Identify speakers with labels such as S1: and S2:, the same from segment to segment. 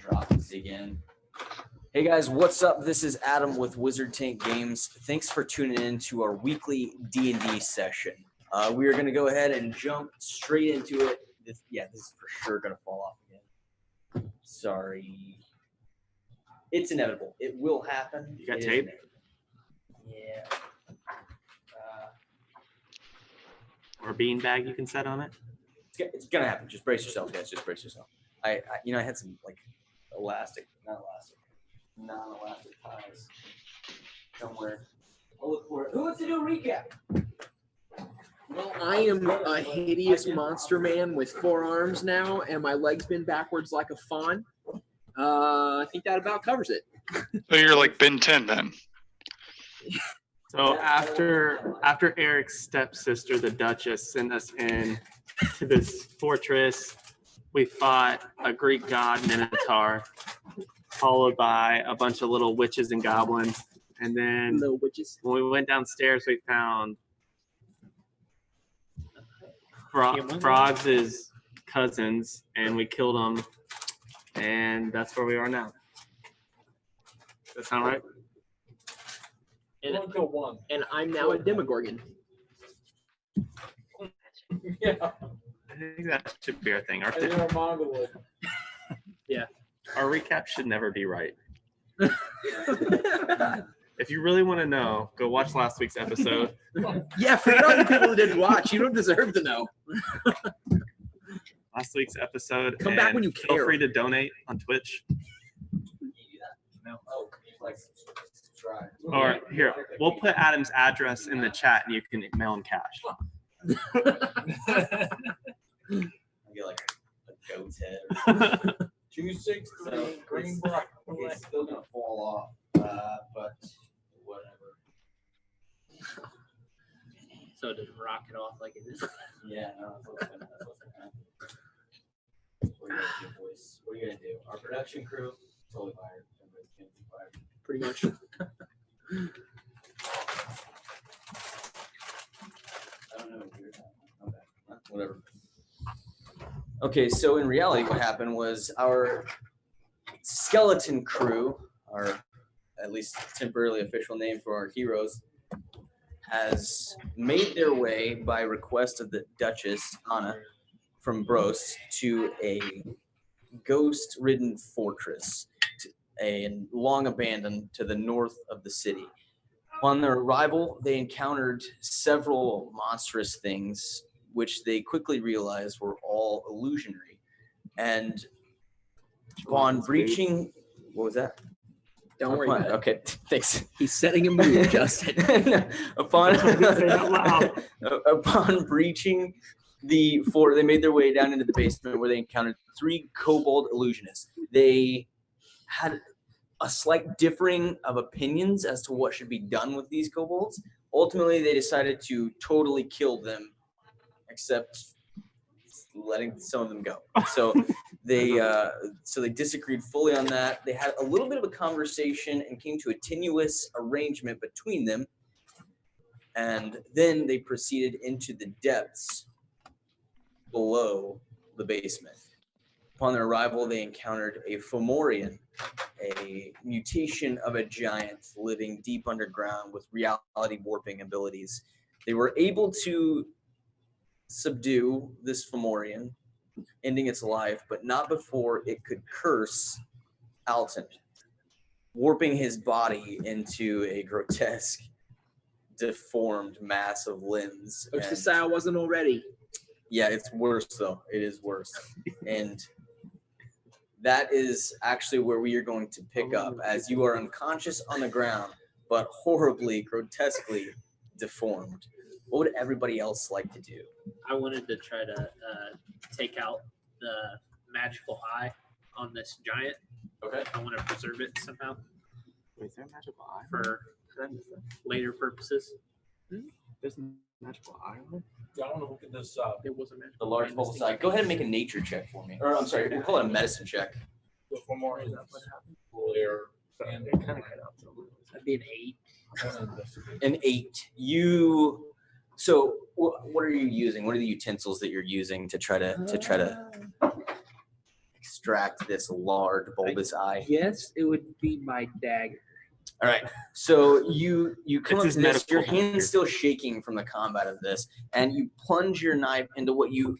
S1: drops again. Hey guys, what's up? This is Adam with Wizard Tank Games. Thanks for tuning in to our weekly D&D session. We are going to go ahead and jump straight into it. This is for sure going to fall off again. Sorry. It's inevitable. It will happen.
S2: You got tape?
S1: Yeah.
S2: Or a beanbag you can set on it?
S1: It's going to happen. Just brace yourself, guys. Just brace yourself. I had some, non-elastic ties somewhere. I'll look for it. Who wants to do a recap?
S3: Well, I am a hideous monster man with 4 arms now, and my legs bend backwards like a fawn. I think that about covers it.
S4: So you're like Ben 10 then.
S2: So after Eric's stepsister, the Duchess, sent us in to this fortress, we fought a Greek god Minotaur, followed by a bunch of little witches and goblins. And then
S3: Little witches.
S2: when we went downstairs, we found Frogs' cousins, and we killed them. And that's where we are now. Does that sound right?
S3: And I'm now a Demogorgon.
S1: Yeah.
S2: I think that should be our thing. Our
S3: Yeah.
S2: Our recap should never be right. If you really want to know, go watch last week's episode.
S3: Yeah, forget all the people who didn't watch. You don't deserve to know.
S2: Last week's episode.
S3: Come back when you
S2: Feel
S3: care.
S2: free to donate on Twitch.
S1: Subscribe.
S2: Or here, we'll put Adam's address in the chat and you can mail him cash.
S1: I'll get like a goat's head or something. 263 green block. It's still gonna fall off, but whatever.
S3: So does rock it off like it is.
S1: Yeah, no, that's what's gonna happen. What are you gonna do, boys? What are you gonna do? Our production crew totally fired. Everybody's gonna be fired.
S3: Pretty much.
S1: I don't know what you're talking about. Okay, whatever. Okay, so in reality, what happened was our skeleton crew, our at least temporarily official name for our heroes, has made their way by request of the Duchess, Anna, from Brost, to a ghost-ridden fortress, and long abandoned to the north of the city. On their arrival, they encountered several monstrous things, which they quickly realized were all illusionary. And upon breaching, what was that?
S3: Don't worry about it.
S1: Okay, thanks.
S3: He's setting a mood, Justin.
S1: upon
S2: Say out loud.
S1: upon breaching the fort, they made their way down into the basement where they encountered 3 kobold illusionists. They had a slight differing of opinions as to what should be done with these kobolds. Ultimately, they decided to totally kill them, except letting some of them go. So they disagreed fully on that. They had a little bit of a conversation and came to a tenuous arrangement between them. And then they proceeded into the depths below the basement. Upon their arrival, they encountered a Fomorian, a mutation of a giant living deep underground with reality warping abilities. They were able to subdue this Fomorian, ending its life, but not before it could curse Alton, warping his body into a grotesque, deformed mass of limbs.
S3: Which the style wasn't already.
S1: Yeah, it's worse though. It is worse. And that is actually where we are going to pick up, as you are unconscious on the ground, but horribly, grotesquely deformed. What would everybody else like to do?
S5: I wanted to try to take out the magical eye on this giant.
S1: Okay.
S5: I want to preserve it somehow
S2: Wait, is there a magical eye?
S5: for later purposes.
S2: There's a magical eye on it?
S6: I don't know who can this
S5: There was a magical
S1: The large
S5: eye in
S1: bubble
S5: this
S1: side.
S5: thing.
S1: Go ahead and make a nature check for me. Or I'm sorry, we'll call it a medicine check.
S6: the Fomorian layer and
S2: It kind of cut out.
S5: That'd be an 8.
S1: An 8. So what are you using? What are the utensils that you're using to try to extract this large bulbous eye.
S3: Yes, it would be my dagger.
S1: All right, so you come
S2: It's
S1: up
S2: his
S1: to this. Your
S2: medical
S1: hand's still shaking from the combat of this, and you plunge your knife into what you're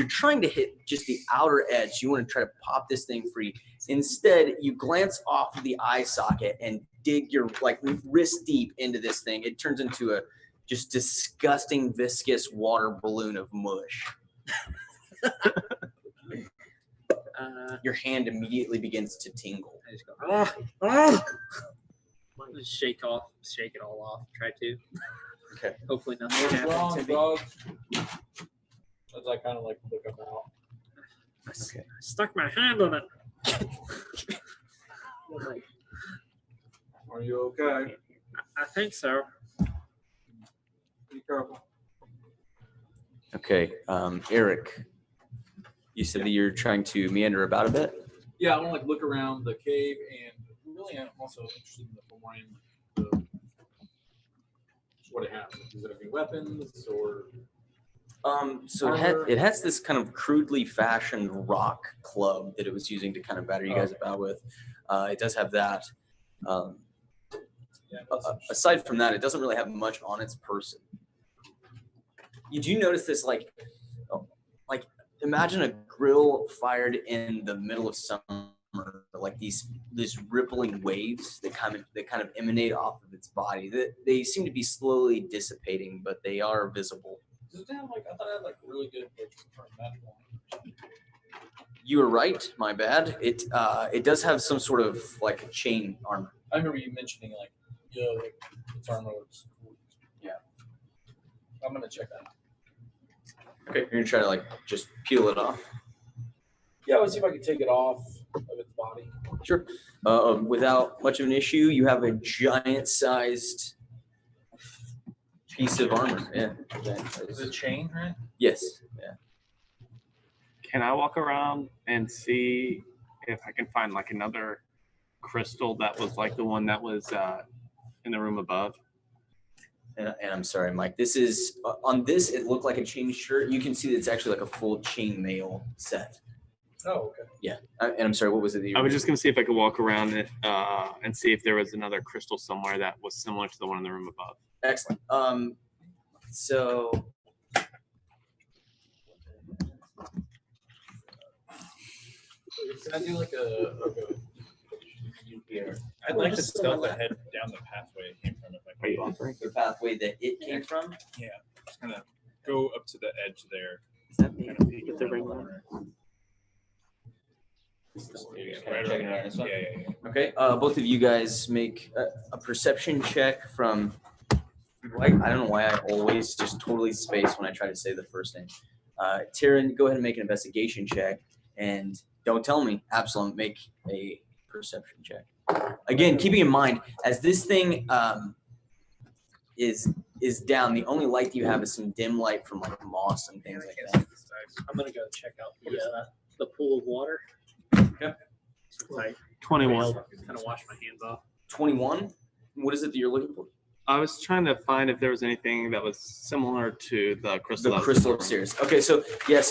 S1: trying to hit just the outer edge. You want to try to pop this thing free. Instead, you glance off of the eye socket and dig your wrist deep into this thing. It turns into a just disgusting viscous water balloon of mush. Your hand immediately begins to tingle.
S5: I just go, just shake it all off. Try to.
S1: Okay.
S5: Hopefully nothing
S6: What's
S5: happens
S6: wrong,
S5: to me.
S6: dog? As I kind of like look him out.
S1: Okay.
S5: I stuck my hand on it.
S6: Are you okay?
S5: I think so.
S6: Be careful.
S1: Okay, Eric, you said that you're trying to meander about a bit.
S6: Yeah, I want to look around the cave, and really, I'm also interested in the Fomorian. What it has. Does it have any weapons or?
S1: So it has this kind of crudely fashioned rock club that it was using to kind of batter you guys about with. It does have that. Aside from that, it doesn't really have much on its person. You do notice this, imagine a grill fired in the middle of summer, like these rippling waves that kind of emanate off of its body. They seem to be slowly dissipating, but they are visible.
S6: Does it have I thought it had really good magical.
S1: You were right. My bad. It does have some sort of chain armor.
S6: I remember you mentioning its armor looks cool.
S1: Yeah.
S6: I'm gonna check that out.
S1: Okay, you're gonna try to just peel it off.
S6: Yeah, let's see if I can take it off of its body.
S1: Sure. Without much of an issue, you have a giant-sized piece of armor. Yeah.
S6: Is it chain, right?
S1: Yes. Yeah.
S2: Can I walk around and see if I can find another crystal that was like the one that was in the room above?
S1: And I'm sorry, Mike. This is on this. It looked like a chain shirt. You can see that it's actually like a full chain mail set.
S6: Oh, okay.
S1: Yeah. And I'm sorry. What was it? That you
S2: I was
S1: were-
S2: just gonna see if I could walk around it and see if there was another crystal somewhere that was similar to the one in the room above.
S1: Excellent. So.
S6: Can I do
S7: I'd like to stealth ahead down the pathway it came from. If I
S2: Are you
S7: can.
S2: offering?
S1: The pathway that it came from.
S7: Just kind of go up to the edge there.
S2: Is that me?
S7: Kind of peek
S2: With the
S7: around
S2: ring
S7: the
S2: on?
S7: corner.
S1: Checking
S7: Right
S1: it
S7: around
S1: out, this
S7: there.
S1: one?
S7: Yeah.
S1: Okay. Both of you guys make a perception check from. I don't know why I always just totally space when I try to say the first name. Tyrion, go ahead and make an investigation check, and don't tell me. Absalom, make a perception check. Again, keeping in mind as this thing is down, the only light that you have is some dim light from moss and things like that.
S5: I'm gonna go check out the pool of water.
S1: Okay.
S5: Like
S2: 21.
S5: kind of wash my hands off.
S1: 21. What is it that you're looking for?
S2: I was trying to find if there was anything that was similar to the crystal.
S1: The
S2: that was
S1: crystal
S2: in the room.
S1: upstairs. Okay, so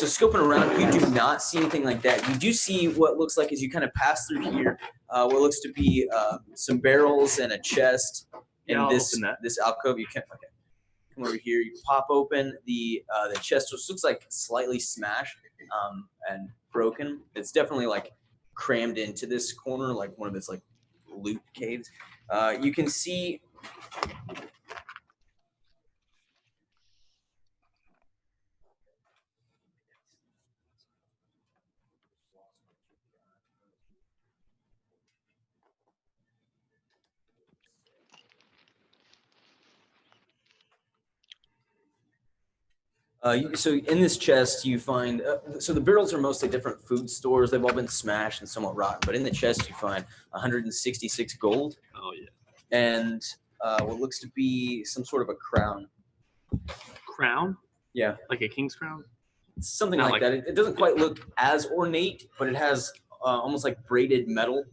S1: scoping around, you do not see anything like that. You do see what looks like as you kind of pass through here, what looks to be some barrels and a chest in
S2: Yeah, I'll
S1: this
S2: open that.
S1: this alcove. You can come over here. You pop open the chest, which looks like slightly smashed and broken. It's definitely crammed into this corner, like one of its loot caves. You can see. So in this chest, you find, so the barrels are mostly different food stores. They've all been smashed and somewhat rotten. But in the chest, you find 166 gold
S2: Oh yeah.
S1: and what looks to be some sort of a crown.
S2: Crown?
S1: Yeah.
S2: Like a king's crown?
S1: Something
S2: Not
S1: like
S2: like-
S1: that. It doesn't quite look as ornate, but it has almost like braided metal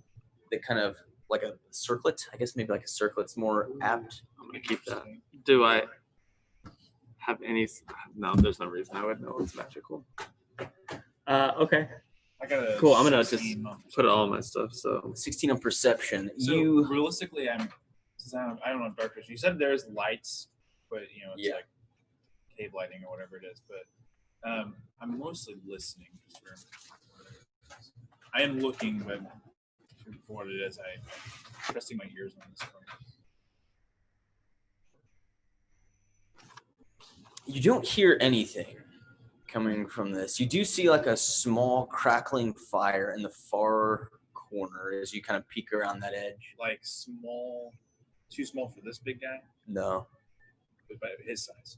S1: that kind of like a circlet. I guess maybe like a circlet's more apt.
S2: I'm gonna keep that. Do I have any? No, there's no reason I would know it's magical. Okay.
S7: I got a
S2: Cool. I'm gonna just
S7: 16 on
S2: put all my stuff. So
S1: 16 on perception.
S7: So
S1: You
S7: realistically, since I don't know dark vision. You said there's lights, but it's
S1: Yeah.
S7: like cave lighting or whatever it is. But I'm mostly listening. I am looking, but for what it is, I'm resting my ears on this one.
S1: you don't hear anything coming from this. You do see like a small crackling fire in the far corner as you kind of peek around that edge.
S7: Like small, too small for this big guy,
S1: No.
S7: but by his size.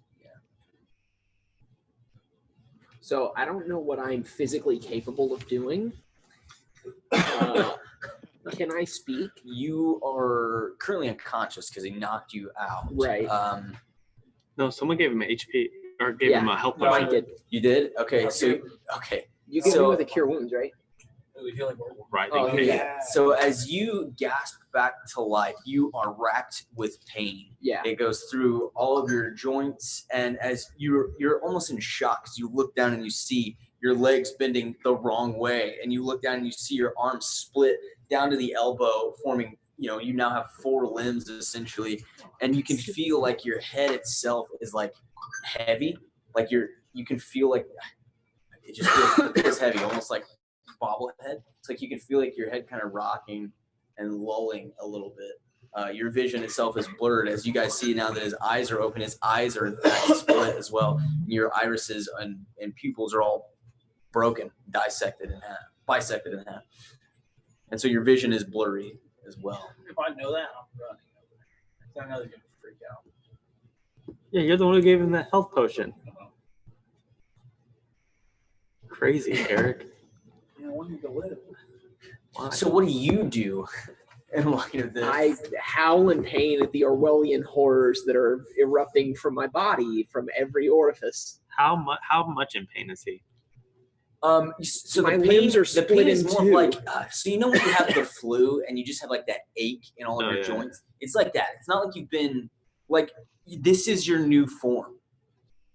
S3: So I don't know what I'm physically capable of doing. Can I speak?
S1: You are currently unconscious because he knocked you out.
S3: Right.
S2: no, someone gave him an HP or gave him a health
S3: No, I
S2: potion.
S3: did.
S1: You did? Okay. So okay.
S3: You gave me
S1: So-
S3: with a cure wounds, right?
S2: Right.
S3: Oh,
S2: okay.
S3: yeah.
S1: So as you gasp back to life, you are racked with pain.
S3: Yeah.
S1: It goes through all of your joints, and as you're almost in shock because you look down and you see your legs bending the wrong way, and you look down and you see your arms split down to the elbow, forming, you now have 4 limbs essentially, and you can feel like your head itself is like heavy, like you can feel like it just feels heavy, almost like bobblehead. It's like you can feel like your head kind of rocking and lulling a little bit. Your vision itself is blurred as you guys see now that his eyes are open. His eyes are in fact split as well. Your irises and pupils are all broken, bisected in half. And so your vision is blurry as well.
S6: If I know that, I'm running. I know they're gonna freak out.
S2: Yeah, you're the one who gave him that health potion. Crazy, Eric.
S6: I want you to live.
S2: Why?
S1: So what do you do in light of this?
S3: I howl in pain at the Orwellian horrors that are erupting from my body from every orifice.
S2: How much in pain is he?
S1: So
S3: My
S1: the pain,
S3: limbs are
S1: the
S3: split
S1: pain is
S3: in
S1: more
S3: two.
S1: like, so when you have the flu and you just have like that ache in all of
S2: Oh,
S1: your
S2: yeah.
S1: joints? It's like that. It's not like you've been, like, this is your new form.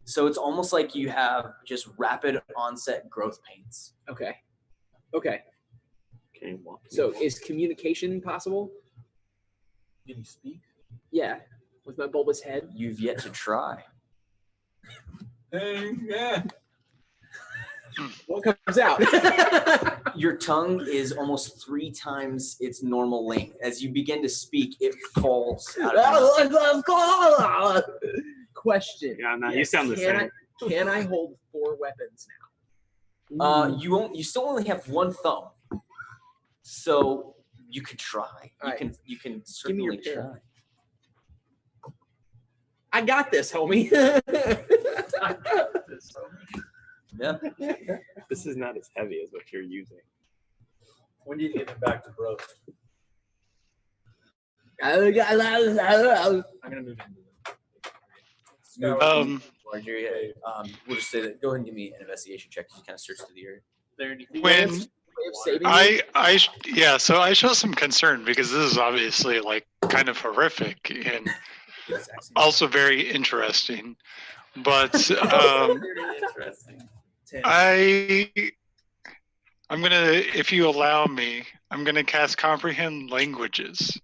S1: So it's almost like you have just rapid onset growth pains.
S3: Okay.
S2: Can you walk?
S3: So is communication possible?
S6: Can you speak?
S3: Yeah. With my bulbous head?
S1: You've yet to try.
S6: Hey, yeah.
S3: What comes out?
S1: Your tongue is almost 3 times its normal length. As you begin to speak, it falls out of your mouth.
S3: Question.
S2: Yeah, no, you sound the
S3: Can
S2: same.
S3: Can I hold 4 weapons now?
S1: You still only have 1 thumb. So you could try.
S3: All right.
S1: You can
S3: Give me your
S1: certainly
S3: pen.
S1: try.
S3: I got this, homie.
S1: Yeah.
S2: This is not as heavy as what you're using.
S6: When do you get him back to Brost?
S3: I
S6: I'm gonna move into
S1: Marjorie, we'll just say that. Go ahead and give me an investigation check. You kind of search through the area.
S5: There anything
S4: When so I show some concern because this is obviously like kind of horrific and also very interesting. But
S5: interesting?
S4: I'm gonna, if you allow me, I'm gonna cast comprehend languages.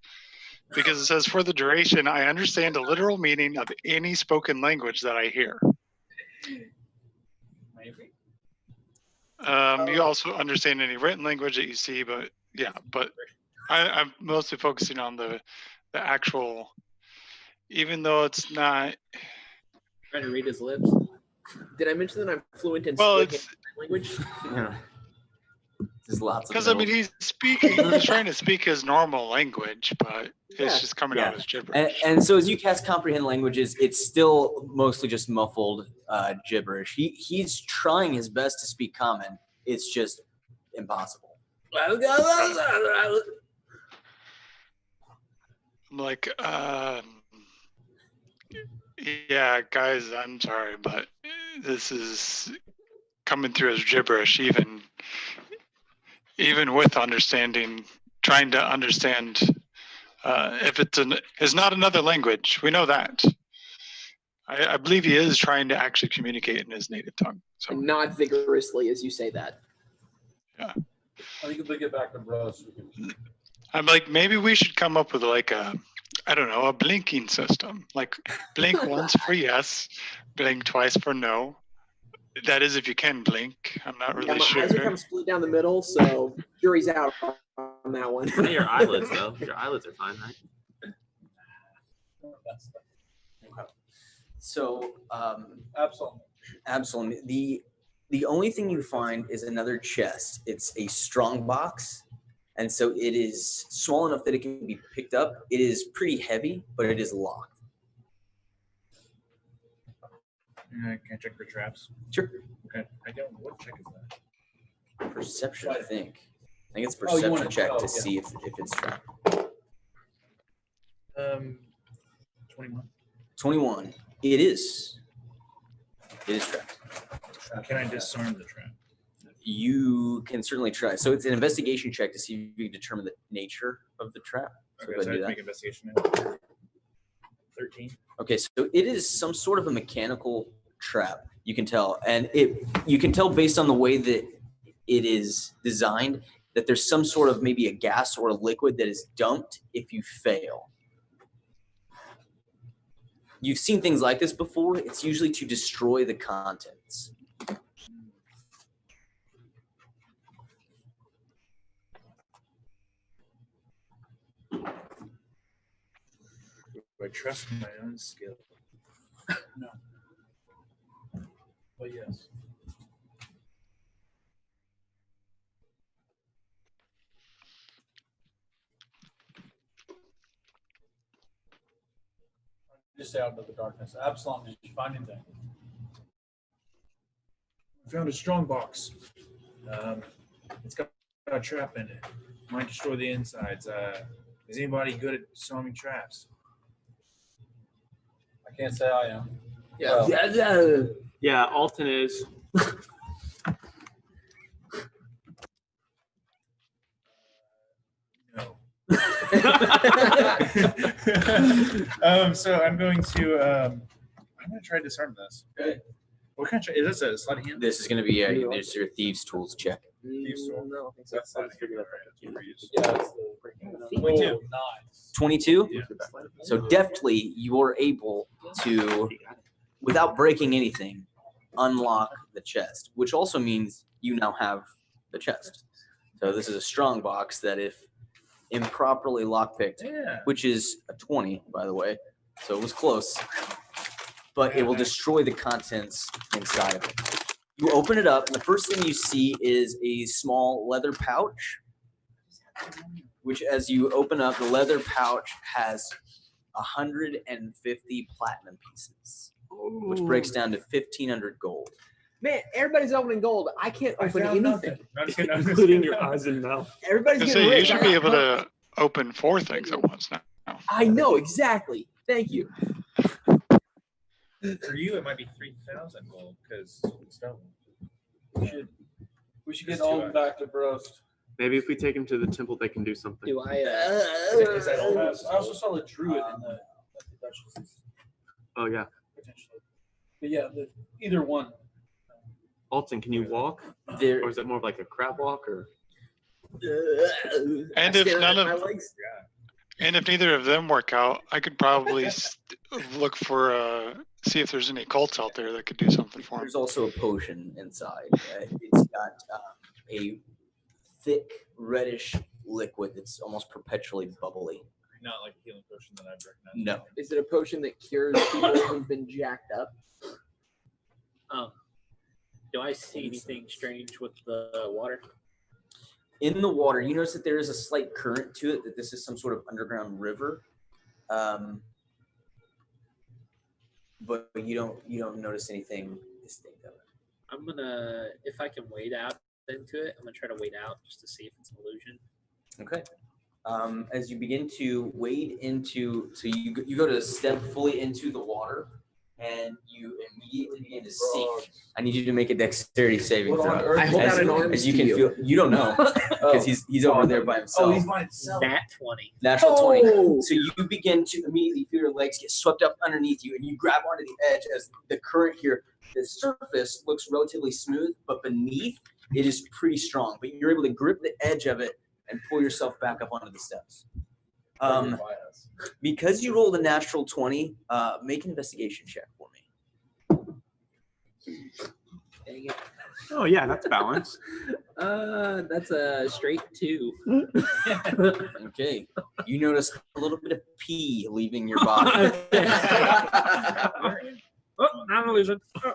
S4: Because it says, for the duration, I understand the literal meaning of any spoken language that I hear.
S6: maybe.
S4: You also understand any written language that you see, but I'm mostly focusing on the actual, even though it's not.
S3: Trying to read his lips. Did I mention that I'm fluent in
S4: Well,
S3: speaking
S4: it's
S3: language?
S1: Yeah. There's lots of
S4: because he's trying to speak his normal language, but it's just coming out as gibberish.
S1: And so as you cast comprehend languages, it's still mostly just muffled gibberish. He's trying his best to speak common. It's just impossible.
S4: I'm like, yeah, guys, I'm sorry, but this is coming through as gibberish, even with understanding, trying to understand if it's not another language. We know that. I believe he is trying to actually communicate in his native tongue. So
S3: Not vigorously as you say that.
S4: Yeah.
S6: I think if they get back to Brost, we can.
S4: I'm like, maybe we should come up with like a, I don't know, a blinking system. Like blink once for yes, blink twice for no. That is if you can blink. I'm not really
S3: Yeah, my
S4: sure.
S3: eyes are kind of split down the middle, so jury's out on that one.
S2: Your eyelids, though. Your eyelids are fine, right?
S1: So,
S6: Absalom.
S1: the only thing you find is another chest. It's a strong box, and so it is small enough that it can be picked up. It is pretty heavy, but it is locked.
S7: Can I check for traps?
S1: Sure.
S7: Okay. I don't. What check is that?
S1: Perception, I think. I think it's a
S6: Oh, you
S1: perception
S6: wanna-
S1: check
S6: oh,
S1: to
S6: yeah.
S1: see if it's trapped.
S7: 21.
S1: 21. It is. It is trapped.
S7: Can I disarm the trap?
S1: You can certainly try. So it's an investigation check to see if you can determine the nature of the trap. So
S7: Okay,
S1: go
S7: so I
S1: ahead
S7: have
S1: and
S7: to
S1: do
S7: make
S1: that.
S7: investigation now. 13.
S1: Okay, so it is some sort of a mechanical trap. You can tell, and you can tell based on the way that it is designed that there's some sort of maybe a gas or a liquid that is dumped if you fail. You've seen things like this before. It's usually to destroy the contents.
S7: Do I trust my own skill?
S6: No. But yes. Just out into the darkness. Absalom, did you find anything?
S7: I found a strong box. It's got a trap in it. Might destroy the insides. Is anybody good at disarming traps?
S6: I can't say I am.
S3: Yeah.
S6: Well,
S2: Yeah, Alton is.
S7: No. So I'm going to try to disarm this.
S6: Okay.
S7: What kind of is this? A sleight of hand?
S1: This is going to be there's your thieves tools check.
S7: Thieves' tool.
S3: No, I think so.
S7: That's
S3: I'll
S7: not
S3: just figure that out.
S6: yeah, it's the
S7: 22.
S6: Nice.
S1: 22.
S7: Yeah.
S1: So deftly, you are able to, without breaking anything, unlock the chest, which also means you now have the chest. So this is a strong box that, if improperly lockpicked,
S7: Yeah.
S1: which is a 20, by the way, so it was close, but it will destroy the contents inside of it. You open it up, and the first thing you see is a small leather pouch, which, as you open up, the leather pouch has 150 platinum pieces, which breaks down to 1,500 gold.
S3: Man, everybody's opening gold. I can't
S7: I
S3: open
S7: found
S3: anything.
S7: nothing. No, just kidding. No, just
S2: Including
S7: kidding.
S2: your eyes and mouth.
S3: Everybody's
S4: I
S3: getting
S4: say you
S3: rich.
S4: should be able to open 4 things at once now.
S3: I know exactly. Thank you.
S7: For you, it might be 3,000 gold because it's double.
S6: We should get
S7: Just
S6: all
S7: two
S6: back to Brost.
S2: Maybe if we take him to the temple, they can do something.
S5: Do I?
S7: Is that all?
S6: I also saw the druid in the Duchess's
S2: Oh yeah,
S6: potentially. But yeah, either one.
S2: Alton, can you walk,
S1: There,
S2: or is it more of like a crab walk, or?
S4: And if none of and if neither of them work out, I could probably look for see if there's any cults out there that could do something for him.
S1: there's also a potion inside. It's got a thick reddish liquid that's almost perpetually bubbly.
S7: Not like a healing potion that I'd recognize.
S1: No.
S3: Is it a potion that cures people who've been jacked up?
S5: Do I see anything strange with the water?
S1: In the water, you notice that there is a slight current to it, that this is some sort of underground river. But you don't notice anything distinct of it.
S5: I'm gonna, if I can wade out into it, I'm gonna try to wade out just to see if it's an illusion.
S1: Okay. As you begin to wade into, so you go to step fully into the water, and you immediately begin to sink. I need you to make a dexterity saving
S6: What on
S1: throw.
S6: earth?
S3: I hold
S1: As,
S3: out an arm
S1: as you
S3: to
S1: can
S3: you.
S1: feel, you don't know because he's over there by himself.
S6: Oh, he's by himself.
S5: Nat 20.
S1: Natural 20.
S3: Oh!
S1: So you begin to immediately feel your legs get swept up underneath you, and you grab onto the edge as the current here. The surface looks relatively smooth, but beneath It is pretty strong, but you're able to grip the edge of it and pull yourself back up onto the steps. Because you rolled a natural 20, make an investigation check for me.
S3: Dang it.
S2: Oh yeah, that's balanced.
S3: That's a straight 2.
S1: Okay. You notice a little bit of pee leaving your body.
S2: Oh, not an illusion. Oh,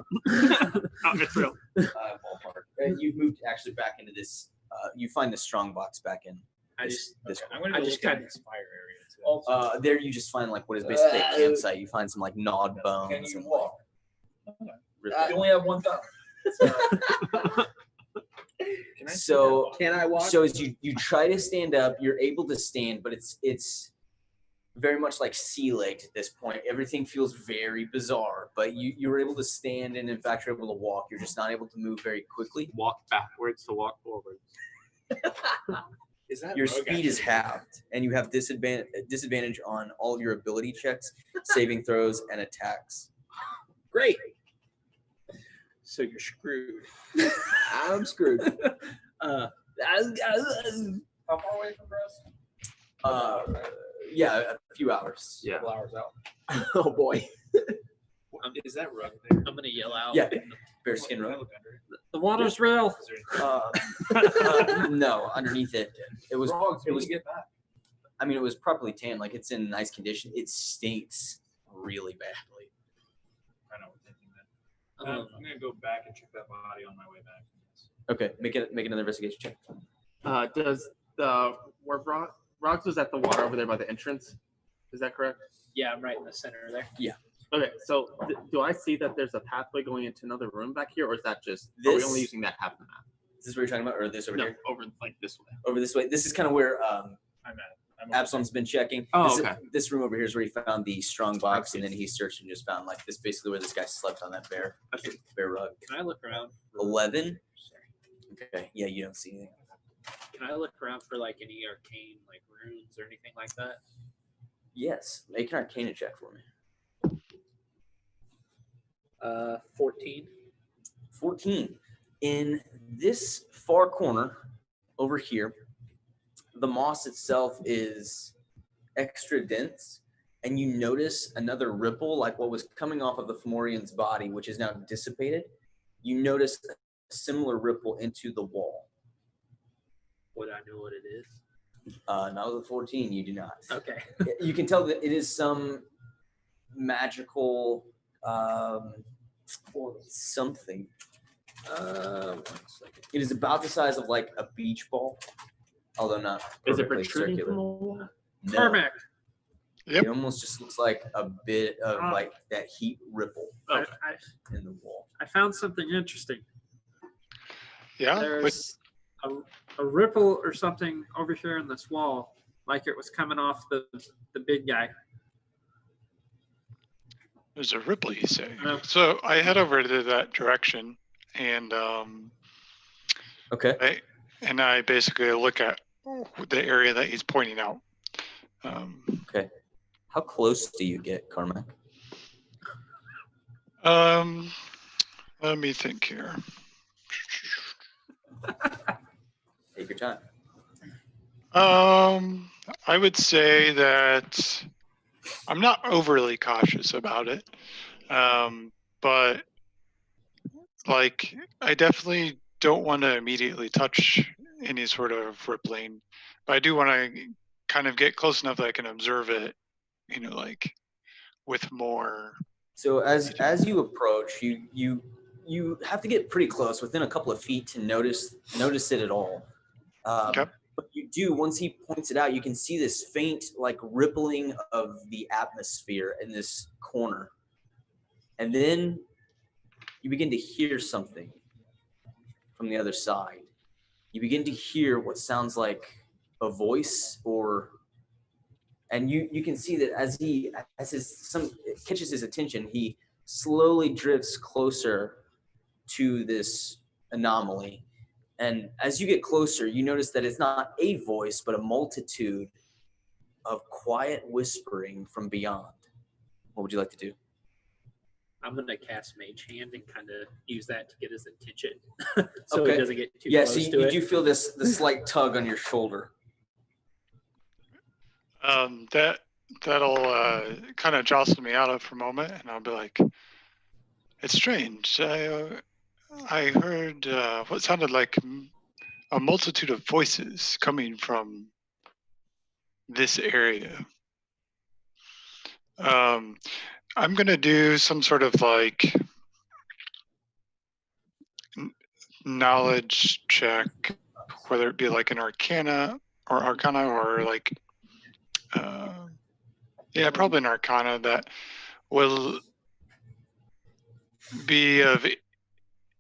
S2: it's real.
S1: Ballpark. You've moved actually back into this. You find the strong box back in.
S5: I
S1: This
S6: I'm
S1: one.
S6: going to
S5: just
S6: look at
S5: kinda-
S6: this fire area too.
S1: There you just find like what is basically a campsite. You find some like gnawed bones.
S6: Can you
S1: and,
S6: walk?
S1: Like,
S6: You only have one thumb.
S1: so
S3: Can I walk?
S1: So as you try to stand up, you're able to stand, but it's very much like sea-legged at this point. Everything feels very bizarre, but you're able to stand, and in fact you're able to walk. You're just not able to move very quickly.
S2: Walk backwards to walk forward.
S3: Is that
S1: Your
S3: rogue
S1: speed is
S3: actually?
S1: halved, and you have disadvantage on all of your ability checks, saving throws, and attacks.
S3: Great.
S5: So you're screwed.
S3: I'm screwed.
S6: How far away from Brost?
S1: Yeah, a few hours.
S2: Yeah.
S6: Couple hours out.
S3: Oh boy.
S6: Is that rug there?
S5: I'm gonna yell out.
S1: Yeah, bearskin
S6: Can I
S1: robe.
S6: look under it?
S5: The water's real.
S6: Is there
S1: No, underneath it, it was.
S6: frogs?
S1: It was.
S6: Get that.
S1: I mean, it was properly tanned. Like it's in nice condition. It stinks really badly.
S6: I know. We're thinking that.
S5: Um,
S6: I'm going to go back and check that body on my way back.
S1: Okay, make another investigation check.
S2: Does the where Roggs was at the water over there by the entrance? Is that correct?
S5: yeah, I'm right in the center there.
S2: Okay, so do I see that there's a pathway going into another room back here, or is that just are we
S1: This-
S2: only using that half the map?
S1: Is this what you're talking about, or this over
S2: No,
S1: here?
S2: over like this way.
S1: Over this way. This is kind of where
S6: I'm at it. I'm
S1: Absalom's been checking.
S2: Oh,
S1: this,
S2: okay.
S1: This room over here is where he found the strong box, and then he searched and just found like this basically where this guy slept on that bear rug.
S5: Can I look around?
S1: 11. Okay. Yeah, you don't see anything.
S5: Can I look around for like any arcane like runes or anything like that?
S1: Yes. Make an Arcana check for me.
S5: 14.
S1: 14. In this far corner over here, the moss itself is extra dense, and you notice another ripple, like what was coming off of the Fomorian's body, which is now dissipated. You notice a similar ripple into the wall.
S5: Would I know what it is?
S1: Not with a 14, you do not.
S5: Okay.
S1: You can tell that it is some magical something. 1 second. It is about the size of like a beach ball, although not
S2: Is it
S1: perfectly
S2: protruding
S1: circular.
S2: from the wall?
S1: No,
S5: Carmack.
S4: Yep.
S1: it almost just looks like a bit of like that heat ripple
S5: I,
S1: in the wall.
S5: I found something interesting.
S4: Yeah. But
S5: There's a ripple or something over here in this wall, like it was coming off the big guy.
S4: there's a ripple, you say.
S5: No.
S4: So I head over to that direction, and
S1: Okay.
S4: I basically look at the area that he's pointing out.
S1: Okay. How close do you get, Carmack?
S4: Let me think here.
S1: Take your time.
S4: I would say that I'm not overly cautious about it, but like I definitely don't want to immediately touch any sort of rippling, but I do want to kind of get close enough that I can observe it, like with more.
S1: So as you approach, you have to get pretty close, within a couple of feet, to notice it at all.
S4: Okay.
S1: But you do, once he points it out, you can see this faint like rippling of the atmosphere in this corner, and then you begin to hear something from the other side. You begin to hear what sounds like a voice, and you can see that as it catches his attention, he slowly drifts closer to this anomaly. And as you get closer, you notice that it's not a voice, but a multitude of quiet whispering from beyond. What would you like to do?
S3: I'm gonna cast Mage Hand and kind of use that to get his attention, so
S1: Okay.
S3: he doesn't get too
S1: Yeah,
S3: close
S1: so
S3: to
S1: you
S3: it.
S1: do feel this slight tug on your shoulder.
S4: That'll kind of jostle me out of for a moment, and I'll be like, "It's strange. I heard what sounded like a multitude of voices coming from this area. I'm gonna do some sort of like knowledge check, whether it be like an Arcana or like, yeah, probably an Arcana that will be of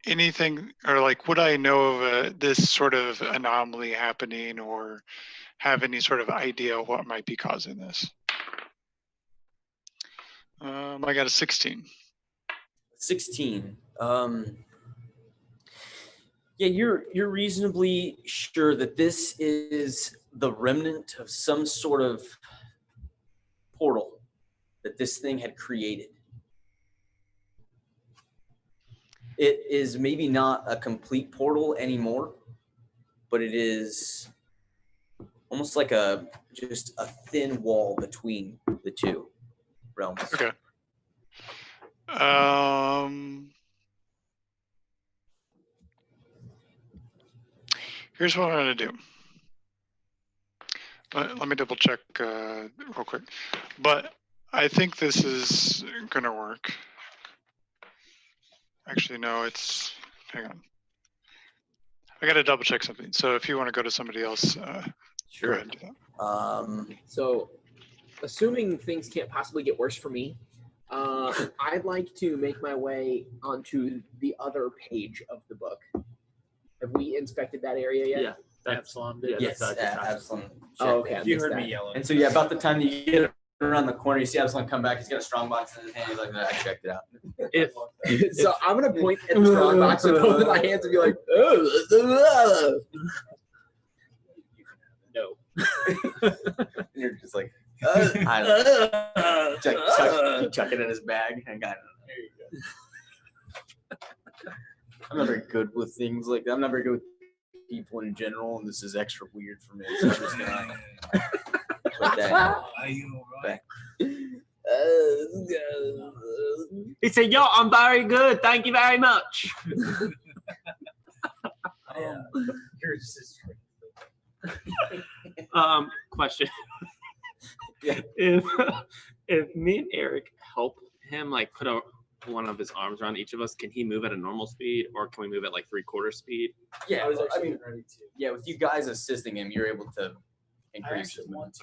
S4: anything, or like, would I know of this sort of anomaly happening, or have any sort of idea what might be causing this? I got a 16.
S1: 16. Yeah, you're reasonably sure that this is the remnant of some sort of portal that this thing had created. It is maybe not a complete portal anymore, but it is almost like just a thin wall between the two realms.
S4: Okay. Here's what I'm gonna do. Let me double check real quick. But I think this is gonna work. Actually, no, hang on. I gotta double check something. So if you want to go to somebody else, go ahead and do that.
S3: So, assuming things can't possibly get worse for me, I'd like to make my way onto the other page of the book. Have we inspected that area yet?
S2: Yeah.
S3: Absalom did.
S1: Yes, Absalom.
S3: Oh, okay. I
S7: You
S3: missed
S7: heard
S3: that.
S7: me yelling.
S1: And so, yeah, about the time you get around the corner, you see Absalom come back. He's got a strong box in his hand. He's like, I checked it out.
S3: So I'm gonna point at the strong box with both of my hands and be like, oh, no.
S1: And you're just like, I don't know. Chuck it in his bag. I got it.
S6: There you go.
S1: I'm not very good with things like that. I'm not very good with people in general, and this is extra weird for me. So I'm just gonna put that
S7: Are you alright?
S1: back.
S3: He said, "Yo, I'm very good. Thank you very much."
S6: Your sister.
S2: Question.
S1: Yeah.
S2: If me and Eric help him like put one of his arms around each of us, can he move at a normal speed, or can we move at like 3/4 speed?
S1: Yeah,
S6: I was
S1: I
S6: actually
S1: mean,
S6: ready to.
S1: yeah, with you guys assisting him, you're able to
S6: I
S1: increase
S6: actually
S1: his
S6: want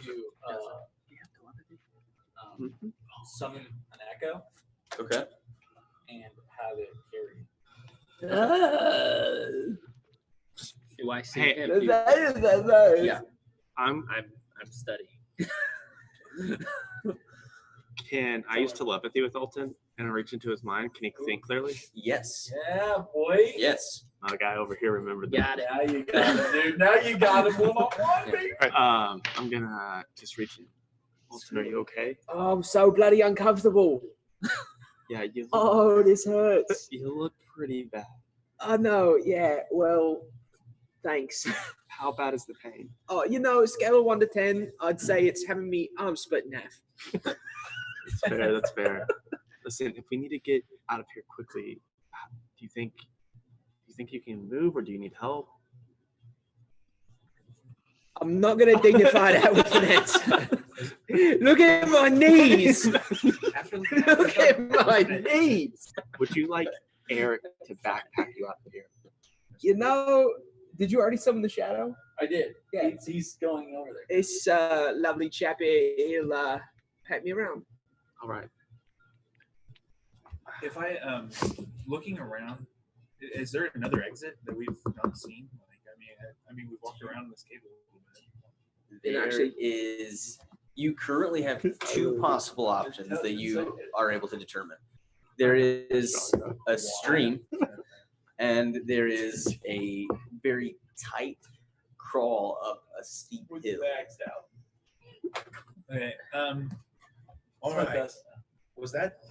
S1: movement.
S6: to summon an echo
S1: Okay.
S6: and have it carry.
S3: Do I see
S2: Hey,
S3: him?
S1: Yeah.
S2: I'm
S3: studying.
S2: Can I use telepathy with Alton and reach into his mind? Can he think clearly?
S1: Yes.
S6: Yeah, boy.
S1: Yes.
S2: Oh, the guy over here remembered that.
S3: Got it.
S6: Now you got it, dude. Now you got it. One-on-one, baby.
S2: I'm gonna just reach in. Alton, are you okay?
S3: Oh, I'm so bloody uncomfortable.
S2: Yeah, you look,
S3: Oh, this hurts.
S2: you look pretty bad.
S3: I know. Yeah. Well, thanks.
S2: How bad is the pain?
S3: Oh, scale of 1 to 10, I'd say it's having me arm split in half.
S2: That's fair. That's fair. Listen, if we need to get out of here quickly, do you think you can move, or do you need help?
S3: I'm not gonna dignify that with an answer. Look at my knees. Look at my knees.
S2: Would you like Eric to backpack you out of here?
S3: Did you already summon the shadow?
S6: I did.
S3: Yeah.
S6: He's going over there.
S3: This lovely chappy, he'll pat me around.
S2: All right.
S7: If I looking around, is there another exit that we've not seen? Like, I mean, we've walked around this cave a little bit.
S1: There is. You currently have two possible options that you are able to determine. There is a stream, and there is a very tight crawl up a steep hill.
S7: Okay. All right. Was that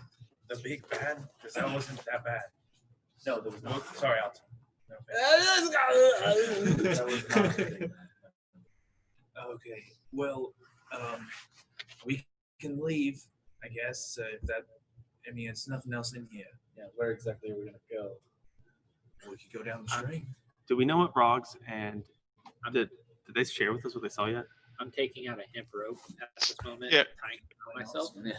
S7: the big bad? Because that wasn't that bad. No, there was no. Sorry, Alton. No offense. That was not the big bad. Okay. Well, we can leave, I guess. If that. I mean, it's nothing else in here.
S6: Yeah, where exactly are we gonna go?
S7: We could go down the stream.
S2: Do we know what Rogs and did they share with us what they saw yet?
S3: I'm taking out a hemp rope at this moment.
S4: Yeah.
S3: Tying it to myself.
S1: Yeah.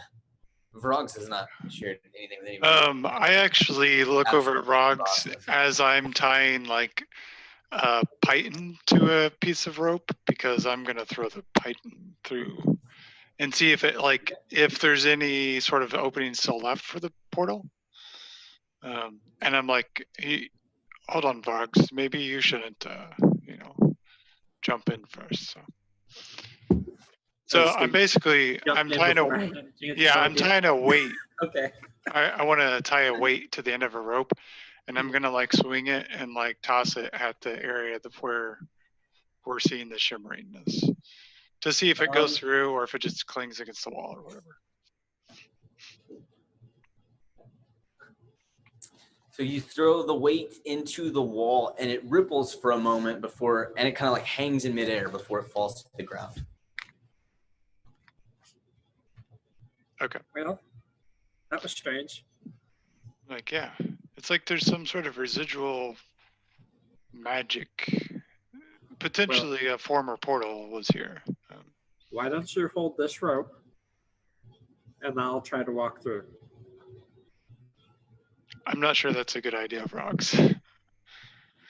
S1: Vrogs has not shared anything with anybody.
S4: I actually look over at
S1: Absolutely.
S4: Rogs as I'm tying like a python to a piece of rope because I'm gonna throw the python through and see if it like if there's any sort of opening still left for the portal. And I'm like, hold on, Vargs, maybe you shouldn't, jump in first. So I'm basically, I'm tying a weight.
S3: Okay.
S4: I want to tie a weight to the end of a rope, and I'm gonna like swing it and like toss it at the area where we're seeing the shimmeringness to see if it goes through or if it just clings against the wall or whatever.
S1: So you throw the weight into the wall and it ripples for a moment and it kind of like hangs in midair before it falls to the ground.
S4: Okay.
S5: Well, that was strange.
S4: Like, yeah, it's like there's some sort of residual magic. Potentially a former portal was here.
S5: Why don't you hold this rope and I'll try to walk through.
S4: I'm not sure that's a good idea, Rox.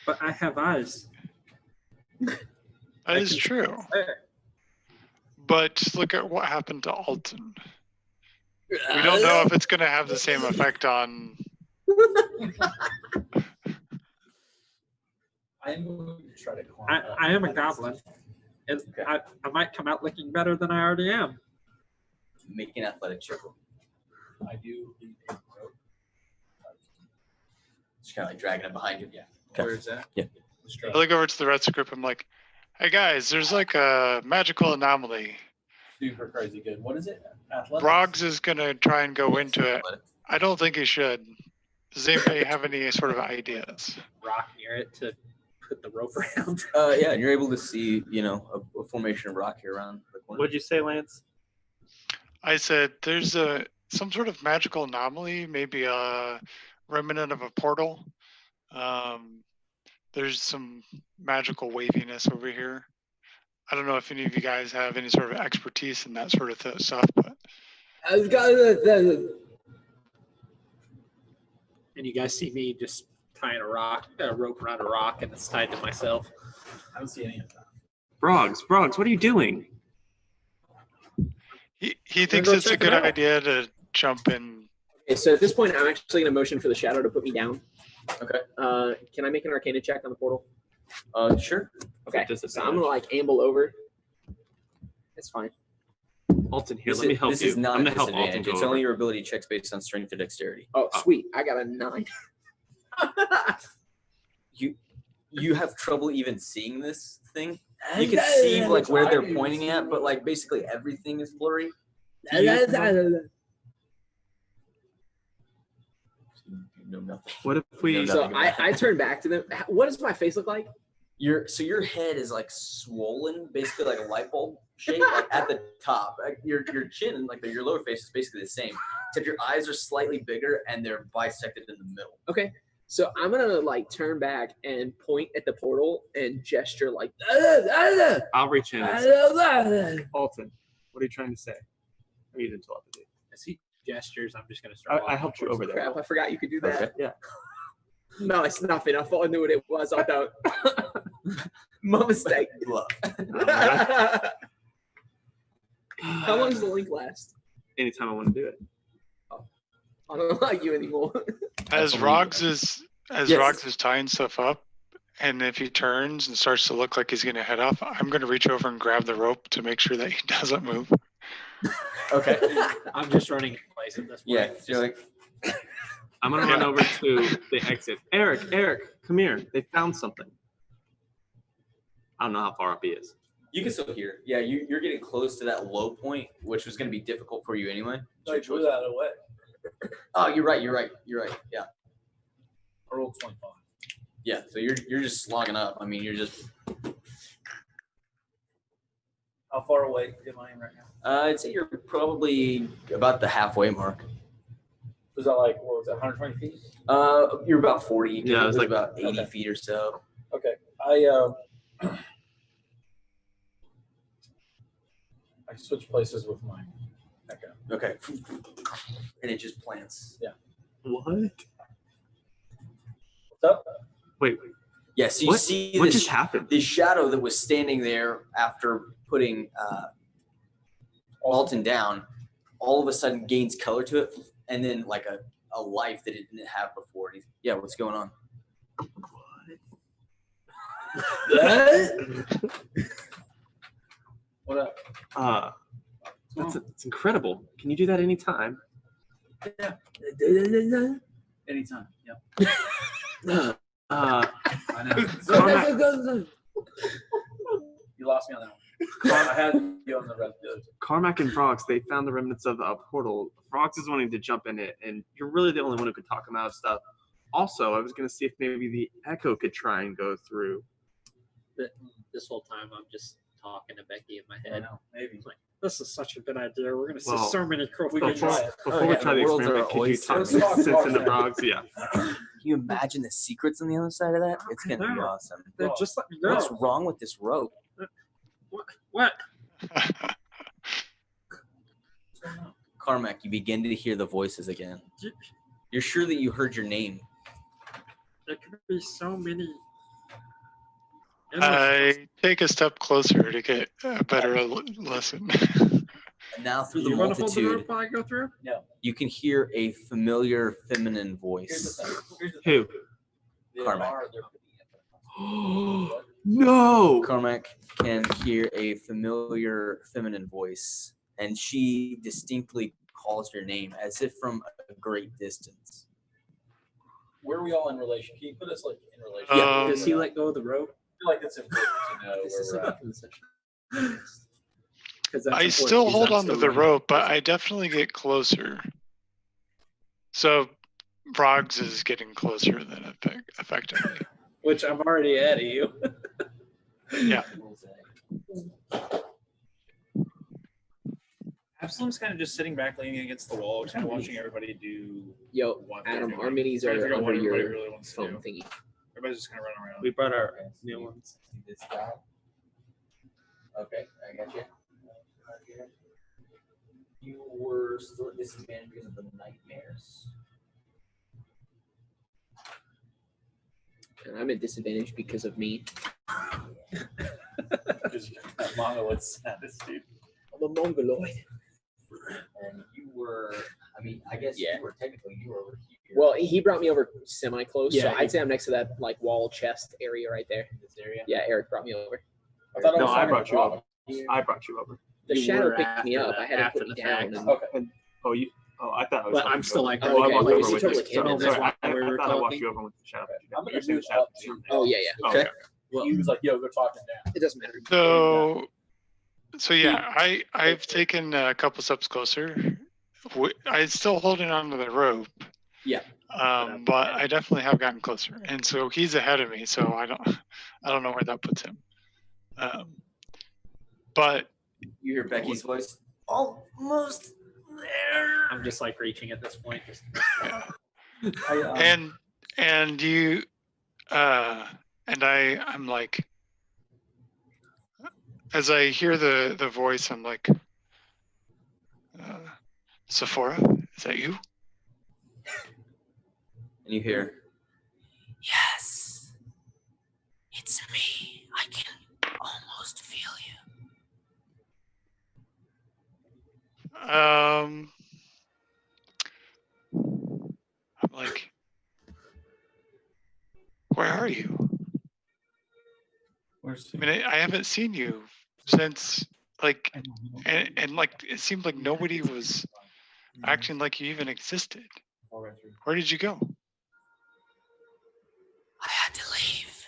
S5: But I have eyes.
S4: That is true. But look at what happened to Alton. We don't know if it's going to have the same effect on.
S6: I'm going to try to climb up.
S5: I am a goblin. And I might come out looking better than I already am.
S1: Make an athletic check.
S6: I do need a rope.
S1: Just kind of like dragging it behind you. Yeah.
S6: Where is that?
S1: Yeah.
S4: I look over to the rest of the group. I'm like, hey guys, there's like a magical anomaly.
S6: Super crazy good. What is it? Athletics?
S4: Rogs is going to try and go into it. I don't think he should. Does anybody have any sort of ideas?
S3: Rock near it to put the rope around.
S1: Yeah, and you're able to see, a formation of rock here around the corner.
S2: What'd you say, Lance?
S4: I said there's some sort of magical anomaly, maybe a remnant of a portal. There's some magical waviness over here. I don't know if any of you guys have any sort of expertise in that sort of stuff, but.
S3: And you guys see me just tying a rope around a rock, and it's tied to myself.
S6: I don't see any of that.
S2: Frogs, what are you doing?
S4: He thinks it's a good idea to jump in.
S3: Okay, so at this point, I'm actually going to motion for the shadow to put me down.
S1: Okay.
S3: Can I make an Arcana check on the portal?
S1: Sure.
S3: Okay, so I'm going to amble over. That's fine.
S2: Alton, here, let me help you.
S1: This is not
S2: I'm going to help
S1: disadvantage.
S2: Alton go
S1: It's
S2: over.
S1: only your ability checks based on strength or dexterity.
S3: Oh, sweet. I got a 9.
S1: You have trouble even seeing this thing. You can see like where they're pointing at, but like basically everything is blurry. No, nothing.
S2: What if we...
S3: So I turn back to them. What does my face look like?
S1: Your head is like swollen, basically like a light bulb shape, like at the top. Like your chin, like your lower face, is basically the same, except your eyes are slightly bigger and they're bisected in the middle.
S3: Okay, so I'm gonna like turn back and point at the portal and gesture like.
S2: I'll reach in. Alton, what are you trying to say? I'm using telepathy.
S3: As he gestures, I'm just gonna start.
S2: I helped you over there.
S3: Crap, I forgot you could do that.
S1: Okay.
S2: Yeah.
S3: No, it's nothing. I thought I knew what it was. I thought. My mistake. How long does the link last?
S2: Anytime I want to do it.
S3: I don't like you anymore.
S4: As Rogs is tying stuff up, and if he turns and starts to look like he's going to head off, I'm going to reach over and grab the rope to make sure that he doesn't move.
S1: Okay.
S3: I'm just running in place at this point.
S1: Yeah. You're like.
S2: I'm going to run over to the exit. Eric, come here. They found something. I don't know how far up he is.
S1: You can still hear. Yeah, you're getting close to that low point, which was going to be difficult for you anyway.
S6: I drew that away.
S1: Oh, you're right. Yeah.
S6: I rolled 25.
S1: Yeah. So you're just slogging up. I mean, you're just.
S7: How far away am I in right now?
S1: I'd say you're probably about the halfway mark.
S7: Was that like, what was that, 120 feet?
S1: You're about 40.
S2: Yeah,
S1: it was
S2: like
S1: about 80
S7: okay.
S1: feet or so.
S7: Okay. I switched places with my echo.
S1: Okay. And it just plants.
S7: Yeah.
S2: What?
S7: What's up?
S2: Wait,
S1: Yeah, so you
S2: what?
S1: see
S2: What
S1: this,
S2: just happened?
S1: this shadow that was standing there after putting Alton down, all of a sudden gains color to it, and then like a life that it didn't have before. Yeah, what's going on?
S7: What up?
S2: It's incredible. Can you do that anytime?
S7: Anytime. Yeah.
S2: Uh,
S7: I know.
S2: Carmack,
S7: You lost me on that one. I had you on the red. The other two.
S2: Carmack and Frogs, they found the remnants of a portal. Frogs is wanting to jump in it, and you're really the only one who could talk him out of stuff. Also, I was going to see if maybe the Echo could try and go through.
S3: This whole time, I'm just talking to Becky in my
S7: I
S3: head.
S7: know. Maybe.
S5: Like, this is such a good idea. We're going to see
S2: Well,
S5: so many cool
S7: we could
S5: things.
S7: try it.
S2: Before
S1: yeah,
S2: we try
S1: the
S2: the
S1: world's
S2: experiment,
S1: our
S2: could you
S1: oyster.
S2: talk
S7: Let's talk
S2: sense into
S7: frogs.
S2: Frogs? Yeah.
S1: Can you imagine the secrets on the other side of that? It's going to be
S5: No.
S1: awesome.
S5: Then just let me go.
S1: What's wrong with this rope?
S5: What?
S1: Carmack, you begin to hear the voices again. You're sure that you heard your name.
S5: There could be so many.
S4: I take a step closer to get a better listen.
S1: And now through
S5: Do
S1: the
S5: you want to hold the
S1: multitude,
S5: rope while I go through?
S1: you can hear a familiar feminine
S7: Here's
S1: voice.
S7: the thing. Here's the
S2: Who?
S7: thing.
S1: Carmack.
S7: There could be infinite.
S2: No.
S1: Carmack can hear a familiar feminine voice, and she distinctly calls your name as if from a great distance.
S7: Where are we all in relation? Can you put us like in relation?
S1: Yeah.
S3: Does he let go of the rope?
S7: I feel like it's important to know
S3: This
S7: where
S3: is
S7: we're
S3: about
S7: at.
S3: in the session. 'Cause that's
S4: I
S3: important,
S4: still
S3: because
S4: hold
S3: I'm
S4: on to
S3: still
S4: the
S3: running.
S4: rope, but I definitely get closer. So Frogs is getting closer than effectively.
S3: Which I'm already ahead of you.
S4: Yeah.
S7: Absalom's kind of just sitting back, leaning against the wall, kind of watching everybody do
S3: Yo,
S7: what they're
S3: Adam,
S7: doing.
S3: our minis
S7: Trying to
S3: are
S7: figure out what
S3: under
S7: everybody
S3: your
S7: really wants to
S3: phone
S7: do.
S3: thingy.
S7: Everybody's just kind of running around.
S2: We brought our new ones.
S1: This guy. Okay, I got you. You were still at disadvantage because of the nightmares.
S3: And I'm at disadvantage because of me.
S7: Because you got that monolith status, dude.
S3: I'm a mongoloid.
S1: And you were, I mean, I guess
S3: Yeah.
S1: you were technically over here.
S3: Well, he brought me over semi-close, so
S1: Yeah,
S3: I'd say I'm next to that like wall chest area right there.
S1: this area.
S3: Yeah, Eric brought me over.
S7: I thought I
S2: No,
S7: was
S2: I
S7: talking
S2: brought
S7: to
S2: you
S7: Rob.
S2: over. I brought you over.
S3: The
S2: You
S3: shadow
S2: were
S3: picked me
S2: after
S3: up.
S2: that-
S3: I had to
S2: after
S3: put me
S2: the
S3: down.
S2: fact.
S3: And
S7: Okay.
S2: Oh, you. Oh, I thought I was.
S3: But
S2: talking
S3: I'm still
S2: over.
S3: like,
S2: Oh, I
S3: okay,
S2: walked
S3: well,
S2: over
S3: is he
S2: with
S3: told
S2: you.
S3: like him,
S2: So-
S3: and that's
S2: sorry,
S3: why
S2: I
S3: we were
S2: thought I walked
S3: talking?
S2: you over with the shadow.
S7: I'm
S2: You're
S7: gonna
S2: saying
S7: move
S2: shadow.
S7: up to.
S3: Oh, yeah, yeah.
S2: Oh,
S1: Okay.
S2: okay.
S3: Well,
S7: He was like, "Yo, go talk him down."
S3: it doesn't matter.
S4: So yeah, I've taken a couple steps closer. I'm still holding on to the rope.
S1: Yeah.
S4: But I definitely have gotten closer, and so he's ahead of me. So I don't know where that puts him. But
S1: You hear Becky's voice. Almost there.
S3: I'm just like reaching at this point. Just,
S4: yeah.
S7: I,
S4: and you and I'm like, as I hear the voice, I'm like, Sephora, is that you?
S1: And you hear, yes, it's me. I can almost feel you.
S4: I'm like, where are you?
S7: Where's
S4: I mean, I haven't seen you since like, and like it seemed like nobody was acting like you even existed. Where did you go?
S1: I had to leave.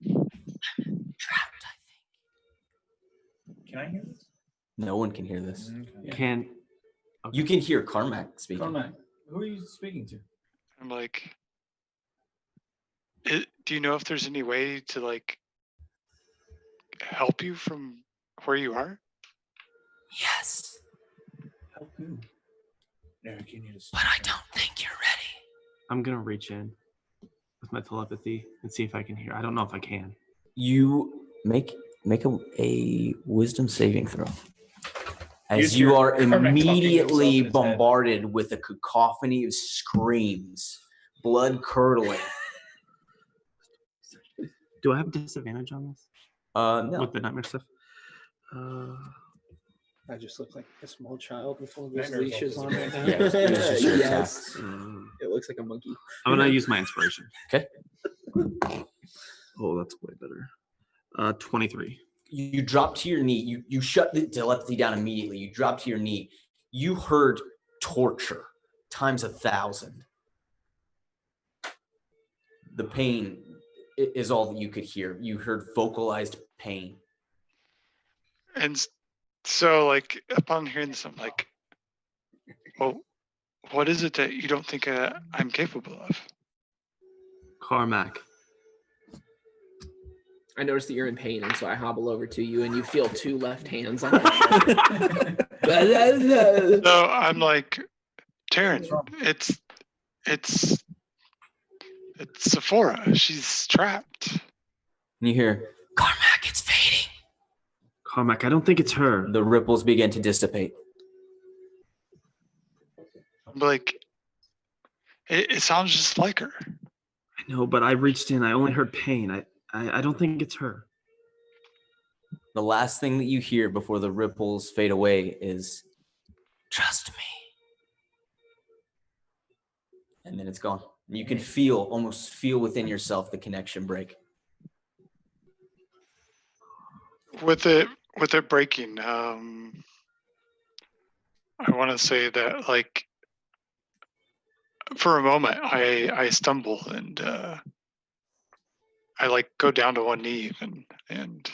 S1: I'm trapped, I think.
S7: Can I hear this?
S1: No one can hear this.
S2: Can Okay.
S1: You can hear Carmack speaking.
S6: Carmack, who are you speaking to?
S4: I'm like, do you know if there's any way to like help you from where you are?
S1: Yes,
S6: Help who? Eric, you need to.
S1: but I don't think you're ready.
S2: I'm gonna reach in with my telepathy and see if I can hear. I don't know if I can.
S1: You make a wisdom saving throw. As
S5: Use
S1: you
S5: your
S1: are
S5: Carmack talking
S1: immediately
S5: himself in his head.
S1: bombarded with a cacophony of screams, blood curdling.
S2: Do I have disadvantage on this
S1: No.
S2: with the nightmare stuff?
S3: I just look like a small child with one of those
S6: Nightmares
S3: leashes
S6: also
S3: on right now.
S1: Yeah, it was just your
S3: Yes.
S2: Mm,
S3: It looks like a monkey.
S2: I'm gonna use my inspiration.
S1: Okay.
S2: Oh, that's way better. 23.
S1: You drop to your knee. You shut the telepathy down immediately. You drop to your knee. You heard torture times 1,000. The pain is all that you could hear. You heard vocalized pain.
S4: And so, like, upon hearing this, I'm like, well, what is it that you don't think I'm capable of?
S2: Carmack.
S3: I notice that you're in pain, and so I hobble over to you, and you feel two left hands on my shoulder.
S4: So I'm like, Taryn, it's Sephora. She's trapped.
S1: And you hear, Carmack, it's fading.
S2: Carmack, I don't think it's her.
S1: The ripples begin to dissipate.
S4: I'm like, it sounds just like her.
S2: I know, but I reached in. I only heard pain. I don't think it's her.
S1: The last thing that you hear before the ripples fade away is, trust me. And then it's gone. And you can almost feel within yourself the connection break.
S4: With it breaking, I want to say that, like, for a moment, I stumble and I like go down to one knee and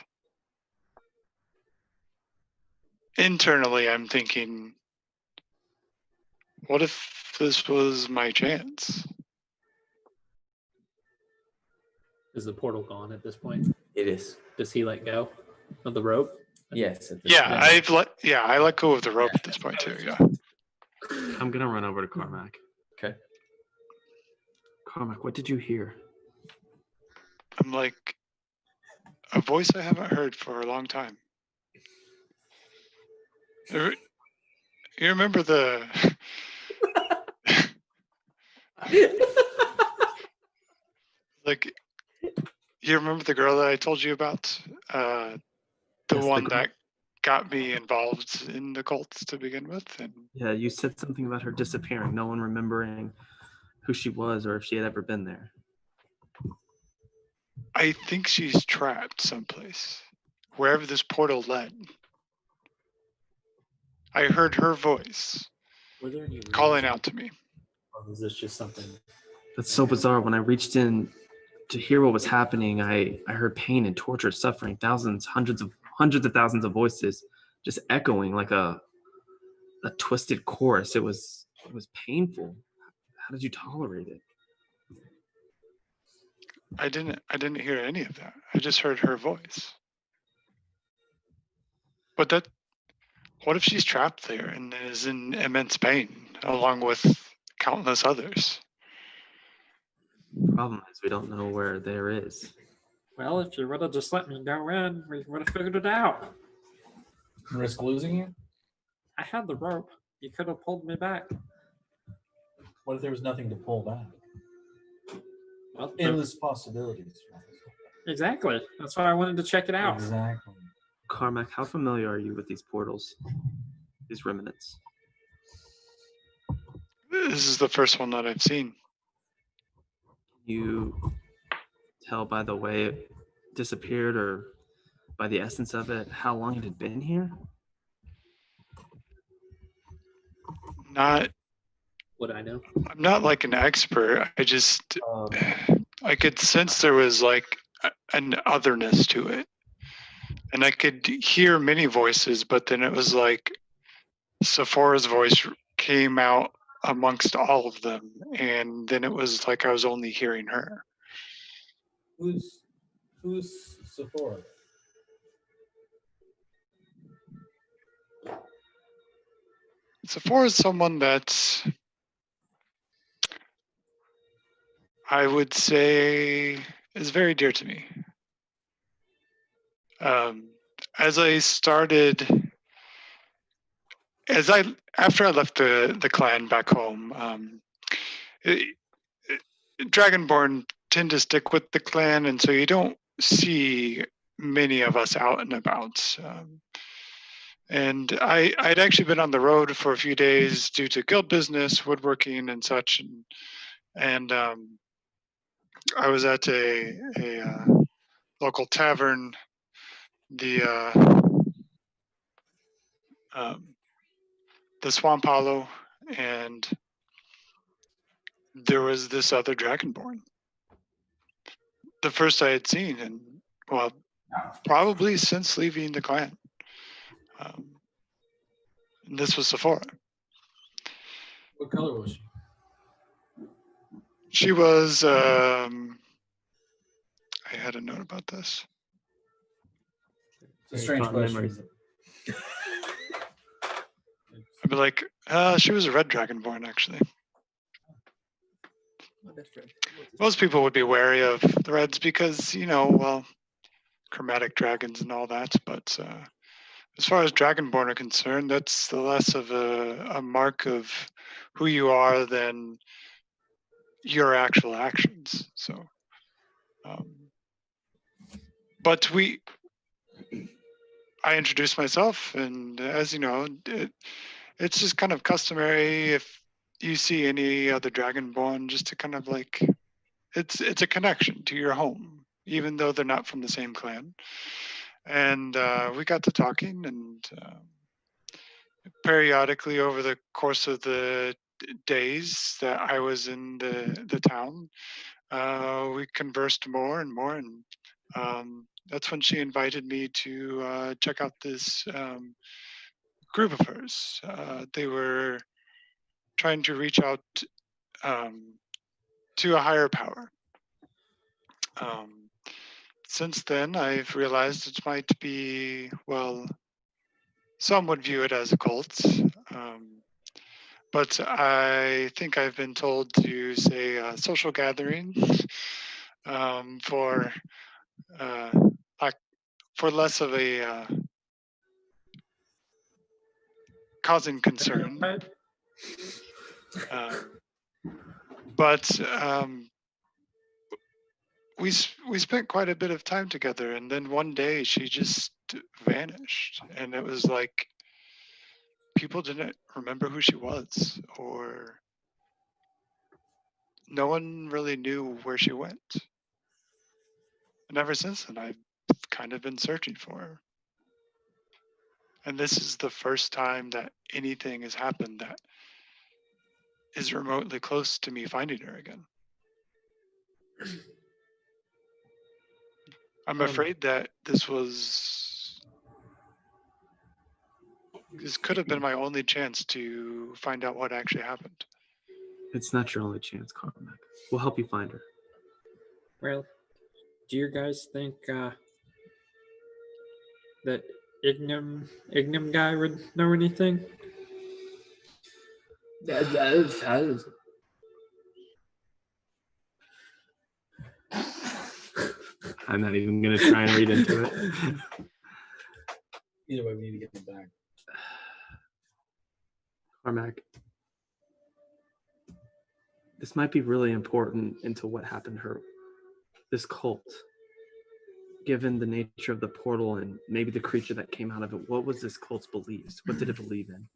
S4: internally I'm thinking, what if this was my chance?
S8: Is the portal gone at this point?
S1: It is.
S8: Does he let go of the rope?
S1: Yes.
S4: Yeah, I let go of the rope at this point too. Yeah.
S2: I'm gonna run over to Carmack.
S1: Okay.
S2: Carmack, what did you hear?
S4: I'm like, a voice I haven't heard for a long time. You remember the like, you remember the girl that I told you about? The
S2: Yes, the
S4: one
S2: girl.
S4: that got me involved in the cults to begin with. And
S2: Yeah, you said something about her disappearing, no one remembering who she was or if she had ever been there.
S4: I think she's trapped someplace, wherever this portal led. I heard her voice
S8: Were there any
S4: calling
S8: rules,
S4: out to me.
S8: or was this just something?
S2: That's so bizarre. When I reached in to hear what was happening, I heard pain and torture, suffering, thousands, hundreds of thousands of voices just echoing like a twisted chorus. It was painful. How did you tolerate it?
S4: I didn't hear any of that. I just heard her voice. But what if she's trapped there and is in immense pain along with countless others?
S2: Problem is we don't know where there is.
S5: Well, if you would have just let me go in, we would have figured it out.
S6: Risk losing you?
S5: I had the rope. You could have pulled me back.
S6: What if there was nothing to pull back?
S5: Well,
S6: Endless possibilities.
S5: exactly. That's why I wanted to check it out.
S6: Exactly.
S2: Carmack, how familiar are you with these portals? These remnants?
S4: This is the first one that I've seen.
S2: You tell by the way it disappeared or by the essence of it how long it had been here?
S4: Not,
S8: Would I know?
S4: I'm not like an expert. I could sense there was like an otherness to it. And I could hear many voices, but then it was like Sephora's voice came out amongst all of them, and then it was like I was only hearing her.
S6: Who's Sephora?
S4: Sephora is someone that I would say is very dear to me. As I started, after I left the clan back home, Dragonborn tend to stick with the clan, and so you don't see many of us out and about. And I'd actually been on the road for a few days due to guild business, woodworking, and such, and I was at a local tavern, the Swamp Hollow, and there was this other Dragonborn. The first I had seen, and well, probably since leaving the clan. And this was Sephora.
S6: What color was she?
S4: She was. I had a note about this.
S7: It's a strange
S8: Fond
S7: question.
S8: memories.
S4: I'd be like, she was a red Dragonborn, actually. Most people would be wary of the reds because, well, chromatic dragons and all that. But as far as Dragonborn are concerned, that's less of a mark of who you are than your actual actions. So, but I introduced myself, and as you know, it's just kind of customary if you see any other Dragonborn, just to kind of like, it's a connection to your home, even though they're not from the same clan. And we got to talking, and periodically over the course of the days that I was in the town, we conversed more and more, and that's when she invited me to check out this group of hers. They were trying to reach out to a higher power. Since then, I've realized it might be, well, some would view it as a cult, but I think I've been told to say a social gathering for less of a causing concern. But we spent quite a bit of time together, and then one day she just vanished, and it was like people didn't remember who she was, or no one really knew where she went. And ever since then, I've kind of been searching for her. And this is the first time that anything has happened that is remotely close to me finding her again. I'm afraid that this could have been my only chance to find out what actually happened.
S8: It's not your only chance, Carmack. We'll help you find her.
S3: Well, do you guys think that Ignum guy would know anything?
S8: I'm not even going to try and read into it.
S6: Either way, we need to get them back.
S8: Carmack, this might be really important into what happened to her. This cult, given the nature of the portal and maybe the creature that came out of it, what was this cult's beliefs? What did it believe in?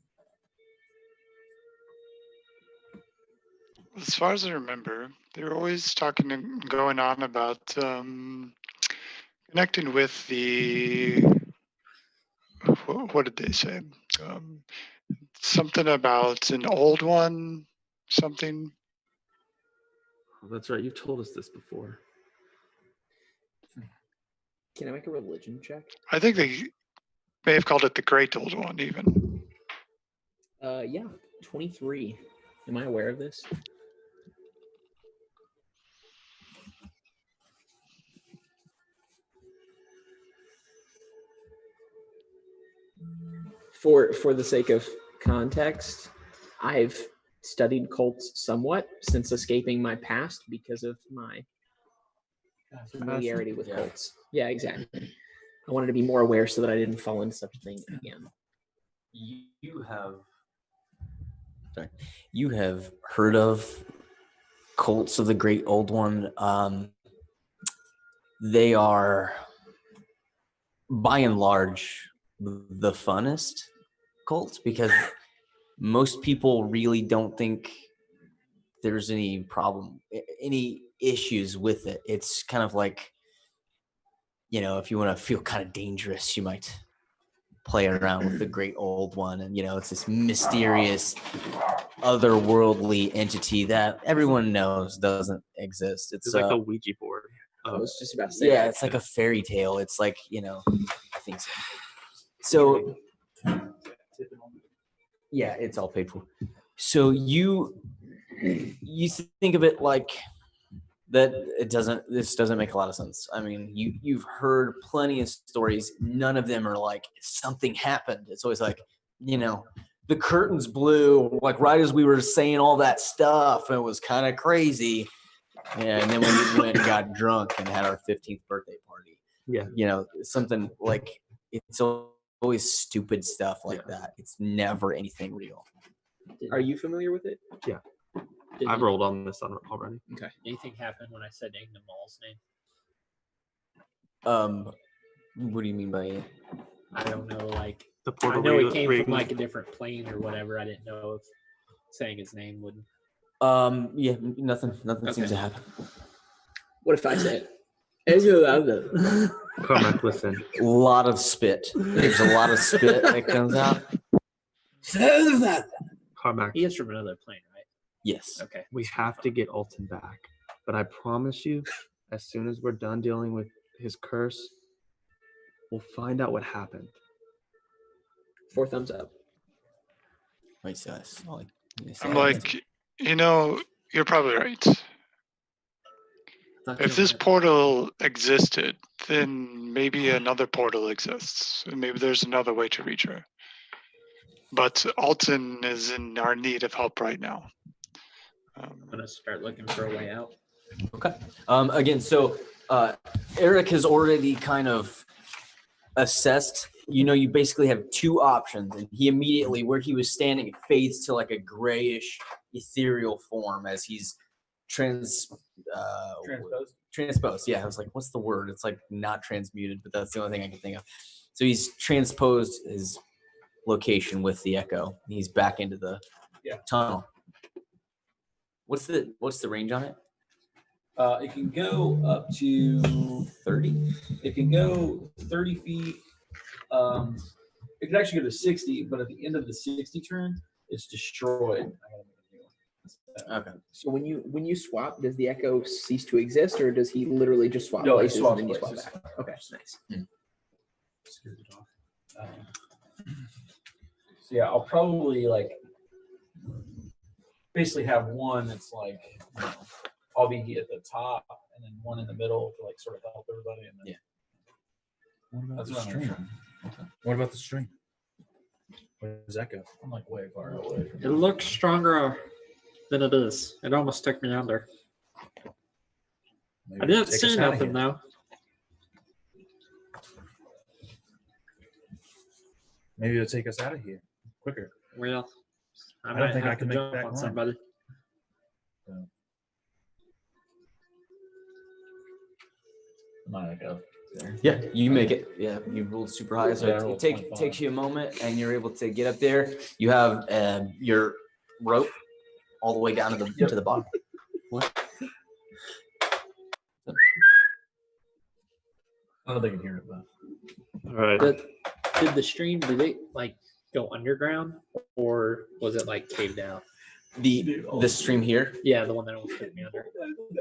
S4: As far as I remember, they were always talking and going on about connecting with the, what did they say? Something about an old one, something.
S8: Oh, that's right. You've told us this before.
S3: Can I make a religion check?
S4: I think they may have called it the Great Old One, even.
S3: Yeah, 23. Am I aware of this? For the sake of context, I've studied cults somewhat since escaping my past because of my familiarity with cults. Yeah, exactly. I wanted to be more aware so that I didn't fall into such a thing again.
S1: You have heard of cults of the Great Old One. They are, by and large, the funnest cults because most people really don't think there's any problem, any issues with it. It's kind of like, if you want to feel kind of dangerous, you might play around with the Great Old One. And, it's this mysterious, otherworldly entity that everyone knows doesn't exist.
S8: It's like a Ouija board.
S3: I was just about to say
S1: Yeah,
S3: that.
S1: it's like a fairy tale. It's like, I think so. So, yeah, it's all paid for. So you think of it like that. This doesn't make a lot of sense. I mean, you've heard plenty of stories. None of them are like something happened. It's always like, the curtains blew like right as we were saying all that stuff. And it was kind of crazy. Yeah, and then we went and got drunk and had our 15th birthday party.
S8: Yeah.
S1: Something like it's always stupid stuff like that. It's never anything real.
S3: Are you familiar with it?
S8: Yeah.
S3: Did
S8: I've rolled on this already.
S3: Okay.
S9: Anything happened when I said Ignamal's name?
S1: What do you mean by it?
S9: I don't know, like
S8: The
S9: I
S8: portal
S9: know it came
S8: ring.
S9: from like a different plane or whatever. I didn't know if saying his name would.
S1: Yeah, nothing
S3: Okay.
S1: seems to happen.
S3: What if I said it?
S8: Cormac, listen.
S1: A lot of spit. There's a lot of spit that comes out.
S8: Cormac,
S9: He is from another plane, right?
S1: Yes.
S9: Okay.
S8: we have to get Alton back. But I promise you, as soon as we're done dealing with his curse, we'll find out what happened.
S3: 4 thumbs up.
S1: Wait, so that's all
S4: I'm like, you're probably right. If this portal existed, then maybe another portal exists. And maybe there's another way to reach her. But Alton is in our need of help right now.
S9: I'm gonna start looking for a way out.
S1: Okay. Again, so Eric has already kind of assessed. You basically have 2 options, and he immediately, where he was standing, it fades to like a grayish, ethereal form as he's transposed. Yeah, I was like, what's the word? It's like not transmuted, but that's the only thing I can think of. So he's transposed his location with the echo. He's back into the tunnel. What's the range on it?
S6: It can go up to
S1: 30.
S6: It can go 30 feet. It can actually go to 60, but at the end of the 60 turn, it's destroyed. I gotta make a new one.
S1: Okay.
S3: So when you swap, does the echo cease to exist, or does he literally just swap
S6: No, he
S3: places
S6: swaps
S3: and then you swap
S6: places.
S3: back? Okay, nice.
S6: So yeah, I'll probably basically have one that's like I'll be at the top, and then one in the middle to sort of help everybody. And then
S7: What about
S6: that's
S7: the
S6: what I'm
S7: string?
S6: trying.
S7: What about the string? Where does that go?
S6: I'm way far away.
S5: It looks stronger than it is. It almost took me under.
S7: Maybe
S5: I didn't
S7: take us
S5: see
S7: outta
S5: nothing
S7: here.
S5: though.
S7: Maybe it'll take us out of here quicker.
S5: Well, I
S7: don't
S5: might
S7: think I
S5: have
S7: can
S5: to
S7: make
S5: jump
S7: that
S5: on
S7: climb.
S5: somebody.
S1: Yeah, you make it. Yeah, you rolled super high, so
S6: Yeah, I
S1: it
S6: rolled
S1: takes
S6: 25.
S1: you a moment, and you're able to get up there. You have your rope all the way down to the bottom. What?
S6: I don't think I can hear it, but
S8: All right.
S9: Did the stream, did it go underground, or was it caved out?
S1: The stream here.
S9: Yeah, the one that almost took me under.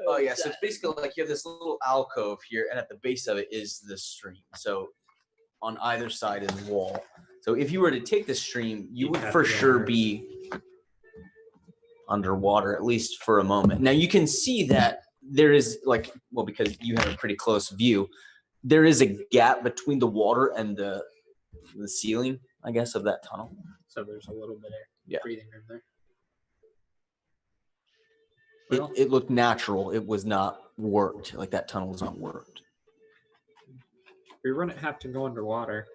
S1: Oh yeah, so it's basically like you have this little alcove here, and at the base of it is the stream. So on either side is wall. So if you were to take the stream, you
S9: You'd
S1: would
S9: have
S1: for
S9: to go
S1: sure
S9: under.
S1: be underwater, at least for a moment. Now you can see that there is because you have a pretty close view, there is a gap between the water and the ceiling, I guess, of that tunnel.
S9: So there's a little bit
S1: Yeah.
S9: of breathing room there. Well,
S1: It looked natural. It was not worked. Like that tunnel was not worked.
S9: we wouldn't have to go underwater.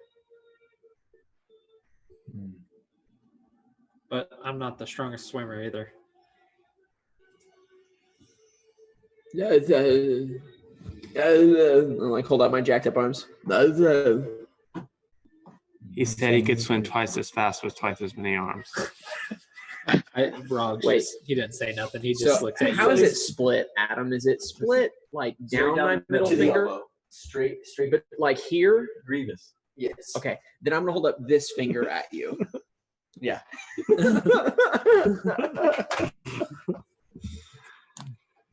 S9: But I'm not the strongest swimmer either.
S3: Yeah, like hold out my jacked up arms.
S2: He said he could swim twice as fast with twice as many arms.
S9: Rob,
S3: Wait.
S9: he didn't say nothing. He just
S3: So
S9: looked at you.
S3: how is it split, Adam? Is it split like down my middle
S1: to the
S3: finger,
S1: elbow. Straight.
S3: but like here?
S1: Grievous. Yes.
S3: Okay, then I'm gonna hold up this finger at you.
S1: Yeah.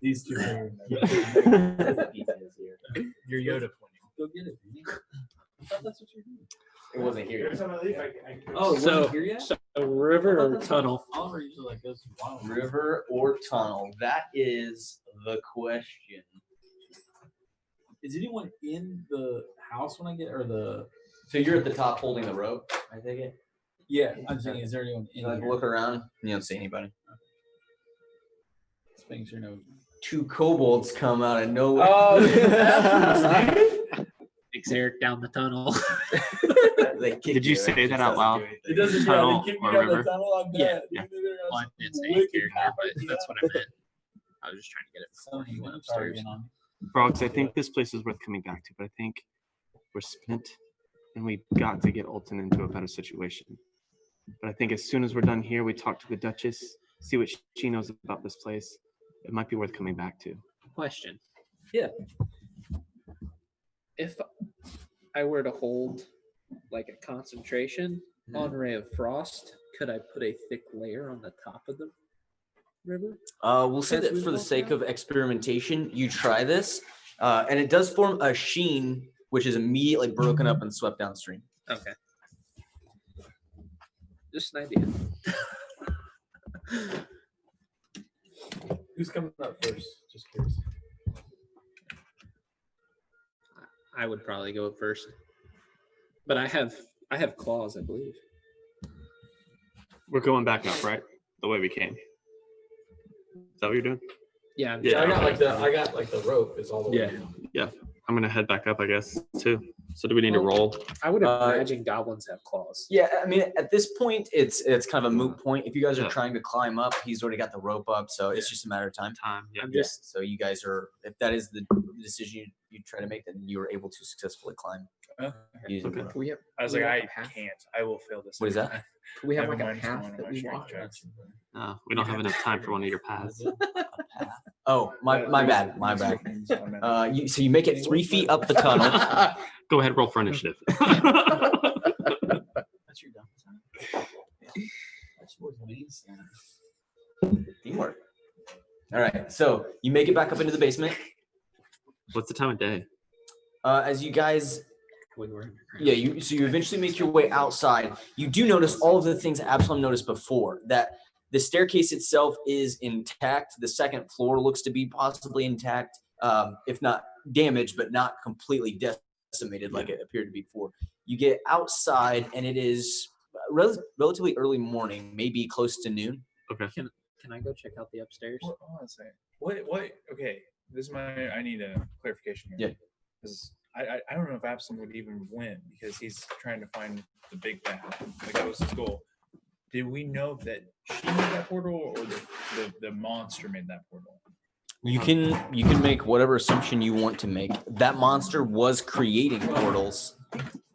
S7: These two are your Yoda pointing. Go get it. I thought that's what you're doing.
S1: It wasn't here.
S7: Oh,
S9: So-
S7: wasn't here yet?
S9: So a river or tunnel?
S7: Oliver usually like goes wild.
S1: River or tunnel? That is the question.
S7: Is anyone in the house when I get or the?
S1: So you're at the top holding the rope, I take it?
S7: Yeah, I'm saying, is there anyone in
S1: Like
S7: here?
S1: look around, you don't see anybody.
S7: Just making sure no.
S1: Two kobolds come out of nowhere.
S9: Kicks Eric down the tunnel.
S1: They kick
S2: Did you
S1: right?
S2: say that out loud?
S7: It doesn't.
S2: Tunnel
S7: They kicked
S2: or
S7: me down
S2: river?
S7: the tunnel. I'm
S9: Yeah,
S7: dead.
S2: yeah.
S9: Well, I didn't say any character, but that's what I meant. I was just trying to get it before he went upstairs.
S2: Frogs, I think this place is worth coming back to, but I think we're spent and we got to get Alton into a better situation. But I think as soon as we're done here, we talk to the Duchess, see what she knows about this place. It might be worth coming back to.
S9: Question.
S7: Yeah.
S9: If I were to hold like a concentration on Ray of Frost, could I put a thick layer on the top of the river?
S1: We'll say
S9: As
S1: that
S9: we
S1: for the
S9: walk
S1: sake
S9: down?
S1: of experimentation, you try this, and it does form a sheen, which is immediately broken up and swept downstream.
S9: Okay. Just an idea.
S7: Who's coming up first? Just curious.
S9: I would probably go first. But I have claws, I believe.
S2: We're going back up, right? The way we came. Is that what you're doing?
S9: Yeah, I'm
S2: Yeah.
S7: I got like the rope is all the way.
S9: Yeah.
S7: down.
S2: I'm gonna head back up, I guess, too. So do we need to roll?
S9: I would
S1: Uh,
S9: imagine goblins have claws.
S1: Yeah, I mean, at this point, it's kind of a moot point. If you guys are
S2: Yeah.
S1: trying to climb up, he's already got the rope up, so it's just a matter of time.
S2: Time. Yeah.
S9: I'm
S1: Yeah,
S9: just
S1: so you guys are, if that is the decision you try to make, then you are able to successfully climb. Using the
S2: Okay.
S1: rope.
S3: Can we have,
S10: I was
S3: can
S10: like,
S3: we
S10: I
S3: have a path?
S10: can't. I will fail this.
S1: What is
S10: every
S1: that?
S10: time.
S3: Can we have
S10: Never
S3: like a
S10: mind, just
S3: path
S10: one of
S3: that
S10: my
S3: we
S10: strength
S3: walk?
S10: checks.
S2: We don't have enough time for one of your paths.
S1: Oh, my bad, my bad. So you make it 3 feet up the tunnel.
S2: Go ahead, roll for initiative.
S7: That's your downtime. That's what Wayne's saying.
S1: Teamwork. All right, so you make it back up into the basement.
S2: What's the time of day?
S1: As you guys,
S9: We were underground.
S1: yeah, you eventually make your way outside. You do notice all of the things that Absalom noticed before. That the staircase itself is intact. The second floor looks to be possibly intact, if not damaged, but not completely decimated like it appeared to be before. You get outside, and it is relatively early morning, maybe close to noon.
S2: Okay.
S9: Can I go check out the upstairs?
S10: Hold on a second. What? Okay, this is my. I need a clarification here.
S1: Yeah.
S10: Because I don't know if Absalom would even win because he's trying to find the big bad. Like that was his goal. Did we know that she made that portal or the monster made that portal?
S1: You can make whatever assumption you want to make. That monster was creating portals.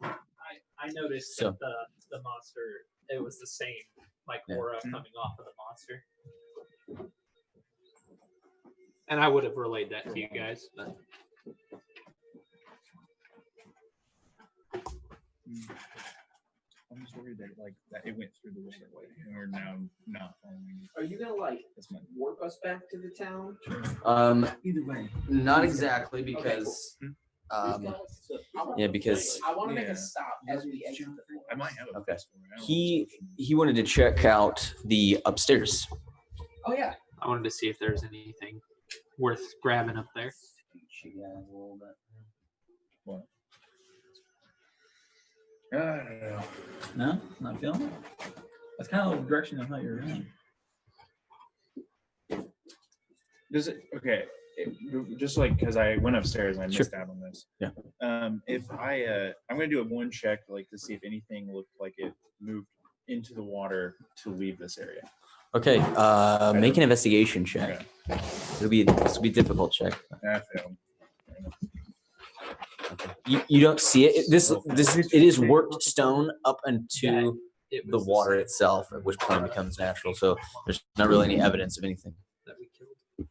S9: I noticed
S1: So-
S9: that the monster, it was the same like
S1: Yeah.
S9: aura coming off of the monster. And I would have relayed that to you guys. But
S10: I'm just worried that it went through the right way and we're now not following.
S3: Are you gonna like
S10: That's my.
S3: warp us back to the town?
S1: Um,
S7: Either way.
S1: not exactly because Yeah, because
S3: I want to make a stop as we exit the floor.
S10: I might have a
S1: Okay.
S10: place for it. I don't know
S1: he
S10: what's pushing me.
S1: wanted to check out the upstairs.
S3: Oh yeah.
S2: I wanted to see if there's anything worth grabbing up there.
S10: What? I don't know.
S6: No, not feeling it. That's kind of the direction I thought you were going.
S10: Does it? Okay. Just like because I went upstairs and I missed out on this.
S1: Yeah.
S10: If I'm gonna do a one check like to see if anything looked like it moved into the water to leave this area.
S1: Okay, make an investigation check.
S10: Okay.
S1: This will be a difficult check.
S10: I failed.
S1: You don't see it. It is worked stone up into the water itself, at which point it becomes natural. So there's not really any evidence of anything.
S2: That we killed.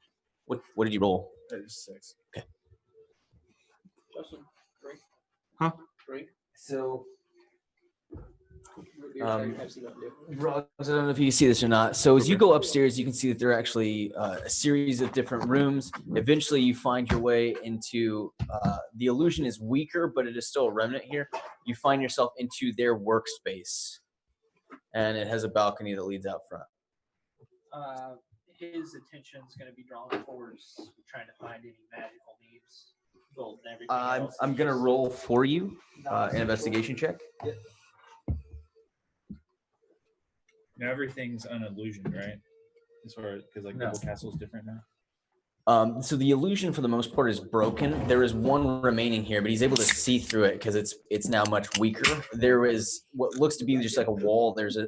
S1: What did you roll?
S10: That is 6.
S3: Justin, drink.
S2: Huh?
S3: Drink.
S1: So,
S3: Root beer, Cherry Pepsi, Mountain Dew.
S1: Ruggs, I don't know if you can see this or not. So as you go upstairs, you can see that there are actually a series of different rooms. Eventually, you find your way into the illusion is weaker, but it is still a remnant here. You find yourself into their workspace, and it has a balcony that leads out front.
S9: His attention is going to be drawn towards trying to find any magical leaves, gold, and everything else.
S1: I'm gonna roll for you an investigation check.
S10: Now everything's an illusion, right? As far as because like
S6: No.
S10: Double Castle is different now.
S1: So the illusion for the most part is broken. There is one remaining here, but he's able to see through it because it's now much weaker. There is what looks to be just like a wall. There's a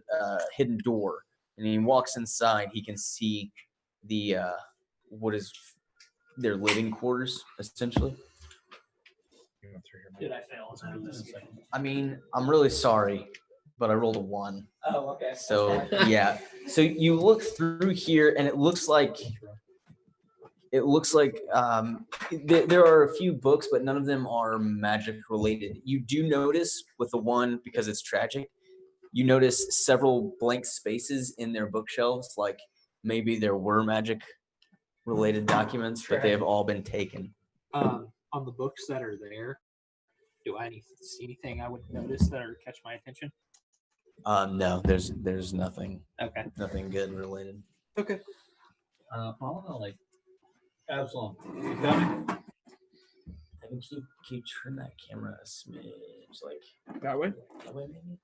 S1: hidden door, and he walks inside. He can see the what is their living quarters essentially.
S10: You went through here,
S9: Did
S10: Mike.
S9: I fail on investigation?
S1: I mean, I'm really sorry, but I rolled a 1.
S9: Oh, okay.
S1: So yeah. So you look through here, and it looks like there are a few books, but none of them are magic related. You do notice with the one, because it's tragic, you notice several blank spaces in their bookshelves, like maybe there were magic related documents, but they have all been taken.
S9: On the books that are there, do I see anything I would notice that or catch my attention?
S1: No, there's nothing good related.
S9: Okay.
S6: I don't know, like Absalom. You coming?
S1: I can keep turn that camera a smidge, like
S9: That way?
S1: that way maybe.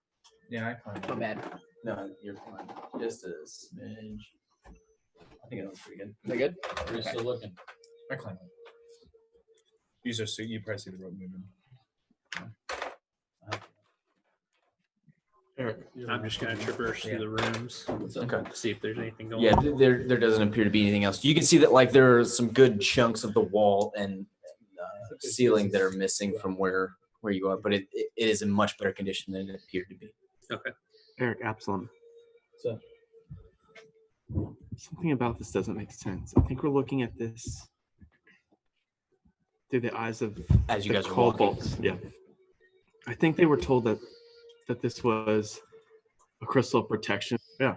S10: Yeah, I climbed.
S3: My bad.
S1: No, you're fine. Just a smidge. I think it looks pretty good.
S3: Is that good?
S6: Are you still looking?
S10: I climbed. You probably see the rope moving.
S2: Eric, I'm just going to traverse through the rooms,
S1: Okay.
S2: see if there's anything going
S1: Yeah,
S2: on.
S1: there doesn't appear to be anything else. You can see that like there are some good chunks of the wall and ceiling that are missing from where you are, but it is in much better condition than it appeared to be.
S8: Eric, Absalom.
S6: So
S8: Something about this doesn't make sense. I think we're looking at this through the eyes of
S1: As you
S8: the
S1: guys are walking.
S8: kobolds. Yeah. I think they were told that this was a crystal of protection. Yeah.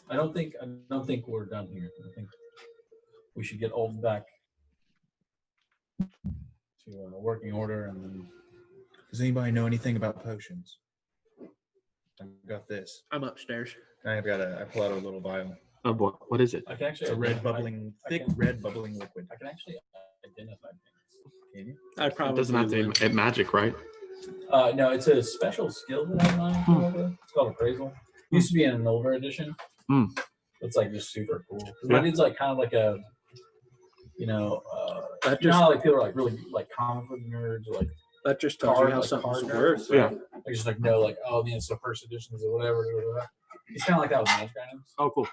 S6: I don't think we're done here. I think we should get all back to working order, and then
S10: Does anybody know anything about potions? I've got this.
S9: I'm upstairs.
S10: I pull out a little vial.
S8: Oh boy, what is it?
S6: I can actually
S10: It's a red bubbling, thick red bubbling liquid.
S6: I can actually identify things.
S10: Can you?
S9: I
S8: It
S9: probably
S8: doesn't have to
S9: would.
S8: be magic, right?
S6: No, it's a special skill that I learned. Over. It's called appraisal. Used to be in an older edition.
S8: Hmm.
S6: It's like just super cool.
S8: Yeah.
S6: It needs like kind of like a, you know,
S9: That
S6: you know
S9: just
S6: how like people are like really like comic book nerds or like
S9: that just tells you
S6: card,
S9: how
S6: like
S9: something's
S6: card
S9: worth.
S6: nerds.
S8: Yeah.
S6: Like just like know like oh man, it's the first editions or whatever. It's kind of like that with magic items.
S8: Oh, cool.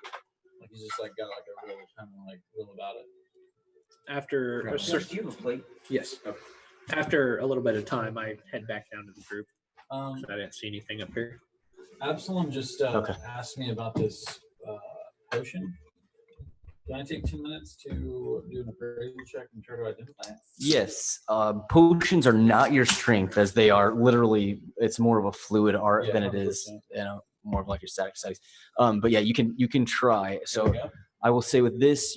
S6: Like he's just like got like a real kind of like real about it.
S9: After a certain,
S1: Do you have a plate?
S9: yes, after a little bit of time, I head back down to the group.
S6: Um,
S9: I didn't see anything up here.
S6: Absalom just
S1: Okay.
S6: asked me about this potion. Can I take 2 minutes to do an appraisal check and try to identify it?
S1: Yes. Potions are not your strength, as they are literally. It's more of a fluid art
S6: Yeah,
S1: than it is,
S6: 100%.
S1: more of like your static studies. But yeah, you can try.
S6: There
S1: So
S6: we go.
S1: I will say with this,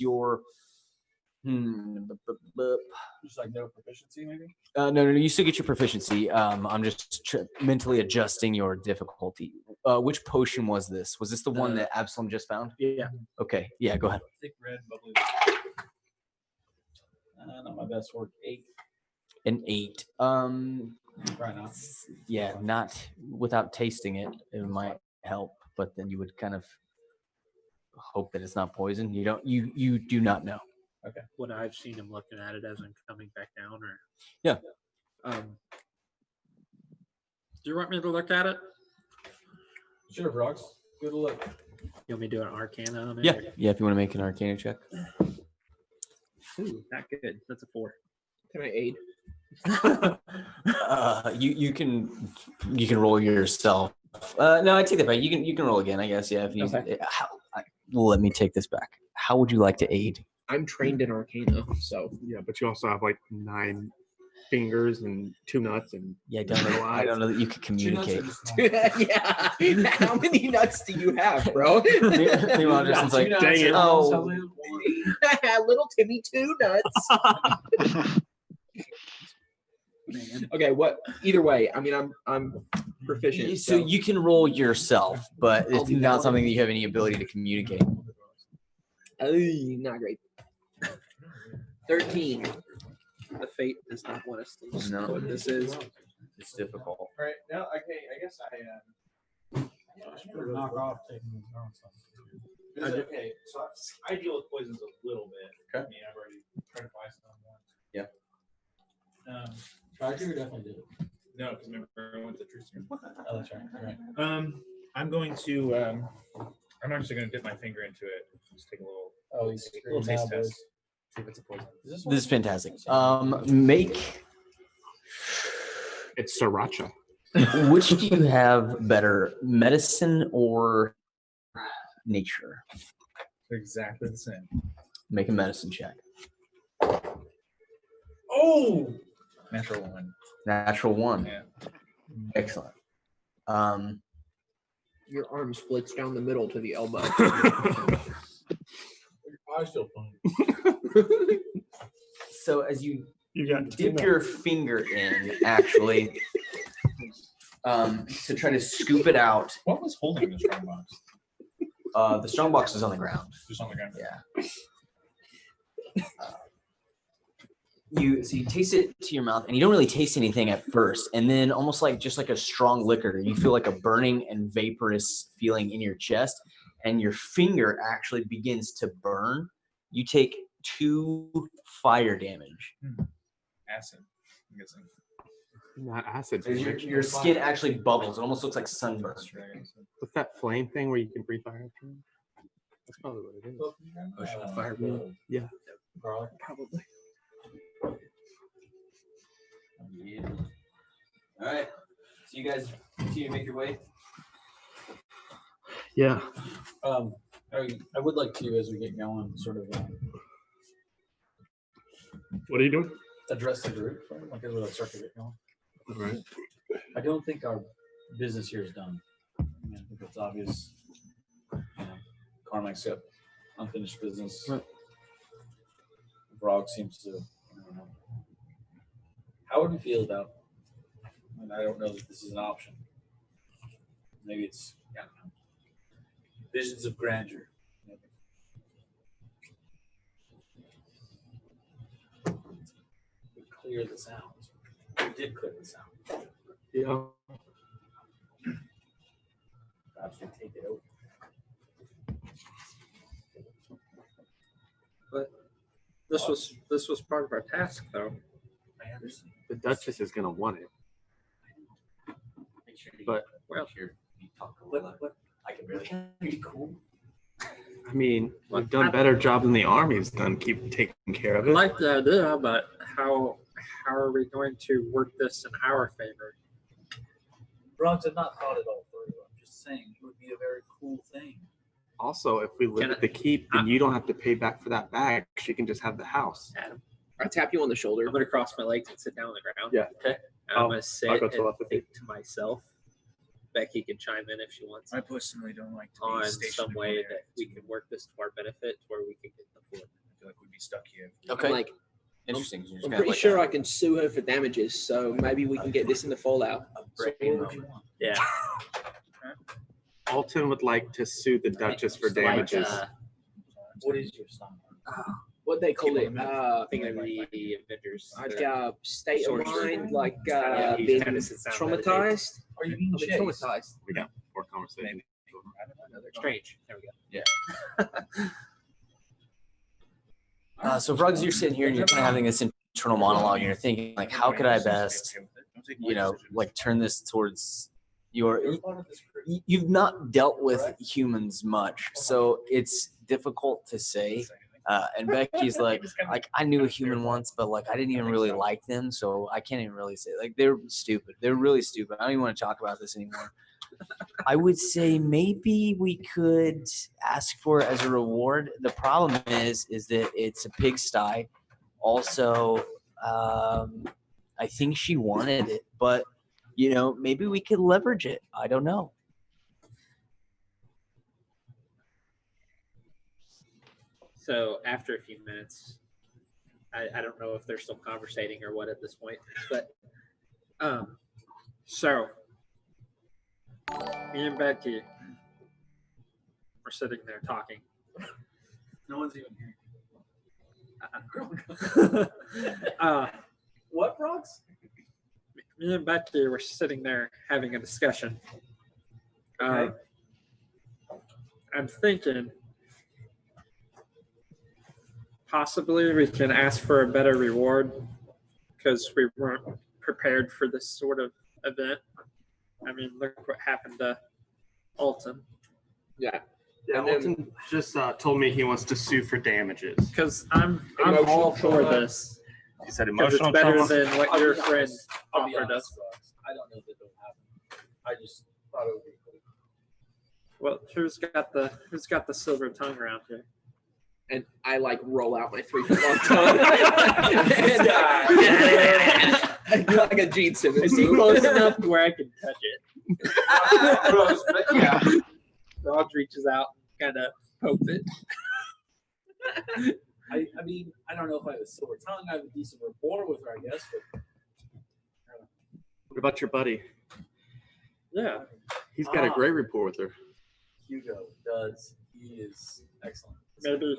S6: Just like no proficiency, maybe.
S1: No. You still get your proficiency. I'm just mentally adjusting your difficulty. Which potion was this? Was this the one that Absalom just found?
S5: Yeah.
S1: Okay. Yeah. Go ahead.
S6: Thick red, bubbly. Not my best work. 8.
S1: An 8.
S6: Right now.
S1: Yeah. Not without tasting it. It might help, but then you would kind of hope that it's not poison. You don't. You do not know.
S6: Okay.
S5: What I've seen him looking at it as I'm coming back down, or
S1: Yeah.
S5: Do you want me to look at it?
S6: Sure, Brox. Good look.
S5: You want me to do an Arcana on it?
S1: Yeah.
S5: or-
S1: Yeah. If you want to make an Arcana check.
S5: Ooh, not good. That's a 4.
S3: Can I aid?
S1: You can roll yourself. No, I take that back. You can roll again, I guess. Yeah. If you let me take this back. How would you like to aid?
S3: I'm trained in Arcana, so
S8: Yeah, but you also have like 9 fingers and 2 nuts and
S1: Yeah, I don't know that you could communicate.
S3: yeah. How many nuts do you have, bro?
S1: Meanwhile, Justin's like,
S8: dang it.
S1: oh,
S3: Little Timmy 2 nuts. Okay, what? Either way, I mean, I'm proficient.
S1: so you can roll yourself, but
S3: I'll
S1: it's
S3: do that
S1: not
S3: one.
S1: something that you have any ability to communicate.
S3: Not great. 13.
S5: The fate does not want us to
S1: No.
S5: know what this is.
S1: It's difficult.
S6: All right. Now, okay. I guess I should knock off taking the wrong stuff. Okay. So I deal with poisons a little bit.
S1: Okay.
S6: I mean, I've already tried to buy some once.
S1: Yeah.
S6: Tried to or definitely did it?
S10: No, because remember I went to truth serum.
S6: Oh, that's right. Right.
S10: I'm going to. I'm actually going to dip my finger into it. Just take a little.
S6: Oh, he's
S10: little taste test. See if it's a poison.
S6: Is
S1: This is fantastic. Make
S8: it's sriracha.
S1: which do you have better, medicine or nature?
S10: They're exactly the same.
S1: Make a medicine check.
S10: Oh, natural 1.
S1: Natural 1.
S10: Yeah.
S1: Excellent.
S3: Your arm splits down the middle to the elbow.
S6: I still fine.
S1: So as you
S8: got
S1: dip your finger in, actually, to try to scoop it out,
S10: What was holding the strong box?
S1: the strong box is on the ground.
S10: Just on the ground.
S1: Yeah. You taste it to your mouth, and you don't really taste anything at first, and then almost like just like a strong liquor, you feel like a burning and vaporous feeling in your chest, and your finger actually begins to burn. You take 2 fire damage.
S10: Acid. I'm guessing.
S8: Not acid.
S1: Your skin actually bubbles. It almost looks like sunburn.
S8: What's that flame thing where you can breathe fire? That's probably what it is.
S1: Ocean
S6: fire.
S8: Yeah.
S6: Garlic.
S3: Probably.
S1: Yeah. All right. So you guys continue to make your way.
S8: Yeah.
S6: I would like to, as we get going, sort of
S8: What are you doing?
S6: address the group, like as we start to get going.
S8: All right.
S6: I don't think our business here is done. I mean, I think it's obvious. You know, Carmack's got unfinished business.
S8: Right.
S6: Brog seems to, I don't know. How would we feel about, and I don't know that this is an option. Maybe it's, I don't know, visions of grandeur. We clear the sounds. We did clear the sound.
S8: Yeah.
S6: Perhaps we take it over.
S5: This was part of our task, though.
S6: I understand.
S8: The Duchess is gonna want it.
S6: Make sure you,
S8: But-
S6: make sure you talk a little. I can really be cool.
S8: I mean, we've done a better job than the army's done. Keep taking care of
S5: I
S8: it.
S5: like the idea, but how are we going to work this in our favor?
S6: Bronx had not thought it all through. I'm just saying it would be a very cool thing.
S8: Also, if we live
S5: Can
S8: at the keep, then you don't have to pay back for that bag. She can just have the house.
S5: Adam,
S3: I tap you on the shoulder.
S5: I'm going to cross my legs and sit down on the ground.
S8: Yeah.
S1: Okay.
S5: And I'm
S8: I'll-
S5: going to sit
S8: I'll
S5: and
S8: go telepathy.
S5: think to myself. Becky can chime in if she wants
S10: I personally don't like to be
S5: on
S10: stationed
S5: some
S10: in
S5: way
S10: one
S5: that
S10: area.
S5: we can work this to our benefit, to where we can get the fort.
S10: feel like we'd be stuck here.
S1: Okay.
S3: I'm like,
S1: Interesting. You're just
S3: I'm
S1: gonna
S3: pretty
S1: like
S3: sure I can sue her for damages, so maybe we can get this in the fallout.
S1: brain moment.
S2: Yeah. Alton would like to sue the Duchess for damages.
S6: What is your sign?
S3: What they call it?
S9: I think they're the Avengers.
S3: Like state of
S9: Sorcerer.
S3: mind, like
S9: Yeah,
S3: being
S9: Tennyson sound
S3: traumatized.
S6: Are you being
S3: I've been
S6: chased?
S3: traumatized.
S2: We got more conversation.
S9: Strange. There we go.
S1: So Rugs, you're sitting here and you're kind of having this internal monologue, and you're thinking like, how could I best, like turn this towards you've not dealt with humans much, so it's difficult to say. And Becky's like I knew a human once, but like I didn't even really like them, so I can't even really say like they're stupid. They're really stupid. I don't even want to talk about this anymore. I would say maybe we could ask for it as a reward. The problem is that it's a pigsty. Also, I think she wanted it, but maybe we could leverage it. I don't know.
S9: So after a few minutes, I don't know if they're still conversating or what at this point, but
S5: So, me and Becky were sitting there talking.
S6: No one's even here.
S5: What, Rox? Me and Becky were sitting there having a discussion.
S6: Okay.
S5: I'm thinking possibly we can ask for a better reward because we weren't prepared for this sort of event. I mean, look what happened to Alton.
S2: Yeah, Alton just told me he wants to sue for damages.
S5: Because I'm all for this.
S2: He said
S5: 'Cause
S2: emotional
S5: it's better
S2: trauma.
S5: than what your friend
S6: I'll be
S5: offered
S6: honest,
S5: us.
S6: Rox. I don't know if it'll happen. I just thought it would be cool.
S5: Well, who's got the silver tongue around here?
S3: And I like roll out my 3 foot long tongue. And, like a Gene Simmons.
S5: Is he close enough to where I can touch it?
S6: Yeah.
S5: Rog reaches out and kind of pokes it.
S6: I mean, I don't know if I have a silver tongue. I have a decent rapport with her, I guess. But
S2: What about your buddy?
S5: Yeah.
S2: He's got a great rapport with her.
S6: Hugo does. He is excellent.
S5: Maybe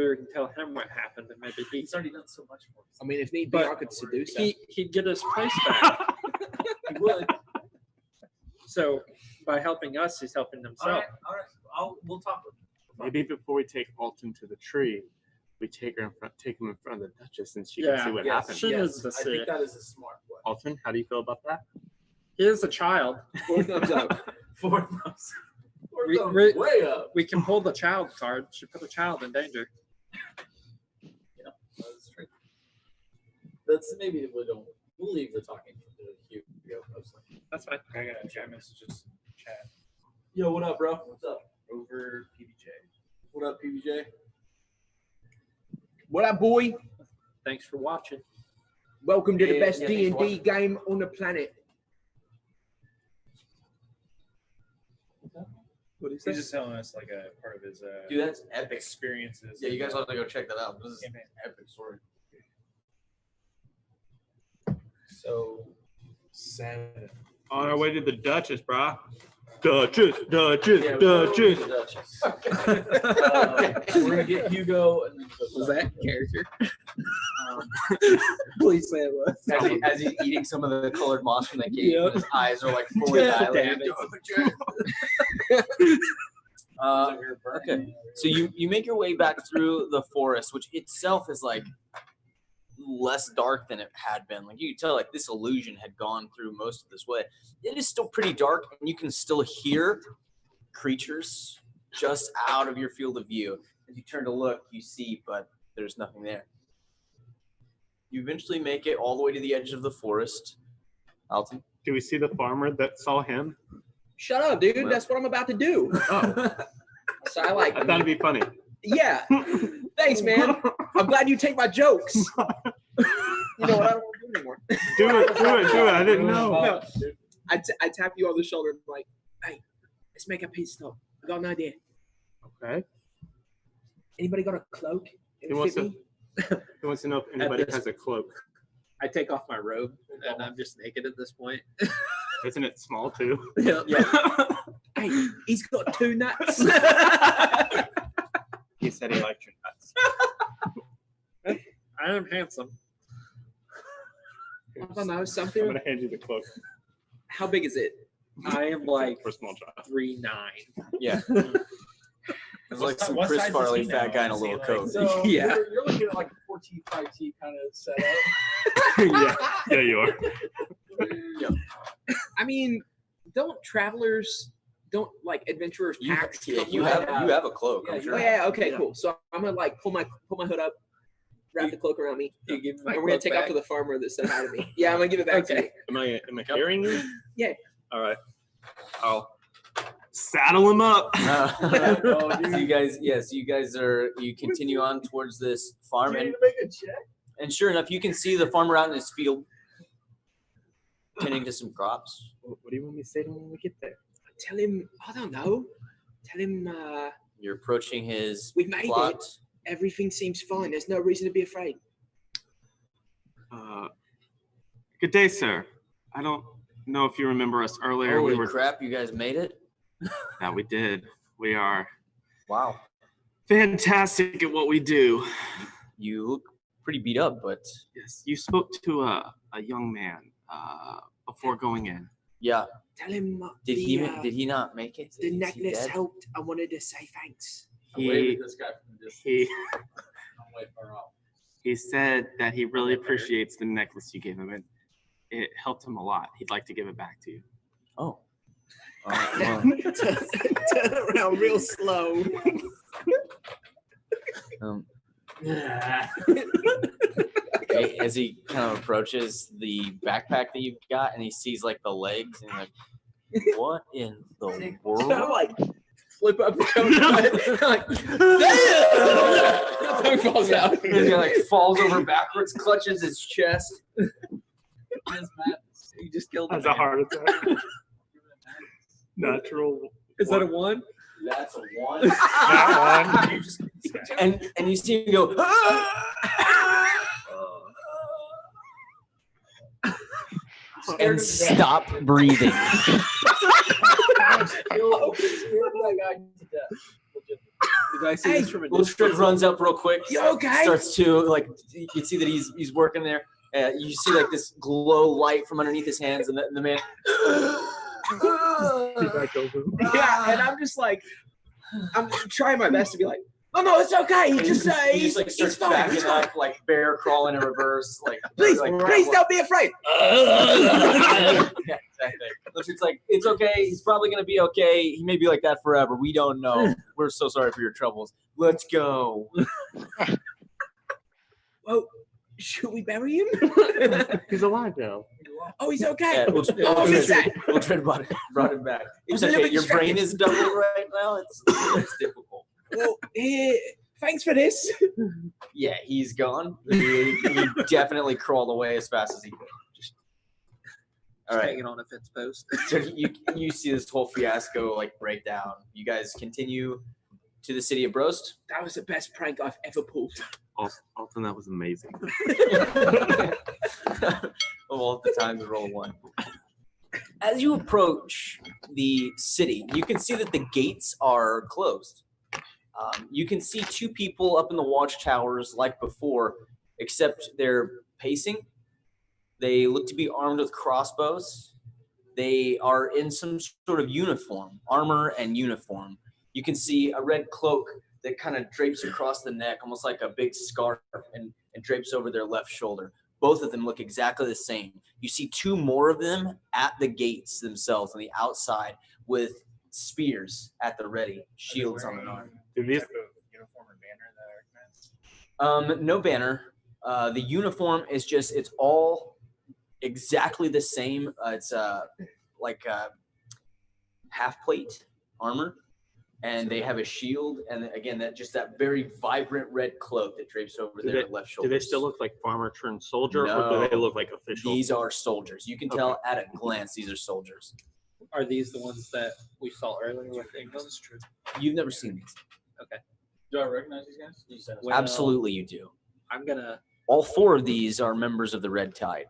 S5: we can tell him what happened, and maybe
S6: He's already done so much for us.
S3: I mean, if need be,
S5: But
S3: I could seduce him.
S5: he'd get his place back.
S6: He would.
S5: So by helping us, he's helping
S6: All
S5: himself.
S6: right. We'll talk with him.
S2: Maybe before we take Alton to the tree, we take him in front of the Duchess, and she
S5: Yeah.
S2: can see what
S6: Yes,
S2: happened.
S5: She needs to
S6: I
S5: see
S6: think
S5: it.
S6: that is a smart way.
S2: Alton, how do you feel about that?
S5: He is a child.
S3: 4 thumbs up.
S6: 4 thumbs. 4
S5: We-
S6: thumbs
S5: we-
S6: way up.
S5: We can pull the child card. She put a child in danger.
S6: Yeah, that's true. That's maybe we'll leave the talking to Hugo mostly.
S5: That's fine.
S10: I got a chat messages. Chat
S6: Yo, what up, bro? What's up?
S10: over PBJ.
S6: What up, PBJ?
S3: What up, boy?
S5: Thanks for watching.
S3: Welcome to the
S6: Yeah,
S3: best
S6: yeah,
S3: D&D
S6: thanks for
S3: game on the planet.
S5: What do you
S10: He's just telling us like a part of his
S1: Dude, that's epic.
S10: experiences.
S1: Yeah, you guys have to go check that out. This is
S10: Campaign.
S1: an epic story.
S6: So
S10: 7.
S2: On our way to the Duchess, brah. Duchess.
S6: we're gonna get Hugo and then
S5: Was that character? Please say it was.
S1: As he's eating some of the colored moss from the cake,
S5: Yep.
S1: his eyes are like fully dilated. Okay, so you make your way back through the forest, which itself is like less dark than it had been. Like you could tell, like this illusion had gone through most of this way. It is still pretty dark, and you can still hear creatures just out of your field of view. As you turn to look, you see, but there's nothing there. You eventually make it all the way to the edge of the forest. Alton?
S2: Do we see the farmer that saw him?
S3: Shut up, dude.
S1: Well.
S3: That's what I'm about to do.
S2: Oh,
S3: So I like,
S2: I thought it'd be funny.
S3: yeah. Thanks, man. I'm glad you take my jokes. You know what? I don't want to do anymore.
S2: Do it. I didn't know.
S3: No. I tap you on the shoulder and I'm like, hey, let's make a pit stop. I got an idea.
S2: Okay.
S3: Anybody got a cloak?
S2: He wants to know if anybody has a cloak.
S9: I take off my robe and I'm just naked at this point.
S2: Isn't it small too?
S9: Yeah. Hey, he's got 2 nuts.
S2: He said he liked your nuts.
S9: I am handsome. I don't know,
S2: I'm
S9: something.
S2: gonna hand you the cloak
S9: How big is it? I am like
S2: for a small child.
S9: 3'9".
S1: Yeah. It's like some
S10: what
S1: Chris
S10: size is
S1: Farley
S10: he
S1: fat
S10: now?
S1: guy in a
S10: Is he
S1: little
S10: like-
S1: coat.
S6: So
S9: Yeah.
S6: you're looking at like a 14 5T kind of setup.
S2: Yeah, you are.
S9: I mean, don't adventurers packs come
S1: You
S9: with
S1: have a cloak.
S6: Yeah,
S1: I'm
S6: you
S1: sure.
S9: Oh yeah, okay, cool. So I'm gonna like pull my hood up, wrap the cloak around me,
S3: You give me my
S9: and we're gonna
S3: cloak
S9: take
S3: back.
S9: off to the farmer that said hi to me. Yeah, I'm gonna give it back to you.
S2: Am I carrying you?
S9: Yeah.
S2: All right. I'll saddle him up.
S1: So you guys you continue on towards this farm,
S6: Do you
S1: and,
S6: need to make a check?
S1: and sure enough, you can see the farmer out in his field tending to some crops.
S2: What do you want me to say to him when we get there?
S9: Tell him, I don't know. Tell him
S1: You're approaching his
S9: we made
S1: plot.
S9: it. Everything seems fine. There's no reason to be afraid.
S2: Good day, sir. I don't know if you remember us earlier.
S1: Holy
S2: we were
S1: crap! You guys made it.
S2: Yeah, we did. We are
S1: Wow.
S2: fantastic at what we do.
S1: You look pretty beat up, but
S2: Yes, you spoke to a young man before going in.
S1: yeah.
S9: Tell him
S1: Did he not make it?
S9: the
S1: Is he
S9: necklace
S1: dead?
S9: helped. I wanted to say thanks.
S6: I'm waving at this guy from the distance.
S2: He
S6: I'm way far off.
S2: he said that he really appreciates the necklace you gave him, and it helped him a lot. He'd like to give it back to you.
S1: Oh. Well,
S9: Turn around real slow.
S1: okay, as he kind of approaches the backpack that you've got, and he sees like the legs, and like, what in the
S9: I'm
S1: world?
S9: like flip up the coat. Like, damn! Tongue falls out.
S1: He like falls over backwards, clutches his chest.
S9: You just killed
S2: Has
S9: him.
S2: a heart attack. Natural.
S9: Is that a 1?
S1: That's a 1.
S2: That one.
S1: And you see him go. And stop breathing.
S9: Did I see
S1: Hey,
S9: this from a
S1: Ultred runs up real quick.
S9: You okay?
S1: Starts to like. You can see that he's working there. You see like this glow light from underneath his hands, and the man.
S9: Yeah, and I'm just like, I'm trying my best to be like, oh no, it's okay.
S1: And
S9: Just
S1: he just like starts
S9: it's fine.
S1: backing
S9: It's fine.
S1: up, like bear crawling in reverse, like
S9: Please,
S1: like,
S9: please don't be afraid.
S1: Yeah, exactly. It's like it's okay. He's probably gonna be okay. He may be like that forever. We don't know. We're so sorry for your troubles. Let's go.
S9: Well, should we bury him?
S2: He's alive now.
S9: Oh, he's okay.
S1: Yeah,
S9: Oh, he's sad.
S1: Ultred brought him back. It's
S9: was a little
S1: okay. Your
S9: bit
S1: brain is doubling right now. It's difficult.
S9: Well, thanks for this.
S1: Yeah, he's gone. He definitely crawled away as fast as he could. All right.
S9: Hanging on a fence post.
S1: So you see this whole fiasco like break down. You guys continue to the city of Brost.
S9: That was the best prank I've ever pulled.
S2: Alton, that was amazing.
S1: Well, at the time to roll 1. As you approach the city, you can see that the gates are closed. You can see 2 people up in the watchtowers like before, except they're pacing. They look to be armed with crossbows. They are in some sort of uniform, armor and uniform. You can see a red cloak that kind of drapes across the neck, almost like a big scarf, and drapes over their left shoulder. Both of them look exactly the same. You see 2 more of them at the gates themselves on the outside with spears at the ready, shields on their arm.
S2: Did these-
S10: Type of uniform or banner that I recognize?
S1: No banner. The uniform is just, it's all exactly the same. It's like half plate armor. And they have a shield, and again, that very vibrant red cloak that drapes over
S2: Do
S1: their left shoulder.
S2: Do they still look like farmer turned soldier, or
S1: No.
S2: do they look like official?
S1: These are soldiers. You can tell at a glance these are soldiers.
S9: Are these the ones that we saw earlier with England?
S1: You've never seen these.
S9: Okay.
S6: Do I recognize these guys? You said
S9: Well,
S1: Absolutely, you do.
S9: I'm gonna
S1: All 4 of these are members of the Red Tide.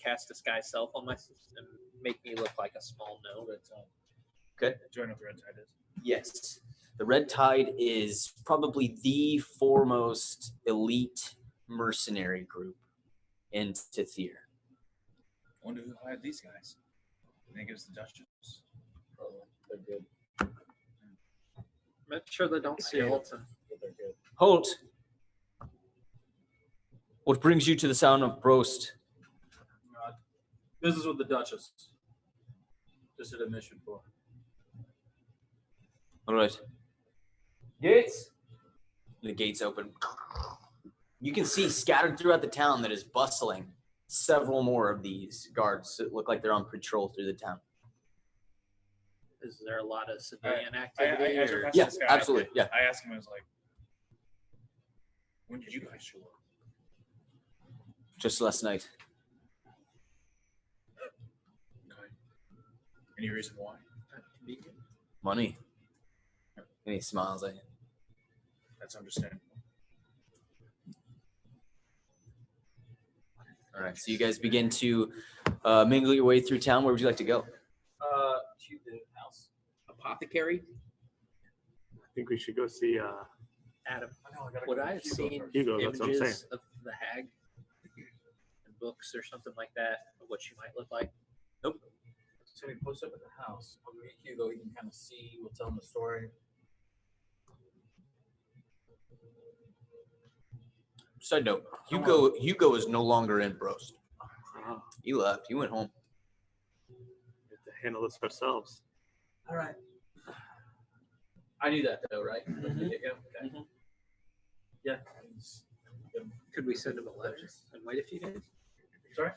S9: cast disguise self on myself and make me look like a small gnome.
S1: Okay.
S10: Do I know what the red tide is?
S1: Yes. The Red Tide is probably the foremost elite mercenary group in Tethir.
S10: I wonder who hired these guys. I think it was the Duchess.
S6: They're good.
S9: Make sure they don't see Alton.
S6: But they're good.
S1: Holt, what brings you to the sound of Brost?
S6: Business with the Duchess. Just did a mission for.
S1: All right. Gates. The gates open. You can see scattered throughout the town that is bustling several more of these guards that look like they're on patrol through the town.
S9: Is there a lot of civilian
S10: I
S9: activity?
S10: as
S9: or-
S10: we're passing
S1: Yeah,
S10: this guy,
S1: absolutely. Yeah.
S10: I asked him, I was like, when did you guys show up?
S1: Just last night.
S10: Okay. Any reason why?
S1: Money. And he smiles at you.
S10: That's understandable.
S1: All right. So you guys begin to mingle your way through town. Where would you like to go?
S6: To the house.
S3: Apothecary?
S2: I think we should go see
S9: Adam,
S6: I know, I gotta
S9: would
S6: go
S9: I
S6: to
S9: have
S6: Hugo
S9: seen
S6: first.
S2: Hugo, that's what I'm saying.
S9: images of the hag in books or something like that of what she might look like?
S6: So we post up at the house. When we meet Hugo, he can kind of see. We'll tell him the story.
S1: Side note, Hugo is no longer in Brost.
S2: Oh,
S1: He left. He went home.
S2: we have to handle this ourselves.
S6: All right. I knew that though, right?
S1: Mhm.
S6: Okay.
S1: Mhm.
S6: Yeah.
S9: Could we send him a letter and wait a few days?
S6: Sorry?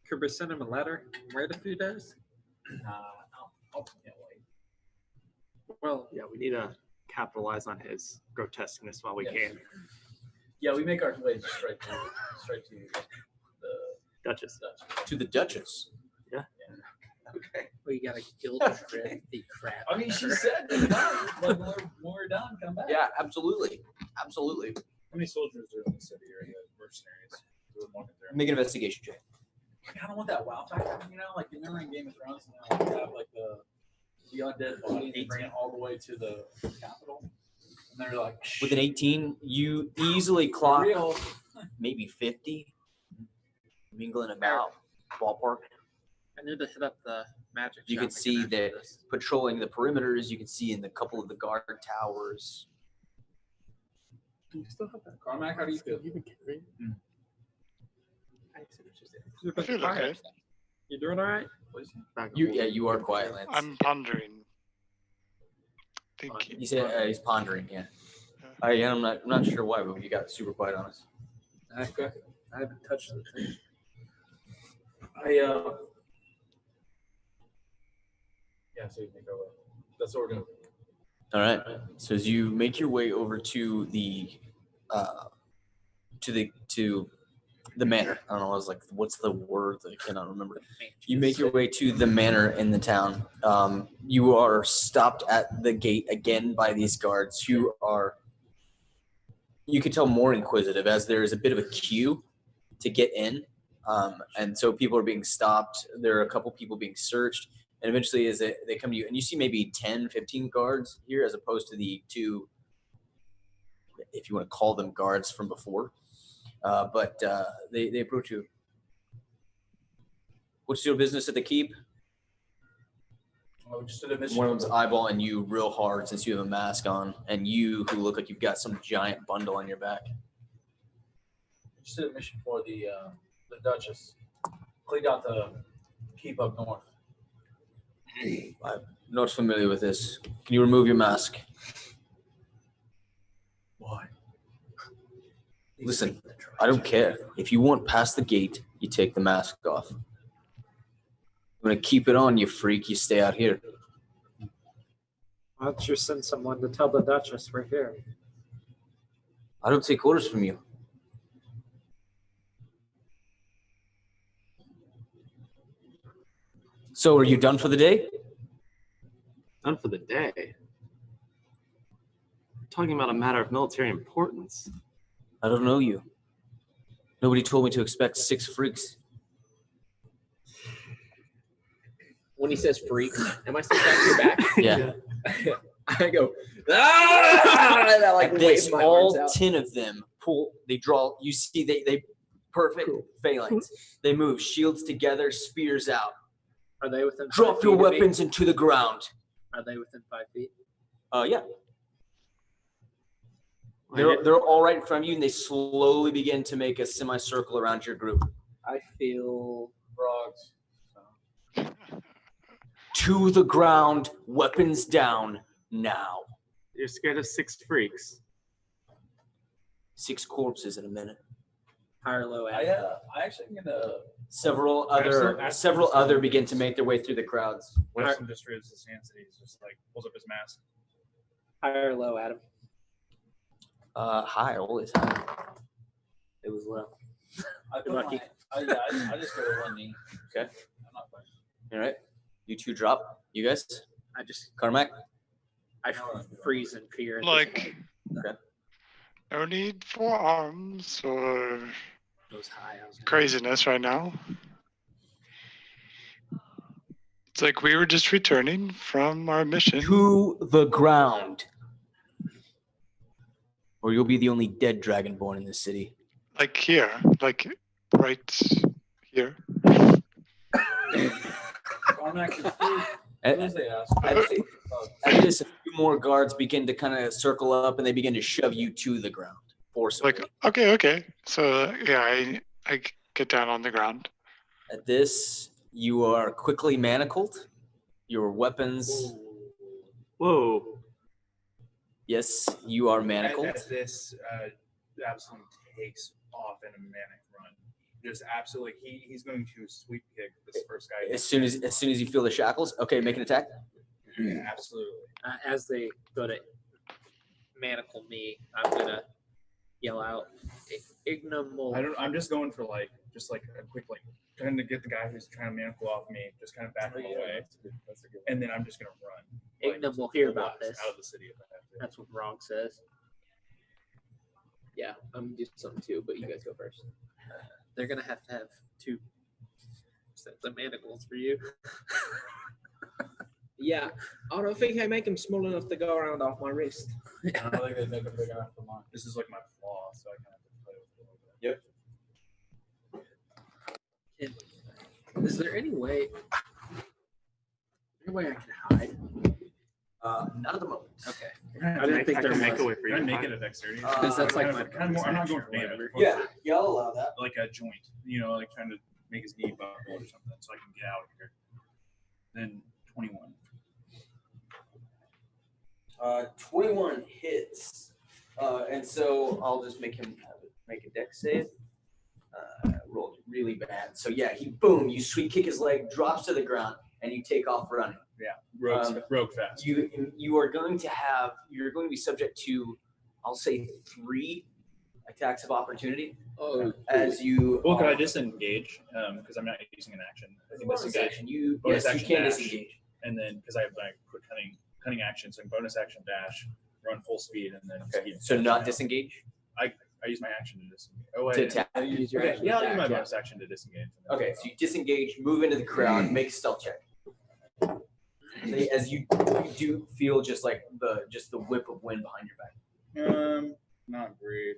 S9: Could we send him a letter and wait a few days?
S6: I'll can't wait.
S2: Well, yeah, we need to capitalize on his grotesqueness while we
S6: Yes.
S2: can.
S6: Yeah, we make our way straight to the
S2: Duchess.
S6: Dutch.
S1: To the Duchess.
S6: Okay.
S9: We gotta guilt trip the crap.
S6: I mean,
S9: out
S6: she
S9: of her.
S6: said that when we're done, come back.
S1: Yeah, absolutely. Absolutely.
S10: How many soldiers are in the city or mercenaries? Who would want it there?
S1: Make an investigation check.
S6: I kind of want that wow factor, like you remember in Game of Thrones, you have like the undead body, they bring it all the way to the capital, and they're like,
S1: With an 18, you easily clock
S6: real.
S1: maybe 50, mingling about ballpark.
S9: I need to hit up the magic.
S1: You
S9: shop
S1: can
S9: again
S1: see
S9: after
S1: that
S9: this.
S1: patrolling the perimeters. You can see in the couple of the guard towers.
S2: Do you still have that?
S6: Carmack, how do you feel?
S2: You can carry it.
S5: You've
S4: I
S5: been
S4: feel
S5: quiet.
S4: okay.
S5: You doing all right?
S2: Back and
S1: You,
S2: forth.
S1: yeah, you are quiet, Lance.
S4: I'm pondering. Thinking.
S1: He said he's pondering. Yeah. I'm not sure why, but you got super quiet on us.
S6: Okay.
S9: I haven't touched the thing.
S6: Yeah, so you make our way. That's what we're doing.
S1: All right. So as you make your way over to the manor, I don't know. I was like, what's the word? I cannot remember. You make your way to the manor in the town. You are stopped at the gate again by these guards who are, you can tell, more inquisitive, as there is a bit of a queue to get in. And so people are being stopped. There are a couple people being searched. And eventually as they come to you, and you see maybe 10, 15 guards here as opposed to the 2, if you want to call them guards from before. But they approach you. What's your business at the keep?
S6: Oh, just did a mission.
S1: One of them's eyeballing you real hard since you have a mask on, and you who look like you've got some giant bundle on your back.
S6: Just did a mission for the Duchess. Cleaned out the keep up north.
S1: I'm not familiar with this. Can you remove your mask?
S6: Why?
S1: Listen, I don't care. If you want past the gate, you take the mask off. I'm gonna keep it on, you freak. You stay out here.
S5: Why don't you send someone to tell the Duchess we're here?
S1: I don't take orders from you. So are you done for the day?
S2: Done for the day.
S8: talking about a matter of military importance.
S1: I don't know you. Nobody told me to expect 6 freaks.
S3: When he says freak, am I still back to your back?
S1: Yeah.
S3: I go, ah! And I like
S1: Like
S3: wave
S1: this,
S3: my
S1: all
S3: arms out.
S1: 10 of them pull. They draw. You see, they perfect phalanx. They move, shields together, spears out.
S9: Are they within? 5
S1: Drop
S9: feet
S1: your
S9: of me?
S1: weapons into the ground.
S9: Are they within 5 feet?
S1: Yeah. They're all right in front of you, and they slowly begin to make a semicircle around your group.
S9: I feel
S6: Frogs.
S1: To the ground, weapons down, now.
S2: You're scared of 6 freaks.
S1: 6 corpses in a minute.
S9: high or low
S6: I
S9: at.
S6: actually am gonna.
S1: Several
S10: Absolute-
S1: other begin to make their way through the crowds.
S10: Weston just raises his hands and he's just like pulls up his mask.
S9: High or low, Adam.
S1: High, always high.
S9: It was low.
S6: I put
S9: Lucky.
S6: I just go to one knee.
S1: Okay.
S6: I'm not playing.
S1: All right. You 2 drop. You guys?
S9: I just
S1: Carmack?
S9: I freeze in fear. at this
S4: Like,
S9: point.
S1: Okay.
S4: no need for arms or
S9: Goes high. I was gonna-
S4: craziness right now. It's like we were just returning from our mission.
S1: To the ground. Or you'll be the only dead dragonborn in this city.
S4: Like here, like right here.
S1: At,
S6: As they ask.
S1: at this, a few more guards begin to kind of circle up, and they begin to shove you to the ground. Forcibly.
S4: Like, okay. So yeah, I get down on the ground.
S1: At this, you are quickly manacled. Your weapons.
S2: Whoa.
S1: Yes, you are manacled.
S10: As this, Absalom takes off in a manic run. Just absolutely, he's going to sweep kick this first guy.
S1: As soon as you feel the shackles, okay, make an attack.
S10: Yeah, absolutely.
S9: As they go to manacle me, I'm gonna yell out, "Ignoble!"
S10: I'm just going for just a quick trying to get the guy who's trying to manacle off me, just kind of back him away, and then I'm just gonna run.
S9: Ignoble will hear about
S10: blast
S9: this.
S10: out of the city if I have to.
S9: That's what Rog says. Yeah, I'm gonna do something too, but you guys go first. They're gonna have to have 2 sets of manacles for you.
S3: Yeah, I don't think I make them small enough to go around off my wrist.
S6: I don't think they make a big enough for mine.
S10: This is like my flaw, so I kind of have to play with it a little bit.
S9: Is there any way I can hide?
S1: Not at the moment.
S9: Okay.
S2: I
S9: didn't think there
S2: make
S9: was.
S2: a way for you.
S10: Can I
S2: to
S10: make
S2: hide.
S10: it a dexterity?
S9: Because that's like my
S10: I'm not going for
S9: bonus
S10: damage.
S9: action or
S1: Yeah, I'll allow that.
S10: Like a joint, like trying to make his knee buckle or something, so I can get out of here. Then 21.
S1: 21 hits, and so I'll just make him make a dex save. Rolled really bad. So yeah, you sweep kick his leg, drops to the ground, and you take off running.
S10: Yeah, rogue fast.
S1: You're going to be subject to, I'll say, 3 attacks of opportunity.
S3: Oh,
S1: As you.
S10: Well, could I disengage? Because I'm not using an action. I can
S1: Bonus
S10: disengage.
S1: action. You
S10: Bonus
S1: yes, you
S10: action
S1: can
S10: dash.
S1: disengage.
S10: And then, because I have my quick cunning action, so I can bonus action dash, run full speed, and then.
S1: Okay. So not disengage.
S10: I use my action to disengage. Oh, wait.
S1: To attack.
S3: use your
S10: Okay,
S3: action
S10: yeah, I'll
S3: to
S10: use my
S3: attack,
S10: bonus action to disengage.
S1: Okay, so you disengage, move into the crowd, make a stealth check. As you do feel just like the whip of wind behind your back.
S10: Not great.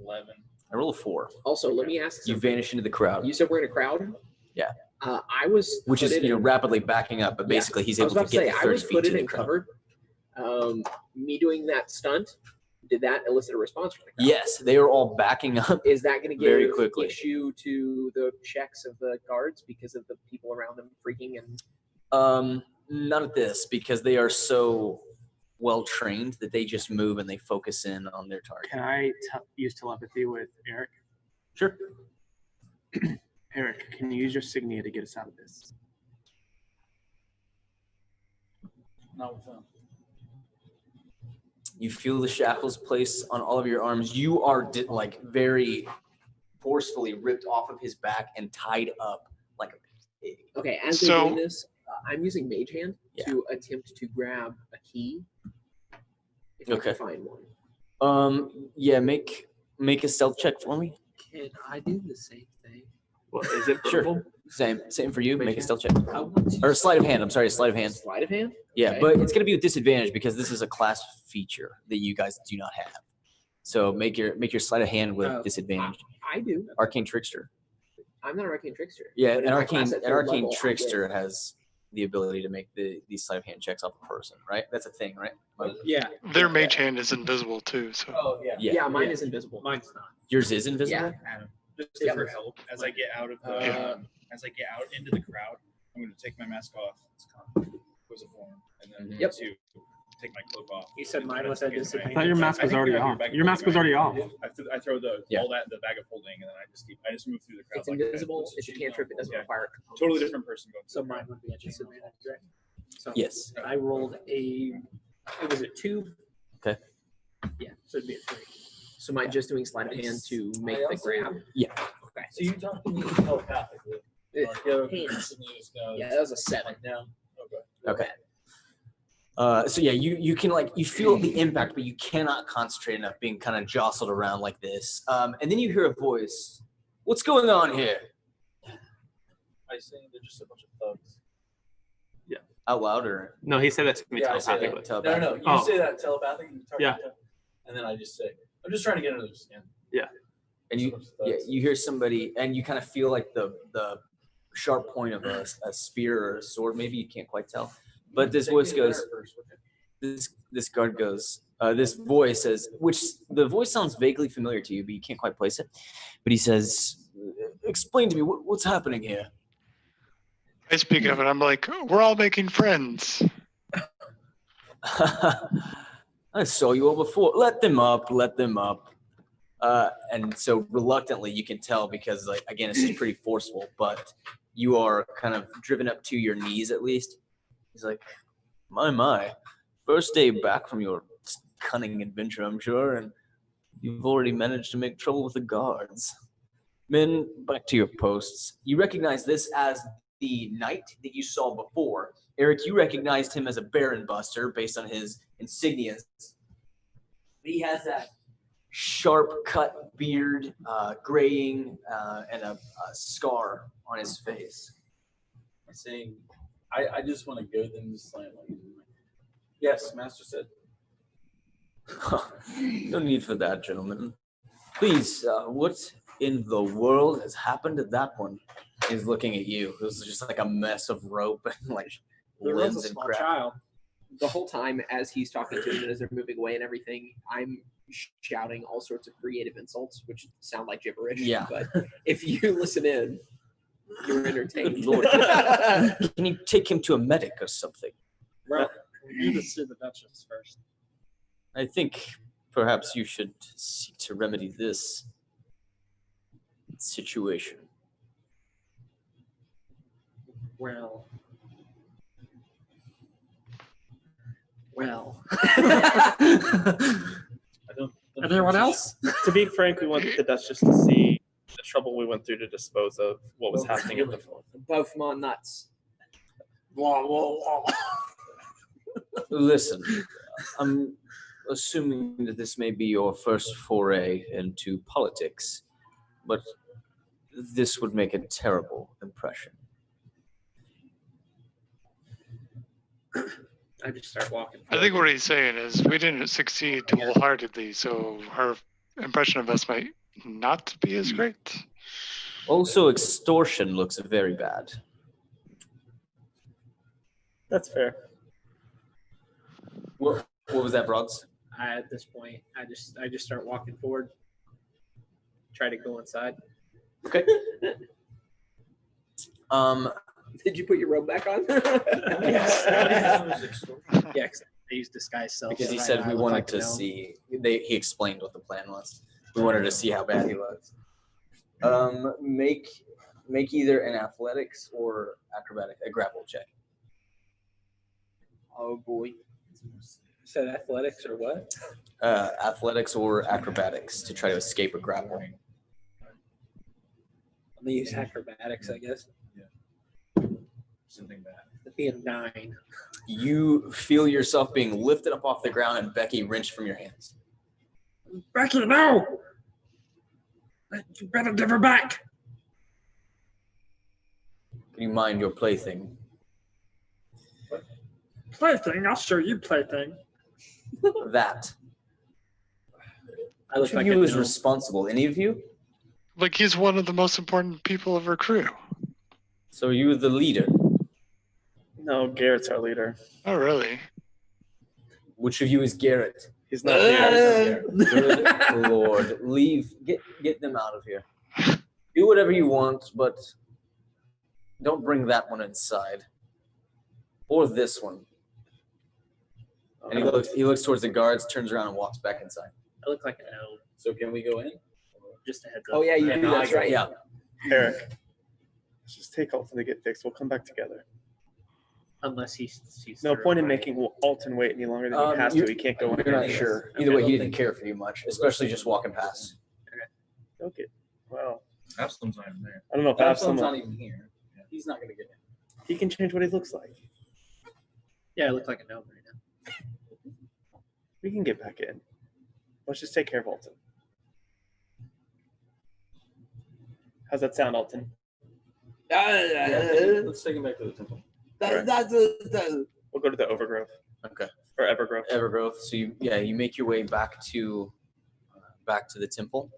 S10: 11.
S1: I roll a 4.
S3: Also, let me ask
S1: You
S3: something.
S1: vanish into the crowd,
S3: You said we're in a crowd?
S1: Yeah.
S3: I was
S1: which is
S3: hooded and-
S1: rapidly backing up, but
S3: Yeah.
S1: basically he's
S3: I was
S1: able
S3: about
S1: to
S3: to
S1: get
S3: say,
S1: to
S3: I
S1: 30
S3: was
S1: feet to
S3: hooded
S1: the
S3: and
S1: crowd.
S3: covered. Me doing that stunt, did that elicit a response from the crowd?
S1: Yes, they are all backing up.
S3: Is that going to
S1: Very
S3: give
S1: quickly.
S3: issue to the checks of the guards because of the people around them freaking and?
S1: None of this, because they are so well trained that they just move and they focus in on their target.
S2: Can I use telepathy with Eric?
S1: Sure.
S2: Eric, can you use your signia to get us out of this?
S6: Not with them.
S1: You feel the shackles placed on all of your arms. You are very forcefully ripped off of his back and tied up like a pig.
S3: Okay, as they're
S4: So-
S3: doing this, I'm using Mage Hand
S1: Yeah.
S3: to attempt to grab a key If I
S1: Okay.
S3: can find one.
S1: Yeah, make a stealth check for me.
S9: Can I do the same thing?
S2: Well, is it
S1: Sure.
S2: purple?
S1: Same for you.
S3: Make
S1: Make a
S3: sure.
S1: stealth check.
S9: I want to
S1: Or a sleight of hand. I'm sorry, a sleight of hand.
S3: Sleight of hand?
S1: Yeah,
S3: Okay.
S1: but it's going to be with disadvantage because this is a class feature that you guys do not have. So make your sleight of hand with
S3: Oh,
S1: disadvantage.
S3: I do.
S1: Arcane trickster.
S3: I'm not an arcane trickster.
S1: Yeah,
S3: But in
S1: an
S3: my class
S1: arcane
S3: at third level, I
S1: trickster
S3: did.
S1: has the ability to make these sleight of hand checks off a person, right? That's a thing, right?
S5: Yeah.
S4: Their mage hand is invisible too. So
S6: Oh yeah.
S1: Yeah.
S3: Yeah, mine is invisible.
S5: Mine's not.
S1: Yours is invisible.
S3: Yeah.
S10: Just
S3: Yeah.
S10: for help, as I get out of the, as I get out into the crowd, I'm going to take my mask off. It's was a form, and then
S3: Yep.
S10: to take my cloak off.
S5: You said mine was at disadvantage.
S2: I thought your mask was already on. Your mask was already off.
S10: I throw the
S1: Yeah.
S10: all that in the bag of holding, and then I just move through the crowd.
S3: It's invisible. It's a cantrip. It doesn't
S10: Yeah.
S3: require components.
S10: Totally different person going.
S5: So mine would be at disadvantage, right? So
S1: Yes.
S5: I rolled it was a 2.
S1: Okay.
S5: Yeah, so it'd be a 3.
S3: So mine just doing sleight of hand to make the grab.
S1: Yeah.
S3: Okay.
S6: So you talk to me telepathically.
S3: It-
S6: Like, yo,
S3: hands.
S6: this news goes
S3: Yeah, that was a 7.
S6: like now. Okay.
S1: Okay. So yeah, you can you feel the impact, but you cannot concentrate enough being kind of jostled around like this. And then you hear a voice. What's going on here?
S6: I say they're just a bunch of thugs.
S1: Out loud or
S2: No, he said that to me
S6: Yeah, I say
S2: telepathically.
S6: that. No. You
S2: Oh.
S6: say that telepathically. You talk
S2: Yeah.
S6: to- And then I just say, I'm just trying to get under their skin.
S1: and
S6: Just a bunch of
S1: yeah,
S6: thugs.
S1: you hear somebody and you kind of feel like the sharp point of a spear or a sword. Maybe you can't quite tell. But this
S6: Take
S1: voice
S6: me to dinner
S1: goes,
S6: first, okay?
S1: this guard goes, this voice says, which the voice sounds vaguely familiar to you, but you can't quite place it. But he says, explain to me what's happening here.
S4: I speak of it. I'm like, we're all making friends.
S1: I saw you all before. Let them up. Let them up. And so reluctantly, you can tell because, again, it's just pretty forceful. But you are kind of driven up to your knees, at least. He's like, my, first day back from your cunning adventure, I'm sure, and you've already managed to make trouble with the guards. Men, back to your posts. You recognize this as the knight that you saw before. Eric, you recognized him as a Baron Buster based on his insignias. He has that sharp cut beard, graying, and a scar on his face.
S6: I'm saying, I just want to go then just slam like, yes, Master said.
S1: No need for that, gentlemen. Please, what in the world has happened to that one? He's looking at you. It was just like a mess of rope and
S5: There was
S1: limbs
S5: a
S1: and
S5: small
S1: crap.
S5: child.
S3: The whole time as he's talking to them and as they're moving away and everything, I'm shouting all sorts of creative insults, which sound like gibberish.
S1: Yeah.
S3: But if you listen in, you're entertained.
S1: Good lord. Can you take him to a medic or something?
S5: Well, we need to see the Duchess first.
S1: I think perhaps you should seek to remedy this situation.
S5: Well.
S6: I don't
S5: Anyone else?
S2: To be frank, we want the Duchess to see the trouble we went through to dispose of what was happening at the fort.
S3: Both my nuts.
S1: Listen, I'm assuming that this may be your first foray into politics, but this would make a terrible impression.
S5: I just start walking.
S4: I think what he's saying is we didn't succeed wholeheartedly, so her impression of us might not be as great.
S1: Also, extortion looks very bad.
S2: That's fair.
S1: What was that, Brogs?
S5: At this point, I just start walking forward. Try to go inside.
S1: Okay.
S3: Did you put your robe back on?
S5: Yes. Yeah, 'cause I use disguise self.
S1: Because he
S5: so
S1: said
S5: I
S1: we
S5: look
S1: wanted
S5: like
S1: to
S5: a gnome.
S1: see. He explained what the plan was. We wanted to see how bad he was. Make either an athletics or a grapple check.
S3: Oh boy.
S5: Said athletics or what?
S1: Athletics or acrobatics to try to escape a grapple.
S5: I'm gonna use acrobatics, I guess.
S6: Something bad.
S5: It'd be a 9.
S1: You feel yourself being lifted up off the ground and Becky wrenched from your hands.
S5: Becky, no! You better give her back.
S1: Can you mind your plaything?
S5: Plaything? I'll show you plaything.
S1: That.
S9: I
S1: Which
S9: look
S1: of
S9: like
S1: you
S9: a
S1: is
S9: gnome.
S1: responsible? Any of you?
S4: Like he's one of the most important people of our crew.
S1: So you're the leader.
S8: No, Garrett's our leader.
S4: Oh, really?
S1: Which of you is Garrett?
S8: He's not here.
S1: Good Lord. Leave. Get them out of here. Do whatever you want, but don't bring that one inside. Or this one. And he looks towards the guards, turns around, and walks back inside.
S9: I look like a gnome.
S6: So can we go in?
S9: Just a heads up.
S1: Oh yeah, you do.
S6: no,
S1: That's
S6: I
S1: right. Yeah.
S8: Eric, let's just take Alton to get fixed. We'll come back together.
S9: Unless he sees.
S8: No
S9: through
S8: point in
S9: my-
S8: making Alton wait any longer than he has to. He can't go in.
S1: You're not sure. Either way, he didn't care for you much, especially just walking past.
S8: Okay. Well,
S10: Absalom's not even there.
S8: I don't know if
S6: Absalom's
S8: Absalom.
S6: not even here. He's not going to get in.
S8: He can change what he looks like.
S9: Yeah, I look like a gnome right now.
S8: We can get back in. Let's just take care of Alton. How's that sound, Alton?
S6: Let's take him back to the temple.
S8: We'll go to the Overgrove
S1: Okay.
S8: or Evergrove.
S1: Evergrove. So you make your way back to the temple.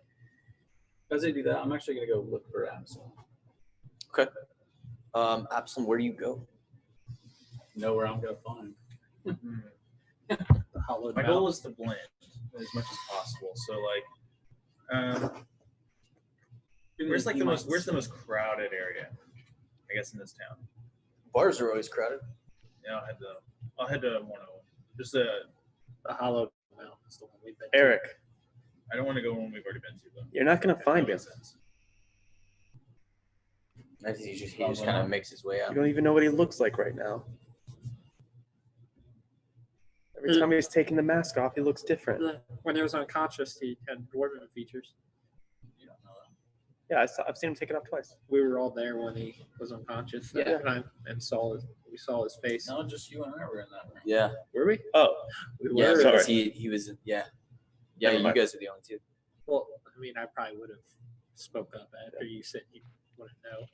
S6: As they do that, I'm actually going to go look for Absalom.
S1: Okay. Absalom, where do you go?
S6: Know where I'm going to find.
S10: Hmm.
S6: The hollowed
S10: My
S6: mountain.
S10: goal is to blend as much as possible. So like, where's the most crowded area? I guess in this town.
S1: Bars are always crowded.
S10: Yeah, I'll head to one of them. Just
S9: The hollow mountain is the one we've been to.
S8: Eric,
S10: I don't want to go one we've already been to though.
S8: you're not gonna find
S10: That
S8: him.
S10: makes sense.
S1: He just kind of makes his way
S8: You
S1: out.
S8: don't even know what he looks like right now. Every time he's taking the mask off, he looks different.
S5: When he was unconscious, he had dwarven features.
S6: You don't know that.
S8: Yeah, I've seen him take it off twice.
S5: We were all there when he was unconscious that
S1: Yeah.
S5: time and we saw his face.
S6: No, just you and I were in that room.
S1: Yeah.
S5: Were we?
S8: Oh,
S5: We
S1: Yeah,
S5: were.
S1: because
S8: sorry.
S1: he was Yeah,
S8: Never
S1: you
S8: mind.
S1: guys are the only two.
S5: Well, I mean, I probably would have spoke up after you said you wouldn't know.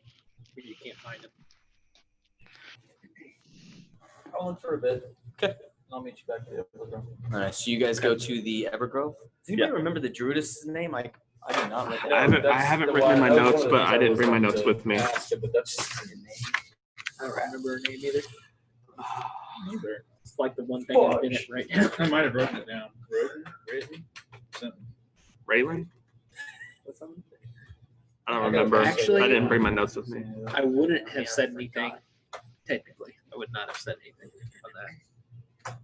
S5: You can't find him.
S6: I'll look for a bit.
S1: Okay.
S6: I'll meet you back at the Overgrove.
S1: All right, so you guys go to the Evergrove. Does anybody remember the Druidess' name? I do not recognize.
S2: I haven't written in my notes, but I didn't bring my notes with me.
S6: But that's
S5: I don't remember her name either.
S6: either.
S5: It's like the one thing I'm in it right now.
S10: I might have written it down. Written? Something.
S2: Raylan?
S5: What's on?
S2: I don't remember.
S5: Actually-
S2: I didn't bring my notes with me.
S5: I wouldn't have said anything. Technically, I would not have said anything on that.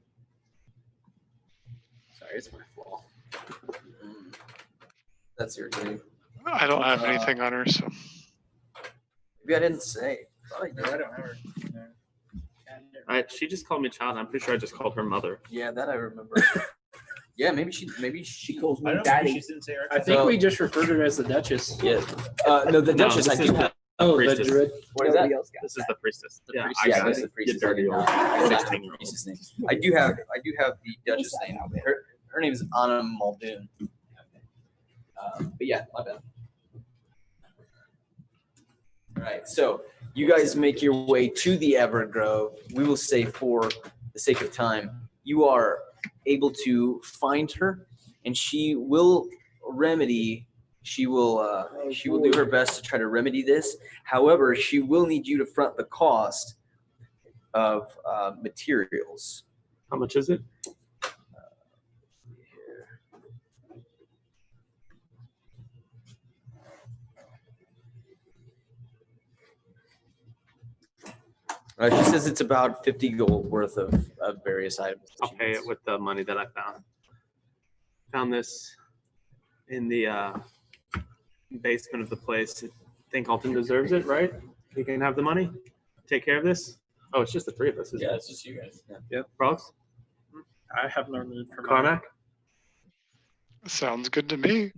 S5: Sorry, it's my fault.
S1: That's irritating.
S4: I don't have anything on her, so
S1: Maybe I didn't say. Thought I did.
S10: No, I don't have her. No.
S2: She just called me child. I'm pretty sure I just called her mother.
S1: Yeah, that I remember. Yeah, maybe she calls
S10: I don't know. She didn't say her.
S5: I think
S1: So-
S5: we just referred to her as the Duchess.
S1: Yeah. No, the
S2: No,
S1: Duchess.
S2: this
S1: I
S2: is
S1: do
S2: the
S1: have.
S5: Oh,
S2: priestess.
S5: the druid.
S1: What is that?
S2: This is the priestess. Yeah,
S5: priestess.
S2: I
S1: Yeah,
S2: got
S1: that's
S2: it.
S1: the priestess.
S2: You dirty old 16-year-old.
S1: Priestess name. I do have the Duchess name. Her name is Anna Muldoon. But yeah, my bad. All right, so you guys make your way to the Evergrove. We will say, for the sake of time, you are able to find her, and she will remedy. She will do her best to try to remedy this. However, she will need you to front the cost of materials.
S2: How much is it?
S1: She says it's about 50 gold worth of various items. that
S2: I'll
S1: she
S2: pay
S1: needs.
S2: it with the money that I found. Found this in the basement of the place. I think Alton deserves it, right? He can have the money. Take care of this. Oh, it's just the three of us, isn't
S6: Yeah,
S2: it?
S6: it's just you guys.
S2: Yeah. Frogs?
S5: I have no need for money.
S2: Carmack?
S4: sounds good to me.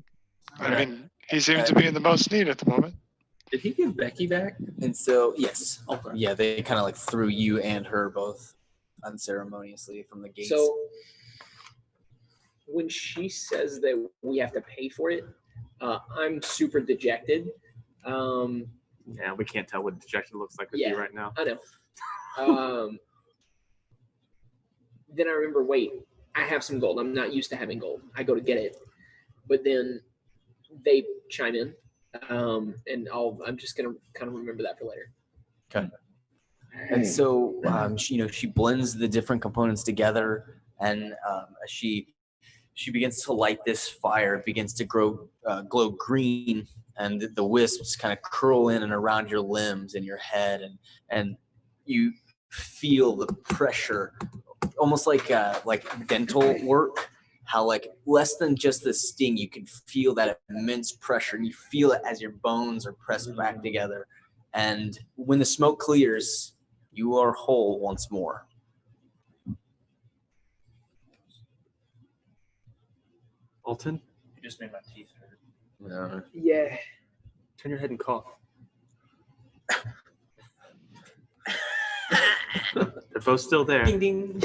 S4: I
S1: Alright.
S4: mean, he seems to be in the most need at the moment.
S5: Did he give Becky back?
S1: And so, yes.
S5: Okay.
S1: Yeah, they kind of like threw you and her both unceremoniously from the gates.
S3: So when she says that we have to pay for it, I'm super dejected.
S2: Yeah, we can't tell what dejection looks like with
S3: Yeah.
S2: you right now.
S3: I know. Then I remember, wait, I have some gold. I'm not used to having gold. I go to get it, but then they chime in, and I'm just gonna kind of remember that for later.
S1: Okay. And so, she blends the different components together, and as she begins to light this fire, it begins to glow green, and the wisps kind of curl in and around your limbs and your head, and you feel the pressure, almost like dental work. How like less than just the sting, you can feel that immense pressure, and you feel it as your bones are pressed back together. And when the smoke clears, you are whole once more.
S2: Alton,
S10: You just made my teeth hurt.
S3: Yeah.
S2: turn your head and cough. They're both still there.
S1: Ding ding.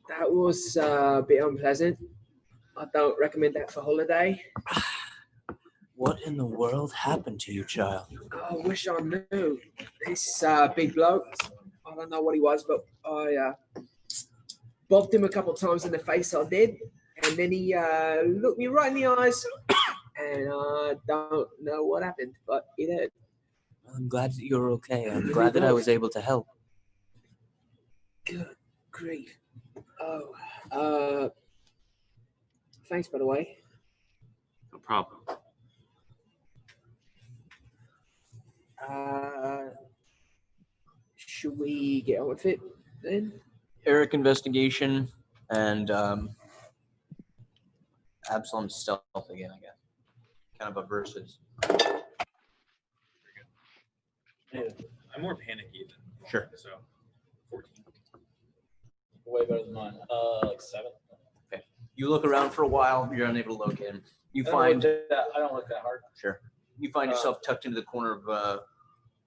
S3: That was a bit unpleasant. I don't recommend that for holiday.
S1: What in the world happened to you, child?
S3: I wish I knew. This big bloke, I don't know what he was, but I bobbed him a couple of times in the face, I did. And then he looked me right in the eyes, and I don't know what happened, but he did.
S1: I'm glad that you're okay. I'm glad that I was able to help.
S3: Good grief. Oh, thanks, by the way.
S2: No problem.
S3: Should we get on with it then?
S1: Eric investigation and Absalom stealth again, I guess. Kind of a versus.
S10: Yeah, I'm more panicky than
S1: Sure.
S10: So 14.
S6: Way better than mine. Like 7.
S1: Okay. You look around for a while. You're unable to locate him. You
S6: I
S1: find.
S6: don't look that hard.
S1: Sure. You find yourself tucked into the corner of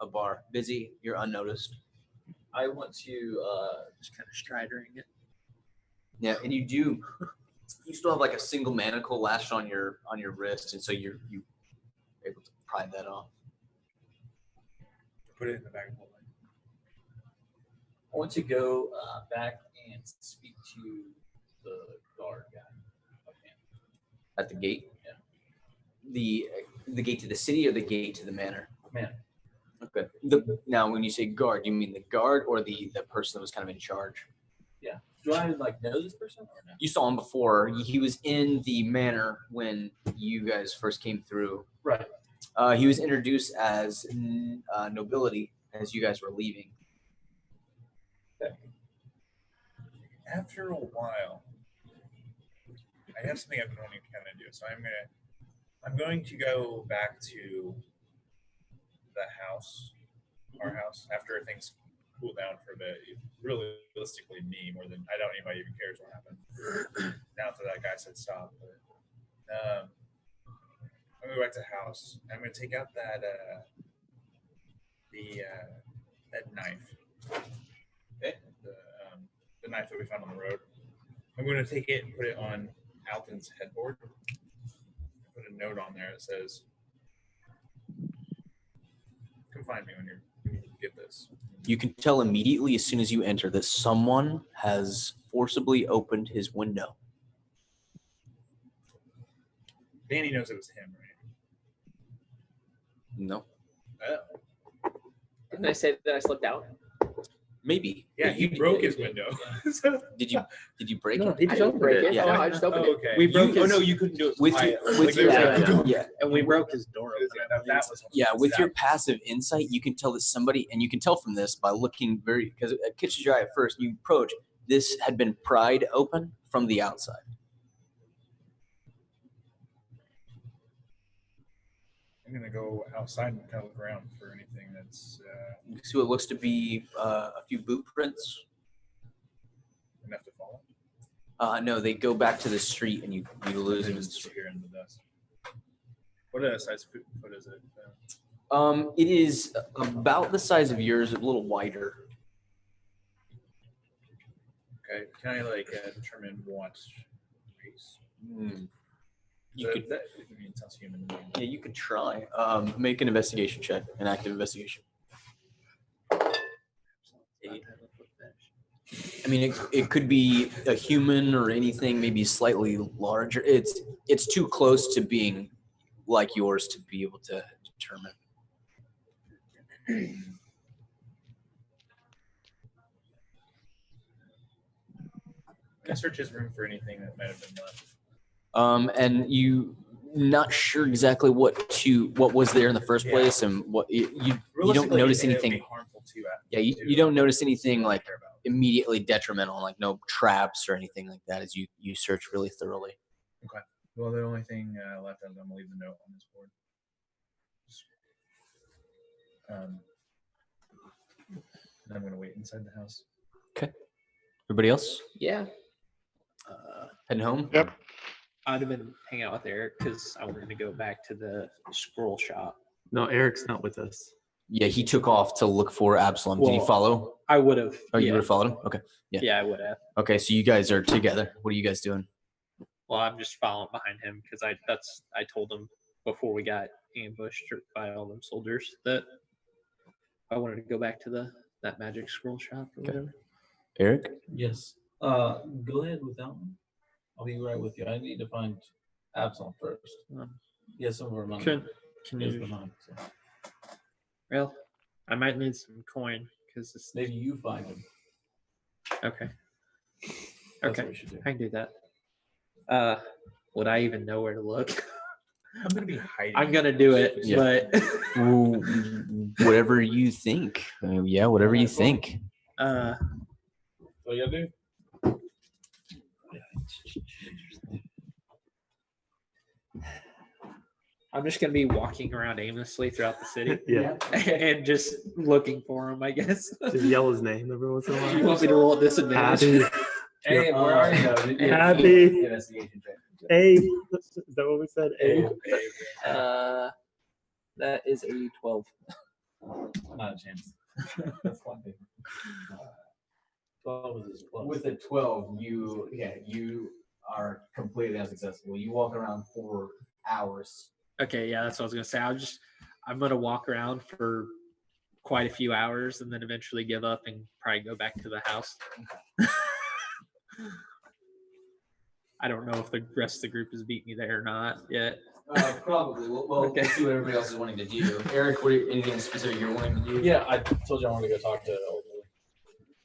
S1: a bar, busy. You're unnoticed.
S6: I want to
S9: Just kind of striding it.
S1: Yeah, and you do. You still have like a single manacle lashed on your wrist, and so you able to pry that off.
S10: Put it in the bag of holding.
S6: I want to go back and speak to the guard guy. Okay.
S1: At the gate.
S6: Yeah.
S1: The gate to the city or the gate to the manor?
S6: Man,
S1: Okay. Now, when you say guard, do you mean the guard or the person that was kind of in charge?
S6: yeah. Do I like know this person or no?
S1: You saw him before. He was in the manor when you guys first came through.
S6: Right.
S1: He was introduced as nobility as you guys were leaving.
S10: After a while, I have something I've been wanting to kind of do. So I'm going to go back to the house, our house, after things cool down for a bit. Realistically, me more than I doubt anybody even cares what happened. Now that that guy said stop, but I'm gonna go back to the house. I'm gonna take out that that knife.
S6: Okay.
S10: The knife that we found on the road. I'm gonna take it and put it on Alton's headboard. Put a note on there that says, "Come find me when you get this."
S1: You can tell immediately as soon as you enter that someone has forcibly opened his window.
S10: Danny knows it was him, right?
S1: No.
S3: Didn't I say that I slipped out?
S1: Maybe.
S10: Yeah,
S1: But
S10: he broke his window.
S1: Did you break
S9: No,
S1: it?
S9: he
S3: I
S9: just
S3: didn't
S9: opened
S3: break
S9: it.
S3: it.
S1: Yeah.
S3: No, I just opened
S10: Oh,
S3: it.
S10: okay.
S9: We broke his,
S10: you couldn't do it
S1: with
S10: quietly.
S1: with
S10: Like,
S1: your
S3: yeah.
S9: and we broke his door open.
S10: that was
S1: yeah, with your passive insight, you can tell that somebody, and you can tell from this by looking very, because it catches your eye at first. You approach. This had been pried open from the outside.
S10: I'm gonna go outside and kind of look around for anything that's
S1: You see what looks to be a few boot prints.
S10: enough to follow.
S1: No, they go back to the street, and you lose them.
S10: Just here in the dust. What size foot is it?
S1: It is about the size of yours, a little wider.
S10: Okay. Can I determine what race?
S1: You
S10: That-
S1: could,
S10: that, I mean, it sounds human to me.
S1: yeah, you could try. Make an investigation check, an active investigation. I mean, it could be a human or anything, maybe slightly larger. It's too close to being like yours to be able to determine.
S10: Can I search his room for anything that might have been left?
S1: And you not sure exactly what was there in the first
S10: Yeah.
S1: place, and what you don't
S10: Realistically,
S1: notice
S10: anything that would
S1: anything.
S10: be harmful to
S1: Yeah, you don't notice anything like immediately detrimental, like no traps or anything like that, as you search really thoroughly.
S10: Okay. Well, the only thing left, I'm going to leave the note on this board. And I'm going to wait inside the house.
S1: Everybody else
S9: Yeah.
S1: heading home?
S4: Yep.
S9: I'd have been hanging out with Eric because I wanted to go back to the scroll shop.
S8: No, Eric's not with us.
S1: Yeah, he took off to look for Absalom. Did he
S9: Well,
S1: follow?
S9: I would have.
S1: Oh, you
S9: yeah.
S1: would have followed him? Okay.
S9: Yeah, I would have.
S1: Okay, so you guys are together. What are you guys doing?
S9: Well, I'm just following behind him because I told him before we got ambushed by all them soldiers that I wanted to go back to that magic scroll shop or whatever.
S1: Eric?
S6: Yes. Go ahead with that one. I'll be right with you. I need to find Absalom first. He has some of our money.
S9: Can
S6: He has
S9: you?
S6: the money, so
S9: Well, I might need some coin because it's
S6: maybe you find him.
S9: okay.
S6: That's
S9: Okay,
S6: what we should do.
S9: I can do that. Would I even know where to look?
S10: I'm going to be hiding.
S9: I'm gonna do it,
S1: Yeah.
S9: but
S1: Well, whatever you think. Yeah, whatever you think.
S6: What you gotta do?
S9: I'm just gonna be walking around aimlessly throughout the city
S8: Yeah.
S9: and just looking for him, I guess.
S8: Just yell his name every once in a
S9: You
S8: while.
S9: want me to roll at disadvantage?
S8: Happy.
S6: Hey, where are you?
S8: Happy.
S6: Investigation check.
S8: Abe. Is that what we said? Abe.
S9: That is a 12.
S6: Not a chance. That's one thing. 12 is plus.
S1: With a 12, you are completely unsuccessful. You walk around for hours.
S9: Okay, yeah, that's what I was gonna say. I'm gonna walk around for quite a few hours and then eventually give up and probably go back to the house. I don't know if the rest of the group has beat me there or not yet.
S1: Probably. Well,
S9: Okay.
S1: we'll see what everybody else is wanting to do. Eric, anything specific you're wanting to do?
S6: Yeah, I told you I wanted to go talk to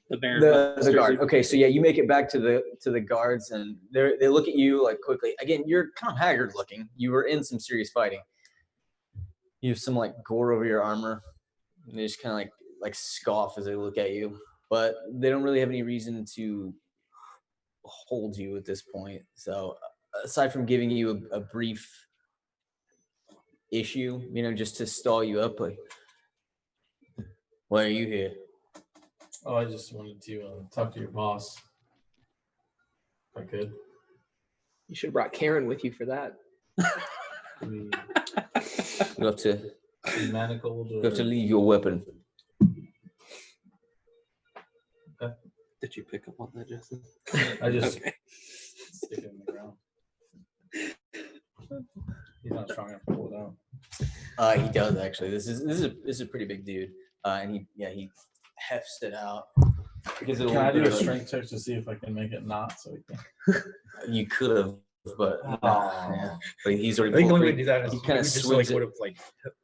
S9: The Baron.
S1: The guard. Okay, so yeah, you make it back to the guards, and they look at you like quickly. Again, you're kind of haggard looking. You were in some serious fighting. You have some like gore over your armor, and they just kind of like scoff as they look at you. But they don't really have any reason to hold you at this point. So aside from giving you a brief issue, just to stall you up, like, why are you here?
S6: Oh, I just wanted to talk to your boss. If I could.
S3: You should have brought Karen with you for that.
S6: We
S1: You have to
S6: be manacled
S1: you have to
S6: or
S1: leave your weapon.
S9: Did you pick up on that, Justin?
S6: I just
S9: Okay.
S6: stick it in the ground. He's not strong enough to pull it out.
S1: He does actually. This is a pretty big dude, and he hefts it out. Because
S6: Can I do a strength check to see if I can make it not so we can?
S1: You could have, but yeah. But he's already.
S10: I think the
S1: pulled
S10: only way to
S1: free.
S10: do that is
S1: He kinda
S10: just
S1: swings it.
S10: would have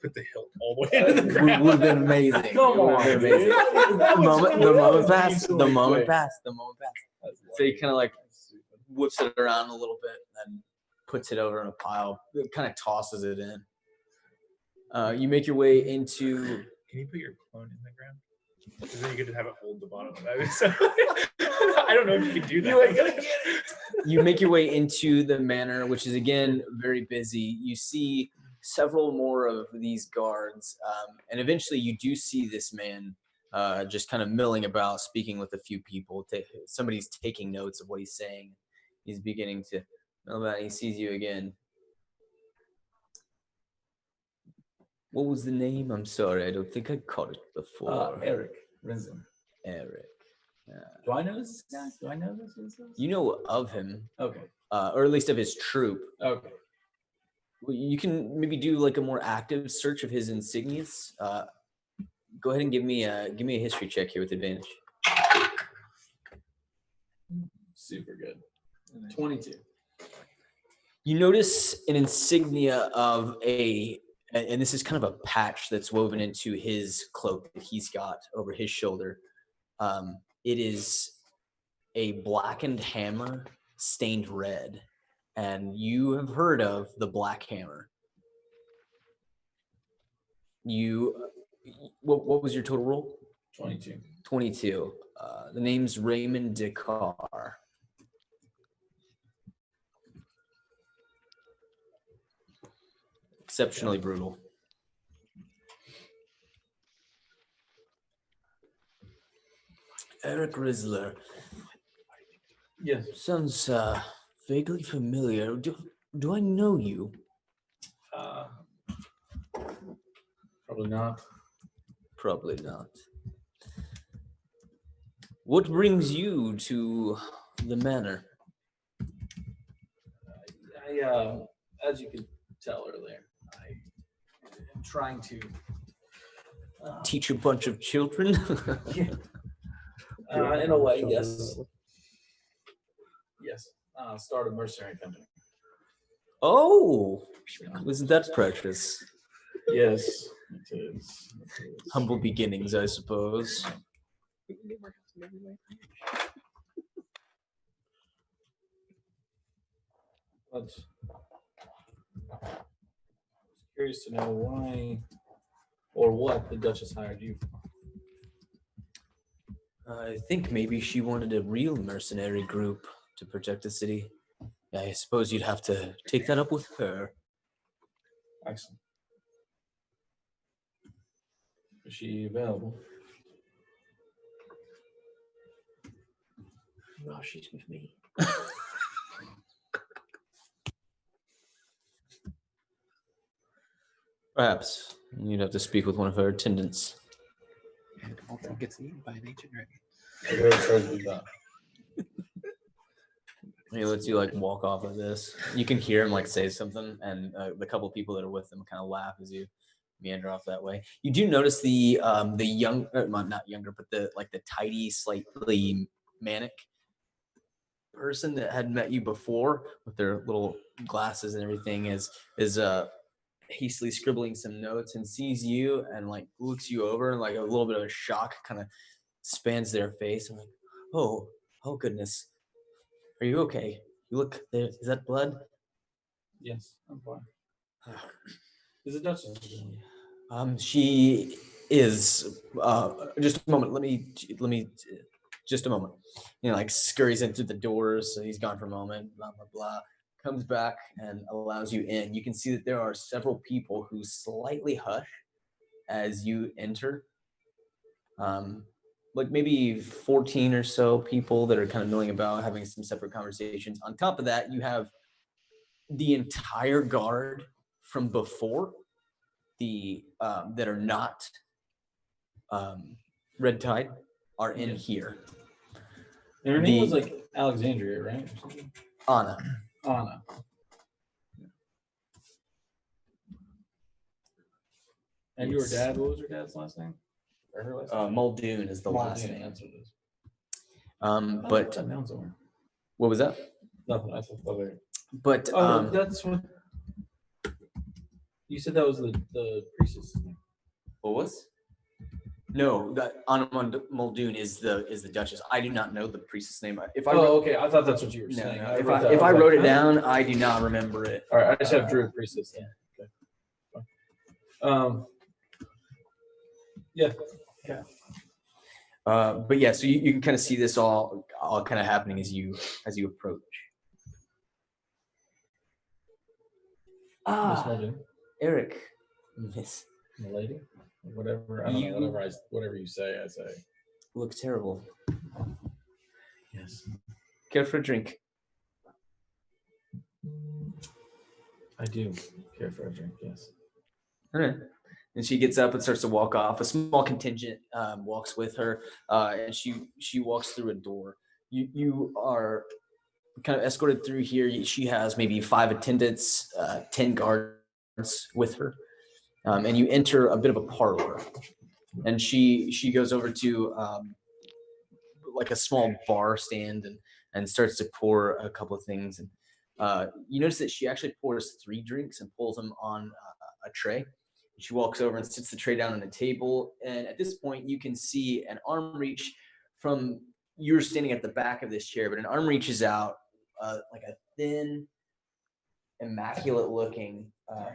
S10: put the hilt all the way into the ground.
S1: Would have been amazing.
S6: Come
S1: It would've
S6: on,
S1: been amazing.
S6: dude.
S1: The moment passed.
S6: Easily
S1: The moment
S6: quick.
S1: passed. The moment passed. So he kind of like whips it around a little bit and then puts it over in a pile. It kind of tosses it in. You make your way into.
S10: Can you put your clone in the ground? Because then you get to have it hold the bottom of it. So, I don't know if you can do that.
S1: You make your way into the manor, which is again very busy. You see several more of these guards, and eventually you do see this man just kind of milling about, speaking with a few people. Somebody's taking notes of what he's saying. He's beginning to mill about. He sees you again. What was the name? I'm sorry, I don't think I caught it before.
S6: Eric Rinzen.
S1: Eric.
S6: Do I know this guy? Do I know this?
S1: You know of him,
S6: Okay.
S1: or at least of his troop.
S6: Okay.
S1: You can maybe do like a more active search of his insignias. Go ahead and give me a history check here with advantage.
S6: Super good. 22.
S1: You notice an insignia of and this is kind of a patch that's woven into his cloak that he's got over his shoulder. It is a blackened hammer stained red, and you have heard of the Black Hammer. What was your total roll?
S6: 22.
S1: 22. The name's Raymond Dakar. Exceptionally brutal. Eric Rizzler.
S6: Yes.
S1: Sounds vaguely familiar. Do I know you?
S6: Probably not.
S1: Probably not. What brings you to the manor?
S6: I as you could tell earlier, I am trying to
S1: Teach a bunch of children?
S6: in a way, yes. Yes. Start a mercenary company.
S1: Oh, isn't that precious?
S6: Yes, it is.
S1: Humble beginnings, I suppose.
S6: But I was curious to know why or what the Duchess hired you for.
S1: I think maybe she wanted a real mercenary group to protect the city. I suppose you'd have to take that up with her.
S6: Excellent. Is she available?
S3: No, she's with me.
S1: Perhaps you'd have to speak with one of her attendants.
S9: And also gets eaten by an ancient dragon.
S6: I very try to do that.
S1: He lets you like walk off of this. You can hear him like say something, and the couple of people that are with him kind of laugh as you meander off that way. You do notice the young, not younger, but the tidy, slightly manic person that had met you before with their little glasses and everything is hastily scribbling some notes and sees you and like looks you over and like a little bit of a shock kind of spans their face. I'm like, oh goodness. Are you okay? You look there. Is that blood?
S6: Yes, I'm fine. Is it Duchess?
S1: She is. Just a moment. Let me. Just a moment. Like scurries in through the doors. So he's gone for a moment. Blah blah blah. Comes back and allows you in. You can see that there are several people who slightly hush as you enter. Like maybe 14 or so people that are kind of milling about, having some separate conversations. On top of that, you have the entire guard from before, that are not Red Tide, are in here.
S6: And her name was like Alexandria, right? Or something? Anna. And your dad, what was your dad's last name? Or her last name?
S1: Muldoon is the last name.
S6: That's what it is.
S1: But
S6: down somewhere.
S1: what was that?
S6: Nothing. I thought that.
S1: But
S6: that's what you said. That was the priestess name.
S1: What was? No, that Anna Muldoon is the Duchess. I do not know the priestess name. If I
S6: okay. I thought that's what you were saying.
S1: If I wrote it down, I do not remember it.
S6: All right, I just have Druid priestess then. Okay. Yeah.
S1: But yeah, so you can kind of see this all kind of happening as you approach. Eric, Miss
S6: Milady, whatever. I don't know. Whatever you say, I say.
S1: Look terrible.
S6: Yes.
S1: Care for a drink?
S6: I do care for a drink. Yes.
S1: All right. And she gets up and starts to walk off. A small contingent walks with her, and she walks through a door. You are kind of escorted through here. She has maybe 5 attendants, 10 guards with her, and you enter a bit of a parlor. And she goes over to like a small bar stand and starts to pour a couple of things. And you notice that she actually pours 3 drinks and pulls them on a tray. She walks over and sits the tray down on a table. And at this point, you can see an arm reach from, you're standing at the back of this chair, but an arm reaches out like a thin, immaculate looking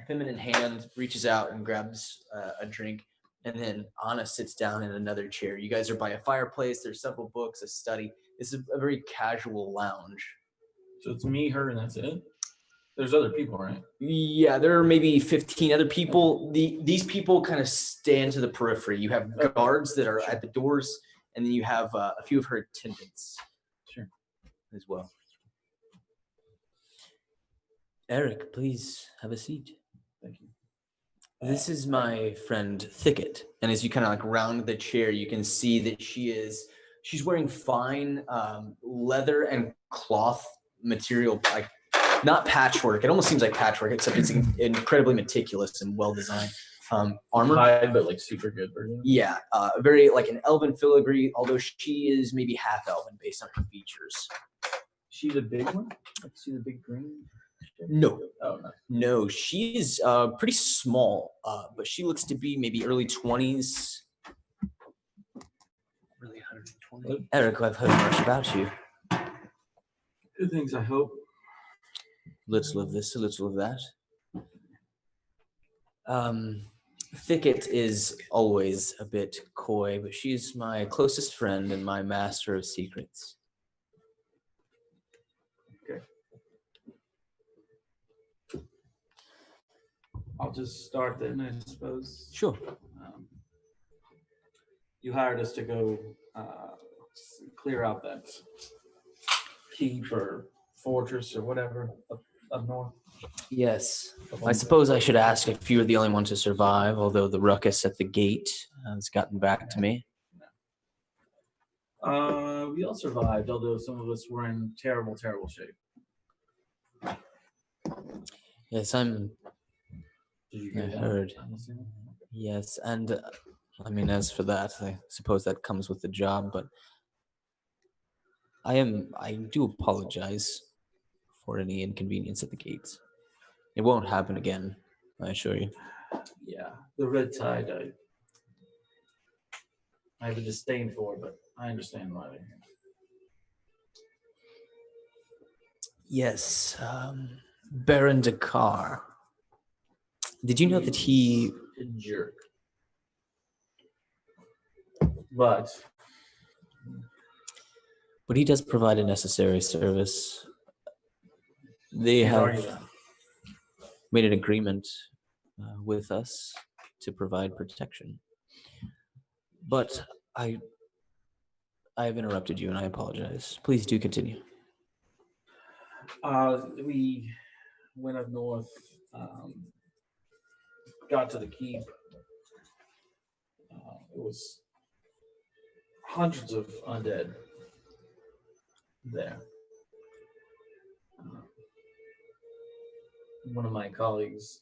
S1: feminine hand reaches out and grabs a drink. And then Anna sits down in another chair. You guys are by a fireplace. There's several books, a study. This is a very casual lounge.
S6: So it's me, her, and that's it? There's other people, right?
S1: Yeah, there are maybe 15 other people. These people kind of stand to the periphery. You have guards that are at the doors, and then you have a few of her attendants.
S6: Sure.
S1: As well. Eric, please have a seat.
S6: Thank you.
S1: This is my friend Thicket, and as you kind of like round the chair, you can see that she's wearing fine leather and cloth material, like not patchwork. It almost seems like patchwork, except it's incredibly meticulous and well designed. Armor,
S6: Hide, but like super good version.
S1: yeah, very like an elven filigree, although she is maybe half elven based on her features.
S6: She's a big one. See the big green.
S1: No.
S6: Oh no.
S1: No, she's pretty small, but she looks to be maybe early 20s.
S9: Really 120.
S1: Eric, I've heard much about you.
S6: Good things, I hope.
S1: Little of this, a little of that. Thicket is always a bit coy, but she's my closest friend and my master of secrets.
S6: I'll just start then, I suppose.
S1: Sure.
S6: You hired us to go clear out that keep or fortress or whatever up north.
S1: Yes. I suppose I should ask if you were the only one to survive, although the ruckus at the gate has gotten back to me.
S6: We all survived, although some of us were in terrible, terrible shape.
S1: Yes,
S6: Did you
S1: I
S6: get that?
S1: heard.
S6: I'm assuming?
S1: Yes, and I mean, as for that, I suppose that comes with the job, but I do apologize for any inconvenience at the gates. It won't happen again, I assure you.
S6: Yeah, the red tide, I have a disdain for, but I understand why they're here.
S1: Yes, Baron Dakar. Did you know that he...
S6: A jerk. But
S1: he does provide a necessary service. They
S6: can't argue
S1: have
S6: that.
S1: made an agreement with us to provide protection. But I have interrupted you and I apologize. Please do continue.
S6: We went up north, got to the keep. It was hundreds of undead there. One of my colleagues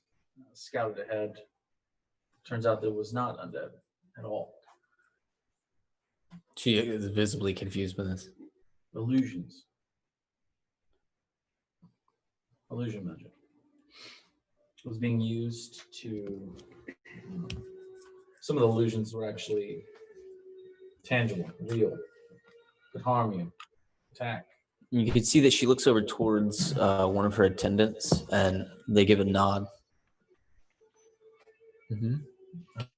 S6: scouted ahead. Turns out there was not undead at all.
S1: She is visibly confused by this.
S6: Illusions. Illusion magic was being used to. Some of the illusions were actually tangible, real, could harm you, attack.
S1: You can see that she looks over towards one of her attendants and they give a nod.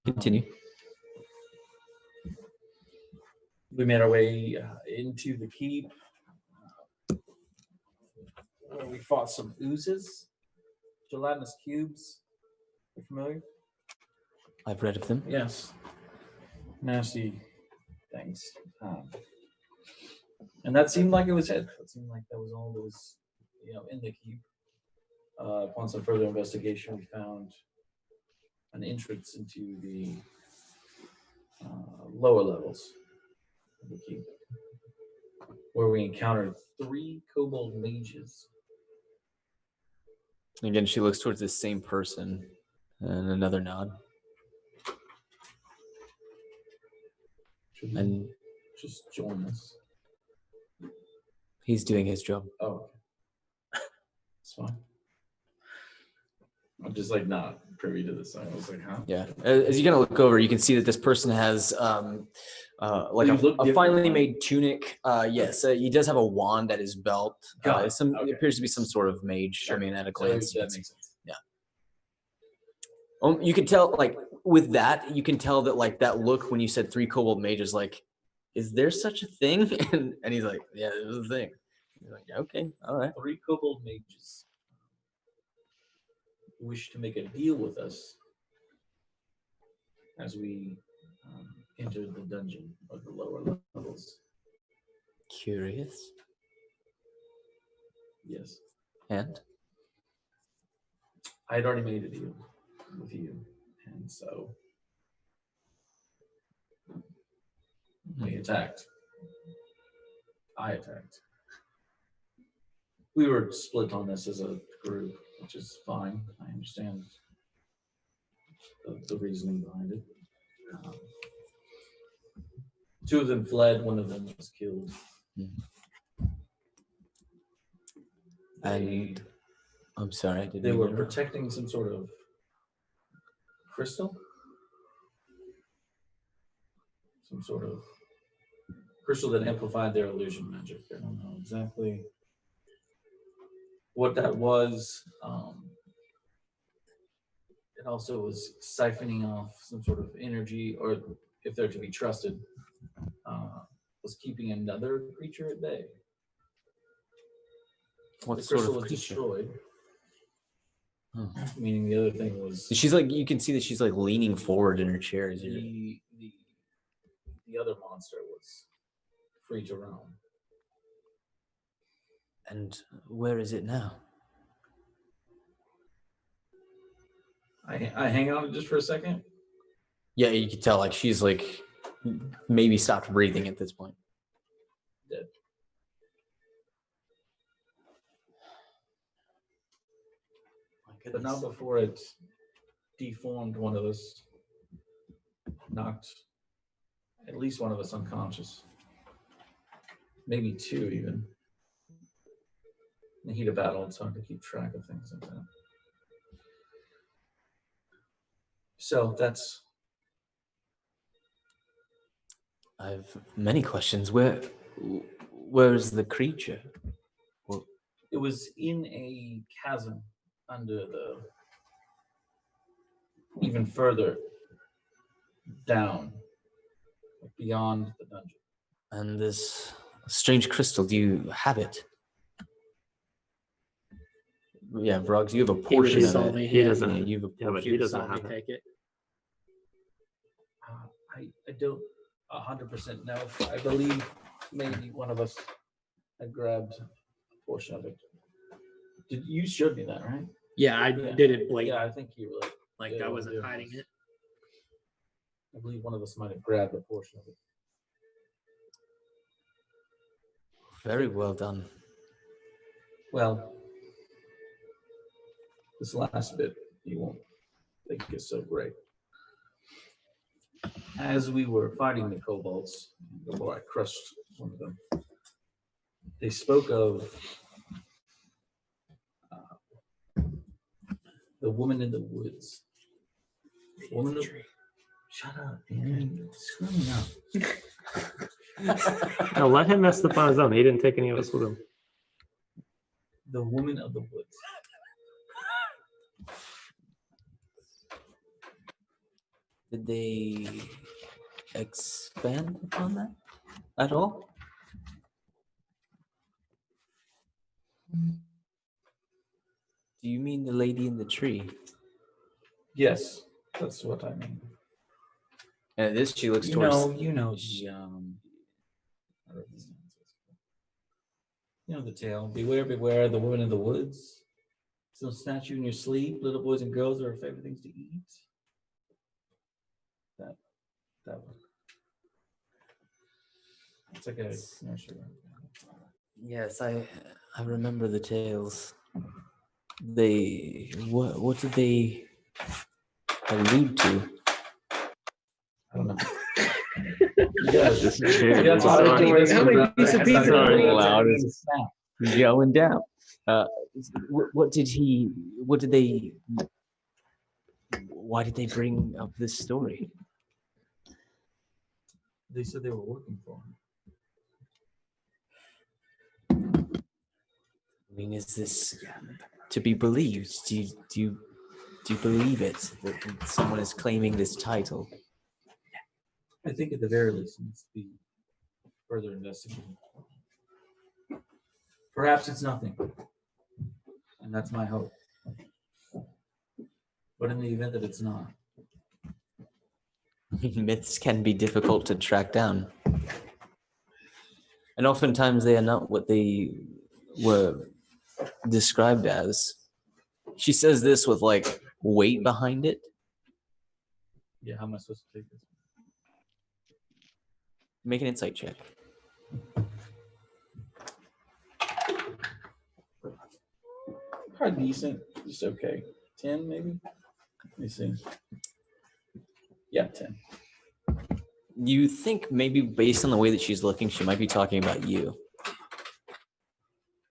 S1: Continue.
S6: We made our way into the keep. Where we fought some oozes, gelatinous cubes. You familiar?
S1: I've read of them.
S6: Yes. Nasty things. And that seemed like it was it. It seemed like that was all that was, in the keep. Upon some further investigation, we found an entrance into the lower levels of the keep, where we encountered 3 kobold mages.
S1: Again, she looks towards the same person, and another nod.
S6: Should he
S1: And
S6: just join us?
S1: he's doing his job.
S6: Oh, okay. That's fine. I'm just like not privy to this. I was like, huh?
S1: Yeah. As you kind of look over, you can see that this person has like
S6: They look
S1: a finely
S6: different,
S1: made tunic. Yes, he does have a wand at his belt.
S6: Got it.
S1: It
S6: Okay.
S1: appears to be some sort of mage.
S6: Sure.
S1: I mean, at a
S6: So
S1: glance, you
S6: that
S1: can see.
S6: makes sense.
S1: You can tell, like, with that, you can tell that, like, that look when you said 3 kobold mages, like, is there such a thing? And he's like, yeah, there's a thing. He's like, okay, all right.
S6: 3 kobold mages wish to make a deal with us as we enter the dungeon of the lower levels.
S1: Curious.
S6: Yes.
S1: And?
S6: I had already made a deal with you, and so we attacked. I attacked. We were split on this as a group, which is fine. I understand the reasoning behind it. 2 of them fled, 1 of them was killed.
S1: And I'm sorry, I didn't
S6: They
S1: mean
S6: were
S1: to interrupt.
S6: protecting some sort of crystal? Some sort of crystal that amplified their illusion magic. I don't know exactly what that was. It also was siphoning off some sort of energy, or if they're to be trusted, was keeping another creature at bay.
S1: What
S6: The
S1: sort
S6: crystal
S1: of
S6: was
S1: creature?
S6: destroyed.
S1: Oh.
S6: Meaning the other thing was
S1: She's like, you can see that she's like leaning forward in her chair. As you're,
S6: the other monster was free to roam.
S1: and where is it now?
S6: I hang on just for a second.
S1: Yeah, you can tell like she's like maybe stopped breathing at this point.
S6: Dead. But not before it deformed one of us, knocked at least one of us unconscious. Maybe 2 even. In the heat of battle, it's hard to keep track of things like that. So that's...
S1: I have many questions. Where is the creature? Well,
S6: it was in a chasm under the... even further down, beyond the dungeon.
S1: and this strange crystal, do you have it? Yeah, Vrogs, you have a portion
S9: saw
S1: of it.
S9: me,
S8: He
S9: yeah.
S8: doesn't.
S1: Yeah, you have a
S8: Yeah, but
S1: portion.
S8: he
S9: You
S8: doesn't
S9: saw me
S8: have it.
S9: take it.
S6: I don't 100% know. I believe maybe one of us had grabbed a portion of it. You showed me that, right?
S9: Yeah, I
S6: Yeah.
S9: did it blatant.
S6: Yeah, I think you were
S9: Like
S6: yeah,
S9: I
S6: well,
S9: wasn't
S6: yeah.
S9: hiding it.
S6: I believe one of us might have grabbed a portion of it.
S1: Very well done.
S6: Well, this last bit you won't think is so great. As we were fighting the kobolds, before I crushed one of them, they spoke of the woman in the woods. Woman of... Shut up, man. Screw me up.
S8: No, let him mess up on his own. He didn't take any of us with him.
S6: The woman of the woods.
S1: Did they expand upon that at all? Do you mean the lady in the tree?
S6: Yes, that's what I mean.
S1: And this, she looks
S6: You
S1: towards.
S6: know the tale. Beware, beware, the woman in the woods. She'll snatch you in your sleep. Little boys and girls are her favorite things to eat. that one. It's like a nursery rhyme.
S1: Yes, I remember the tales. They what did they allude to?
S6: I don't know.
S8: This is true.
S6: You got
S3: How
S6: to
S3: many- how many pieces of pizza
S8: Sorry,
S3: do we
S8: loud.
S3: have?
S8: It's going down.
S1: What did he? What did they? Why did they bring up this story?
S6: They said they were working for him.
S1: I mean, is this to be believed? Do you believe it that someone is claiming this title?
S6: I think at the very least it needs to be further investigated. Perhaps it's nothing. And that's my hope. But in the event that it's not,
S1: Myths can be difficult to track down. And oftentimes they are not what they were described as. She says this with like weight behind it.
S6: yeah, how am I supposed to take this?
S1: Make an insight check.
S6: Probably decent, just okay. 10 maybe? Let me see. Yeah, 10.
S1: You think maybe based on the way that she's looking, she might be talking about you.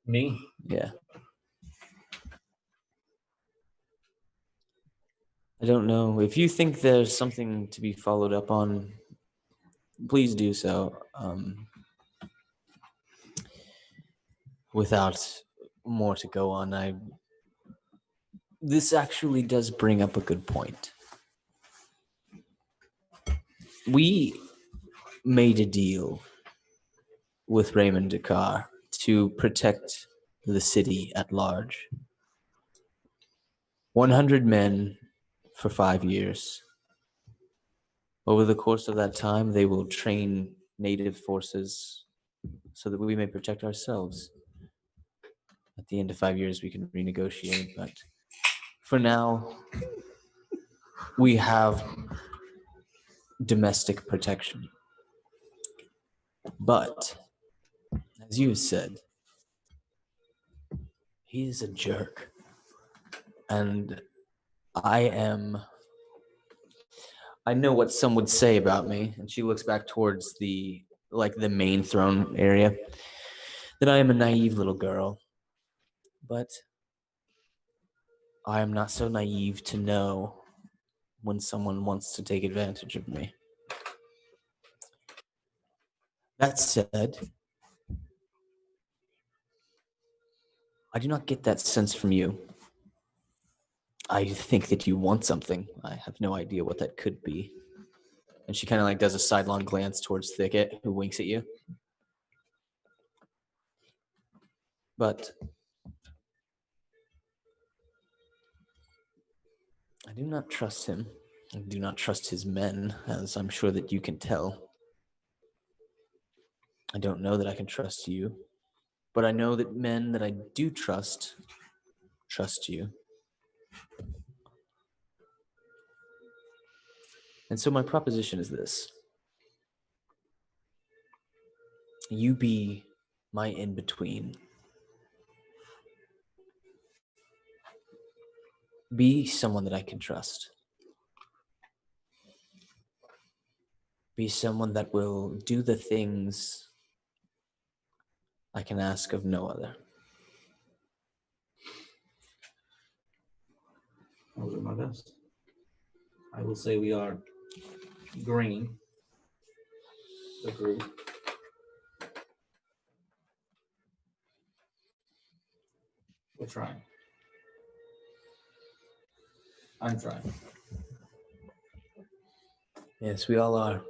S6: Me?
S1: Yeah. I don't know. If you think there's something to be followed up on, please do so. Without more to go on, this actually does bring up a good point. We made a deal with Raymond Dakar to protect the city at large. 100 men for 5 years. Over the course of that time, they will train native forces so that we may protect ourselves. At the end of 5 years, we can renegotiate, but for now, we have domestic protection. But, as you said, he is a jerk. And I know what some would say about me, and she looks back towards the main throne area, that I am a naive little girl. But I am not so naive to know when someone wants to take advantage of me. That said, I do not get that sense from you. I think that you want something. I have no idea what that could be. And she kind of does a sidelong glance towards Thicket, who winks at you. But I do not trust him. I do not trust his men, as I'm sure that you can tell. I don't know that I can trust you, but I know that men that I do trust you. And so my proposition is this. You be my in-between. Be someone that I can trust. Be someone that will do the things I can ask of no other.
S6: I'll do my best. I will say we are green, the group. We're trying. I'm trying.
S1: Yes, we all are.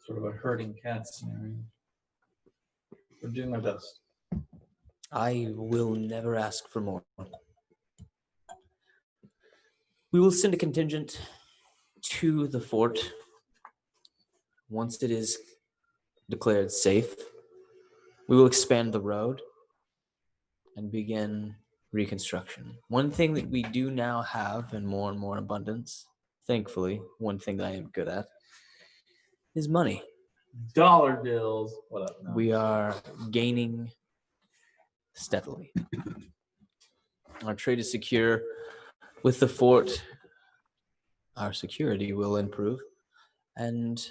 S6: Sort of a herding cat scenario. I'm doing my best.
S1: I will never ask for more. We will send a contingent to the fort once it is declared safe. We will expand the road and begin reconstruction. One thing that we do now have in more and more abundance thankfully, one thing that I am good at is money.
S6: Dollar bills. What up? No.
S1: We are gaining steadily. Our trade is secure. With the fort, our security will improve. And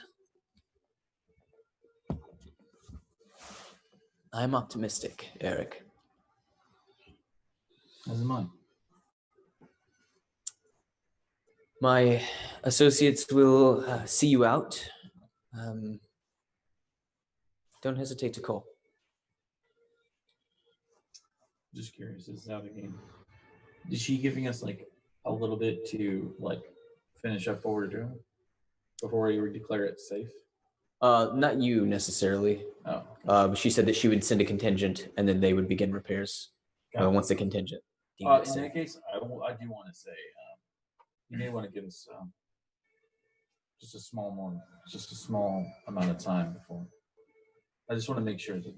S1: I'm optimistic, Eric.
S6: As am I.
S1: My associates will see you out. Don't hesitate to call.
S6: Just curious, is how the game. Is she giving us like a little bit to like finish up what we're doing before we declare it safe?
S1: Not you necessarily.
S6: Oh.
S1: But she said that she would send a contingent, and then they would begin repairs once the contingent. deemed it
S6: In
S1: safe.
S6: that case, I do want to say you may want to give us just a small amount of time before. I just want to make sure that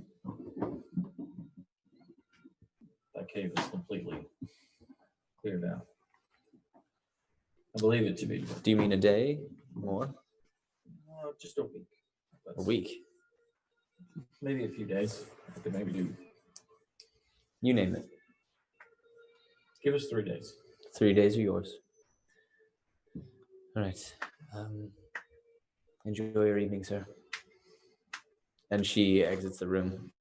S6: that cave is completely cleared out. I believe it to be.
S1: Do you mean a day? More?
S6: Just a week.
S1: A week?
S6: Maybe a few days. I could maybe do.
S1: You name it.
S6: Give us 3 days.
S1: 3 days are yours. All right. Enjoy your evening, sir. And she exits the room.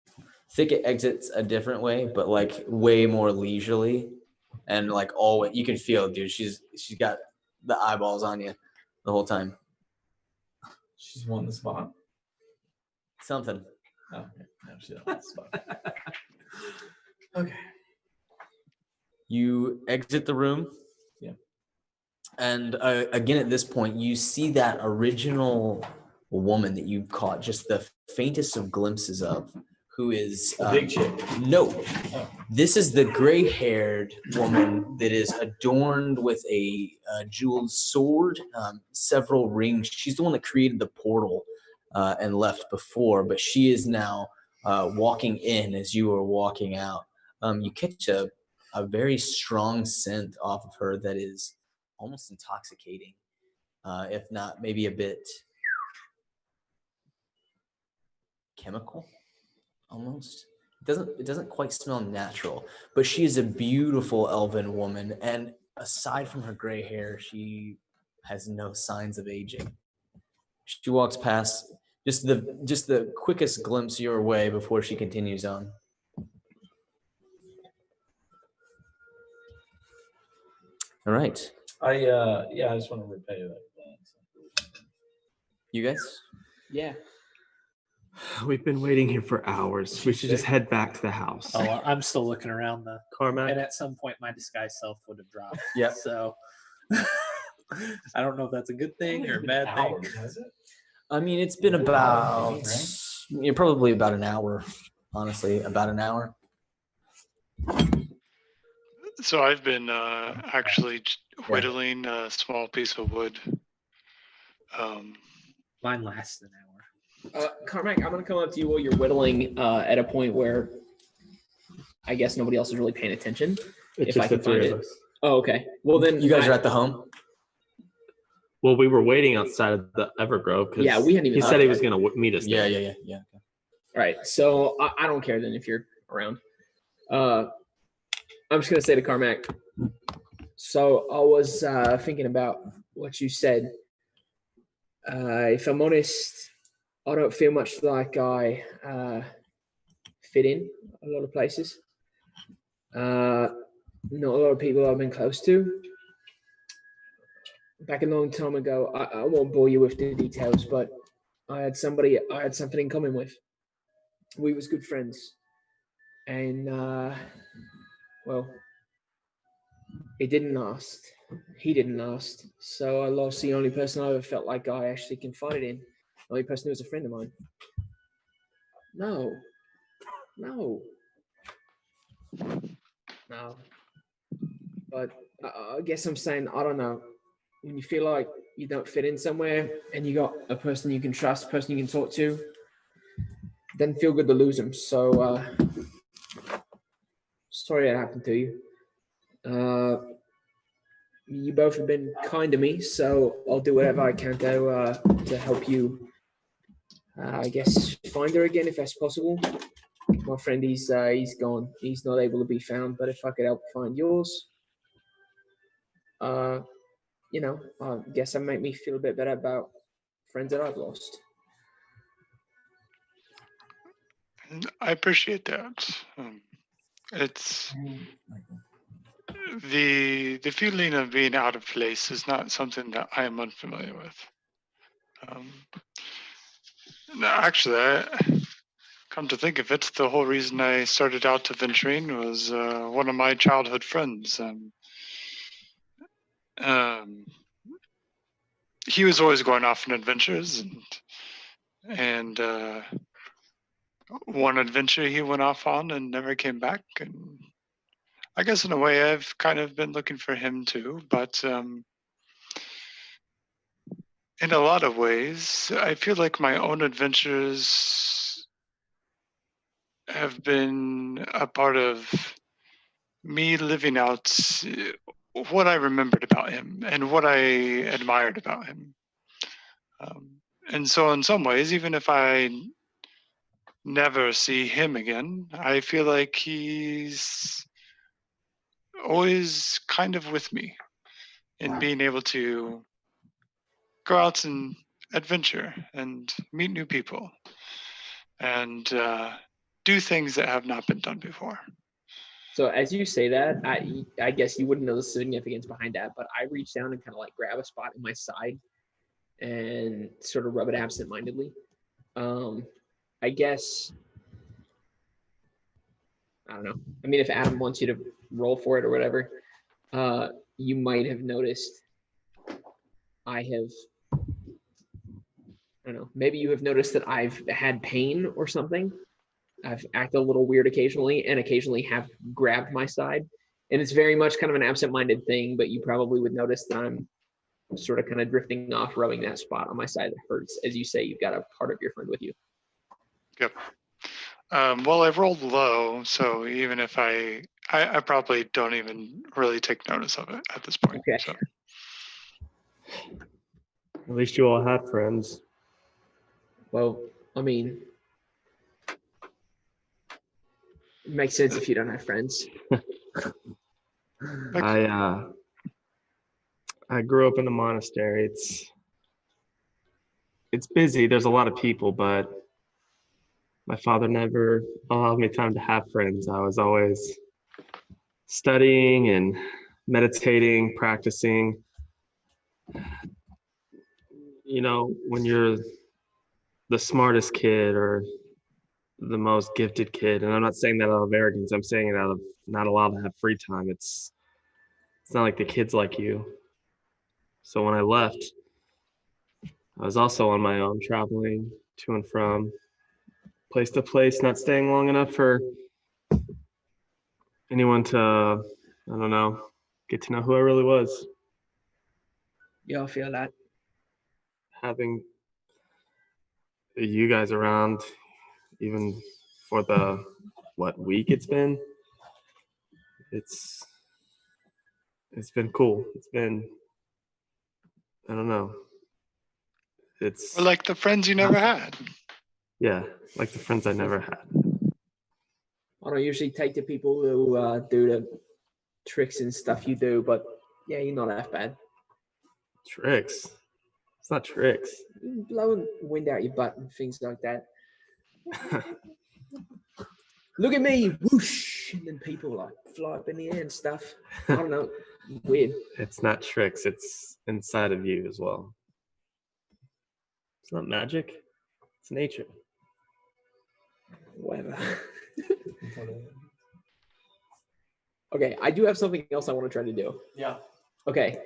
S1: Thicket exits a different way, but like way more leisurely, and like always you can feel it, dude. She's got the eyeballs on you the whole time.
S6: She's won the spot.
S1: Something.
S6: Oh, okay. No, she don't want the spot. Okay.
S1: You exit the room.
S6: Yeah.
S1: And again, at this point, you see that original woman that you caught just the faintest of glimpses of, who is
S6: a big chick.
S1: No,
S6: Oh.
S1: this is the gray-haired woman that is adorned with a jeweled sword, several rings. She's the one that created the portal and left before, but she is now walking in as you are walking out. You catch a very strong scent off of her that is almost intoxicating, if not maybe a bit chemical, almost. It doesn't quite smell natural, but she is a beautiful elven woman, and aside from her gray hair, she has no signs of aging. She walks past, just the quickest glimpse your way before she continues on. All right.
S6: I just want to repay that.
S1: You guys?
S3: Yeah.
S8: We've been waiting here for hours. We should just head back to the house.
S9: Oh, well, I'm still looking around the
S8: Carmack?
S9: and at some point my disguise self would have dropped.
S1: Yeah.
S9: So I don't know if that's a good thing or a bad thing.
S6: Has it?
S1: I mean, it's been about probably about an hour. Honestly, about an hour.
S4: So I've been actually whittling a small piece of wood.
S9: Mine lasts an hour.
S3: Carmack, I'm gonna come up to you while you're whittling at a point where I guess nobody else is really paying attention.
S8: It's
S3: if I
S8: just the
S3: can find
S8: three
S3: it.
S8: of us.
S3: Oh, okay. Well then,
S1: You guys are at the home?
S8: Well, we were waiting outside of the Evergrove because
S3: Yeah, we hadn't even
S8: he
S3: thought
S8: said he
S3: of
S8: was
S3: that.
S8: going to meet us there.
S1: Yeah.
S3: All right. So I don't care then if you're around. I'm just gonna say to Carmack. So I was thinking about what you said. If I'm honest, I don't feel much like I fit in a lot of places. Not a lot of people I've been close to. Back a long time ago, I won't bore you with the details, but I had something in common with. We was good friends. And, well, it didn't last. He didn't last. So I lost the only person I ever felt like I actually confided in. The only person who was a friend of mine. No. But I guess I'm saying, I don't know. When you feel like you don't fit in somewhere and you got a person you can trust, a person you can talk to, it doesn't feel good to lose them. So, sorry it happened to you. you both have been kind to me, so I'll do whatever I can to help you. I guess find her again if that's possible. My friend, he's gone. He's not able to be found. But if I could help find yours, I guess that make me feel a bit better about friends that I've lost.
S4: I appreciate that. It's the feeling of being out of place is not something that I am unfamiliar with. No, actually, come to think of it, the whole reason I started out adventuring was one of my childhood friends. He was always going off on adventures, and one adventure he went off on and never came back. And I guess in a way, I've kind of been looking for him too, but in a lot of ways, I feel like my own adventures have been a part of me living out what I remembered about him and what I admired about him. And so in some ways, even if I never see him again, I feel like he's always kind of with me in being able to go out and adventure and meet new people and do things that have not been done before.
S3: So as you say that, I guess you wouldn't know the significance behind that, but I reach down and kind of like grab a spot in my side and sort of rub it absent-mindedly. I guess, I don't know. I mean, if Adam wants you to roll for it or whatever, you might have noticed I don't know, maybe you have noticed that I've had pain or something. I've acted a little weird occasionally and occasionally have grabbed my side. And it's very much kind of an absent-minded thing, but you probably would notice that I'm sort of kind of drifting off, rubbing that spot on my side that hurts. As you say, you've got a part of your friend with you.
S4: Yep. Well, I've rolled low, so even if I probably don't even really take notice of it at this point.
S3: Okay.
S4: So.
S8: At least you all had friends.
S3: Well, I mean, it makes sense if you don't have friends.
S8: I grew up in a monastery. It's busy. There's a lot of people, but my father never allowed me time to have friends. I was always studying and meditating, practicing. You know, when you're the smartest kid or the most gifted kid, and I'm not saying that out of arrogance, I'm saying it out of not allowed to have free time. It's not like the kids like you. So when I left, I was also on my own, traveling to and from place to place, not staying long enough for anyone to, I don't know, get to know who I really was.
S3: Yeah, I feel that.
S8: Having you guys around, even for the, week it's been, it's been cool. It's been, I don't know. It's
S4: Or like the friends you never had.
S8: Yeah, like the friends I never had.
S3: I don't usually take to people who do the tricks and stuff you do, but yeah, you're not that bad.
S8: Tricks? It's not tricks.
S3: Blowing wind out your butt and things like that. Look at me, whoosh, and then people like fly up in the air and stuff. I don't know, weird.
S8: It's not tricks, it's inside of you as well. It's not magic, it's nature.
S3: Whatever. Okay, I do have something else I want to try to do.
S1: Yeah.
S3: Okay,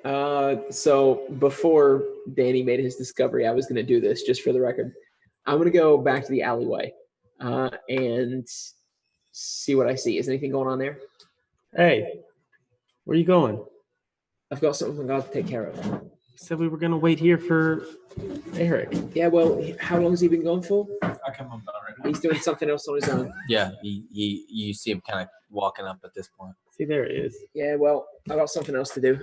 S3: so before Danny made his discovery, I was going to do this just for the record. I'm going to go back to the alleyway and see what I see. Is anything going on there?
S8: Hey, where are you going?
S3: I've got something I've got to take care of.
S8: You said we were going to wait here for Eric.
S3: Yeah, well, how long has he been gone for?
S6: I come up already.
S3: He's doing something else on his own.
S1: Yeah, you see him kind of walking up at this point.
S2: See, there it is.
S3: Yeah, well, I got something else to do.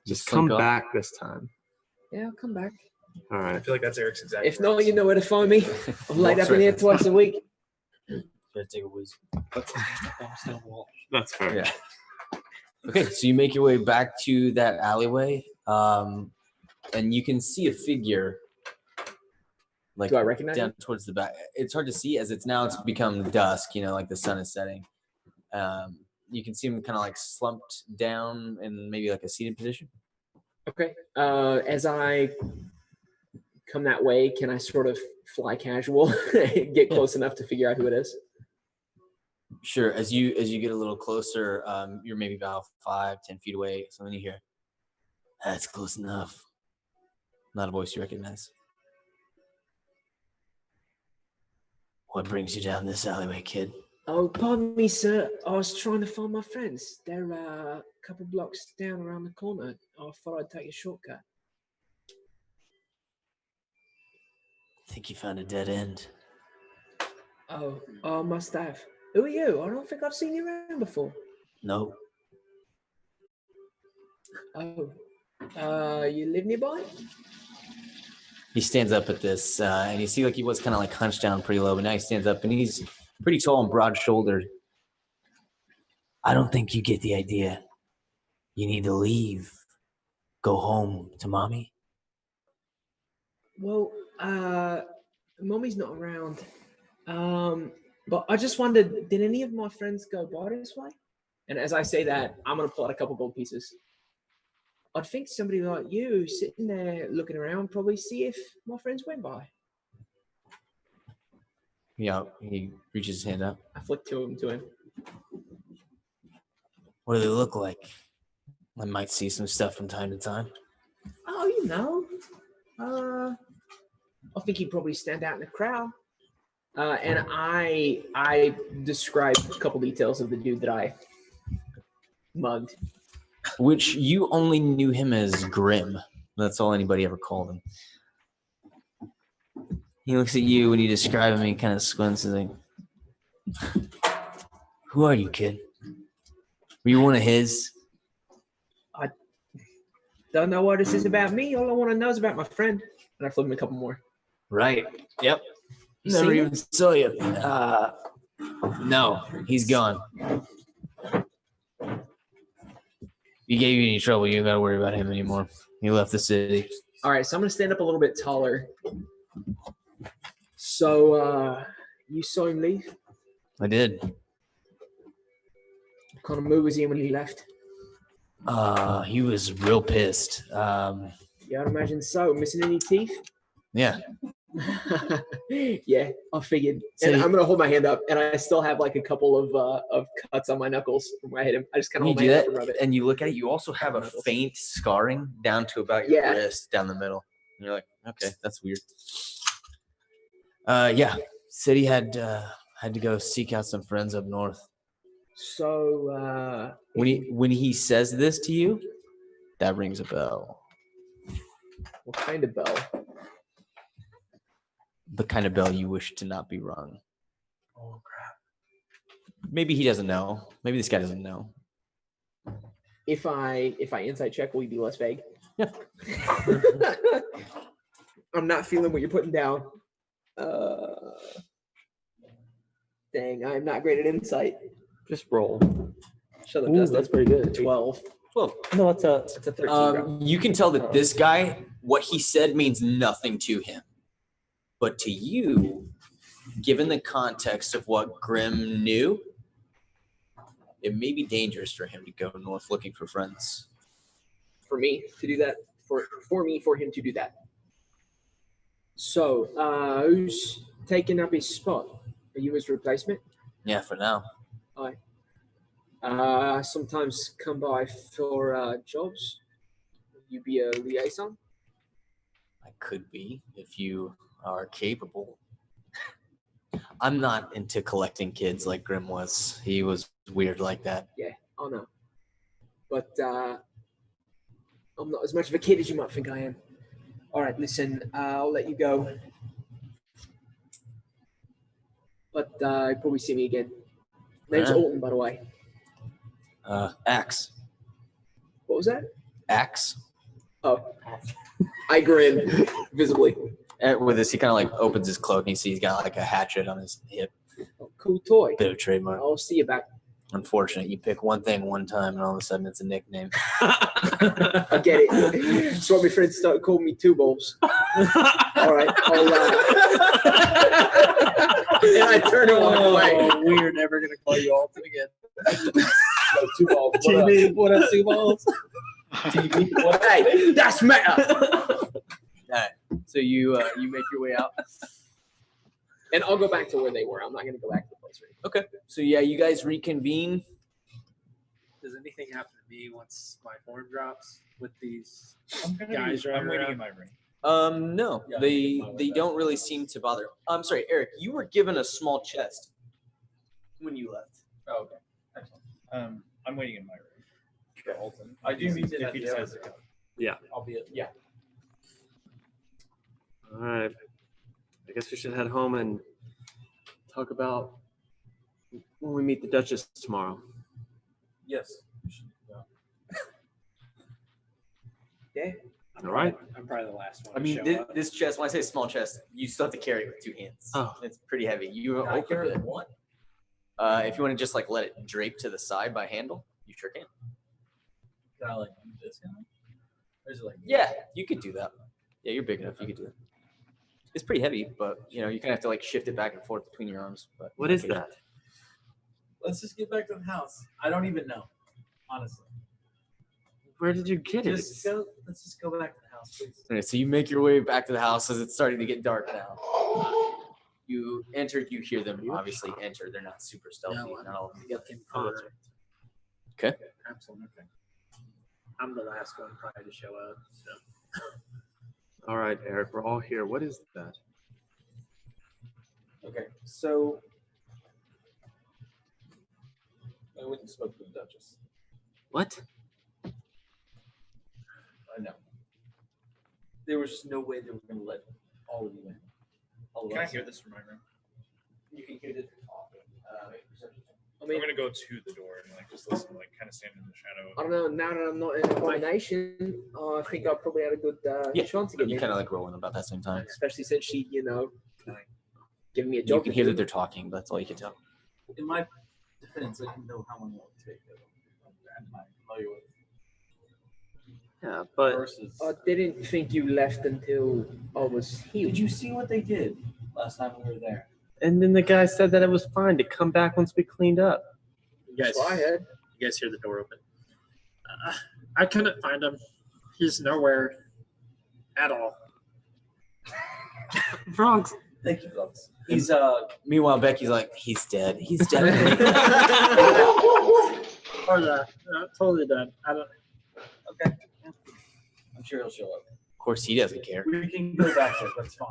S2: Just
S1: slink
S2: come
S1: off.
S2: back this time.
S3: Yeah, I'll come back.
S2: All
S7: I
S2: right.
S7: feel like that's Eric's exact.
S3: If not,
S7: words.
S3: you know where to find me. I'm laid
S1: Walks
S3: up in
S1: right
S3: here
S1: past.
S3: twice a week.
S6: Gotta take a whiz.
S2: That's fair.
S1: Yeah. Okay, so you make your way back to that alleyway, and you can see a figure. Like
S3: Do I recognize
S1: down
S3: him?
S1: towards the back. It's hard to see as it's become dusk. Like the sun is setting. You can see him kind of like slumped down in maybe like a seated position.
S3: Okay. As I come that way, can I sort of fly casual, get close enough to figure out who it is?
S1: Sure. As you get a little closer, you're maybe about 5-10 feet away. Something you hear. That's close enough. Not a voice you recognize. What brings you down this alleyway, kid?
S3: Oh, pardon me, sir. I was trying to find my friends. They're a couple blocks down around the corner. I thought I'd take a shortcut.
S1: I think you found a dead end.
S3: Oh, I must have. Who are you? I don't think I've seen you around before.
S1: No.
S3: Oh, you live nearby?
S1: He stands up at this, and you see like he was kind of like hunched down pretty low, but now he stands up and he's pretty tall and broad-shouldered. I don't think you get the idea. You need to leave. Go home to mommy.
S3: Well, mommy's not around. But I just wondered, did any of my friends go by this way? And as I say that, I'm gonna pull out a couple gold pieces. I'd think somebody like you sitting there looking around probably see if my friends went by.
S1: Yeah, he reaches his hand up.
S3: I flick to him.
S1: What do they look like? I might see some stuff from time to time.
S3: Oh, I think he'd probably stand out in the crowd. And I described a couple details of the dude that I mugged.
S1: Which you only knew him as Grim. That's all anybody ever called him. He looks at you when you describe him and he kind of squints and like, who are you, kid? Were you one of his?
S3: I don't know what this is about me. All I want to know is about my friend. And I flip him a couple more.
S1: Right. Yep.
S3: You
S1: Never
S3: seen
S1: even saw you. No, he's gone. He gave you any trouble, you don't gotta worry about him anymore. He left the city.
S3: All right, so I'm gonna stand up a little bit taller. So you saw him leave?
S1: I did.
S3: What kind of mood was he in when he left?
S1: He was real pissed.
S3: Yeah, I'd imagine so. Missing any teeth?
S1: Yeah.
S3: Yeah, I figured.
S1: So
S3: And I'm gonna hold my hand up, and I still have like a couple of cuts on my knuckles from where I hit him. I just kind of
S1: You
S3: hold my
S1: do
S3: hand
S1: that,
S3: up and rub it.
S1: and you look at it. You also have a faint scarring down to about your
S3: Yeah.
S1: wrist, down the middle. And you're like, okay, that's weird. Yeah, said he had to go seek out some friends up north.
S3: So
S1: When he says this to you, that rings a bell.
S3: what kind of bell?
S1: The kind of bell you wish to not be rung.
S7: Oh crap!
S1: Maybe he doesn't know. Maybe this guy doesn't know.
S3: If I insight check, will you be less vague?
S1: Yeah.
S3: I'm not feeling what you're putting down. Dang, I'm not great at insight.
S2: Just roll.
S3: Shut up,
S2: Ooh,
S3: Justin.
S2: that's pretty good.
S3: 12.
S1: 12.
S2: No, it's a.
S3: It's a 13. bro.
S1: You can tell that this guy, what he said means nothing to him. But to you, given the context of what Grim knew, it may be dangerous for him to go north looking for friends.
S3: For me to do that. For him to do that. So, who's taking up his spot? Are you his replacement?
S1: Yeah, for now.
S3: I sometimes come by for jobs. You be a liaison?
S1: I could be if you are capable. I'm not into collecting kids like Grim was. He was weird like that.
S3: Yeah, I know. But I'm not as much of a kid as you might think I am. All right, listen, I'll let you go. But you'll probably see me again. Name's
S1: Alright.
S3: Alton, by the way.
S1: Axe.
S3: What was that?
S1: Axe.
S3: Oh, I grin visibly.
S1: And with this, he kind of like opens his cloak and you see he's got like a hatchet on his hip.
S3: Oh, cool toy.
S1: Bit of trademark.
S3: I'll see you back.
S1: Unfortunate. You pick one thing one time and all of a sudden it's a nickname.
S3: I get it. So my friends started calling me Two Balls. All right, I'll and I turn and walk away.
S9: We're never gonna call you Alton again.
S6: So, 2 balls. What up?
S9: TV, what up, 2 balls?
S6: TV, what up?
S3: Hey, that's meta.
S1: Alright. So you make your way out.
S3: And I'll go back to where they were. I'm not going to go back to the place.
S1: Okay. So yeah, you guys reconvene.
S9: Does anything happen to me once my form drops with these
S10: I'm gonna
S9: guys
S10: I'm
S9: running
S10: waiting
S9: around?
S10: in my ring.
S1: No,
S6: Yeah,
S1: they don't really seem to bother. I'm sorry, Eric. You were given a small chest when you left.
S6: Oh, okay. Excellent.
S10: I'm waiting in my room for Alton.
S6: I do meet him
S10: if
S6: at
S10: he
S6: the
S10: decides to
S6: other-
S10: come.
S6: I'll be yeah.
S8: All right. I guess we should head home and talk about when we meet the Duchess tomorrow.
S6: Yes.
S3: Yeah.
S8: All right.
S9: I'm probably the last one.
S1: I mean,
S9: to show up.
S1: this chest. When I say small chest, you still have to carry it with 2 hands.
S8: Oh.
S1: It's pretty heavy. You
S6: Can I
S1: open
S6: carry
S1: it.
S6: one?
S1: If you want to just like let it drape to the side by handle, you sure can.
S6: Can I like do this kind of? Or is it like
S1: Yeah, you could do that. Yeah, you're big enough. You could do it. It's pretty heavy, but you know you kind of have to like shift it back and forth between your arms. But
S8: What is that?
S6: Let's just get back to the house. I don't even know, honestly.
S8: Where did you get it?
S6: Let's just go back to the house, please.
S1: Alright, so you make your way back to the house as it's starting to get dark now. You enter. You hear them obviously enter. They're not super stealthy.
S9: No,
S1: not all of them together.
S9: Looking
S1: Oh,
S9: for-
S1: that's right. Okay.
S9: Absolutely. I'm the last one probably to show up. So
S8: All right, Eric. We're all here. What is that?
S6: Okay, so I went and spoke to the Duchess.
S8: What?
S6: I know. There was just no way they were going to let all of you in. All of
S10: Can I
S6: us
S10: hear
S6: in.
S10: this from my room?
S6: You can hear it talking.
S3: I
S10: I'm
S3: mean,
S10: gonna go to the door and like just listen, like kind of stand in the shadow.
S3: I don't know. Now that I'm not in abomination, I think I probably had a good
S1: Yeah,
S3: chance to get
S1: You
S3: in.
S1: kind of like roll in about that same time.
S3: Especially since she, giving me a
S1: You
S3: job.
S1: can hear that they're talking, but that's all you can tell.
S6: In my defense, I didn't know how long it would take. I'm familiar with
S8: Yeah, but
S6: versus.
S3: I didn't think you left until I was healed.
S6: Did you see what they did last time we were there?
S8: and then the guy said that it was fine to come back once we cleaned up.
S9: you guys,
S3: That's what I heard.
S9: you guys hear the door open. I couldn't find him. He's nowhere at all.
S8: Bronx.
S6: Thank you, folks. He's
S1: Meanwhile, Becky's like, he's dead. He's dead.
S9: Or that. Totally dead. I don't.
S6: okay. I'm sure he'll show up.
S1: Of course, he doesn't care.
S6: We can go back there. That's fine.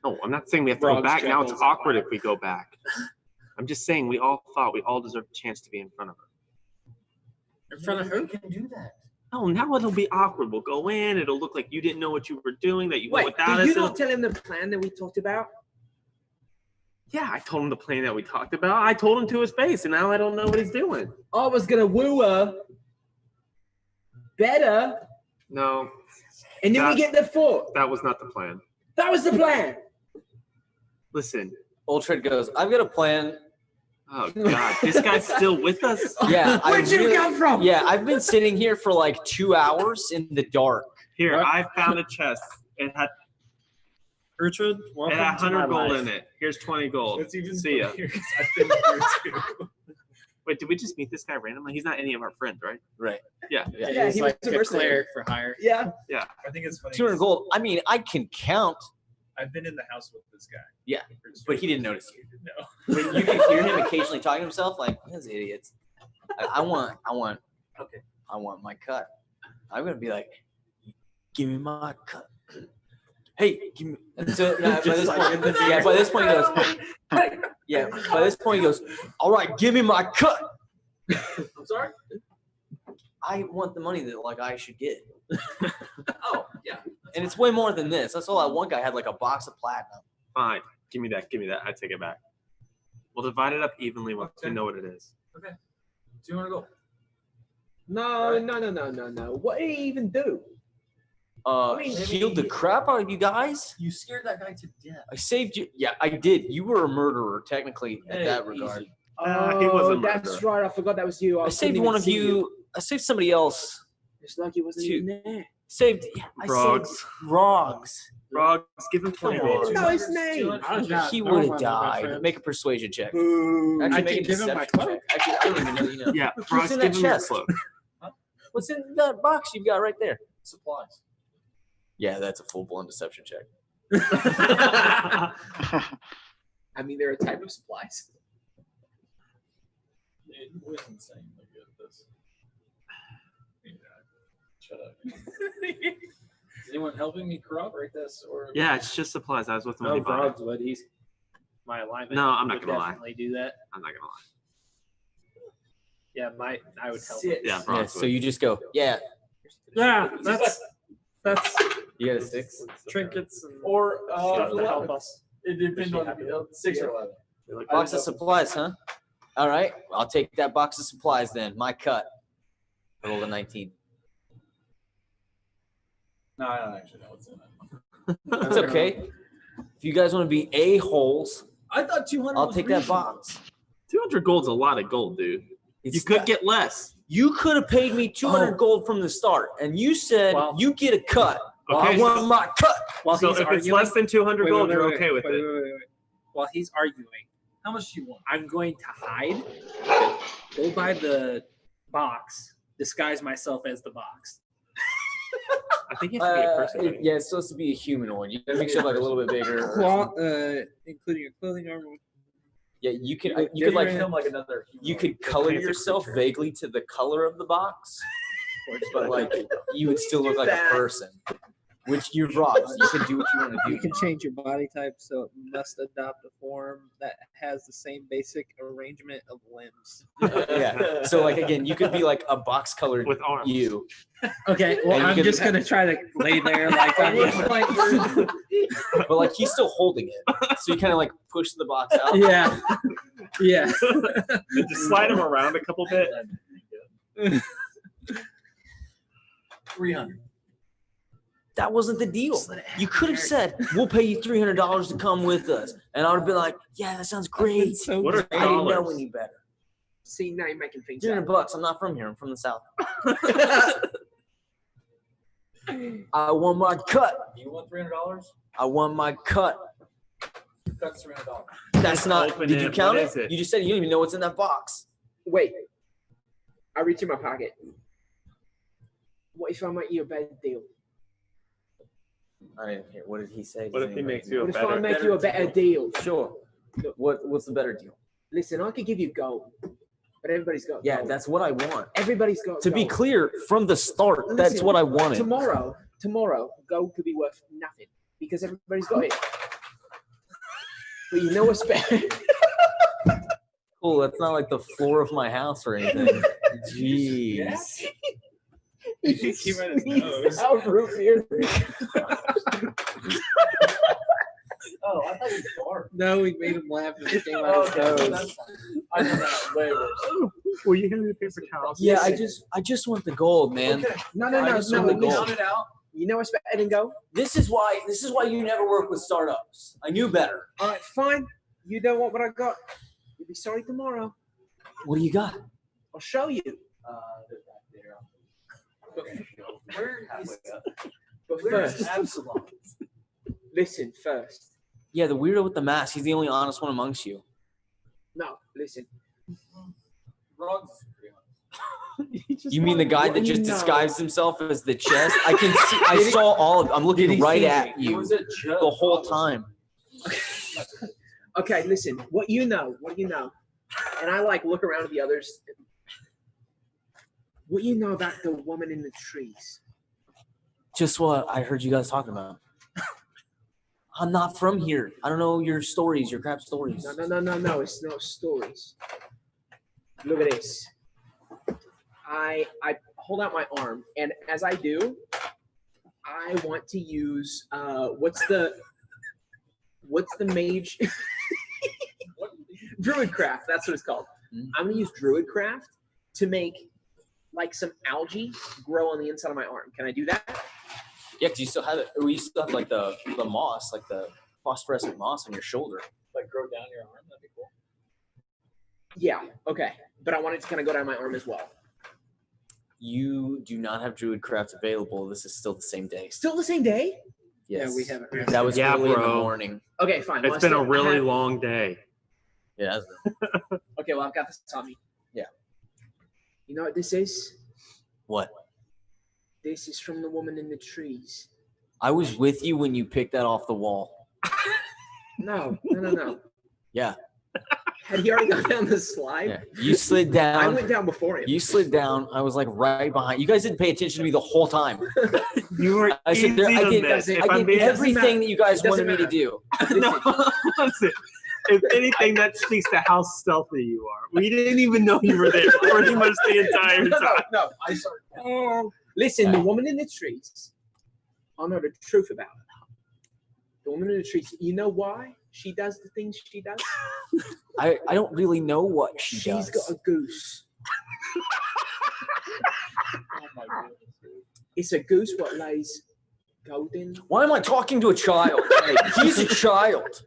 S8: No, I'm not saying we have to go
S9: Bronx
S8: back now. It's
S9: chuckles.
S8: awkward if we go back. I'm just saying we all thought we all deserved a chance to be in front of her.
S9: In front of who?
S6: We can do that.
S8: No, now it'll be awkward. We'll go in. It'll look like you didn't know what you were doing. That you went
S3: Wait,
S8: without
S3: did
S8: us.
S3: you
S8: It'll-
S3: not tell him the plan that we talked about?
S8: Yeah, I told him the plan that we talked about. I told him to his face, and now I don't know what he's doing.
S3: I was gonna woo her better,
S8: No,
S3: and then we
S8: That-
S3: get the fort.
S8: that was not the plan.
S3: That was the plan.
S8: Listen.
S1: Old Tread goes, I've got a plan.
S8: Oh God, this guy's still with us.
S1: Yeah.
S3: Where'd you come from?
S1: Yeah, I've been sitting here for like 2 hours in the dark.
S8: Here, I found a chest. It had
S9: Gertrude,
S8: it
S9: welcome
S8: had
S9: to my
S8: 100 gold
S9: life.
S8: in it. Here's 20 gold.
S10: It's even
S8: See ya.
S10: funnier 'cause I've been here too.
S8: Wait, did we just meet this guy randomly? He's not any of our friends, right?
S1: Right.
S8: Yeah.
S1: Yeah.
S3: Yeah,
S9: He's
S3: he
S9: like
S3: was a
S9: a
S3: mercenary.
S9: cleric for hire.
S3: Yeah.
S10: I think it's funny.
S1: 200 gold. I mean, I can count,
S10: I've been in the house with this guy.
S1: Yeah, but he didn't notice you.
S10: No.
S1: But you can hear him occasionally talking to himself, like, those idiots. I want my cut. I'm gonna be like, give me my cut. Hey, give me. And so, by this point, he goes, yeah. By this point, he goes, all right, give me my cut.
S6: I'm sorry?
S1: I want the money that like I should get,
S6: Oh, yeah.
S1: and it's way more than this. I saw that one guy had like a box of platinum.
S8: Fine. Give me that. Give me that. I take it back. We'll divide it up evenly once we
S6: Okay.
S8: know what it is.
S6: 200 gold.
S3: No. What did he even do?
S1: Healed the crap out of you guys.
S6: You scared that guy to death.
S1: I saved you. Yeah, I did. You were a murderer, technically, in that regard.
S6: Easy.
S8: He was a
S3: Oh, that's
S8: murderer.
S3: right. I forgot that was you.
S1: I
S3: couldn't
S1: saved
S3: even
S1: one of
S3: see
S1: you. I saved somebody else.
S3: It's like he wasn't
S1: Two.
S3: even there.
S1: Saved. Yeah, I
S8: Frogs.
S1: saved Frogs.
S8: Frogs, give him
S1: Come
S8: 20
S1: on.
S8: gold.
S3: No, his name.
S1: He would have died. Make a persuasion check.
S3: Boo.
S1: Actually,
S9: I
S1: make a
S9: can give him my
S1: deception
S9: cloak.
S1: check. Actually, I don't even know. You know.
S8: Yeah,
S1: What's
S8: Frogs,
S1: in
S8: give
S1: that
S8: him your
S1: chest?
S8: cloak.
S1: What's in that box you've got right there?
S6: Supplies.
S1: Yeah, that's a full-blown deception check.
S3: I mean, they're a type of supplies.
S6: It was insane. Look at this. Shut up. Is anyone helping me corroborate this? Or
S8: Yeah, it's just supplies. I was with him when
S9: No,
S8: he bought it.
S9: Frogs would. He's my alignment.
S8: No, I'm not
S9: would
S8: gonna lie.
S9: definitely do that.
S8: I'm not gonna lie.
S9: Yeah, I would help.
S3: Six.
S8: Yeah,
S1: Yeah,
S8: Frogs
S1: so
S8: would.
S1: you just go, yeah.
S5: Yeah, that's
S1: You got a 6?
S5: trinkets and
S6: Or
S5: stuff to help
S6: 11.
S5: us.
S6: It depends on 6 or 11.
S1: Box of supplies, huh? All right, I'll take that box of supplies then. My cut. I rolled a 19.
S6: No, I don't actually know what's in it.
S1: It's okay. If you guys want to be a-holes,
S6: I thought 200.
S1: I'll
S6: was
S1: take that
S6: reasonable.
S1: box.
S8: 200 gold's a lot of gold, dude.
S1: It's
S8: You could
S1: not-
S8: get less.
S1: You could have paid me 200
S3: Oh.
S1: gold from the start, and you said
S9: Well-
S1: you get a cut.
S8: Okay,
S1: I want my cut.
S9: While
S8: so
S9: he's
S8: if it's
S9: arguing,
S8: less than 200
S9: wait,
S8: gold,
S9: wait,
S8: you're
S9: wait,
S8: okay with
S9: wait,
S8: it.
S9: wait. While he's arguing,
S6: How much do you want?
S9: I'm going to hide, go by the box, disguise myself as the box.
S8: I think you have to be a person. don't you?
S1: Yeah, it's supposed to be a humanoid. You gotta make sure like a little bit bigger.
S9: Including a clothing armor.
S1: Yeah, you can. You could like
S6: Become like another.
S1: you could color yourself vaguely to the color of the box, but like you would still look like a person. Which you're right. You can do what you want to do.
S9: You can change your body type so it must adopt a form that has the same basic arrangement of limbs.
S1: Yeah. So like again, you could be like a box colored
S8: With arms.
S1: you.
S9: Okay, well,
S1: And you
S9: I'm
S1: could-
S9: just going to try to lay there like I'm
S1: But like he's still holding it. So you kind of like push the box out.
S9: Yeah. Yeah.
S8: And just slide him around a couple bit.
S6: 300.
S1: That wasn't the deal. You could have said, "We'll pay you $300 to come with us," and I would have been like, "Yeah, that sounds great."
S9: So
S8: What are
S1: I didn't know
S8: dollars?
S1: any better.
S3: See, now you're making things
S1: $300
S3: up.
S1: bucks. I'm not from here. I'm from the south. I want my cut.
S6: You want $300?
S1: I want my cut.
S6: That's $300.
S1: That's not.
S8: Open
S1: Did you
S8: it.
S1: count
S8: What
S1: it?
S8: is it?
S1: You just said you don't even know what's in that box.
S3: Wait. I reach in my pocket. What if I make you a better deal?
S1: I didn't hear. What did he say?
S8: What if he makes you a
S3: What if I
S8: better?
S3: make you a better deal?
S1: Sure. What's the better deal?
S3: Listen, I could give you gold, but everybody's got
S1: Yeah,
S3: gold.
S1: that's what I want.
S3: Everybody's got
S1: To be
S3: gold.
S1: clear, from the start, that's
S3: Listen,
S1: what I wanted.
S3: Tomorrow, gold could be worth nothing because everybody's got it. But you know what's better?
S1: Cool. That's not like the floor of my house or anything. Jeez.
S10: He came out his nose.
S3: How root beer.
S6: Oh, I thought you were.
S9: No, we made him laugh and it came out
S6: Oh,
S9: his
S6: okay,
S9: nose.
S6: that's fine. I know that way worse.
S8: Will you hand me the paper towels?
S1: Yeah, I just want the gold, man.
S6: Okay.
S3: No.
S1: I just want the gold.
S6: Count it out.
S3: You know what's better than gold?
S1: This is why you never work with startups. I knew better.
S3: All right, fine. You don't want what I got. You'll be sorry tomorrow.
S1: What do you got?
S3: I'll show you.
S6: They're back there. Where is
S3: But
S6: where's
S3: first,
S6: Absalom?
S3: listen first.
S1: Yeah, the weirdo with the mask. He's the only honest one amongst you.
S3: No, listen.
S6: Frogs is pretty honest.
S1: You mean the guy
S3: What
S1: that
S3: do you
S1: just
S3: know?
S1: disguised himself as the chest? I can see. I saw all of. I'm
S3: Did
S1: looking
S3: he
S1: right
S3: see
S1: at
S3: me?
S6: It
S1: you
S6: was a joke,
S1: the whole
S6: probably.
S1: time.
S3: Okay, listen. What do you know? And I like look around at the others. What do you know about the woman in the trees?
S1: Just what I heard you guys talking about. I'm not from here. I don't know your stories, your crap stories.
S3: No. It's not stories. Look at this. I hold out my arm, and as I do, I want to use what's the mage Druidcraft. That's what it's called.
S1: Mhm.
S3: I'm gonna use Druidcraft to make like some algae grow on the inside of my arm. Can I do that?
S1: Yeah, because you still have it. We still have like the moss, like the phosphorescent moss on your shoulder.
S6: Like grow down your arm. That'd be cool.
S3: Yeah. Okay. But I want it to kind of go down my arm as well.
S1: You do not have Druidcraft available. This is still the same day.
S3: Still the same day?
S1: Yes.
S9: Yeah, we haven't.
S1: That was
S8: Yeah,
S1: early in the
S8: bro.
S1: morning.
S3: Okay, fine. Well,
S8: It's
S3: I
S8: been a
S3: still
S8: really
S3: have-
S8: long day.
S1: Yeah.
S3: Okay, well, I've got this on me.
S1: Yeah.
S3: You know what this is?
S1: What?
S3: This is from the woman in the trees.
S1: I was with you when you picked that off the wall.
S3: No.
S1: Yeah.
S3: Had he already gone down the slide?
S1: Yeah. You slid down.
S3: I went down before him.
S1: You slid down. I was like right behind. You guys didn't pay attention to me the whole time.
S8: You were
S1: I said,
S8: easy
S1: I
S8: to
S1: did,
S8: miss. If
S1: I
S8: I'm
S1: did
S8: being-
S1: everything that you guys
S3: It doesn't
S1: wanted me to do.
S8: No, listen. If anything, that speaks to how stealthy you are. We didn't even know you were there pretty much the entire time.
S3: No. I started. Listen, the woman in the trees. I'll know the truth about her. The woman in the trees. You know why she does the things she does?
S1: I don't really know what she
S3: She's
S1: does.
S3: got a goose.
S6: Oh my goodness.
S3: It's a goose what lays golden.
S1: Why am I talking to a child? He's a child.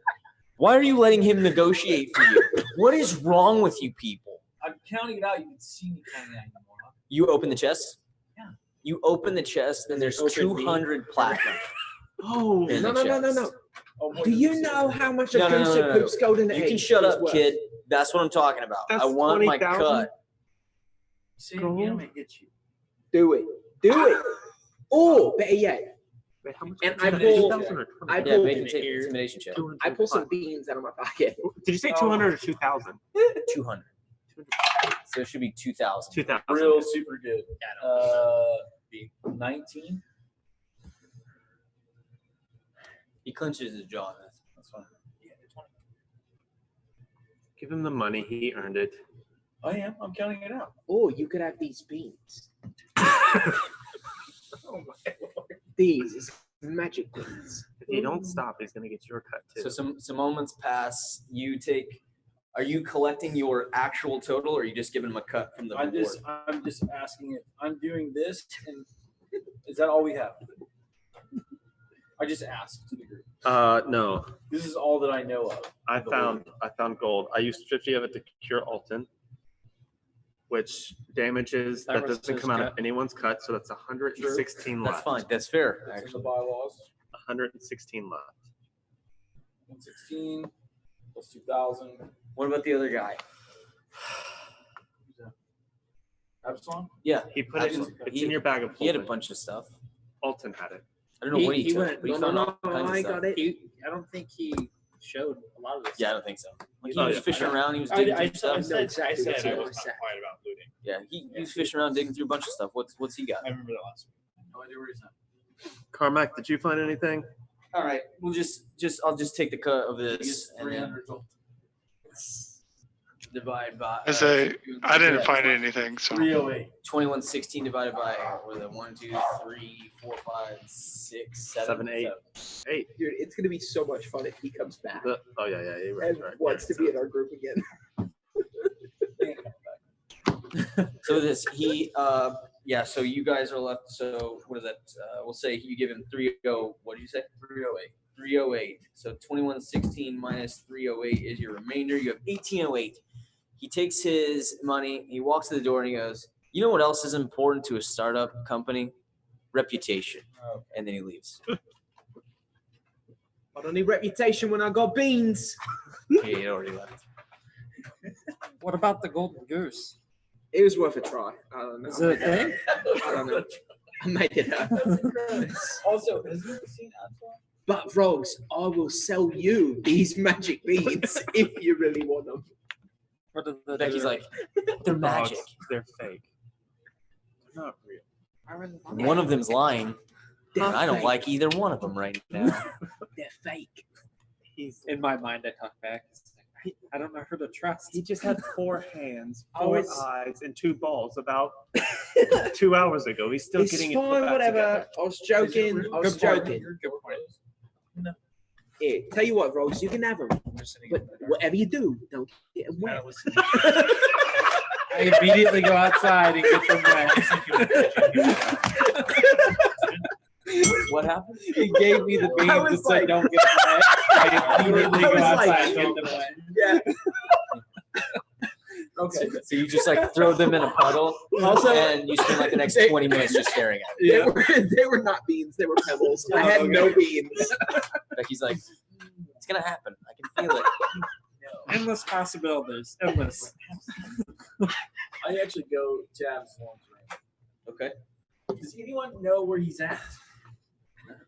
S1: Why are you letting him negotiate for you? What is wrong with you people?
S6: I'm counting it out. You can see me counting it out anymore.
S1: You open the chest?
S6: Yeah.
S1: You open the chest and there's 200 platinum.
S8: Oh,
S1: in
S3: No.
S1: the chest.
S6: Oh, boy,
S3: Do you
S6: this is-
S3: know how much a
S1: No, no,
S3: goose
S1: no,
S3: that
S1: no, no.
S3: poops golden
S1: You
S3: eggs
S1: can shut
S3: is
S1: up,
S3: worth?
S1: kid. That's what I'm talking about.
S8: That's
S1: I want my
S8: 20,000?
S1: cut.
S6: Say it again, I'm gonna hit you.
S3: Do it. Or better yet,
S8: wait, how much?
S3: And I pull-
S8: 2,000 or 20,000?
S3: I
S1: Yeah,
S3: pull-
S1: make an intimidation check.
S3: I pull some beans out of my pocket.
S8: Did you say 200 or 2,000?
S1: 200. So it should be 2,000.
S8: 2,000.
S6: Real super good.
S9: Yeah, I don't
S6: 19.
S1: He clenches his jaw. That's fine.
S6: Yeah, 20.
S8: Give him the money. He earned it.
S6: I am. I'm counting it out.
S3: Or you could have these beans.
S6: Oh my lord.
S3: These is magic beans.
S8: If you don't stop, he's going to get your cut too.
S1: So some moments pass. Are you collecting your actual total, or are you just giving him a cut from the
S6: I'm
S1: reward?
S6: just asking if I'm doing this, and is that all we have? I just asked to the group.
S8: No.
S6: This is all that I know of.
S8: I found gold. I used 50 of it to cure Alton, which damages
S9: That
S8: that
S9: was
S8: doesn't
S9: his
S8: come out of
S9: cut.
S8: anyone's cut, so that's 116
S1: That's
S8: left.
S1: fine. That's fair.
S6: That's in
S1: Actually,
S6: the bylaws.
S8: 116 left.
S6: 116 plus 2,000.
S1: what about the other guy?
S6: Absalom?
S1: Yeah,
S8: He put it in.
S1: Absolutely.
S8: It's in your bag of
S1: he had a
S8: holding.
S1: bunch of stuff.
S8: Alton had it.
S1: I don't know what he took.
S9: went-
S1: but he
S3: No,
S1: found
S3: no,
S1: all
S3: no,
S1: kinds of
S3: I
S1: stuff.
S3: got it.
S9: I don't think he showed a lot of this.
S1: Yeah, I don't think so. Like, he
S8: Oh,
S1: was
S8: yeah.
S1: fishing around. He was
S6: I
S1: digging through
S6: said,
S1: stuff.
S3: know
S6: I
S3: exactly
S6: said
S3: what's
S6: I
S3: in
S6: was
S3: my
S6: not
S3: sack.
S6: quiet about looting.
S1: Yeah, he was fishing around, digging through a bunch of stuff. What's he got?
S6: I remember that last week. No idea where he's at.
S8: Carmack, did you find anything?
S1: All right, we'll I'll just take the cut of this
S6: He's
S1: and then
S6: 300 gold.
S1: divide by.
S4: I say I didn't
S1: yeah,
S4: find anything, so
S6: 308.
S1: 2116 divided by what is it? 1, 2, 3, 4, 5, 6, 7,
S8: 7, 8. 8.
S3: Dude, it's gonna be so much fun if he comes back
S8: Oh yeah, you're right.
S3: and wants to be in our group again.
S1: So so you guys are left. So what is that? We'll say you give him 30. What do you say? 308. 308. So 2116 minus 308 is your remainder. You have 1808. He takes his money. He walks to the door and he goes, "You know what else is important to a startup company? Reputation."
S6: Oh.
S1: And then he leaves.
S3: I don't need reputation when I got beans.
S1: He already left.
S9: What about the golden goose?
S3: It was worth a try. I don't know.
S9: Is it a thing?
S3: I don't know. I made it up.
S6: Also, has he ever seen Absalom?
S3: But Frogs, I will sell you these magic beads if you really want them.
S9: What are the
S1: Becky's like, "They're magic.
S8: They're fake.
S9: They're not real. I really want
S1: One of them's lying.
S3: They're
S1: And I don't
S3: fake.
S1: like either one of them right now."
S3: They're fake.
S9: He's in my mind. I talk back. It's like, I don't know who to trust.
S8: He just had 4 hands, 4
S3: Always-
S8: eyes, and 2 balls about 2 hours ago. He's still
S3: It's
S8: getting it put
S3: fine,
S8: back
S3: whatever.
S8: together.
S3: I was joking. I was
S9: Good point.
S3: joking.
S9: Good point.
S3: Here, tell you what, Rose, you can have them. But whatever you do, don't get them wet.
S9: I immediately go outside and get them wet.
S1: What happened?
S9: He gave me the beans and said, "Don't get them wet." I immediately go outside and get them wet.
S3: Yeah. Okay.
S1: So you just like throw them in a puddle,
S3: Also,
S1: and you spend like the next 20 minutes just staring at
S3: They were not beans. They were pebbles. I had no beans.
S1: it. Becky's like, it's gonna happen. I can feel it.
S5: Endless possibilities. Endless.
S6: I actually go jab Swarm's range.
S1: Okay.
S6: Does anyone know where he's at?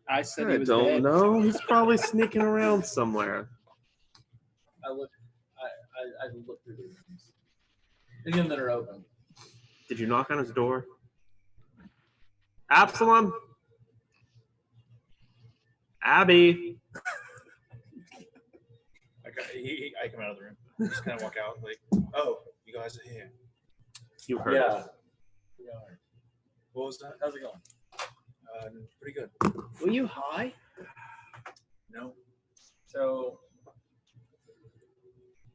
S9: I said he
S8: I
S9: was
S8: don't
S9: dead.
S8: know. He's probably sneaking around somewhere.
S6: I look through the rooms. Any of them that are open.
S8: Did you knock on his door? Absalom? Abby?
S10: I come out of the room. Just kind of walk out like, oh, you guys are here.
S8: You heard us.
S6: We are.
S10: What was that?
S6: How's it going?
S10: Pretty good.
S3: Were you high?
S10: No.
S6: So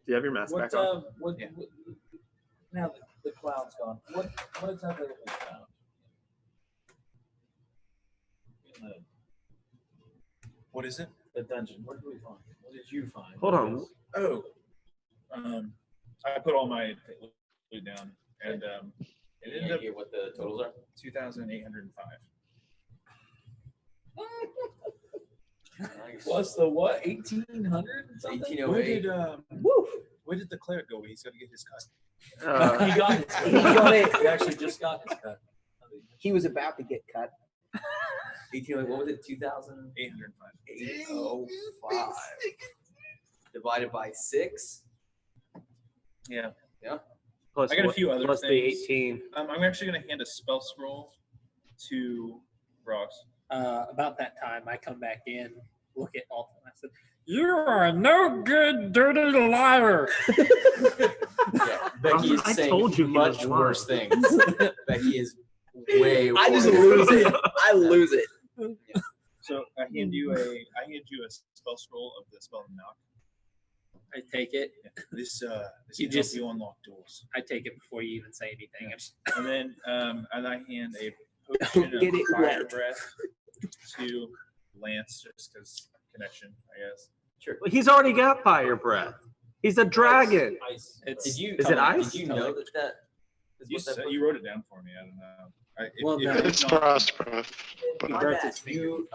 S8: Do you have your mask
S6: what?
S8: back on?
S6: What? Now that the cloud's gone, what exactly have we found? In
S10: What is it?
S6: the dungeon. What did we find? What did you find?
S8: Hold on.
S10: Oh, I put all my loot down, and it ended up
S1: what the totals are?
S10: 2,805.
S6: Plus the what? 1,800 something.
S1: 1808.
S10: Where did the cleric go? He's got to get his cut.
S6: He got his cut.
S3: He got it.
S6: He actually just got his cut.
S3: He was about to get cut.
S1: 1808. What was it? 2,000.
S10: 805.
S1: 805 divided by 6.
S10: Yeah.
S8: Plus,
S10: I got a few other
S8: plus
S10: things.
S8: the 18.
S10: I'm actually going to hand a spell scroll to Rox.
S9: About that time, I come back in, look at Alton. I said,
S5: You are a no good, dirty liar.
S1: Yeah, Becky is
S8: I
S1: saying
S8: told you he
S1: much
S8: was
S1: worse things. Becky is way worse.
S3: I just lose it. I lose it.
S10: So I hand you a spell scroll of the spell knock.
S9: I take it.
S10: This
S9: You
S10: can
S9: just-
S10: help you unlock doors.
S9: I take it before you even say anything.
S10: And then and I hand a potion
S3: Get
S10: of
S3: it
S10: fire
S3: wet.
S10: breath to Lance, just because connection, I guess.
S1: Sure.
S8: He's already got fire breath. He's a dragon.
S6: Ice.
S9: It's
S8: Is it ice?
S1: Did you know that is
S10: You,
S1: what that
S10: said,
S1: was?
S10: you wrote it down for me. I don't know.
S9: Well, no.
S4: It's frost breath. But
S1: My
S9: burnt
S1: bad.
S9: his finger.
S1: You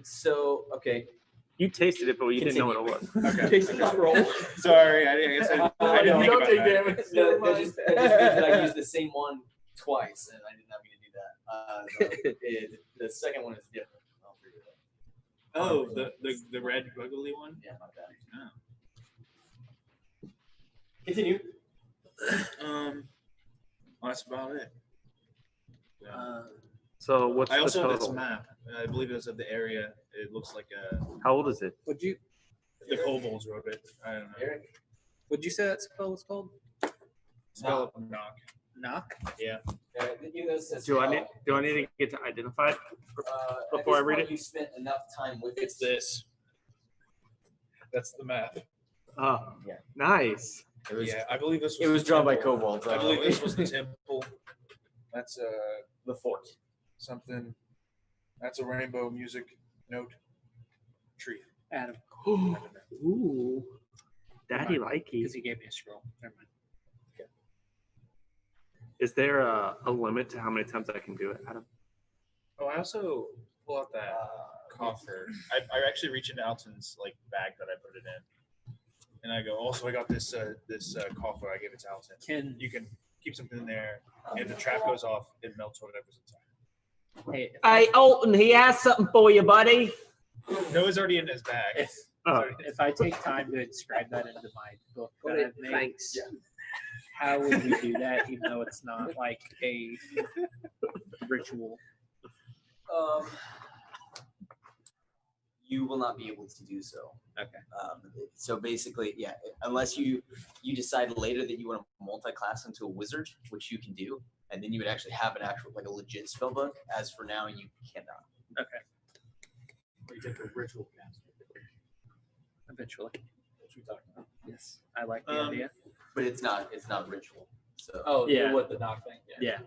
S1: so okay.
S8: You tasted it, but you didn't know what it was.
S10: Okay.
S3: Take the scroll.
S10: Sorry, I guess I didn't think about that.
S1: That just means that I used the same one twice, and I did not mean to do that. So the second one is different. I'll figure it out.
S10: Oh, the red buggly one?
S1: Yeah, my bad.
S10: Oh.
S1: Continue.
S10: Well, that's about it. Yeah.
S8: So what's
S10: I
S8: the
S10: also have this
S8: total?
S10: map. I believe it's of the area. It looks like
S8: How old is it?
S9: Would you
S10: the kobolds wrote it. I don't know.
S1: Eric.
S9: would you say that spell was called?
S10: Spell of knock.
S9: Knock?
S10: Yeah.
S8: Do I need to get to identify it before I read it?
S1: You spent enough time with
S10: It's this. That's the map.
S8: Oh,
S1: Yeah.
S8: nice.
S1: It was,
S10: Yeah, I believe this was
S1: it was
S10: the
S1: drawn by
S10: temple.
S1: kobolds.
S10: I believe this was the temple. That's
S1: the fort.
S10: something. That's a rainbow music note tree.
S9: Adam,
S8: Ooh, daddy likey.
S9: because he gave me a scroll. Never mind.
S8: Is there a limit to how many times I can do it, Adam?
S10: Oh, I also pull out that coffer. I actually reach into Alton's like bag that I put it in, and I go. Also, I got this coffer. I gave it to Alton.
S9: Can
S10: You can keep something in there. If the trap goes off, it melts whatever's inside.
S9: hey,
S11: Hey, Alton, he has something for you, buddy.
S10: No, it's already in his bag.
S9: if,
S8: Oh,
S9: if I take time to inscribe that into my book that I've made,
S3: Thanks.
S9: how would we do that? Even though it's not like a ritual.
S1: You will not be able to do so.
S9: Okay.
S1: So basically, yeah, unless you decide later that you want to multi-class into a wizard, which you can do, and then you would actually have an actual like a legit spell book. As for now, you cannot.
S6: You take a ritual cast.
S9: Eventually.
S6: What we talking about?
S9: Yes, I like the
S10: Um,
S9: idea.
S1: But it's not ritual. So
S6: Oh,
S9: Yeah.
S6: what the knock thing?
S9: Yeah.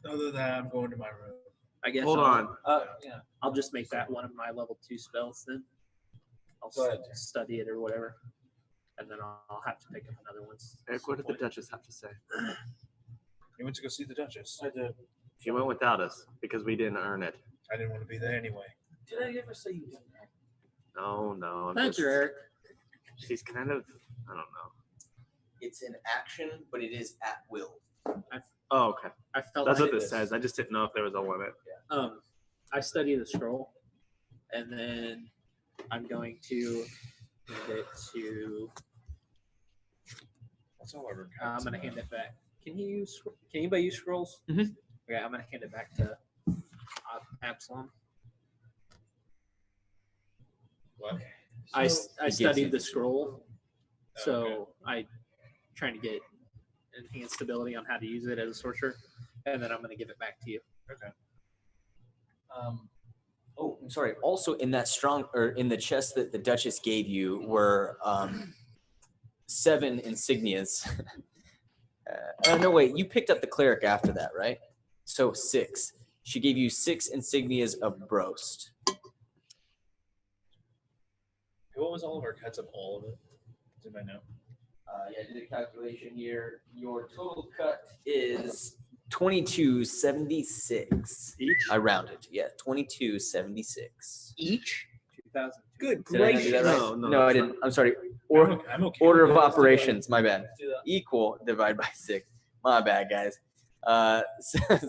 S10: Other than that, I'm going to my room.
S9: I guess.
S8: Hold on.
S6: Yeah.
S9: I'll just make that one of my level 2 spells then. I'll
S6: Go ahead.
S9: study it or whatever, and then I'll have to pick up another one.
S8: Eric, what did the Duchess have to say?
S10: You went to go see the Duchess.
S6: I did.
S8: She went without us because we didn't earn it.
S10: I didn't want to be there anyway.
S6: Did I ever say you didn't?
S8: No. I'm
S9: Thank
S8: just-
S9: you, Eric.
S8: She's kind of, I don't know.
S1: it's an action, but it is at will.
S8: Oh, okay.
S9: I felt
S8: That's
S9: like
S8: what this says. I just didn't know if there was a limit.
S9: I study the scroll, and then I'm going to hand it to.
S10: That's all I remember.
S9: I'm going to hand it back. Can anybody use scrolls?
S8: Mhm.
S9: Okay, I'm going to hand it back to Absalom.
S10: What?
S9: I
S1: gives
S9: studied
S1: it.
S9: the scroll, so
S10: Okay.
S9: I trying to get enhanced ability on how to use it as a sorcerer, and then I'm going to give it back to you.
S1: Oh, I'm sorry. Also, in that in the chest that the Duchess gave you were 7 insignias. No, wait. You picked up the cleric after that, right? So 6. She gave you 6 insignias of Brost.
S10: What was all of our cuts of all of it? Did I know?
S1: Yeah, I did a calculation here. Your total cut is 2276.
S8: Each?
S1: I rounded. Yeah, 2276.
S9: Each 2,000.
S3: Good
S1: Did I not do that right?
S8: No,
S1: No, I
S8: that's
S1: didn't. I'm sorry.
S10: I'm okay
S1: Order
S10: with
S1: of
S10: it.
S1: operations. My bad.
S6: Do that.
S1: Equal divide by 6. My bad, guys.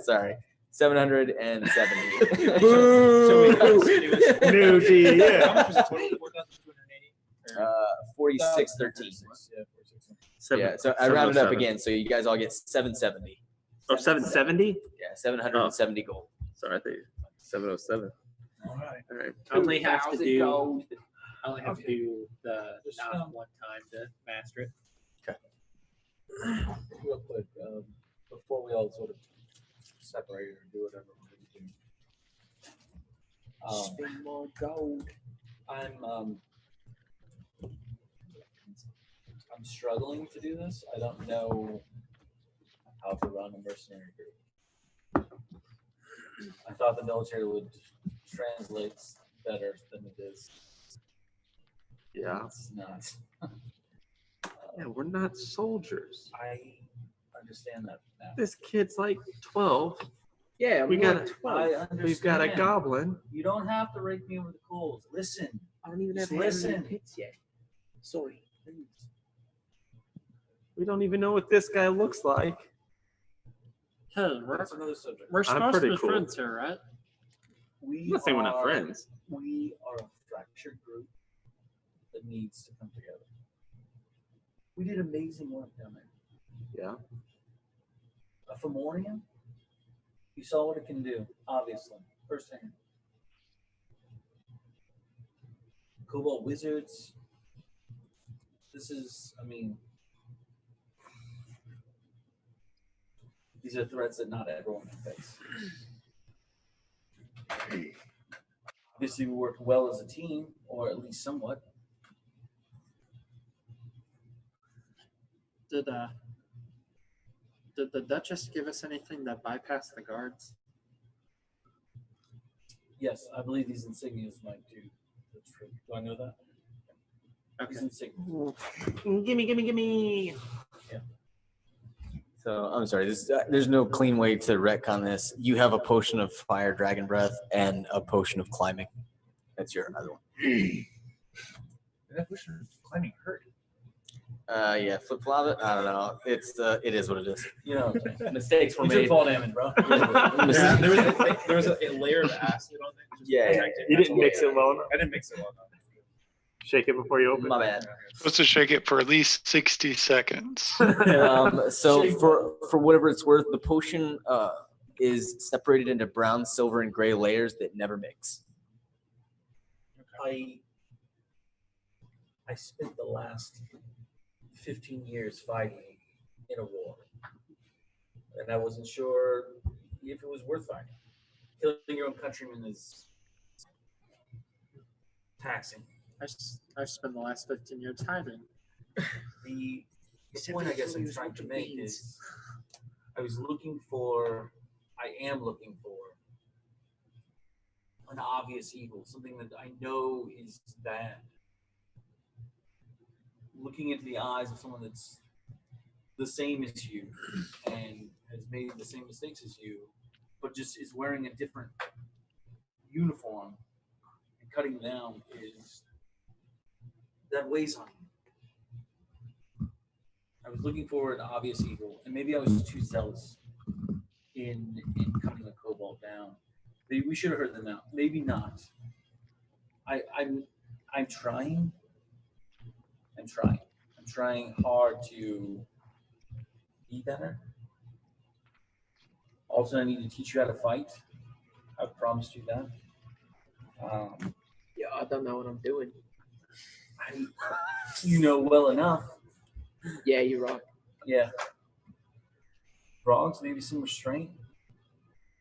S1: Sorry. 770.
S8: New G, yeah.
S10: How much was it? 4,280?
S1: 4613.
S10: Yeah, 4,600.
S1: Yeah, so I rounded up
S8: 707.
S1: again, so you guys all get 770.
S8: Oh, 770?
S1: Yeah, 770 gold.
S8: Sorry, I think 707.
S10: All right.
S8: All right.
S9: I only have to
S3: 2,000
S9: do.
S3: gold.
S9: I only have to do the
S6: Just,
S9: knock one time to master it.
S6: Real quick, before we all sort of separate or do whatever we're going to do.
S3: Spend more gold.
S6: I'm struggling to do this. I don't know how to run a mercenary group. I thought the military would translate better than it is.
S8: Yeah.
S6: It's not.
S8: Yeah, we're not soldiers.
S6: I understand that now.
S8: This kid's like 12.
S3: Yeah,
S8: We
S3: more
S8: got-
S3: like 12.
S6: I understand.
S8: We've got a goblin.
S6: You don't have to rake me over the coals. Listen.
S3: I don't even have
S6: Just
S3: hands in
S6: listen.
S3: the pits yet. Sorry.
S8: We don't even know what this guy looks like.
S9: Hey,
S6: That's another subject.
S9: we're
S8: I'm
S9: supposed to
S8: pretty
S9: be
S8: cool.
S9: friends here, right?
S6: We
S8: I'm not saying we're not
S6: are-
S8: friends.
S6: We are a fractured group that needs to come together. We did amazing work down there.
S8: Yeah.
S6: A Fomorian, you saw what it can do, obviously, firsthand. Cobalt wizards. This is, I mean, these are threats that not everyone can face. Obviously, we worked well as a team, or at least somewhat.
S9: Did the Duchess give us anything that bypassed the guards?
S6: Yes, I believe these insignias might do the trick. Do I know that? These insignias.
S8: Gimme.
S1: So I'm sorry. There's no clean way to retcon this. You have a potion of fire, dragon breath, and a potion of climbing. That's your other one.
S10: And that pushing climbing hurt.
S1: Yeah, flip flop it. I don't know. It is what it is.
S6: You know,
S1: Mistakes were
S6: you took
S1: made.
S6: fall damage, bro.
S10: Yeah, there was a layer of acid on it. Just
S1: Yeah,
S10: protect it.
S8: You
S10: That's
S8: didn't
S10: all
S8: mix
S10: I
S8: it well enough.
S10: I didn't mix it well enough.
S8: Shake it before you open
S1: My
S8: it.
S1: bad.
S4: Supposed to shake it for at least 60 seconds.
S1: So for whatever it's worth, the potion is separated into brown, silver, and gray layers that never mix.
S6: I spent the last 15 years fighting in a war, and I wasn't sure if it was worth fighting. Killing your own countrymen is taxing.
S9: I've spent the last 15 years hiding.
S6: The point I guess I'm trying to make is I am looking for an obvious evil, something that I know is bad. Looking into the eyes of someone that's the same as you and has made the same mistakes as you, but just is wearing a different uniform and cutting down that weighs on you. I was looking for an obvious evil, and maybe I was too zealous in cutting a kobold down. Maybe we should have heard them out. Maybe not. I'm trying. I'm trying hard to be better. Also, I need to teach you how to fight. I've promised you that.
S3: Yeah, I don't know what I'm doing.
S6: You know well enough.
S3: Yeah, you're right.
S6: Yeah. Frogs, maybe some restraint.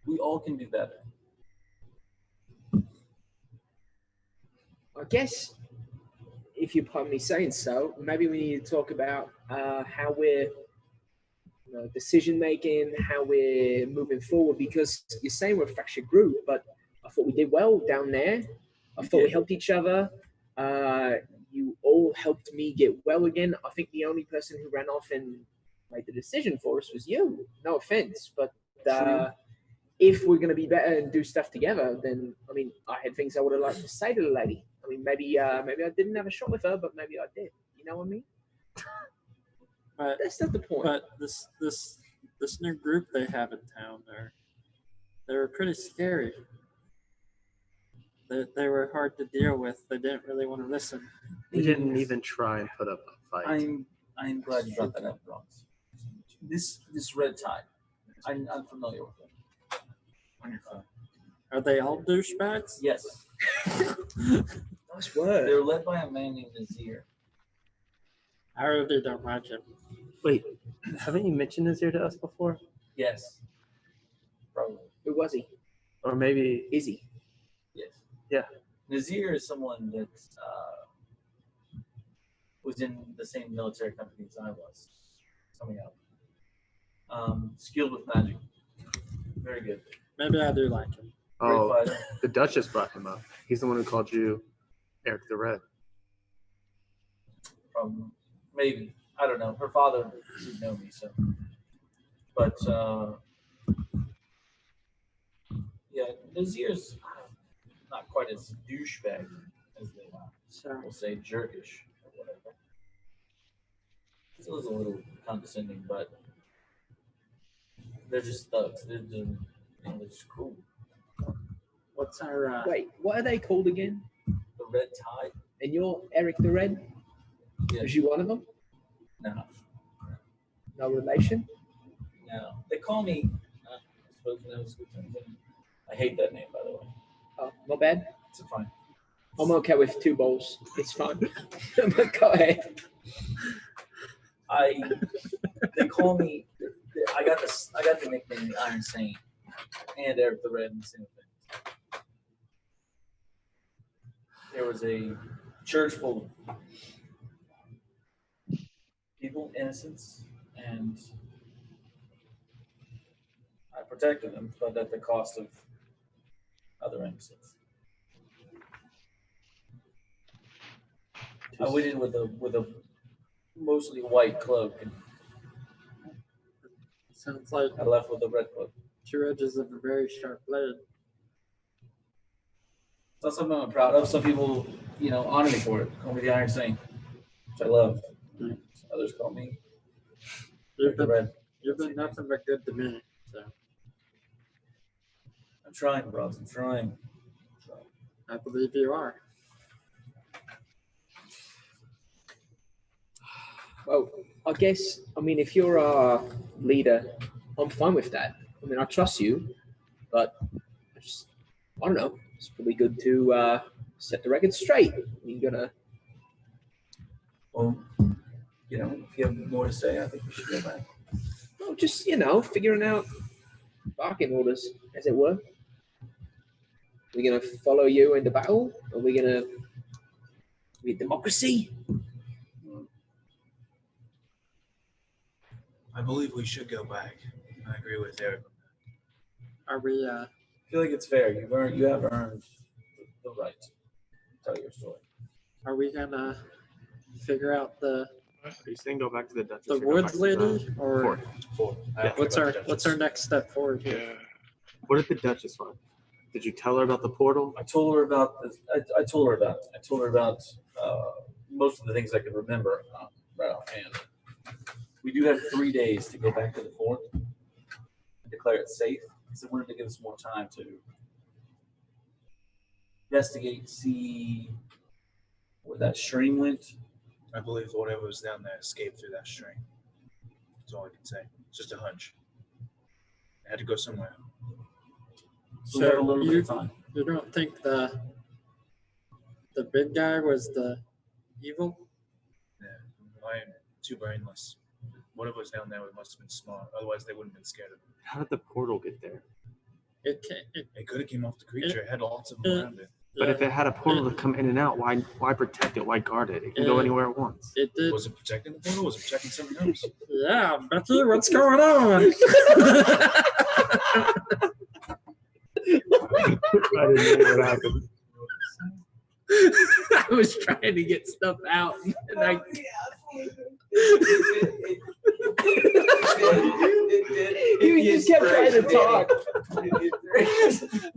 S6: We all can do better.
S3: I guess, if you pardon me saying so, maybe we need to talk about how we're decision making, how we're moving forward. Because you're saying we're a fractured group, but I thought we did well down there. I thought we helped each other. You all helped me get well again. I think the only person who ran off and made the decision for us was you. No offense, but if we're going to be better and do stuff together, then I mean, I had things I would have liked to say to the lady. I mean, maybe I didn't have a shot with her, but maybe I did. You know what I mean?
S5: But
S3: that's not the point.
S5: But this new group they have in town, they were pretty scary. They were hard to deal with. They didn't really want to listen.
S8: We didn't even try and put up a fight.
S6: I'm glad you brought that up, Bronx. This red tide, I'm familiar with it. On your phone.
S5: Are they all douchebags?
S6: Yes.
S3: Nice word.
S6: They're led by a man named Nazir.
S5: I really don't like him.
S8: Wait, haven't you mentioned Nazir to us before?
S6: Yes. Probably.
S3: Who was he?
S8: Or maybe
S3: is he?
S6: Yes.
S8: Yeah.
S6: Nazir is someone that was in the same military company as I was, coming up. Skilled with magic. Very good.
S5: Maybe I do like him.
S8: Oh, the Duchess brought him up. He's the one who called you Eric the Red.
S6: Maybe. I don't know. Her father didn't know me, so. But, yeah, Nazir's not quite as douchebag as they will say jerkish or whatever. It was a little condescending, but they're just thugs. They're just cool.
S5: What's our
S3: Wait, what are they called again?
S6: The Red Tide.
S3: And you're Eric the Red?
S6: Yeah.
S3: Was you one of them?
S6: No.
S3: No relation?
S6: No. They call me. I hate that name, by the way.
S3: Oh, not bad.
S6: It's fine.
S3: I'm okay with 2 bowls. It's fine. But go ahead.
S6: They call me. I got the nickname the Iron Saint and Eric the Red in the same thing. There was a church full of people, innocents, and I protected them, but at the cost of other innocents. I went in with a mostly white cloak, and
S5: sounds like
S6: I left with a red cloak.
S5: Two edges of a very sharp blade.
S6: It's not something I'm proud of. Some people, honor me for it. Call me the Iron Saint, which I love.
S5: Mm.
S6: Others call me
S5: You've
S6: the Red.
S5: been nothing but good to me. So
S6: I'm trying, bros. I'm trying.
S5: I believe you are.
S3: Well, I guess, if you're our leader, I'm fine with that. I trust you, but I don't know. It's probably good to set the record straight. You're gonna.
S6: Well, if you have more to say, I think we should go back.
S3: Well, just figuring out barking orders, as it were. We're gonna follow you into battle. Are we gonna be democracy?
S7: I believe we should go back. I agree with Eric.
S5: Are we?
S6: I feel like it's fair. You have earned the right to tell your story.
S5: Are we gonna figure out the
S8: Are you saying go back to the Duchess?
S5: the
S8: or go back
S5: woods
S8: to
S5: lady,
S8: the
S5: or
S8: fort?
S7: Four.
S5: what's our next step forward here?
S4: Yeah.
S8: What did the Duchess want? Did you tell her about the portal?
S6: I told her about I told her about it. I told her about most of the things I could remember right offhand. We do have 3 days to go back to the fort and declare it safe. So I wanted to give us more time to investigate, see where that stream went.
S7: I believe whatever was down there escaped through that string. That's all I can say. It's just a hunch. It had to go somewhere.
S6: So we have a little bit
S5: you,
S6: of time.
S5: you don't think the big guy was the evil?
S7: Yeah, I'm too brainless. Whatever was down there must have been smart. Otherwise, they wouldn't have been scared of it.
S8: How did the portal get there?
S5: It
S7: could have came off the creature. It had lots of them around it.
S8: But if it had a portal to come in and out, why protect it? Why guard it? It can go anywhere it wants.
S5: It did.
S7: Was it protecting the portal? Was it protecting something else?
S5: Yeah, Becky, what's going on?
S8: I didn't know what happened.
S3: I was trying to get stuff out, and I. You just kept trying to talk.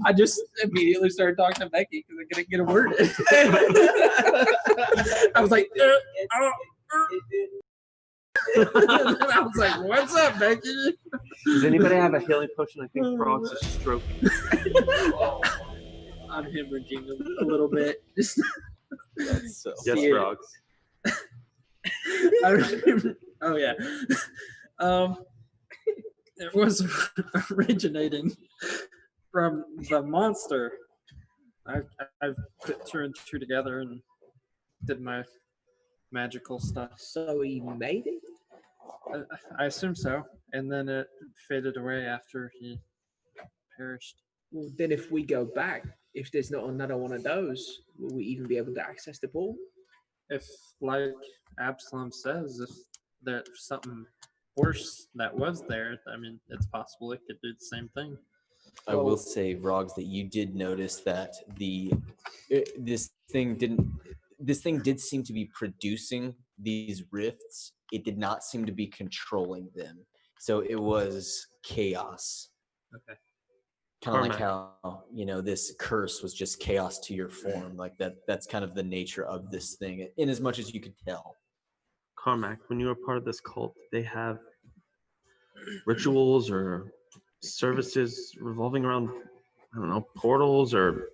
S3: I just immediately started talking to Becky because I couldn't get a word in. I was like, and I was like, "What's up, Becky?"
S8: Does anybody have a healing potion? I think Frog's is stroking.
S3: I'm hemorrhaging a little bit. Just
S1: So
S8: Yes,
S3: Yeah.
S8: Frogs.
S3: I remember. Oh yeah.
S5: It was originating from the monster. I've put 2 and 2 together and did my magical stuff.
S3: So he made it.
S5: I assume so. And then it faded away after he perished.
S3: Well, then if we go back, if there's not another one of those, will we even be able to access the pool?
S5: If, like Absalom says, if there's something worse that was there, I mean, it's possible it could do the same thing.
S1: I will say, Rogs, that you did notice that this thing did seem to be producing these rifts. It did not seem to be controlling them. So it was chaos.
S5: Okay.
S1: Kind of like how, this curse was just chaos to your form. Like that's kind of the nature of this thing, in as much as you could tell.
S8: Carmack, when you were part of this cult, they have rituals or services revolving around, I don't know, portals or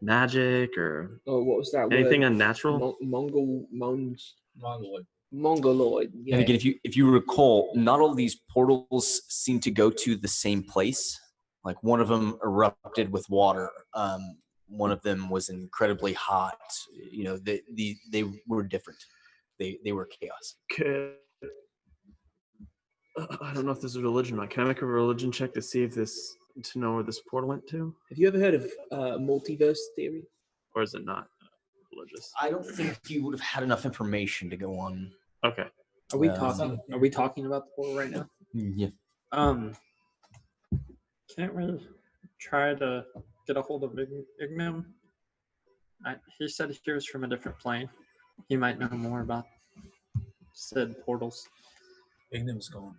S8: magic or
S3: What was that?
S8: anything
S3: word?
S8: unnatural?
S3: Mongoloid. Yeah.
S1: And again, if you recall, not all these portals seem to go to the same place. Like one of them erupted with water. One of them was incredibly hot. They were different. They were chaos.
S8: I don't know if this is religion or not. Can I make a religion check to know where this portal went to?
S3: Have you ever heard of multiverse theory?
S8: Or is it not religious?
S1: I don't think you would have had enough information to go on.
S8: Okay.
S3: Are we talking about the portal right now?
S1: Yeah.
S5: Can't we try to get a hold of Ignam? He said he was from a different plane. He might know more about said portals.
S7: Ignam's gone.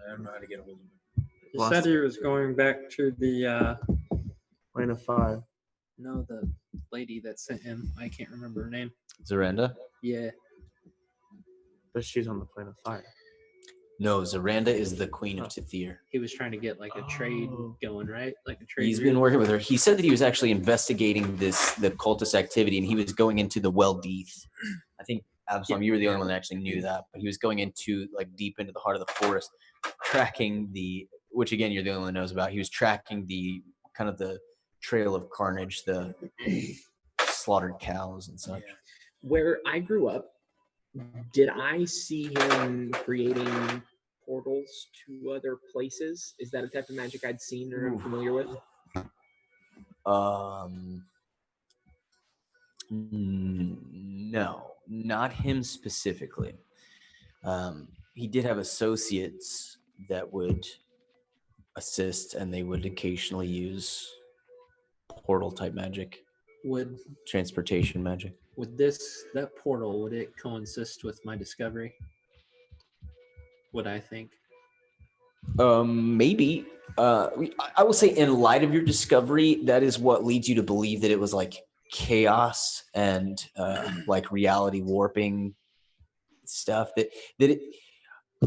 S7: I don't know how to get a hold of him.
S5: He said he was going back to the
S8: Plane of Fire.
S3: No, the lady that sent him. I can't remember her name.
S1: Zaranda?
S3: Yeah.
S8: But she's on the Plane of Fire.
S1: No, Zaranda is the queen of Tithir.
S3: He was trying to get like a trade going, right? Like a trade.
S1: He's been working with her. He said that he was actually investigating the cultist activity, and he was going into the Well Deeth. I think, Absalom, you were the only one that actually knew that, but he was going into deep into the heart of the forest, tracking which again, you're the only one that knows about. He was tracking the kind of the trail of carnage, the slaughtered cows and such.
S3: Where I grew up, did I see him creating portals to other places? Is that a type of magic I'd seen or am familiar with?
S1: No, not him specifically. He did have associates that would assist, and they would occasionally use portal type magic,
S9: Would
S1: transportation magic.
S9: that portal, would it coincide with my discovery? Would I think?
S1: Maybe. I will say, in light of your discovery, that is what leads you to believe that it was like chaos and like reality warping stuff. That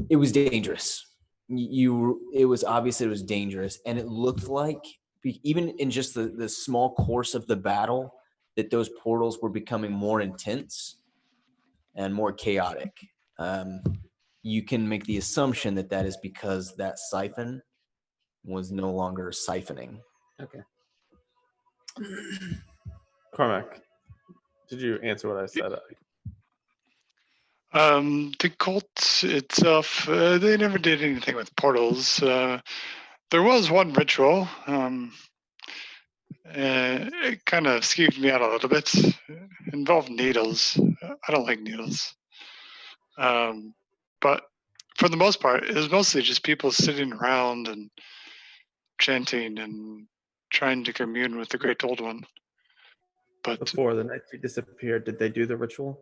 S1: it was dangerous. It was obvious that it was dangerous, and it looked like even in just the small course of the battle that those portals were becoming more intense and more chaotic. You can make the assumption that that is because that siphon was no longer siphoning.
S9: Okay.
S8: Cormac, did you answer what I said?
S4: The cult itself, they never did anything with portals. There was one ritual. It kind of skeeved me out a little bit. It involved needles. I don't like needles. But for the most part, it was mostly just people sitting around and chanting and trying to commune with the Great Old One. But
S8: Before the night she disappeared, did they do the ritual?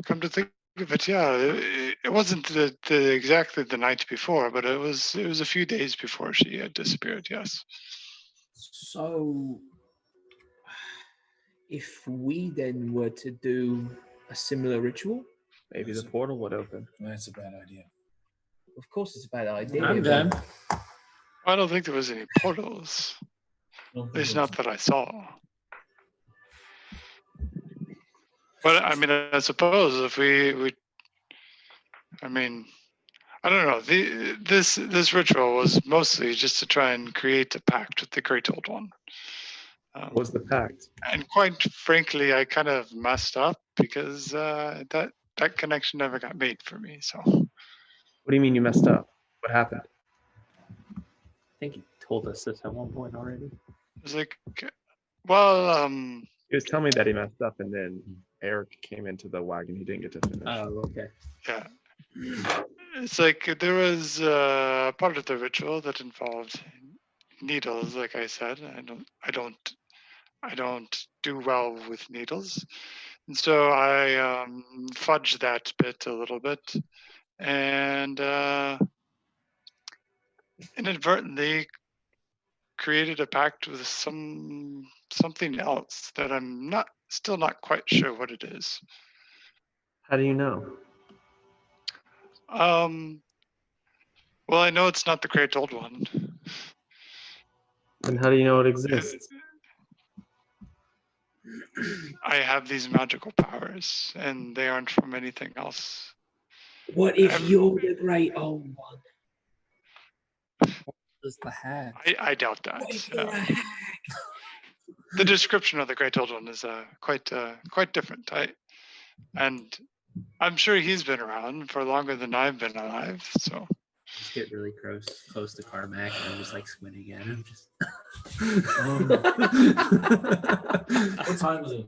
S4: come to think of it, yeah, it wasn't exactly the night before, but it was a few days before she had disappeared. Yes.
S3: So, if we then were to do a similar ritual,
S8: Maybe the portal would open.
S7: That's a bad idea.
S3: of course it's a bad idea.
S5: I'm
S3: but-
S5: done.
S4: I don't think there was any portals. At least not that I saw. But I mean, I suppose if we I mean, I don't know. This ritual was mostly just to try and create a pact with the Great Old One.
S8: What was the pact?
S4: And quite frankly, I kind of messed up because that connection never got made for me. So
S8: What do you mean you messed up? What happened?
S9: I think he told us this at one point already.
S4: it was like, well,
S8: He was telling me that he messed up, and then Eric came into the wagon. He didn't get to finish.
S9: Oh, okay.
S4: yeah, it's like there was part of the ritual that involved needles. Like I said, I don't do well with needles, and so I fudged that bit a little bit, and inadvertently created a pact with something else that I'm still not quite sure what it is.
S8: How do you know?
S4: Well, I know it's not the Great Old One.
S8: And how do you know it exists?
S4: I have these magical powers, and they aren't from anything else.
S3: What if you're the Great Old One?
S5: Just the hat.
S4: I doubt that.
S3: What if you're a hack?
S4: The description of the Great Old One is quite different. And I'm sure he's been around for longer than I've been alive. So
S9: Just get really close to Carmack, and I'm just like squinting at him. Just
S6: What time is it?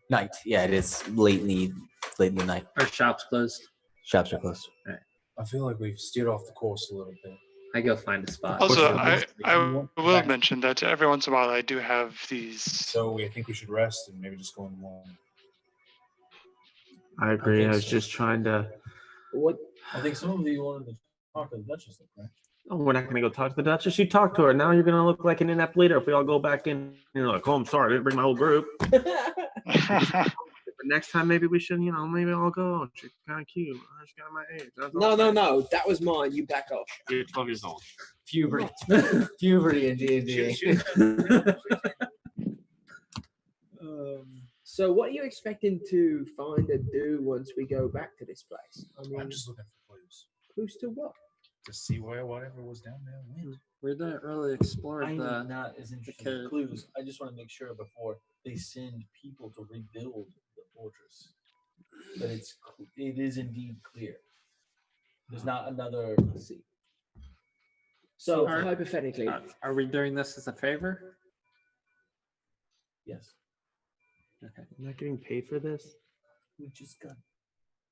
S1: Night. Yeah, it is late in the night.
S9: our shop's closed.
S1: Shops are closed.
S7: I feel like we've steered off the course a little bit.
S9: I go find a spot.
S4: also,
S9: What's
S4: I will mention that every once in a while I do have these.
S7: So I think we should rest and maybe just go in the morning.
S8: I agree.
S6: think
S8: I was
S6: so.
S8: just trying to.
S3: What?
S6: I think some of you wanted to talk to the Duchess, right?
S8: Oh, we're not going to go talk to the Duchess. You talk to her. Now you're going to look like an inept leader if we all go back in. You're like, oh, I'm sorry. I didn't bring my whole group. But next time, maybe we should, maybe I'll go. She's kind of cute. She's got my age. That's all.
S3: No. That was mine. You back off.
S8: You're 12 years old.
S6: Puberty. Puberty in D&D.
S3: So, what are you expecting to find and do once we go back to this place? I mean,
S7: I'm just looking for clues
S3: clues to what?
S7: to see where whatever was down there went.
S5: We didn't really explore
S6: I'm
S5: the.
S6: not as interested
S5: because-
S6: in clues. I just want to make sure before they send people to rebuild the fortress that it is indeed clear. There's not another. Let's see.
S3: So,
S5: Are-
S3: hypothetically,
S5: Are we doing this as a favor?
S6: Yes,
S8: I'm not getting paid for this.
S6: we just got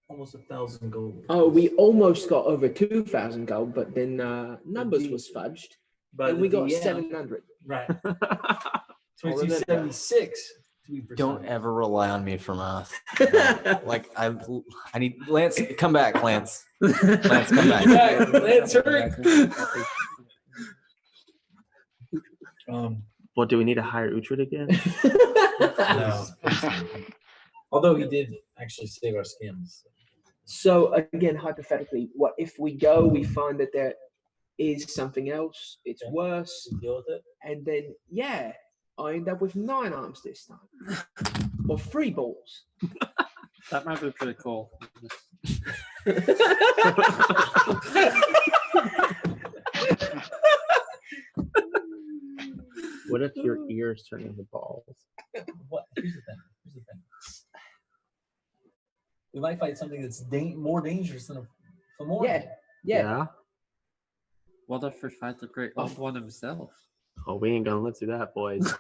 S6: almost 1,000 gold.
S3: Oh, we almost got over 2,000 gold, but then numbers was fudged,
S6: But
S3: and we got 700.
S6: Right.
S3: I'll remember.
S6: 2276. To be precise.
S1: Don't ever rely on me for math. Like I need Lance. Come back, Lance. Lance, come back.
S6: Lance, hurry.
S8: What, do we need to hire Uhtred again?
S6: No. Although he did actually save our skins.
S3: So again, hypothetically, what if we go, we find that there is something else, it's worse,
S6: Deal with it.
S3: and then I end up with 9 arms this time, or 3 balls.
S5: That might be pretty cool.
S8: What if your ears turn into balls?
S6: What? Here's the thing. We might fight something that's more dangerous than a Fomorian.
S3: Yeah.
S5: What if we fight the Great Old One himself?
S8: Oh, we ain't gonna let you that, boys.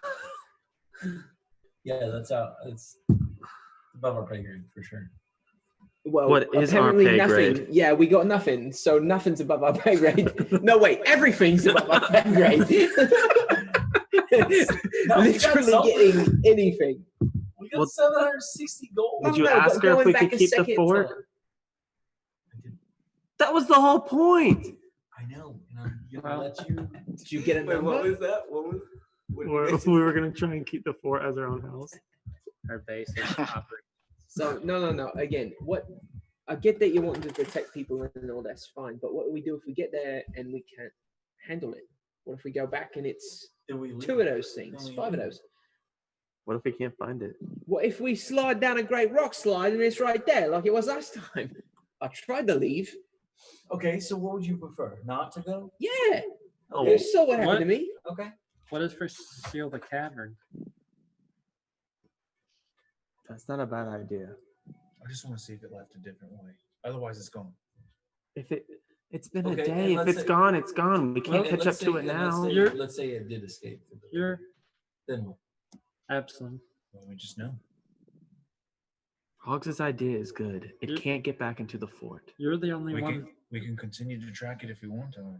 S6: Yeah, that's how it's above our pay grade for sure.
S3: Well,
S8: What is our
S3: apparently
S8: pay
S3: nothing.
S8: grade?
S3: Yeah, we got nothing, so nothing's above our pay grade. No, wait, everything's above our pay grade. Literally getting anything.
S6: We got 760 gold.
S8: Did you
S3: No,
S8: ask
S3: but
S8: her if
S3: going
S8: we
S3: back
S8: could
S3: a
S8: keep the
S3: second
S8: fort?
S3: time.
S8: That was the whole point.
S6: I know. And I'm gonna let you.
S3: Did you get a number?
S1: What was that? What was? What did you guys
S8: We were gonna try and keep the fort as our own house.
S9: Our base is operating.
S3: So no. Again, what I get that you want to protect people and all that's fine, but what do we do if we get there and we can't handle it? What if we go back and it's
S6: Did we leave?
S3: 2 of those things,
S6: Then we
S3: 5 of
S6: leave.
S3: those?
S8: What if we can't find it?
S3: What if we slide down a great rock slide and it's right there like it was last time? I tried to leave.
S6: Okay, so what would you prefer? Not to go?
S3: Yeah.
S8: Oh,
S3: You saw what happened
S5: What?
S3: to me.
S6: Okay.
S5: What if we seal the cavern?
S8: that's not a bad idea.
S10: I just want to see if it left a different way. Otherwise, it's gone.
S8: If it's been
S6: Okay,
S8: a day.
S6: and
S8: If
S6: let's
S8: it's
S6: say-
S8: gone, it's gone. We can't
S6: And
S8: catch up
S6: let's
S8: to
S6: say-
S8: it
S6: and
S8: now.
S6: Let's say it did escape.
S5: You're
S6: Then what?
S5: Absalom.
S10: Well, we just know.
S8: Hogs's idea is good. It
S5: You-
S8: can't get back into the fort.
S5: You're the only one.
S10: We can continue to track it if we want to.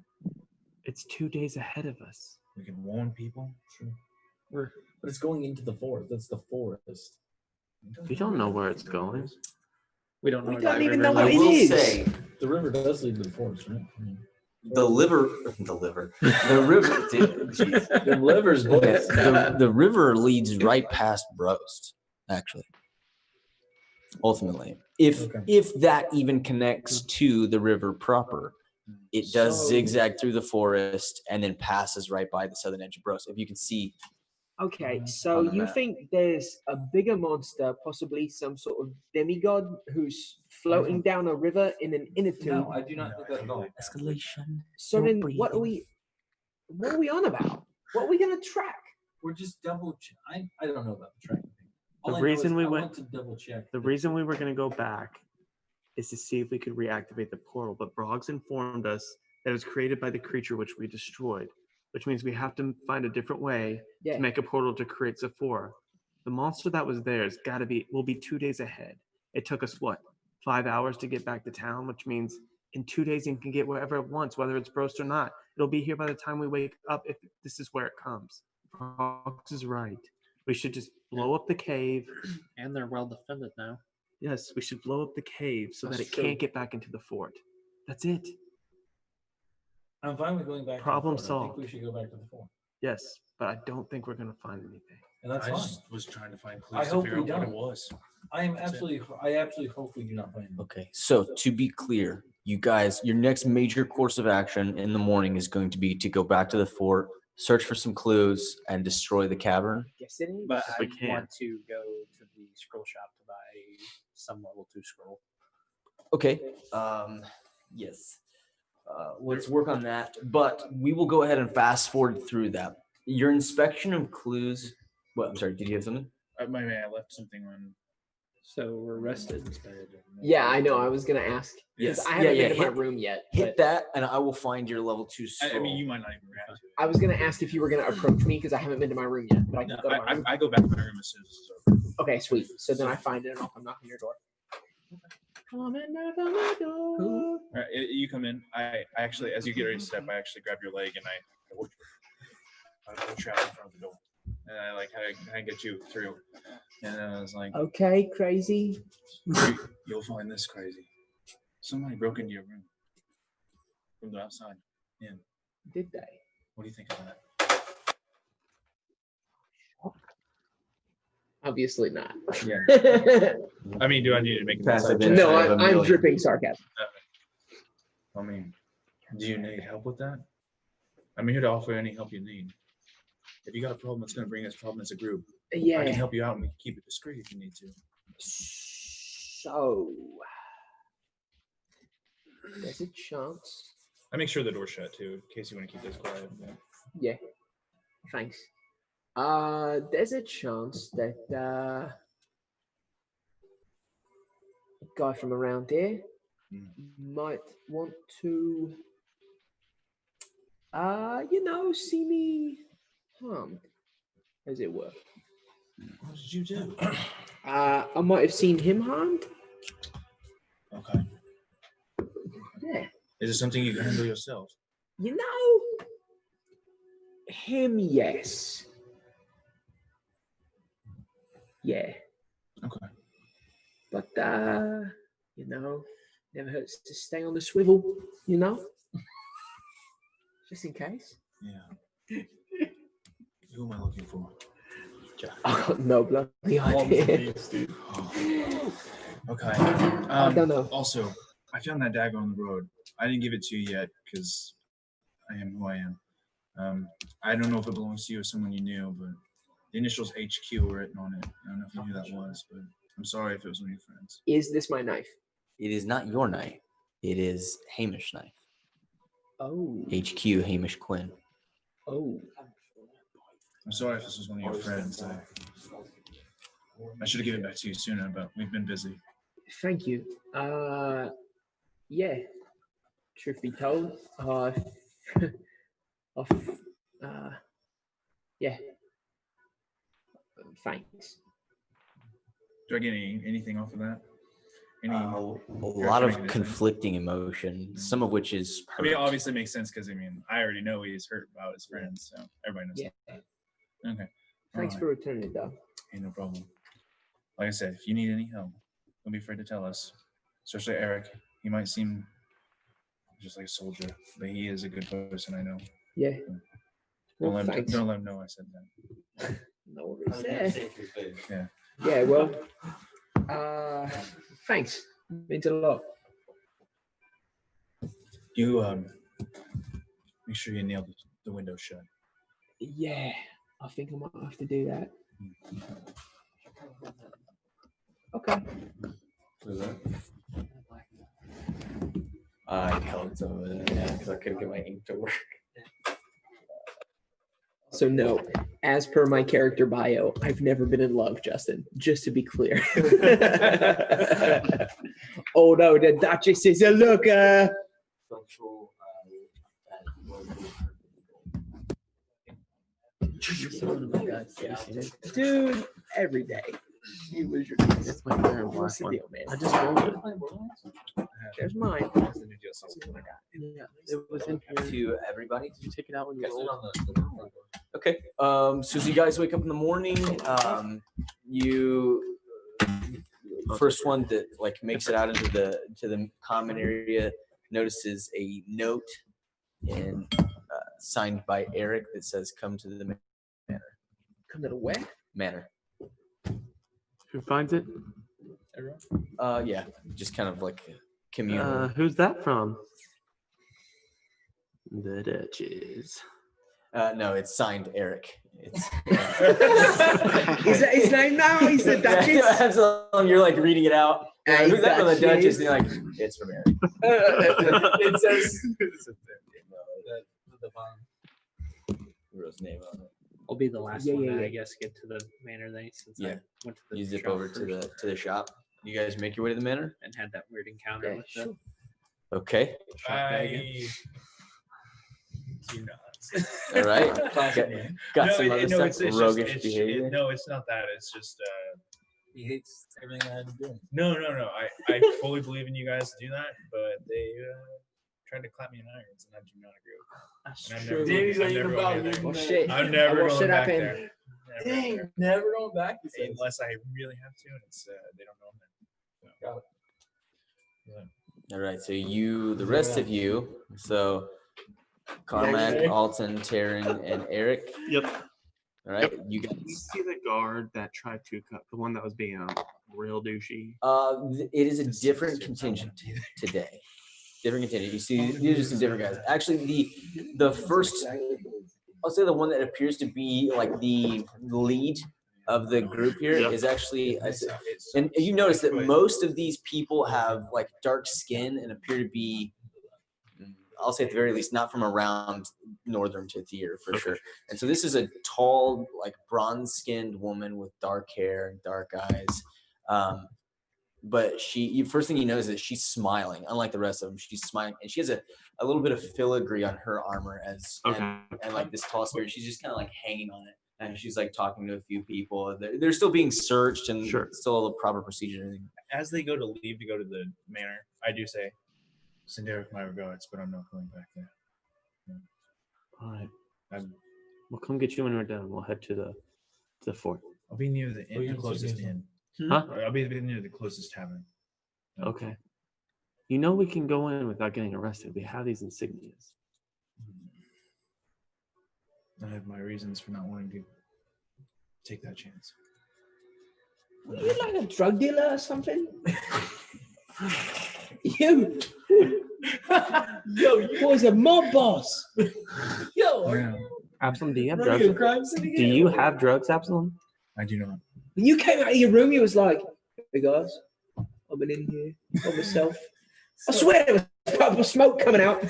S8: It's 2 days ahead of us.
S10: We can warn people.
S6: But it's going into the forest. That's the forest.
S8: We don't know where it's going.
S5: We don't know.
S3: We
S5: where
S3: don't
S5: that
S3: even
S5: river
S3: know
S1: I
S3: what it
S5: is.
S1: will
S3: is.
S1: say
S6: The river does lead to the forest, right?
S1: the river. Jeez.
S6: The liver's boys.
S1: The river leads right past Brost, actually. Ultimately, if that even connects to the river proper, it does
S3: So-
S1: zigzag through the forest and then passes right by the southern edge of Brost. If you can see,
S3: Okay, so
S1: on the
S3: you
S1: map.
S3: think there's a bigger monster, possibly some sort of demigod who's floating down a river in an inner tube?
S6: No, I do not think that at all.
S1: escalation.
S3: So
S1: no
S3: then what are
S1: breathing.
S3: what are we on about? What are we gonna track?
S6: We're just double check. I don't know about the tracking thing.
S8: The
S6: All I know
S8: reason
S6: is
S8: we
S6: I
S8: went-
S6: want to double check.
S8: The reason we were going to go back is to see if we could reactivate the portal, but Broggs informed us that it was created by the creature which we destroyed, which means we have to find a different way
S3: Yeah.
S8: to make a portal to create Zephora. The monster that was there has got to will be 2 days ahead. It took us, 5 hours to get back to town, which means in 2 days it can get wherever it wants, whether it's Brost or not. It'll be here by the time we wake up if this is where it comes. Broggs is right. We should just blow up the cave.
S5: And they're well defended now.
S8: Yes, we should blow up the cave so that
S3: That's
S8: it
S3: true.
S8: can't get back into the fort. That's it.
S6: I'm fine with going back.
S8: Problem
S6: to the fort. I
S8: solved.
S6: think we should go back to the fort,
S8: Yes, but I don't think we're going to find anything.
S6: and that's
S10: I
S6: fine.
S10: just was trying to find
S6: I
S10: clues to
S6: hope
S10: figure
S6: we
S10: out what it
S6: don't.
S10: was.
S6: I
S10: That's it.
S6: absolutely hope we do not find it.
S1: Okay, so to be clear, you guys, your next major course of action in the morning is going to be to go back to the fort, search for some clues, and destroy the cavern.
S3: Guess it is.
S9: But
S8: If
S9: I
S8: we can.
S9: want to go to the scroll shop to buy some level 2 scroll.
S1: Okay. Yes. Let's work on that. But we will go ahead and fast forward through that. Your inspection of clues. What? I'm sorry. Did you have something?
S10: I left something on.
S9: So we're rested.
S3: Yeah, I know. I was gonna ask. 'Cause
S1: Yes.
S3: I haven't
S1: Yeah,
S3: been to my
S1: hit-
S3: room yet.
S1: Hit
S3: but
S1: that, and I will find your level 2
S10: I
S1: scroll.
S10: mean, you might not even react to it.
S3: I was gonna ask if you were gonna approach me because I haven't been to my room yet. But I can
S10: No,
S3: go to my room.
S10: I go back to my room as soon as it's over.
S3: Okay, sweet. So then I find it and I'll come knock on your door. Who?
S10: You come in. I actually, as you get ready to step, I actually grab your leg and I work trap in front of the door, and I like how I get you through. And then I was like,
S3: Okay, crazy.
S10: You'll find this crazy. Somebody broke into your room from the outside in.
S3: Did they?
S10: What do you think of that?
S3: Obviously not.
S10: Yeah. I mean, do I need to make a
S1: Passive
S10: message?
S1: income.
S3: No,
S1: of a
S3: I'm
S1: million.
S3: dripping sarcasm.
S10: I mean, do you need help with that? I'm here to offer any help you need. If you got a problem that's going to bring us problem as a group, I can
S3: Yeah.
S10: help you out and we can keep it discreet if you need to.
S3: So, there's a chance.
S10: I make sure the door's shut too, in case you want to keep this quiet.
S3: Yeah. Thanks. There's a chance that a guy from around here might want to, see me harmed, as it were.
S10: What did you do?
S3: I might have seen him harmed.
S10: Okay.
S3: Yeah.
S10: Is it something you can handle yourself?
S3: Him, yes. Yeah.
S10: Okay.
S3: But, never hurts to stay on the swivel, Just in case.
S10: Yeah. Who am I looking for?
S3: Oh, no bloody idea.
S10: Okay.
S3: I don't know.
S10: Also, I found that dagger on the road. I didn't give it to you yet because I am who I am. I don't know if it belongs to you or someone you knew, but the initials HQ were written on it. I don't know if you knew that was, but I'm sorry if it was one of your friends.
S3: Is this my knife?
S1: It is not your knife. It is Hamish knife.
S3: Oh.
S1: HQ Hamish Quinn.
S3: Oh.
S10: I'm sorry if this was one of your friends. I should have given it back to you sooner, but we've been busy.
S3: Thank you. Yeah. Truth be told, yeah. Thanks.
S10: Do I get anything off of that?
S1: A lot of conflicting emotion, some of which is
S10: I mean, it obviously makes sense because I already know he's hurt about his friends, so everybody knows.
S3: Yeah.
S10: Okay.
S3: Thanks for returning it, though.
S10: Hey, no problem. Like I said, if you need any help, don't be afraid to tell us. Especially Eric. He might seem just like a soldier, but he is a good person, I know.
S3: Yeah.
S10: Don't,
S3: Well,
S10: let him know I said that.
S3: No worries there.
S10: Yeah.
S3: Yeah, well, thanks. Means a lot.
S10: You make sure you nail the window shut.
S3: Yeah, I think I might have to do that. Okay.
S1: I colored some of it, yeah, because I couldn't get my ink to work.
S3: So no, as per my character bio, I've never been in love, Justin. Just to be clear. Oh no, the Duchess is a looker. Dude, every day. You lose your keys.
S8: It's my favorite
S3: What's
S8: black
S3: the
S8: one.
S3: deal, man?
S8: I just rolled it.
S3: There's mine.
S8: Yeah, it was in here.
S1: To everybody.
S8: Did you take it out when you rolled?
S1: Okay. So as you guys wake up in the morning, you first one that like makes it out into the common area notices a note and signed by Eric that says, "Come to the manor."
S3: Come to the where?
S1: Manor.
S8: Who finds it?
S1: Yeah, just kind of like communal.
S8: Who's that from? The Duchess.
S1: No, it's signed Eric. It's
S3: Is that his name now? He's the Duchess?
S1: Absolutely. You're like reading it out.
S3: Hey,
S1: Who's that from the Duchess?
S3: Duchess.
S1: And you're like, it's from Eric. It says Rose name on it.
S9: I'll be the last
S3: Yeah,
S9: one
S3: yeah,
S9: to,
S3: yeah.
S9: I guess, get to the manor thing since
S1: Yeah.
S9: I went to the
S1: You zip
S9: shop
S1: over to
S9: first
S1: the shop. You guys make your way to the manor.
S9: and had that weird encounter
S3: Yeah,
S9: with
S3: sure.
S9: the
S1: Okay.
S9: shop guy again.
S10: Do not.
S1: All right. Got some other stuff.
S10: it's
S1: Roguish
S10: just,
S1: behavior.
S10: no, it's not that. It's just
S6: He hates everything I had to do.
S10: No. I fully believe in you guys to do that, but they tried to clap me in irons, and I do not agree with that.
S7: That's
S10: And I'm
S7: true.
S10: never,
S6: Danny's
S10: I'm
S6: ain't
S10: never
S6: about
S10: going
S6: you.
S10: there.
S3: Well, shit.
S10: I'm never
S3: What
S10: going
S3: should
S10: back
S3: happen?
S10: there. Never,
S6: Dang,
S10: there.
S6: never going back. He says.
S10: Unless I really have to, and it's they don't know I'm there. So.
S6: Got it.
S1: All right, so the rest of you, so Carmack, Alton, Taryn, and Eric.
S8: Yep.
S1: All right, you
S8: We
S1: guys.
S8: see the guard that tried to cut the one that was being real douchey.
S1: It is a different contingent today. Different contingent. You see, these are some different guys. Actually, the first, I'll say the one that appears to be like the lead of the group here is actually, and you notice that most of these people have like dark skin and appear to be, I'll say at the very least, not from around northern Tithir for sure. And so this is a tall, like bronze-skinned woman with dark hair and dark eyes. But first thing you notice is that she's smiling, unlike the rest of them. She's smiling, and she has a little bit of filigree on her armor and like this tall spear. She's just kind of like hanging on it, and she's like talking to a few people. They're still being searched and still all the proper procedure and everything.
S10: As they go to leave to go to the manor, I do say, "Send Eric my regards, but I'm not going back there." Yeah.
S8: All right. We'll come get you when we're done. We'll head to the fort.
S10: I'll be near the closest inn.
S8: Huh?
S10: I'll be near the closest tavern.
S8: Okay. You know we can go in without getting arrested. We have these insignias.
S10: I have my reasons for not wanting to take that chance.
S3: Are you like a drug dealer or something? You. Yo, you boys a mob boss. Yo.
S10: Yeah,
S8: Absalom, do you have
S3: Running
S8: drugs?
S3: a crime syndicate?
S8: Do you have drugs, Absalom?
S10: I do not.
S3: When you came out of your room, you was like, "Hey guys, I've been in here by myself." I swear there was purple smoke coming out.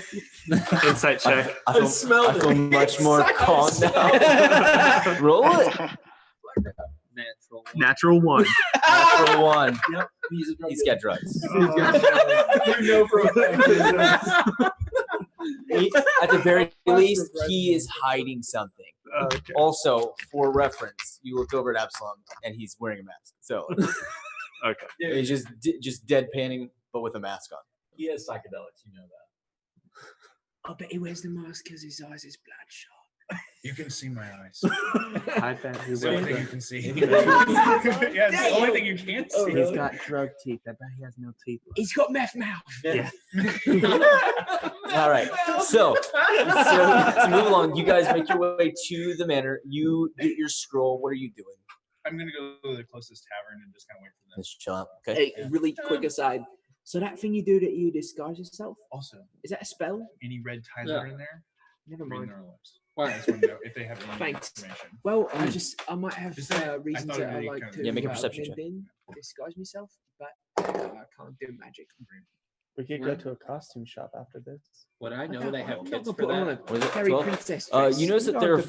S8: Insight check.
S1: I feel much more calm now. Roll it.
S8: Natural one.
S1: Natural one.
S6: Yep.
S1: He's got drugs.
S6: You know for a fact.
S1: At the very least, he is hiding something.
S8: Okay.
S1: Also, for reference, you look over at Absalom, and he's wearing a mask. So
S8: Okay.
S1: he's just deadpanning, but with a mask on.
S6: He has psychedelics, you know that.
S3: I bet he wears the mask because his eyes is bloodshot.
S10: You can see my eyes.
S8: I bet he
S10: It's the only thing you
S8: wears
S10: can see.
S8: He
S10: Yeah, it's the only thing you can't see.
S8: He's got drug teeth. I bet he has no teeth.
S3: He's got meth mouth.
S8: Yeah.
S1: All right. So to move along, you guys make your way to the manor. You get your scroll. What are you doing?
S10: I'm gonna go to the closest tavern and just kind of wait for them.
S1: Just chill out. Okay.
S3: Hey, really quick aside. So that thing you do that you disguise yourself,
S10: Also,
S3: is that a spell?
S10: any red ties that are in there,
S3: Never
S10: read
S3: mind.
S10: their lips. I just want to know if they have any
S3: Thanks.
S10: information.
S3: Well, I might have
S10: Just that-
S3: reasons
S10: I thought
S3: that I
S10: it'd be
S3: like
S10: kind
S3: to
S10: of-
S1: Yeah, make a perception check.
S3: blend in, disguise myself, but I can't do magic.
S8: We could go to a costume shop after this.
S9: Would I know
S3: don't-
S9: they
S3: I'm
S9: have
S3: not
S9: kits
S3: gonna
S9: for
S3: put on
S9: that?
S1: Was it
S3: Fairy
S1: 12?
S3: princess
S1: You
S3: dress.
S1: notice that
S3: You
S1: there are
S3: know,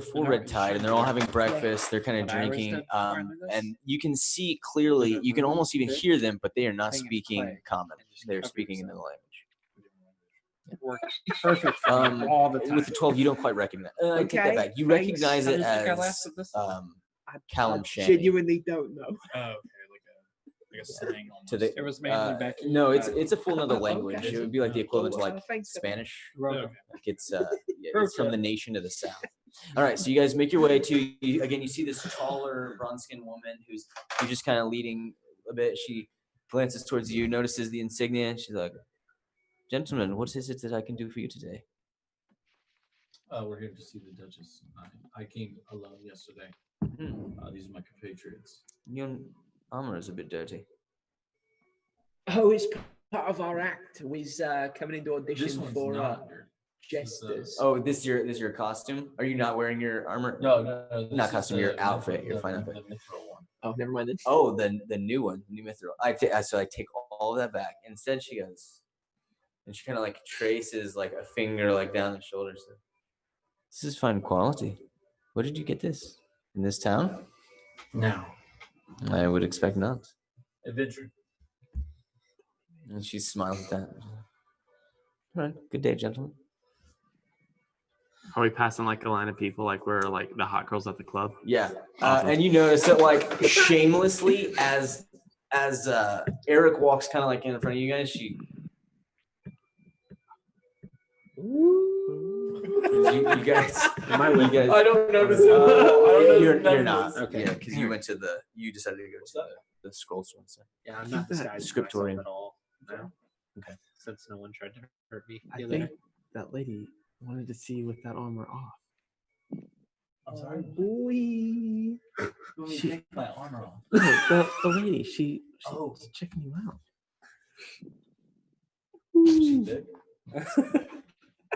S1: four red tide, and they're all having breakfast. They're kind of
S9: But Irish
S1: drinking,
S9: don't find with us?
S1: and you can see clearly. You can almost even hear them, but they are not
S9: Thing is
S1: speaking
S9: play.
S1: common. They're
S9: Cover
S1: speaking
S9: yourself.
S1: another language.
S8: Perfect. For me all the time.
S1: With the 12, you don't quite recognize. I take that
S3: Okay,
S1: back. You
S3: thanks.
S1: recognize it
S8: How did you think I
S1: as
S8: lasted this?
S1: Callum
S3: I
S1: Shanny.
S3: genuinely don't know.
S10: Oh, okay, like a slang almost.
S1: To the,
S9: It was mainly back.
S1: no, it's a full other language.
S3: Okay.
S1: It would be like the equivalent to like
S3: Thanks.
S1: Spanish.
S10: Okay.
S1: Like it's it's from the nation to the south. All right, so you guys make your way to again. You see this taller, bronze-skinned woman who's just kind of leading a bit. She glances towards you, notices the insignia, and she's like, "Gentlemen, what is it that I can do for you today?"
S6: We're here to see the Duchess. I came alone yesterday. These are my compatriots.
S1: Your armor is a bit dirty.
S3: Oh, it's part of our act. We's coming into
S6: This
S3: audition
S6: one's
S3: for
S6: not dirty.
S3: jesters.
S1: Oh, this is your costume? Are you not wearing your armor?
S6: No.
S1: Not
S6: this
S1: costume,
S6: is
S1: your
S6: the
S1: outfit,
S6: mithril-
S1: your fine
S6: the-
S1: outfit.
S6: the mithril one.
S3: Oh, never mind then.
S1: Oh, the new one, new mithril. I take all of that back. Instead, she goes, and she kind of like traces like a finger like down the shoulders. This is fine quality. Where did you get this? In this town?
S6: No.
S1: I would expect not.
S6: Adventure.
S1: And she smiles at that. All right. Good day, gentlemen.
S8: Are we passing like a line of people like we're like the hot girls at the club?
S1: Yeah.
S8: Awesome.
S1: And you notice that like shamelessly as Eric walks kind of like in front of you guys, she. You guys. You guys.
S6: I don't notice it.
S1: You're not.
S3: Okay.
S1: Yeah, because you decided to go to the scroll store. So.
S9: Yeah, I'm not disguising
S1: Scriptorium.
S9: myself at all. No.
S1: Okay.
S9: Since no one tried to hurt me.
S8: I think that lady wanted to see with that armor off.
S6: I'm sorry.
S8: Boy.
S6: Let me take my armor off.
S8: No, the lady, she's checking you out.
S6: She did.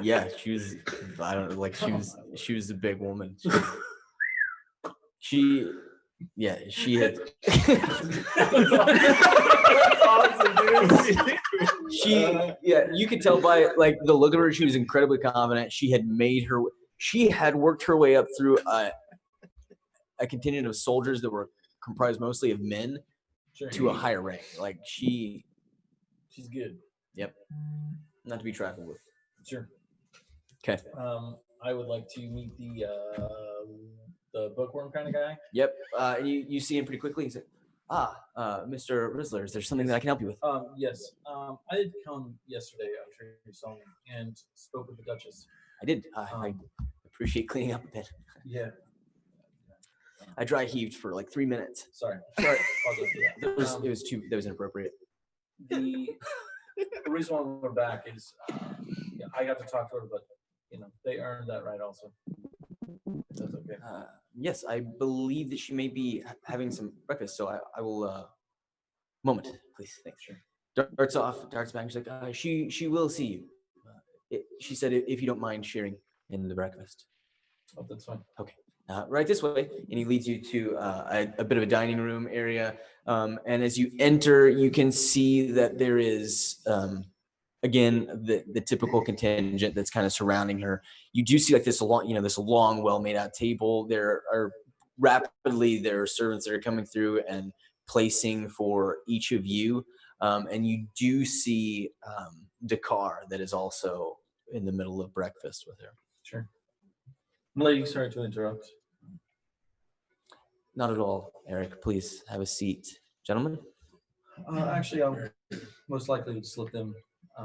S1: Yeah, she was. I don't know. Like she was a big woman. She had. You could tell by like the look of her. She was incredibly confident. She had worked her way up through a contingent of soldiers that were comprised mostly of men to a higher rank. Like she's
S6: good.
S1: Yep. Not to be trifled with.
S6: Sure.
S1: Okay.
S6: I would like to meet the bookworm kind of guy.
S1: Yep. And you see him pretty quickly. He's like, Mr. Rizzler, is there something that I can help you with?
S6: Yes. I did come yesterday. I'm sure you saw me and spoke with the Duchess.
S1: I did. I appreciate cleaning up a bit.
S6: Yeah.
S1: I dry heaved for like 3 minutes.
S6: Sorry.
S1: Sorry.
S6: Apologize for that.
S1: That was inappropriate.
S6: The reason why we're back is I got to talk to her, but they earned that right also. That's okay.
S1: Yes, I believe that she may be having some breakfast, so I will. Moment, please. Thanks. Sure. Darts back. She's like, she will see you. She said if you don't mind sharing in the breakfast.
S6: Oh, that's fine.
S1: Okay. Right this way, and he leads you to a bit of a dining room area. And as you enter, you can see that there is, again, the typical contingent that's kind of surrounding her. You do see like this long, well made out table. There are servants that are coming through and placing for each of you. And you do see Dakar that is also in the middle of breakfast with her.
S6: Sure. Lady, sorry to interrupt.
S1: Not at all, Eric. Please have a seat. Gentlemen?
S6: Actually, I'll most likely just let them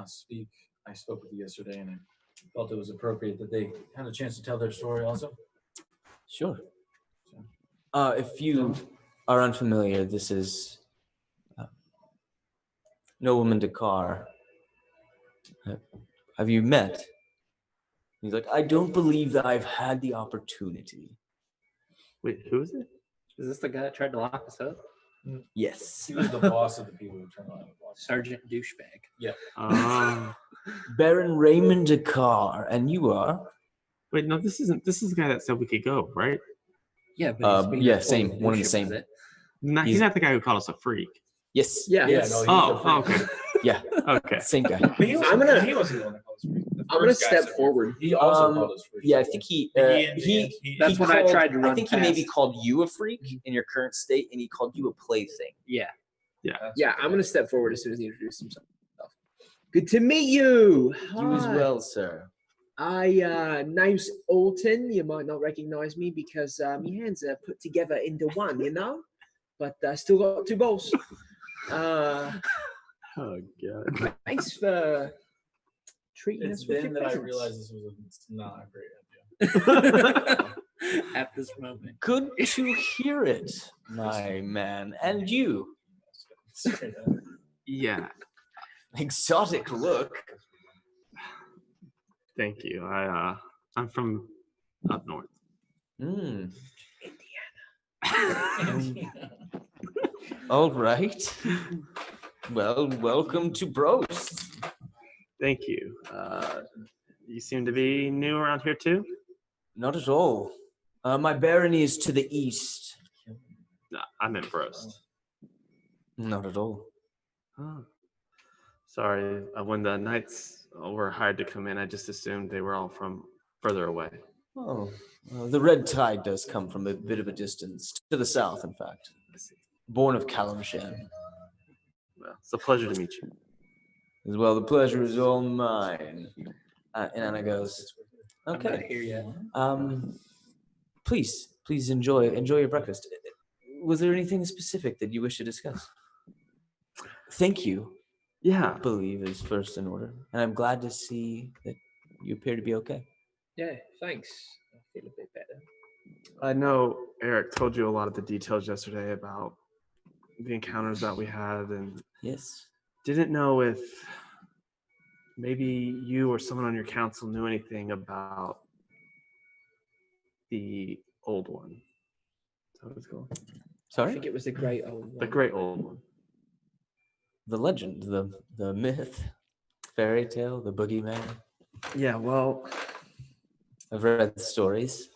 S6: speak. I spoke with you yesterday, and I felt it was appropriate that they had a chance to tell their story also.
S1: Sure. If you are unfamiliar, this is Nobleman Dakar. Have you met? He's like, I don't believe that I've had the opportunity.
S8: Wait, who is it?
S9: Is this the guy that tried to lock us up?
S1: Yes.
S6: He was the boss of the people who turned on.
S9: Sergeant Douchebag.
S6: Yeah.
S1: Baron Raymond Dakar, and you are?
S8: Wait, no, this is the guy that said we could go, right?
S9: Yeah, but he's
S1: same. One and the same.
S8: He's not the guy who called us a freak.
S1: Yes.
S3: Yeah.
S6: Yeah. No,
S8: Okay.
S1: Yeah.
S8: Okay.
S1: Same guy.
S10: He wasn't the one that called us freak. The
S3: I'm gonna
S10: first guy
S3: step
S10: said
S3: forward.
S6: He also called us freaks.
S1: Yeah, I think he
S3: That's when I tried to run
S1: I think he maybe
S3: past.
S1: called you a freak in your current state, and he called you a plaything.
S9: Yeah.
S3: Yeah, I'm gonna step forward as soon as he introduced himself. Good to meet you.
S1: You as
S3: Hi.
S1: well, sir.
S3: Name's Alton. You might not recognize me because my hands are put together into one, but I still got two balls.
S8: Oh God.
S3: Thanks for treating
S6: It's
S3: us with
S6: then
S3: your
S6: that I
S3: presence.
S6: realized this was not a great idea.
S9: At this moment.
S1: Good to hear it, my man. And you,
S6: Straight up.
S8: Yeah.
S1: exotic look.
S8: Thank you. I'm from up north.
S1: Mm. All right. Well, welcome to Brost.
S8: Thank you. You seem to be new around here too?
S1: Not at all. My barony is to the east.
S8: I'm in Brost.
S1: Not at all.
S8: Oh. Sorry. When the knights were hired to come in, I just assumed they were all from further away.
S1: Oh, the red tide does come from a bit of a distance, to the south, in fact. Born of Kalamshan.
S8: Well, it's a pleasure to meet you.
S1: As well, the pleasure is all mine. And Anna goes,
S9: I'm not
S1: Okay.
S9: here yet.
S1: Please enjoy your breakfast. Was there anything specific that you wish to discuss? Thank you.
S8: Yeah.
S1: I believe is first in order, and I'm glad to see that you appear to be okay.
S3: Yeah, thanks. I feel a bit better.
S8: I know Eric told you a lot of the details yesterday about the encounters that we had, and
S1: Yes.
S8: didn't know if maybe you or someone on your council knew anything about the old one. Is that what it's called?
S3: I
S1: Sorry?
S3: think it was the great old one.
S8: The great old one.
S1: The legend, the myth, fairy tale, the boogeyman.
S8: Yeah, well,
S1: I've read stories.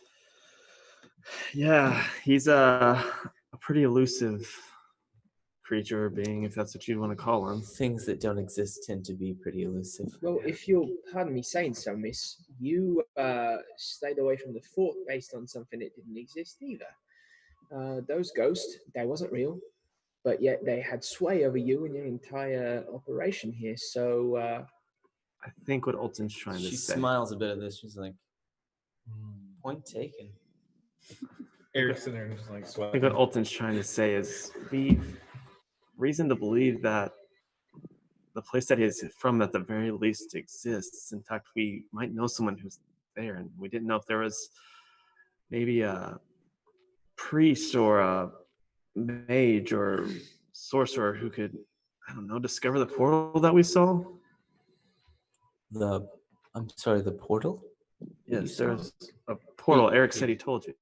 S8: yeah, he's a pretty elusive creature or being, if that's what you'd want to call him.
S1: Things that don't exist tend to be pretty elusive.
S3: Well, if you'll pardon me saying so, miss, you stayed away from the fort based on something that didn't exist either. Those ghosts, they wasn't real, but yet they had sway over you and your entire operation here. So,
S8: I think what Alton's trying to
S1: She
S8: say.
S1: smiles a bit at this. She's like, point taken.
S10: Eric's in there and just like
S8: I
S10: sweating.
S8: think what Alton's trying to say is we've reason to believe that the place that he's from at the very least exists. In fact, we might know someone who's there, and we didn't know if there was maybe a priest or a mage or sorcerer who could, I don't know, discover the portal that we saw.
S1: I'm sorry, the portal?
S8: Yes, there's a portal. Eric said he told you.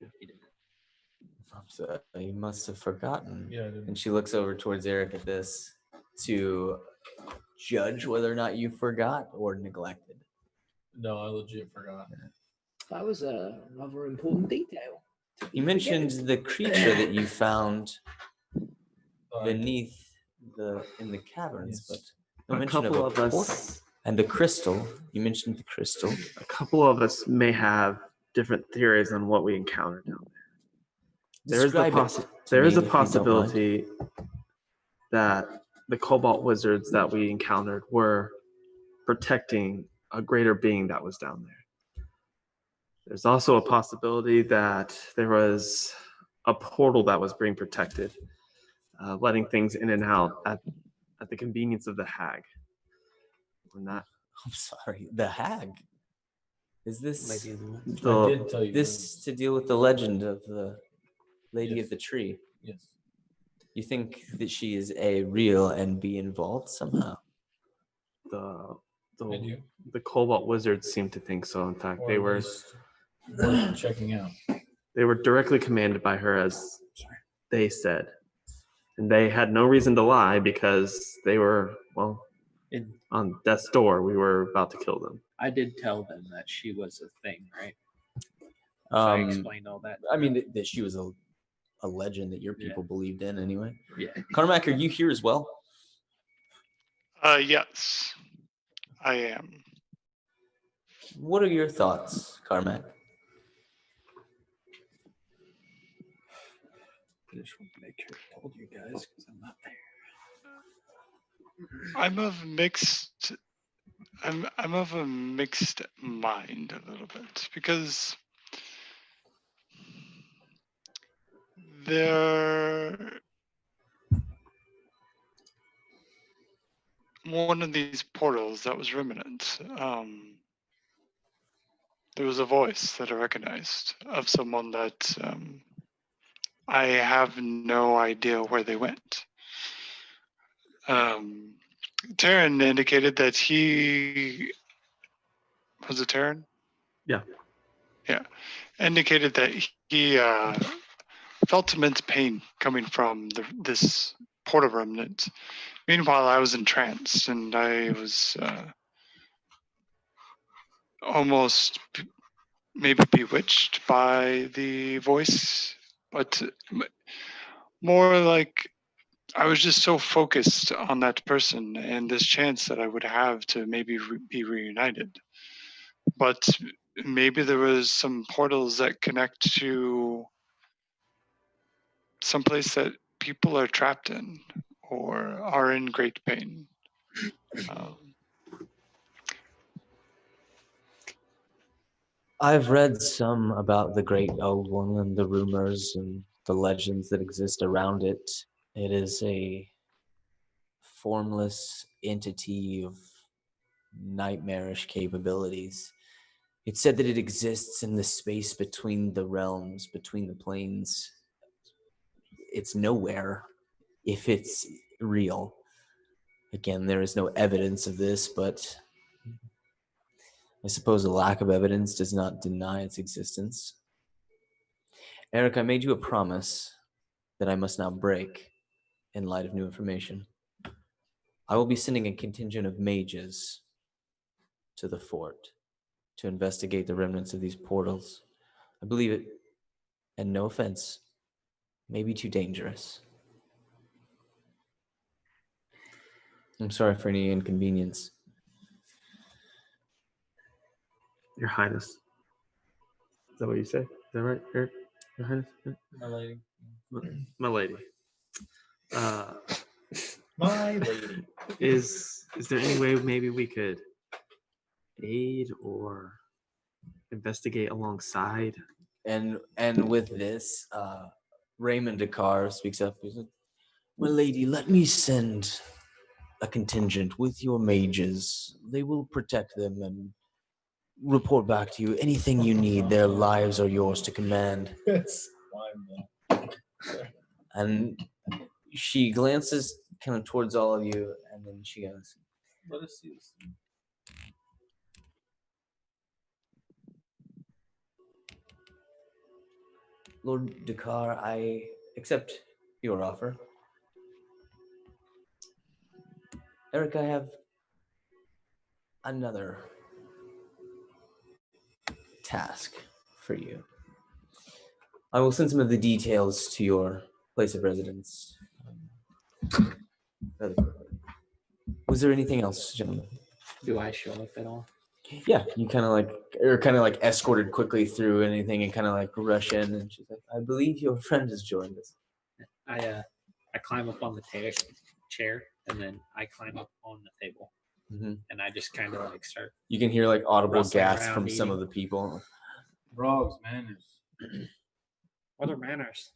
S1: I'm sorry, you must have forgotten.
S10: Yeah, I didn't.
S1: And she looks over towards Eric at this to judge whether or not you forgot or neglected.
S6: No, I legit forgot.
S3: that was a rather important detail.
S1: You mentioned the creature that you found beneath in the caverns, but no
S8: A
S1: mention
S8: couple
S1: of a
S8: of
S1: portal.
S8: us,
S1: And the crystal. You mentioned the crystal.
S8: a couple of us may have different theories on what we encountered down there. There is
S1: Describe it to
S8: there is
S1: me,
S8: a
S1: if you don't mind.
S8: possibility that the cobalt wizards that we encountered were protecting a greater being that was down there. There's also a possibility that there was a portal that was being protected, letting things in and out at the convenience of the hag. We're not.
S1: I'm sorry, the hag. Is this
S9: Maybe
S6: I did tell you
S1: this to deal with the legend of the Lady
S6: Yes.
S1: of the Tree?
S6: Yes.
S1: You think that she is A, real, and B, involved somehow?
S8: the
S6: I do.
S8: the cobalt wizards seem to think so. In fact,
S6: Or
S8: they
S6: at
S8: were
S6: least worth checking out.
S8: directly commanded by her, as they said, and they had no reason to lie because they were on death's door. We were about to kill them.
S9: I did tell them that she was a thing, right? So I explained all that.
S1: I mean, that she was a legend that your people believed in anyway.
S9: Yeah.
S1: Carmack, are you here as well?
S4: Yes, I am.
S1: What are your thoughts, Carmack?
S8: I just want to make sure I told you guys because I'm not there.
S4: I'm of mixed. I'm of a mixed mind a little bit because one of these portals that was remnant. There was a voice that I recognized of someone that I have no idea where they went. Taryn indicated that he was it Taryn?
S8: Yeah.
S4: Yeah, indicated that he felt immense pain coming from this portal remnant. Meanwhile, I was entranced and I was almost maybe bewitched by the voice, but more like I was just so focused on that person and this chance that I would have to maybe be reunited. But maybe there was some portals that connect to someplace that people are trapped in or are in great pain.
S1: I've read some about the Great Old One and the rumors and the legends that exist around it. It is a formless entity of nightmarish capabilities. It's said that it exists in the space between the realms, between the planes. It's nowhere if it's real. Again, there is no evidence of this, but I suppose a lack of evidence does not deny its existence. Eric, I made you a promise that I must now break in light of new information. I will be sending a contingent of mages to the fort to investigate the remnants of these portals. I believe it, and no offense, may be too dangerous. I'm sorry for any inconvenience.
S8: Your Highness. Is that what you say? Is that right, Eric? Your Highness?
S6: My lady.
S8: My lady.
S6: My lady.
S8: Is there any way maybe we could aid or investigate alongside?
S1: And with this, Raymond Dakar speaks up. He says, "My lady, let me send a contingent with your mages. They will protect them and report back to you. Anything you need, their lives are yours to command."
S6: It's fine,
S1: And she glances kind of towards all of you, and then she goes,
S6: Let us see this thing.
S1: "Lord Dakar, I accept your offer. Eric, I have another task for you. I will send some of the details to your place of residence. Rather quickly. Was there anything else, gentlemen?
S9: Do I show up at all?
S1: Yeah, you kind of like escorted quickly through anything and kind of like rush in, and she's like, "I believe your friend has joined us."
S9: I climb up on the chair and then I climb up on the table and I just kind of like start.
S1: You can hear like audible
S9: rustling
S1: gasps
S9: around
S1: from some
S9: eating.
S1: of the people.
S6: Frogs, manners.
S5: What are manners?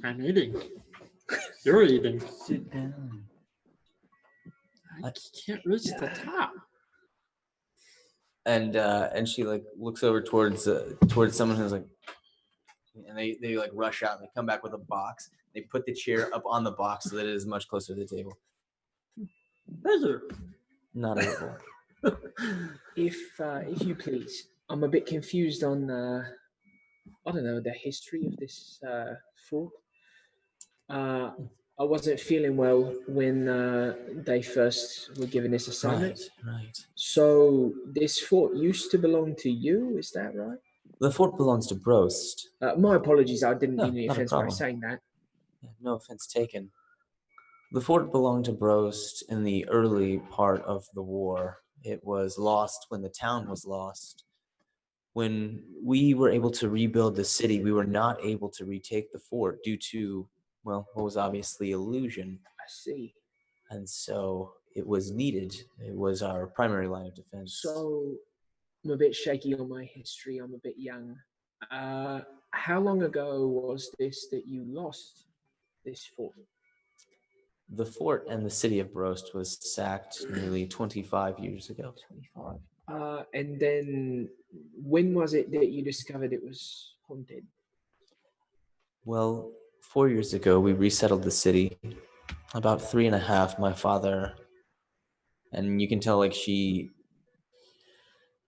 S5: I'm eating. You're eating.
S1: Sit down.
S5: I can't reach the top.
S1: And she like looks over towards someone who's like, and they like rush out and they come back with a box. They put the chair up on the box so that it is much closer to the table.
S5: Pleasure.
S1: Not at all.
S3: If you please, I'm a bit confused on I don't know the history of this fort. I wasn't feeling well when they first were given this assignment.
S1: Right.
S3: So this fort used to belong to you, is that right?
S1: The fort belongs to Brost.
S3: My apologies, I didn't
S1: No,
S3: mean any
S1: not a
S3: offense by
S1: problem.
S3: saying that.
S1: No offense taken. The fort belonged to Brost in the early part of the war. It was lost when the town was lost. When we were able to rebuild the city, we were not able to retake the fort due to, well, what was obviously illusion.
S3: I see.
S1: And so it was needed. It was our primary line of defense.
S3: So I'm a bit shaky on my history. I'm a bit young. How long ago was this that you lost this fort?
S1: The fort and the city of Brost was sacked nearly 25 years ago.
S3: 25. And then when was it that you discovered it was haunted?
S1: Well, 4 years ago, we resettled the city. About 3.5, my father, and you can tell like she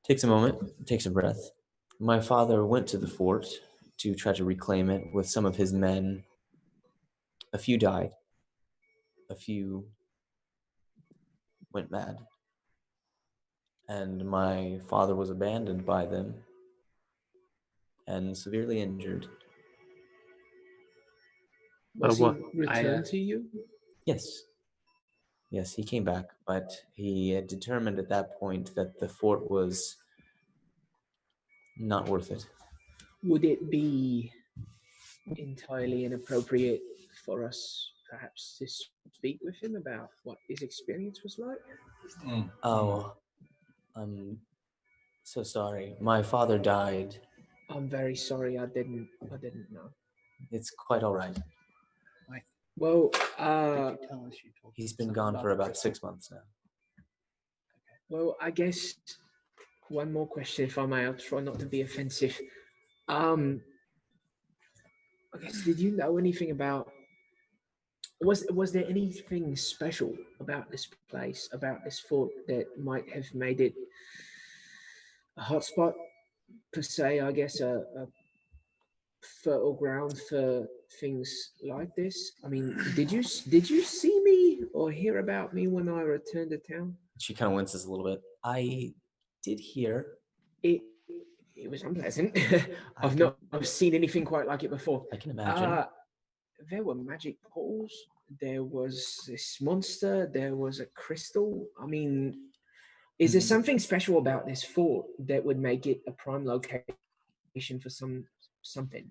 S1: takes a moment, takes a breath. My father went to the fort to try to reclaim it with some of his men. A few died. A few went mad. And my father was abandoned by them and severely injured.
S3: Was he
S8: What?
S3: returned to you?
S1: Yes. Yes, he came back, but he had determined at that point that the fort was not worth it.
S3: Would it be entirely inappropriate for us perhaps to speak with him about what his experience was like?
S1: Oh, I'm So sorry. My father died.
S3: I'm very sorry. I didn't know.
S1: It's quite all right.
S3: Well,
S1: He's been gone for about 6 months now.
S3: well, I guess one more question, if I may. I'll try not to be offensive. I guess, did you know anything about? Was there anything special about this place, about this fort, that might have made it a hotspot per se? I guess a fertile ground for things like this. I mean, did you see me or hear about me when I returned to town?
S1: She kind of winces a little bit. I did hear.
S3: It was unpleasant. I've seen anything quite like it before.
S1: I can imagine.
S3: There were magic portals. There was this monster. There was a crystal. I mean, is there something special about this fort that would make it a prime location for something?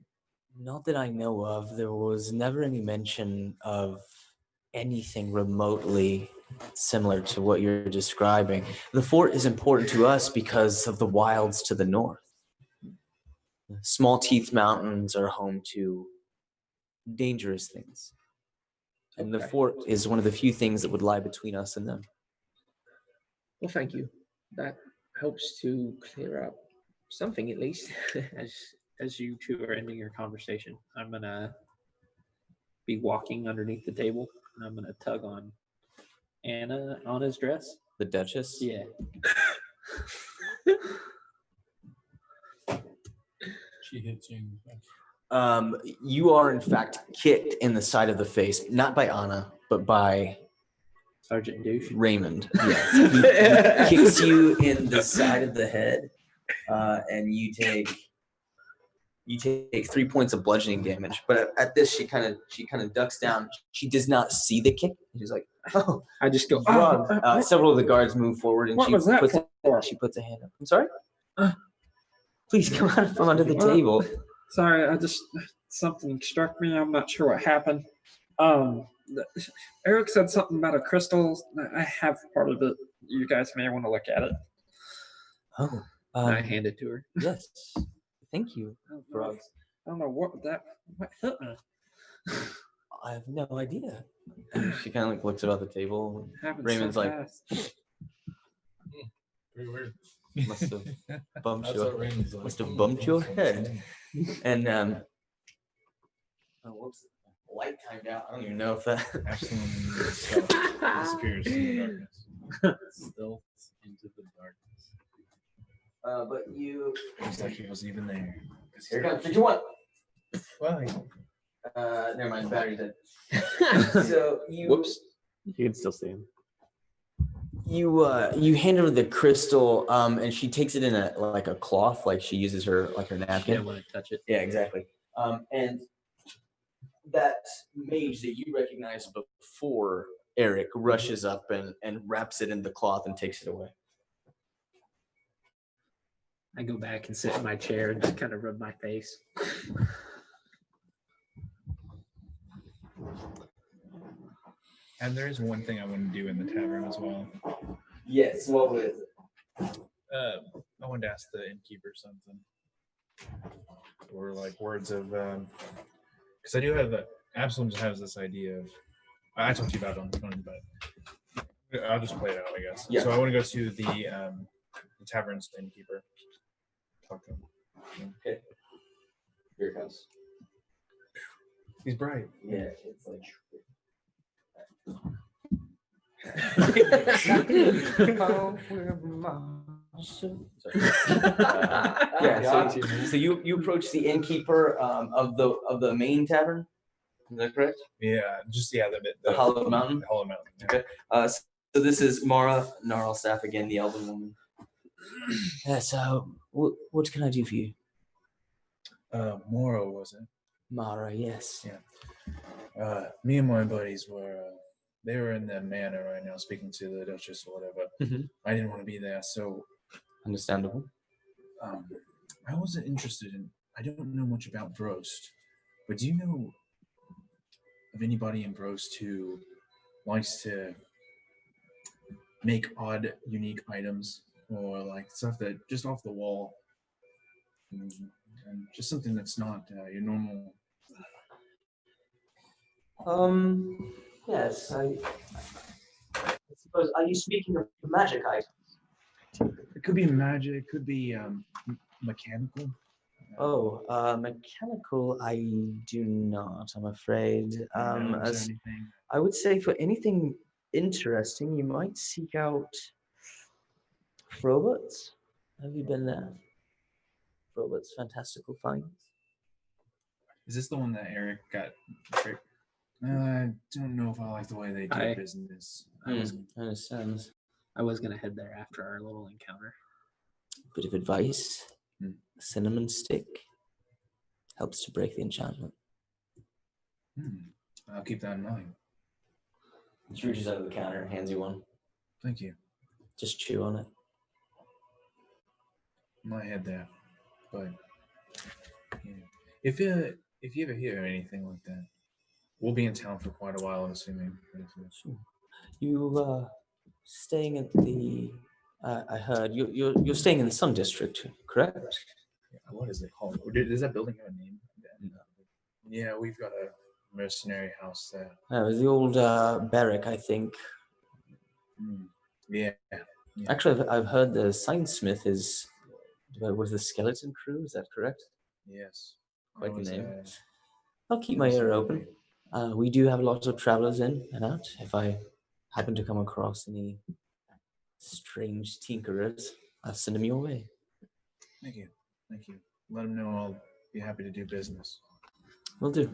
S1: Not that I know of. There was never any mention of anything remotely similar to what you're describing. The fort is important to us because of the wilds to the north. Small Teeth Mountains are home to dangerous things. And the fort is one of the few things that would lie between us and them.
S3: Well, thank you. That helps to clear up something, at least.
S9: As you two are ending your conversation, I'm gonna be walking underneath the table, and I'm gonna tug on Anna on his dress.
S1: The Duchess?
S9: Yeah.
S6: She hits you in the face.
S1: You are, in fact, kicked in the side of the face, not by Anna, but by
S9: Sergeant Douche.
S1: Raymond. Yes. He kicks you in the side of the head, and you take 3 points of bludgeoning damage. But at this, she kind of ducks down. She does not see the kick. She's like, "Oh!"
S5: I just go.
S1: Several of the guards move forward, and
S5: What
S1: she
S5: was that for?
S1: she puts a hand up. I'm sorry. Please come out from under the table.
S5: Sorry, something struck me. I'm not sure what happened. Eric said something about a crystal. I have part of it. You guys may want to look at it.
S1: Oh,
S9: I hand it to her.
S1: Yes, thank you, Frogs.
S5: I don't know what hit me.
S1: I have no idea. She kind of like looks about the table. Raymond's
S5: so
S1: like,
S5: fast.
S6: Very weird.
S1: must have bumped
S6: That's
S1: your
S6: what Raymond's like.
S1: must have bumped your head. And whoops, light timed out. I don't even know if that
S10: Absolutely stuff disappears in the darkness.
S6: Stealth into the darkness.
S1: but you
S10: It's like he wasn't even there.
S1: here comes 51.
S10: Well,
S1: Never mind, battery's dead. So you
S8: Whoops. You can still see him.
S1: you hand her the crystal, and she takes it in a cloth, like she uses her napkin.
S9: Yeah, when I touch it.
S1: Yeah, exactly. And that mage that you recognize before Eric rushes up and wraps it in the cloth and takes it away.
S9: I go back and sit in my chair and just kind of rub my face.
S10: and there is one thing I want to do in the tavern as well.
S1: Yes, what with?
S10: I wanted to ask the innkeeper something, or like words of, because I do have Absalom has this idea of. I talked to you about it on the phone, but I'll just play it out, I guess.
S1: Yeah.
S10: So I want to go to the tavern's innkeeper. Talk to him.
S1: Okay. Here it comes.
S10: He's bright.
S1: Yeah, it's like. So you approach the innkeeper of the main tavern. Is that correct?
S10: Yeah, just the
S1: Hollow Mountain.
S10: The Hollow Mountain. Yeah.
S1: Okay. So this is Mara Gnarlstaff again, the elven woman. So what can I do for you?
S10: Moro, was it?
S1: Mara, yes.
S10: Yeah. Me and my buddies they were in the manor right now speaking to the Duchess or whatever.
S1: Mhm.
S10: I didn't want to be there, so
S1: Understandable.
S10: I wasn't interested in. I don't know much about Brost, but do you know of anybody in Brost who likes to make odd, unique items or like stuff that just off the wall, and just something that's not your normal.
S1: Yes, I suppose. Are you speaking of magic items?
S10: It could be magic. It could be mechanical.
S1: Oh, mechanical. I do not. I'm afraid.
S10: Is there
S1: As
S10: anything?
S1: I would say, for anything interesting, you might seek out Roberts. Have you been there? Robert's Fantastical Finds.
S10: Is this the one that Eric got? I don't know if I like the way they do business.
S1: I understand.
S9: I was gonna head there after our little encounter.
S1: Bit of advice: a cinnamon stick helps to break the enchantment.
S10: I'll keep that in mind.
S1: He reaches out of the counter, hands you one.
S10: Thank you.
S1: Just chew on it.
S10: My head there, but yeah. If you ever hear anything like that, we'll be in town for quite a while, I'm assuming.
S1: Sure. You staying at the? I heard you're staying in the Sun District, correct?
S10: Yeah, what is it called? Does that building have a name?
S1: No.
S10: Yeah, we've got a mercenary house there.
S1: It was the old barrack, I think.
S10: Yeah.
S1: Actually, I've heard the Signsmith is was the Skeleton Crew. Is that correct?
S10: Yes.
S1: Quite the name.
S10: I'll
S1: I'll keep my ear open. We do have lots of travelers in and out. If I happen to come across any strange tinkerers, I'll send them your way.
S10: Thank you. Let them know I'll be happy to do business.
S1: Will do.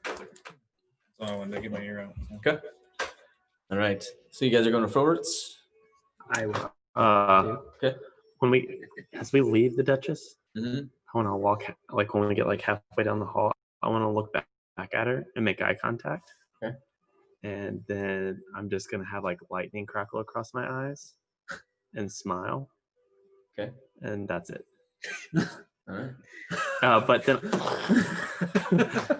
S10: So I wanted to get my ear out.
S1: Okay. All right. So you guys are going to forwards?
S8: I will.
S1: Okay.
S8: As we leave the Duchess,
S1: Mm-hmm.
S8: I want to walk, like when we get like halfway down the hall, I want to look back at her and make eye contact.
S1: Okay.
S8: And then I'm just going to have like lightning crackle across my eyes and smile.
S1: Okay.
S8: And that's it.
S1: All right.
S8: But then,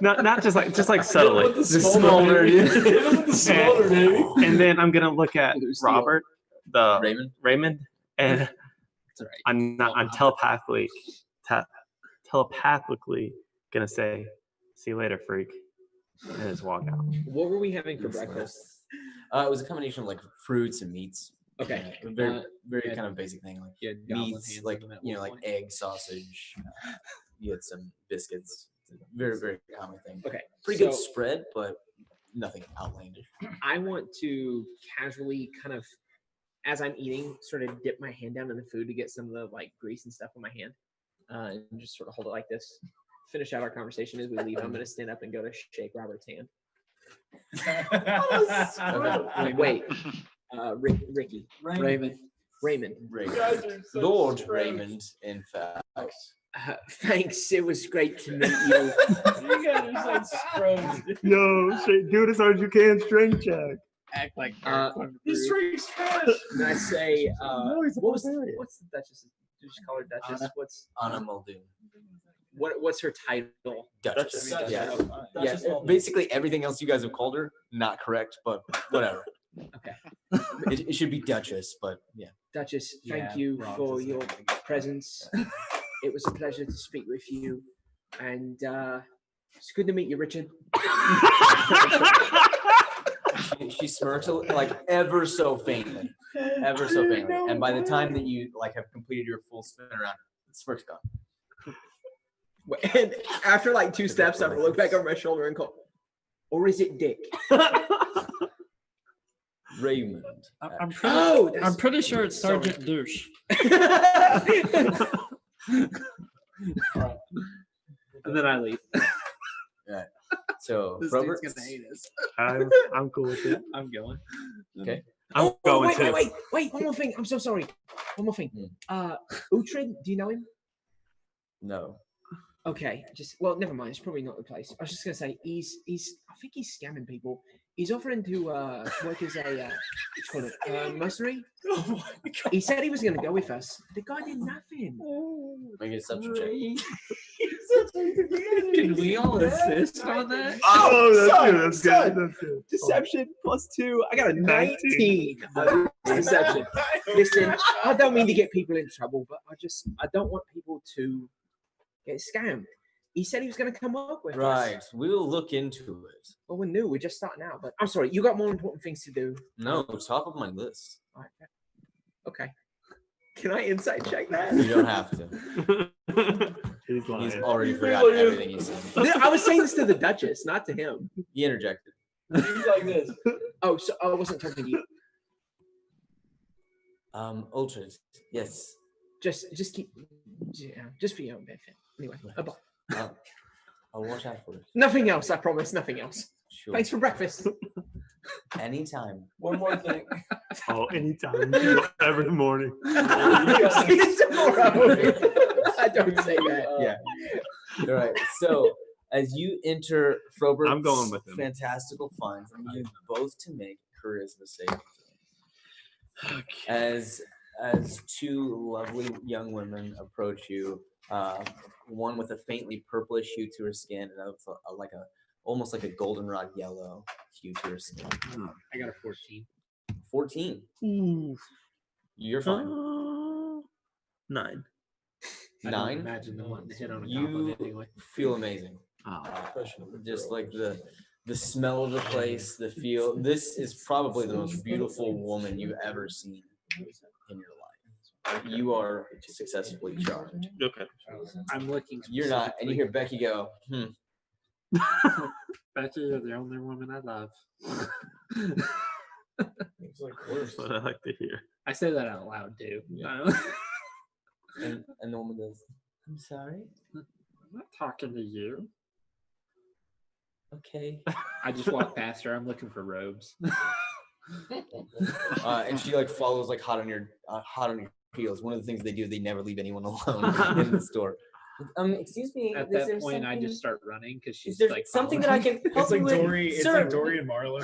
S8: not just like subtly.
S1: The smaller,
S8: And then I'm gonna look at Robert, the Raymond, and I'm telepathically gonna say, "See you later, freak," and just walk out.
S3: What were we having for breakfast?
S1: It was a combination of like fruits and meats.
S3: Okay.
S1: Very kind of basic thing, like meats, like like egg, sausage. You had some biscuits. Very, very common thing.
S3: Okay.
S1: Pretty good spread, but nothing outlandish.
S3: I want to casually kind of, as I'm eating, sort of dip my hand down in the food to get some of the like grease and stuff on my hand, and just sort of hold it like this. Finish out our conversation as we leave. I'm going to stand up and go to shake Robert's hand. Wait. Ricky. Raymond.
S1: Lord Raymond, in fact.
S3: Thanks. It was great to meet you.
S7: You guys are so scrubs.
S8: Yo, do this hard as you can, strength check.
S7: Act like
S3: This
S7: drink's trash.
S3: And I say, what's the Duchess? Did you call her Duchess? What's
S1: Anna Muldoon.
S3: What's her title?
S1: Duchess. Yeah.
S7: Duchess Muldoon.
S1: Basically everything else you guys have called her, not correct, but whatever.
S3: Okay.
S1: It should be Duchess, but yeah.
S3: Duchess, thank you for your presence. It was a pleasure to speak with you, and it's good to meet you, Richard.
S1: She smirks like ever so faintly, and by the time that you like have completed your full spin around, the smirk's gone.
S3: And after like 2 steps, I look back over my shoulder and call, or is it Dick?
S1: Raymond.
S5: I'm pretty sure it's Sergeant Douche.
S9: And then I leave.
S1: Right. So
S9: This
S1: Robert,
S9: dude's gonna hate us.
S8: I'm cool with it.
S9: I'm going.
S1: Okay.
S8: I'm going too.
S3: Wait, one more thing. I'm so sorry. One more thing. Uhtred, do you know him?
S1: No.
S3: Okay, never mind. It's probably not the place. I was just gonna say I think he's scamming people. He's offering to work as a mercenary.
S7: Oh my God.
S3: He said he was gonna go with us. The guy did nothing.
S1: Make a deception check.
S9: Can we all assist on that?
S8: That's good.
S3: Deception +2. I got a 19. Deception. Listen, I don't mean to get people in trouble, but I don't want people to get scammed. He said he was going to come up with us.
S1: Right. We'll look into it.
S3: Well, we're new. We're just starting out. But I'm sorry. You got more important things to do.
S1: No, top of my list.
S3: All right. Okay. Can I insight check that?
S1: You don't have to.
S8: He's lying.
S1: He's already forgotten everything he said.
S3: I was saying this to the Duchess, not to him.
S1: He interjected.
S6: He's like this.
S3: Oh, so I wasn't talking to you.
S1: Ultras. Yes.
S3: Just keep. Yeah, just for your own benefit. Anyway, bye.
S1: I'll watch out for it.
S3: Nothing else. I promise. Nothing else.
S1: Sure.
S3: Thanks for breakfast.
S1: Anytime.
S6: One more thing.
S8: Oh, anytime. Every morning.
S3: See you tomorrow. I don't say that.
S1: Yeah. All right. So as you enter Frobert's
S8: I'm going with him.
S1: fantastical finds, I need you both to make charisma saving throws. As two lovely young women approach you, one with a faintly purplish hue to her skin, and another with almost like a goldenrod yellow hue to her skin.
S9: I got a 14.
S1: 14.
S8: Ooh.
S1: You're fine.
S8: 9.
S9: I don't
S1: 9.
S9: imagine them wanting to hit on a
S1: You
S9: goblin anyway.
S1: feel amazing. Just like the smell of the place, the feel. This is probably the most beautiful woman you've ever seen in your life. You are successfully charmed.
S8: Okay.
S9: I'm looking.
S1: You're not, and you hear Becky go,
S5: Becky, you're the only woman I love.
S6: It's like
S8: That's what I like to hear.
S9: I say that out loud too.
S1: and the woman goes, I'm sorry.
S5: I'm not talking to you.
S1: Okay.
S9: I just walk past her. I'm looking for robes.
S1: And she follows hot on your heels. One of the things they do, they never leave anyone alone in the store. Excuse me.
S9: At
S1: is
S9: that
S1: there
S9: point, I
S1: something-
S9: just start running because she's
S1: Is there
S9: like
S1: something that
S9: following
S1: I can
S10: It's
S1: help you
S10: like
S1: with?
S10: Dory. It's
S1: Sir?
S10: like Dory and Marlo.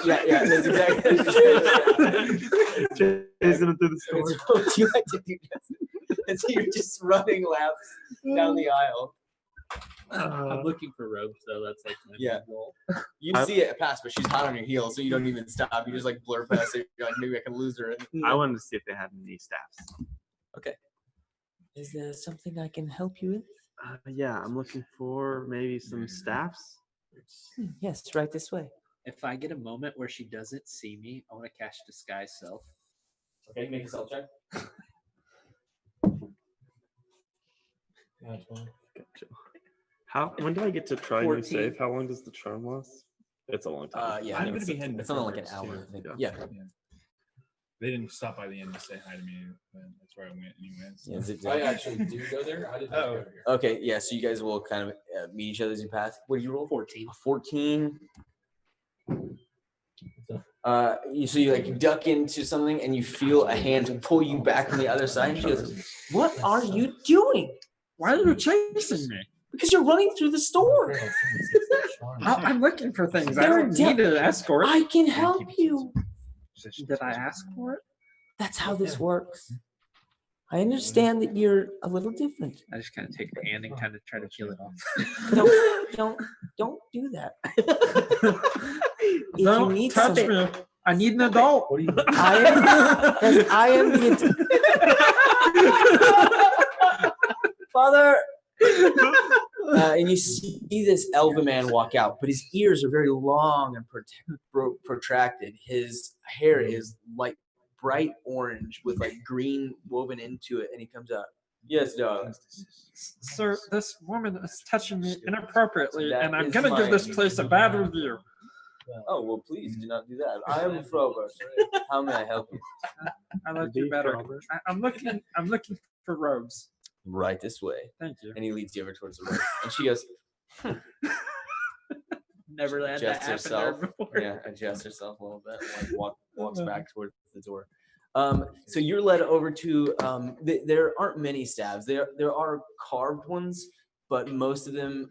S1: Yeah, that's exactly.
S8: Chasing him through the store.
S1: It's what you like to do. And so you're just running laps down the aisle.
S9: I'm looking for robes though. That's like my
S1: Yeah.
S9: goal.
S1: You see it pass, but she's hot on your heels, so you don't even stop. You just blur past it. You're like, maybe I can lose her.
S8: I wanted to see if they had any staffs.
S1: Okay. Is there something I can help you with?
S8: Yeah, I'm looking for maybe some staffs.
S1: Yes, right this way.
S9: If I get a moment where she doesn't see me, I want to cast disguise self.
S1: Okay, make a self check.
S8: Gotcha. When do I get to try new
S9: 14.
S8: save? How long does the charm last? It's a long time.
S1: Yeah,
S10: I'm gonna be heading to
S1: it's only like an
S10: Fort Brost,
S1: hour. I think.
S8: too.
S1: Yeah.
S10: They didn't stop by the end to say hi to me, but that's where I went anyways.
S1: Yeah, zip,
S6: I
S1: zip.
S6: actually do go there. I did not go here.
S1: Okay, yeah. So you guys will kind of meet each other as you pass. What do you roll?
S9: 14.
S1: 14. So you duck into something and you feel a hand pull you back from the other side. And she goes, "What are you doing?
S5: Why are you chasing me?
S1: Because you're running through the store.
S5: I'm looking for things. I
S1: They're
S5: don't need an escort.
S1: I can help you.
S5: Did I ask for it?
S1: That's how this works. I understand that you're a little different.
S9: I just kind of take her hand and kind of try to peel it off.
S1: Don't do that. If
S5: Don't
S1: you need
S5: touch
S1: some-
S5: me. I need an adult.
S1: I am the Father. And you see this elven man walk out, but his ears are very long and protracted. His hair is bright orange with green woven into it, and he comes out. Yes, dog.
S5: Sir, this woman is touching me inappropriately,
S1: That
S5: and I'm
S1: is
S5: going to give this
S1: mine.
S5: place a bad review.
S1: Oh, well, please do not do that. I am Frobert. How may I help you?
S5: I like you better. I'm looking for robes.
S1: Right this way.
S5: Thank you.
S1: And he leads you over towards the road. And she goes,
S9: Never had that
S1: adjusts
S9: happen there
S1: herself.
S9: before.
S1: Yeah, adjusts herself a little bit. Walks back towards the door. So you're led over to. There aren't many stabs. There are carved ones but most of them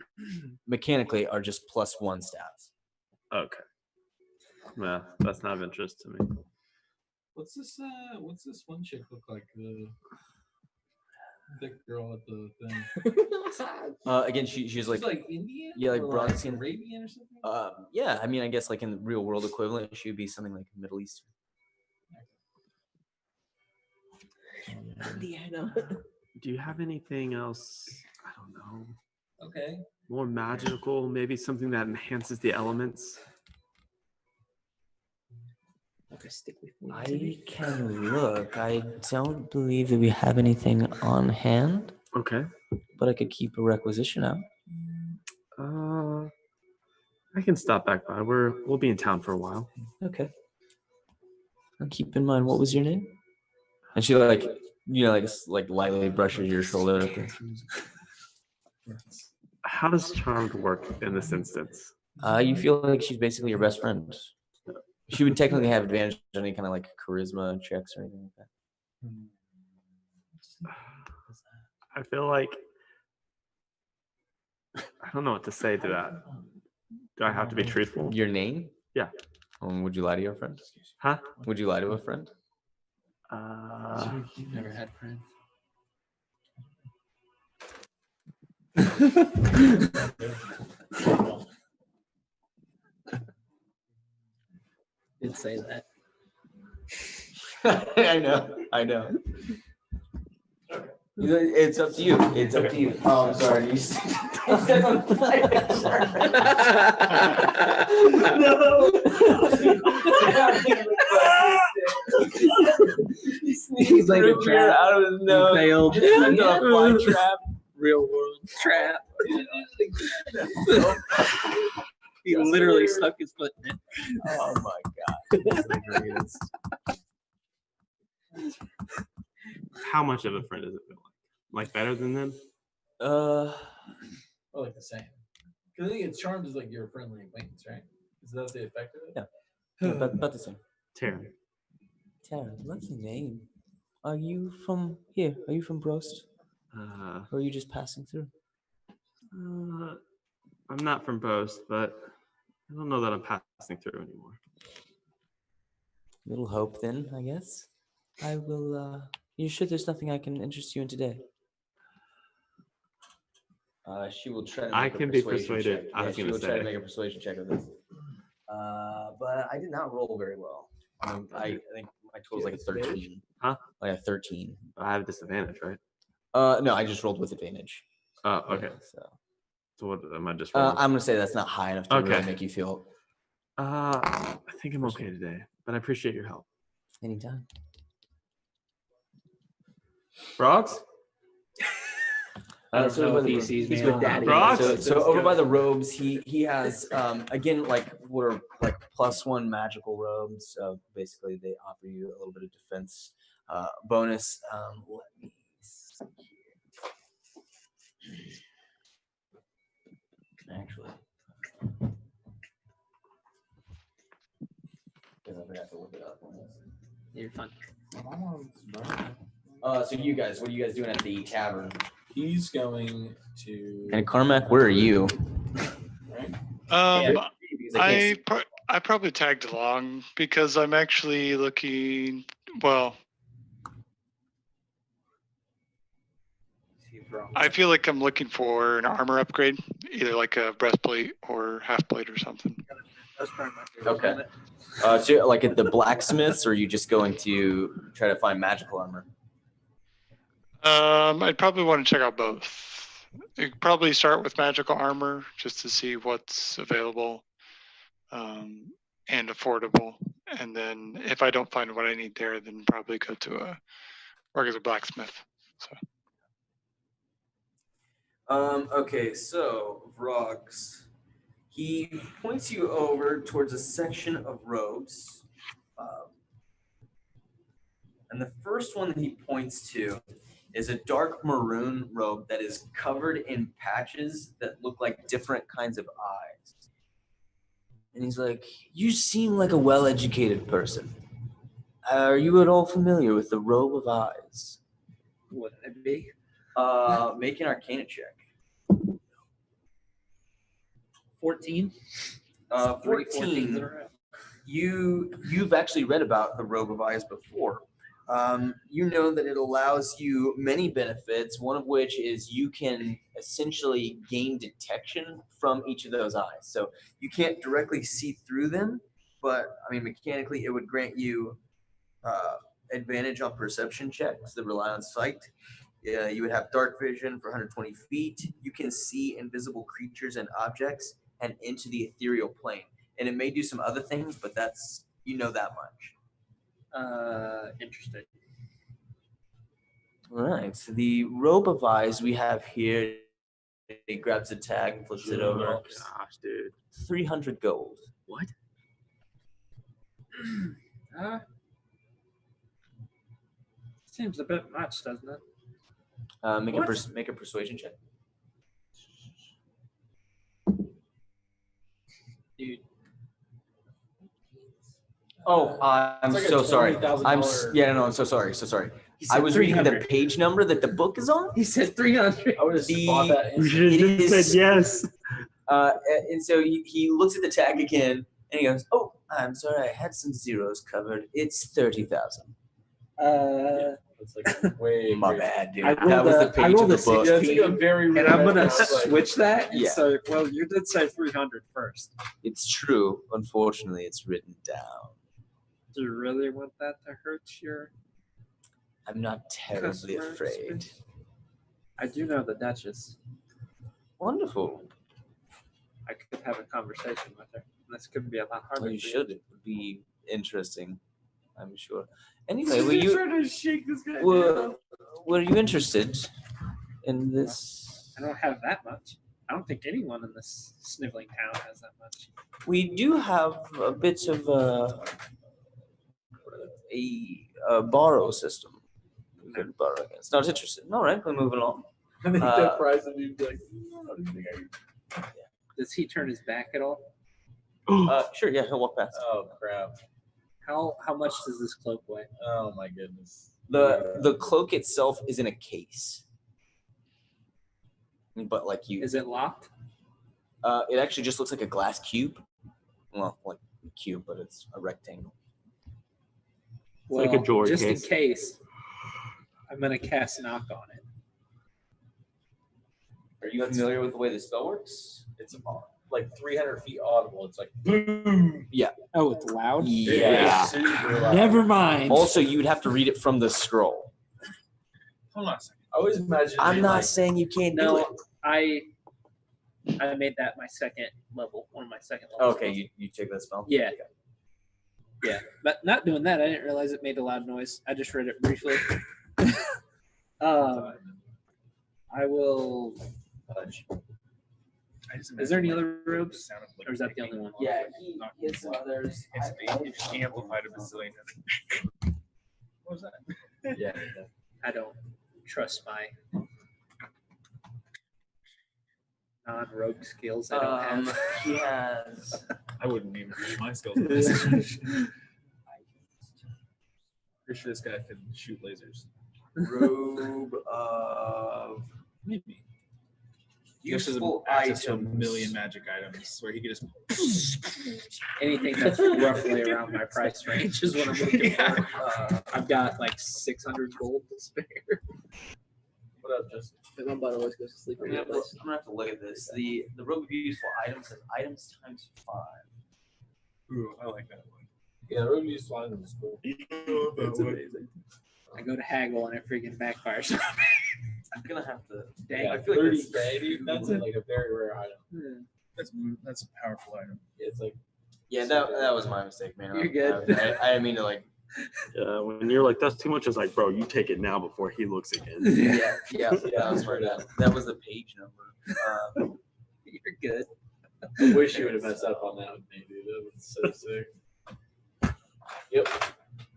S1: mechanically are just +1 stats.
S8: Okay. Yeah, that's not of interest to me.
S6: What's this one chick look like? The thick girl at the thing.
S1: Again, she's like
S6: Indian.
S1: Yeah, like
S6: or
S1: bronze skin.
S6: Arabian or something.
S1: Yeah, I mean, I guess like in the real world equivalent, she would be something like Middle Eastern.
S3: Indiana.
S8: Do you have anything else? I don't know.
S6: Okay.
S8: More magical, maybe something that enhances the elements.
S3: Like a stick with wings.
S1: I can look. I don't believe that we have anything on hand,
S8: Okay.
S1: but I could keep a requisition out.
S8: I can stop back by. We'll be in town for a while.
S1: Okay. I'll keep in mind. What was your name? And she like lightly brushes your shoulder.
S8: How does charmed work in this instance?
S1: You feel like she's basically your best friend. She would technically have advantage on any kind of like charisma checks or anything like that.
S8: I feel like I don't know what to say to that. Do I have to be truthful?
S1: Your name?
S8: Yeah.
S1: Would you lie to your friend?
S8: Huh?
S1: Would you lie to a friend?
S9: You've never had friends.
S3: Did say that.
S1: I know. It's up to you. It's up to you. Oh, I'm sorry. You stepped on the
S3: He's like a trap.
S1: Out of his nose.
S3: Failed.
S1: Stepped on a fly trap.
S3: Real world trap. He literally stuck his foot in it.
S1: Oh my god. This is the greatest.
S8: How much of a friend does it feel like? Like better than them?
S6: Or like the same. Because I think it's charmed is like your friendly acquaintance, right? Is that the effect of it?
S1: Yeah. About the same.
S8: Tara.
S1: Tara, lovely name. Are you from here? Are you from Brost? Or are you just passing through?
S8: I'm not from Boast, but I don't know that I'm passing through anymore.
S1: Little hope then, I guess. I will, you sure there's nothing I can interest you in today? She will try to make
S8: I
S1: a
S8: can be
S1: persuasion
S8: persuaded.
S1: check.
S8: I
S1: Yeah,
S8: was
S1: she
S8: gonna
S1: will try to
S8: say.
S1: make a persuasion check of this. But I did not roll very well. I think my total is like a 13.
S8: Huh?
S1: Like a 13.
S8: I have disadvantage, right?
S1: No, I just rolled with advantage.
S8: Oh, okay.
S1: Yeah,
S8: So what am I just rolling?
S1: I'm gonna say that's not high enough to really
S8: Okay.
S1: make you feel
S8: I think I'm okay today, but I appreciate your help.
S1: anytime.
S8: Frogs?
S3: I don't know if he sees me. He's with Daddy.
S1: So over by the robes, he has again like what are like +1 magical robes. So basically, they offer you a little bit of defense bonus. Let me see here. Actually, because I forgot to look it up.
S3: You're fine.
S1: So you guys, what are you guys doing at the tavern?
S6: He's going to.
S1: And Carmack, where are you?
S6: Right?
S4: I probably tagged along because I'm actually looking. Well, I feel like I'm looking for an armor upgrade, either like a breastplate or half plate or something.
S10: That's probably my favorite.
S1: Okay. So you're, like at the blacksmiths, or are you just going to try to find magical armor?
S4: I'd probably want to check out both. I'd probably start with magical armor just to see what's available and affordable. And then if I don't find what I need there, then probably go to a regular blacksmith. So.
S1: Okay, so Vrogs, he points you over towards a section of robes. And the first one that he points to is a dark maroon robe that is covered in patches that look like different kinds of eyes. And he's like, you seem like a well-educated person. Are you at all familiar with the robe of eyes?
S3: What would it be?
S1: Make an Arcana check.
S3: 14.
S1: 14. You've actually read about the robe of eyes before. You know that it allows you many benefits, one of which is you can essentially gain detection from each of those eyes. So you can't directly see through them, but I mean, mechanically, it would grant you advantage on perception checks that rely on sight. You would have dark vision for 120 feet. You can see invisible creatures and objects and into the ethereal plane. And it may do some other things, but that's, you know that much.
S3: Interesting.
S1: All right. So the robe of eyes we have here, he grabs a tag and flips it over.
S8: Oh gosh, dude.
S1: 300 gold.
S8: What?
S5: Seems a bit much, doesn't it?
S1: Make a persuasion check.
S3: Dude.
S1: Oh, I'm
S6: It's like
S1: so
S6: a
S1: sorry.
S6: $20,000
S1: I'm so sorry. So sorry.
S3: He
S1: I
S3: said
S1: was reading the
S3: 300.
S1: page number that the book is on.
S3: He said 300.
S6: I would have bought that.
S8: You should have
S1: It
S8: just
S1: is-
S8: said yes.
S1: And so he looks at the tag again and he goes, "Oh, I'm sorry, I had some zeros covered. It's 30,000."
S6: It's like way.
S1: My
S6: crazy.
S1: bad, dude.
S3: I
S1: That
S3: rolled
S1: was
S3: a-
S1: the
S3: I
S1: page of
S3: rolled
S1: the
S3: a
S1: book.
S6: Yeah, it's like a very.
S3: And I'm going to
S6: rare, like-
S3: switch that.
S1: Yeah.
S5: So, well, you did say 300 first.
S1: It's true. Unfortunately, it's written down.
S5: Do you really want that to hurt your
S1: I'm not terribly
S5: customers?
S1: afraid.
S5: I do know the Duchess.
S1: Wonderful.
S5: I could have a conversation with her. This could be a lot harder.
S1: Well, you
S5: for
S1: should. It would be interesting, I'm sure. Anyway, were you
S5: to shake this guy
S1: were you interested in this?
S5: I don't have that much. I don't think anyone in this sniveling town has that much.
S1: We do have a bit of a borrow system. We could borrow against. Not interested. All right, we'll move along.
S6: And they
S1: Uh,
S6: get prize and you'd be like, "I don't think I-"
S3: Does he turn his back at all?
S1: Sure, yeah, he'll walk past.
S6: Oh crap!
S3: How much does this cloak weigh?
S6: Oh my goodness.
S1: The cloak itself is in a case, but like you,
S3: Is it locked?
S1: it actually just looks like a glass cube. Well, like a cube, but it's a rectangle.
S3: Well,
S8: like a jewelry
S3: just
S8: case.
S3: in case, I'm gonna cast knock on it.
S1: Are you familiar with the way the spell works?
S6: It's like 300 feet audible. It's like boom.
S3: Oh, it's loud.
S1: Yeah.
S6: It's super loud.
S3: Never mind.
S1: Also, you'd have to read it from the scroll.
S10: Hold on a second.
S6: I always imagine.
S1: I'm
S6: it
S1: not
S6: like,
S1: saying you can't do
S3: No,
S1: it.
S3: I made that my second level. One of my second levels.
S1: Okay, you take that spell.
S3: Yeah. Yeah, but not doing that. I didn't realize it made a loud noise. I just read it briefly. I will.
S10: I just
S3: Is there any
S10: imagine,
S3: other
S10: like,
S3: robes,
S10: the sound of, like,
S3: or is that the
S10: picking
S3: only one?
S1: Yeah,
S10: Not
S1: he has some others.
S10: It's amplified a bazillion. What was that?
S6: Yeah.
S3: I don't trust my non-rogue skills. I don't have.
S1: He has.
S10: I wouldn't even use my skills in this situation. Pretty sure this guy can shoot lasers.
S1: Robe of
S10: Maybe.
S1: useful
S10: access to a
S1: items.
S10: million magic items where he could just.
S3: Anything that's roughly around my price range is what I'm looking for. I've got like 600 gold to spare.
S6: What up, Justin?
S3: My butt always goes to sleep
S1: I'm
S3: in
S1: gonna,
S3: that
S1: have to,
S3: place.
S1: I'm gonna have to look at this. The robe of useful items has items times 5.
S10: Ooh, I like that one.
S6: Yeah, Ruby used to in the school.
S10: That's
S3: amazing. I go to haggle and it freaking backfires.
S1: I'm gonna have to.
S3: Dang.
S6: Yeah,
S1: I feel like
S6: 30K, dude. That's like a very rare item.
S10: That's a powerful item.
S6: It's like
S1: Yeah, that was my mistake, man.
S3: You're good.
S1: I didn't mean to like.
S8: When you're like, that's too much, it's like, bro, you take it now before he looks again.
S1: Yeah, that was my bad. That was the page number.
S3: You're good.
S6: I wish you would have messed up on that with me, dude. That was so sick. Yep.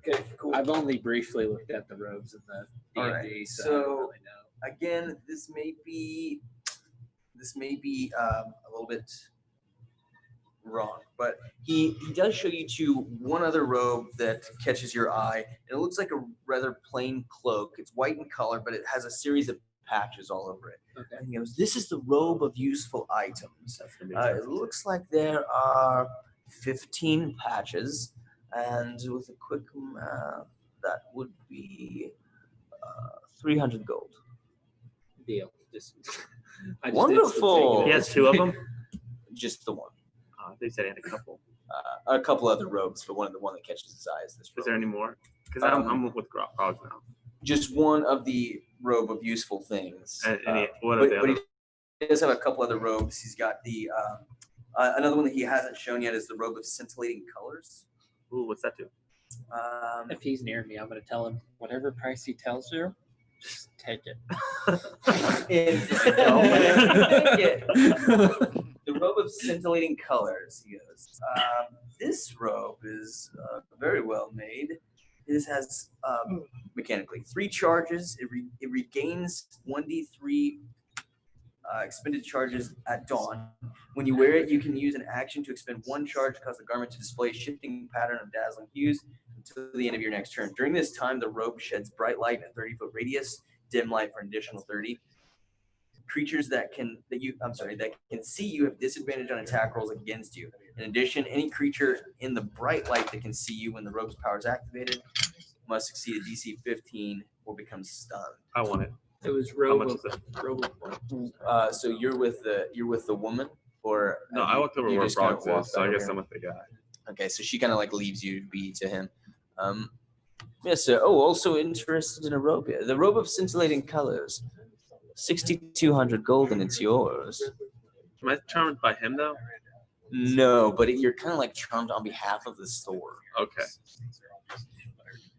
S6: Okay, cool.
S3: I've only briefly looked at the robes in the
S1: All
S3: D&D,
S1: right,
S3: so I don't
S1: so-
S3: really know.
S1: Again, this may be a little bit wrong, but he does show you to one other robe that catches your eye. And it looks like a rather plain cloak. It's white in color, but it has a series of patches all over it.
S3: Okay.
S1: And he goes, "This is the robe of useful items. It looks like there are 15 patches, and with a quick math, that would be 300 gold."
S3: Deal. I
S1: Wonderful.
S8: He has 2 of them.
S1: Just the one.
S8: They said he had a couple.
S1: A couple other robes, but the one that catches his eye is this robe.
S8: Is there any more? Because I'm with Grog now.
S1: Just one of the robe of useful things.
S8: What are the
S1: but
S8: other?
S1: he does have a couple other robes. He's got the another one that he hasn't shown yet is the robe of scintillating colors.
S8: Ooh, what's that do?
S9: If he's near me, I'm going to tell him whatever price he tells you, just take it.
S1: The robe of scintillating colors, he goes. This robe is very well made. This has mechanically 3 charges. It regains 1d3 expended charges at dawn. When you wear it, you can use an action to expend 1 charge to cause the garment to display a shifting pattern of dazzling hues until the end of your next turn. During this time, the robe sheds bright light in a 30-foot radius, dim light for an additional 30. Creatures that can see you have disadvantage on attack rolls against you. In addition, any creature in the bright light that can see you when the robe's power is activated must succeed a DC 15 or become stunned.
S8: I want it.
S3: It was
S8: How
S3: robe
S8: much
S3: of,
S8: is it?
S3: robe of
S1: So you're with the woman, or
S8: No, I walked over
S1: you
S8: where
S1: just kinda
S8: Grog
S1: walked
S8: is, so I
S1: over
S8: guess
S1: here?
S8: I'm with the guy.
S1: Okay, so she kind of like leaves you to be to him. Yes, sir. Oh, also interested in a robe here. The robe of scintillating colors. 6,200 gold and it's yours.
S8: Am I charmed by him though?
S1: No, but you're kind of like charmed on behalf of the store.
S8: Okay.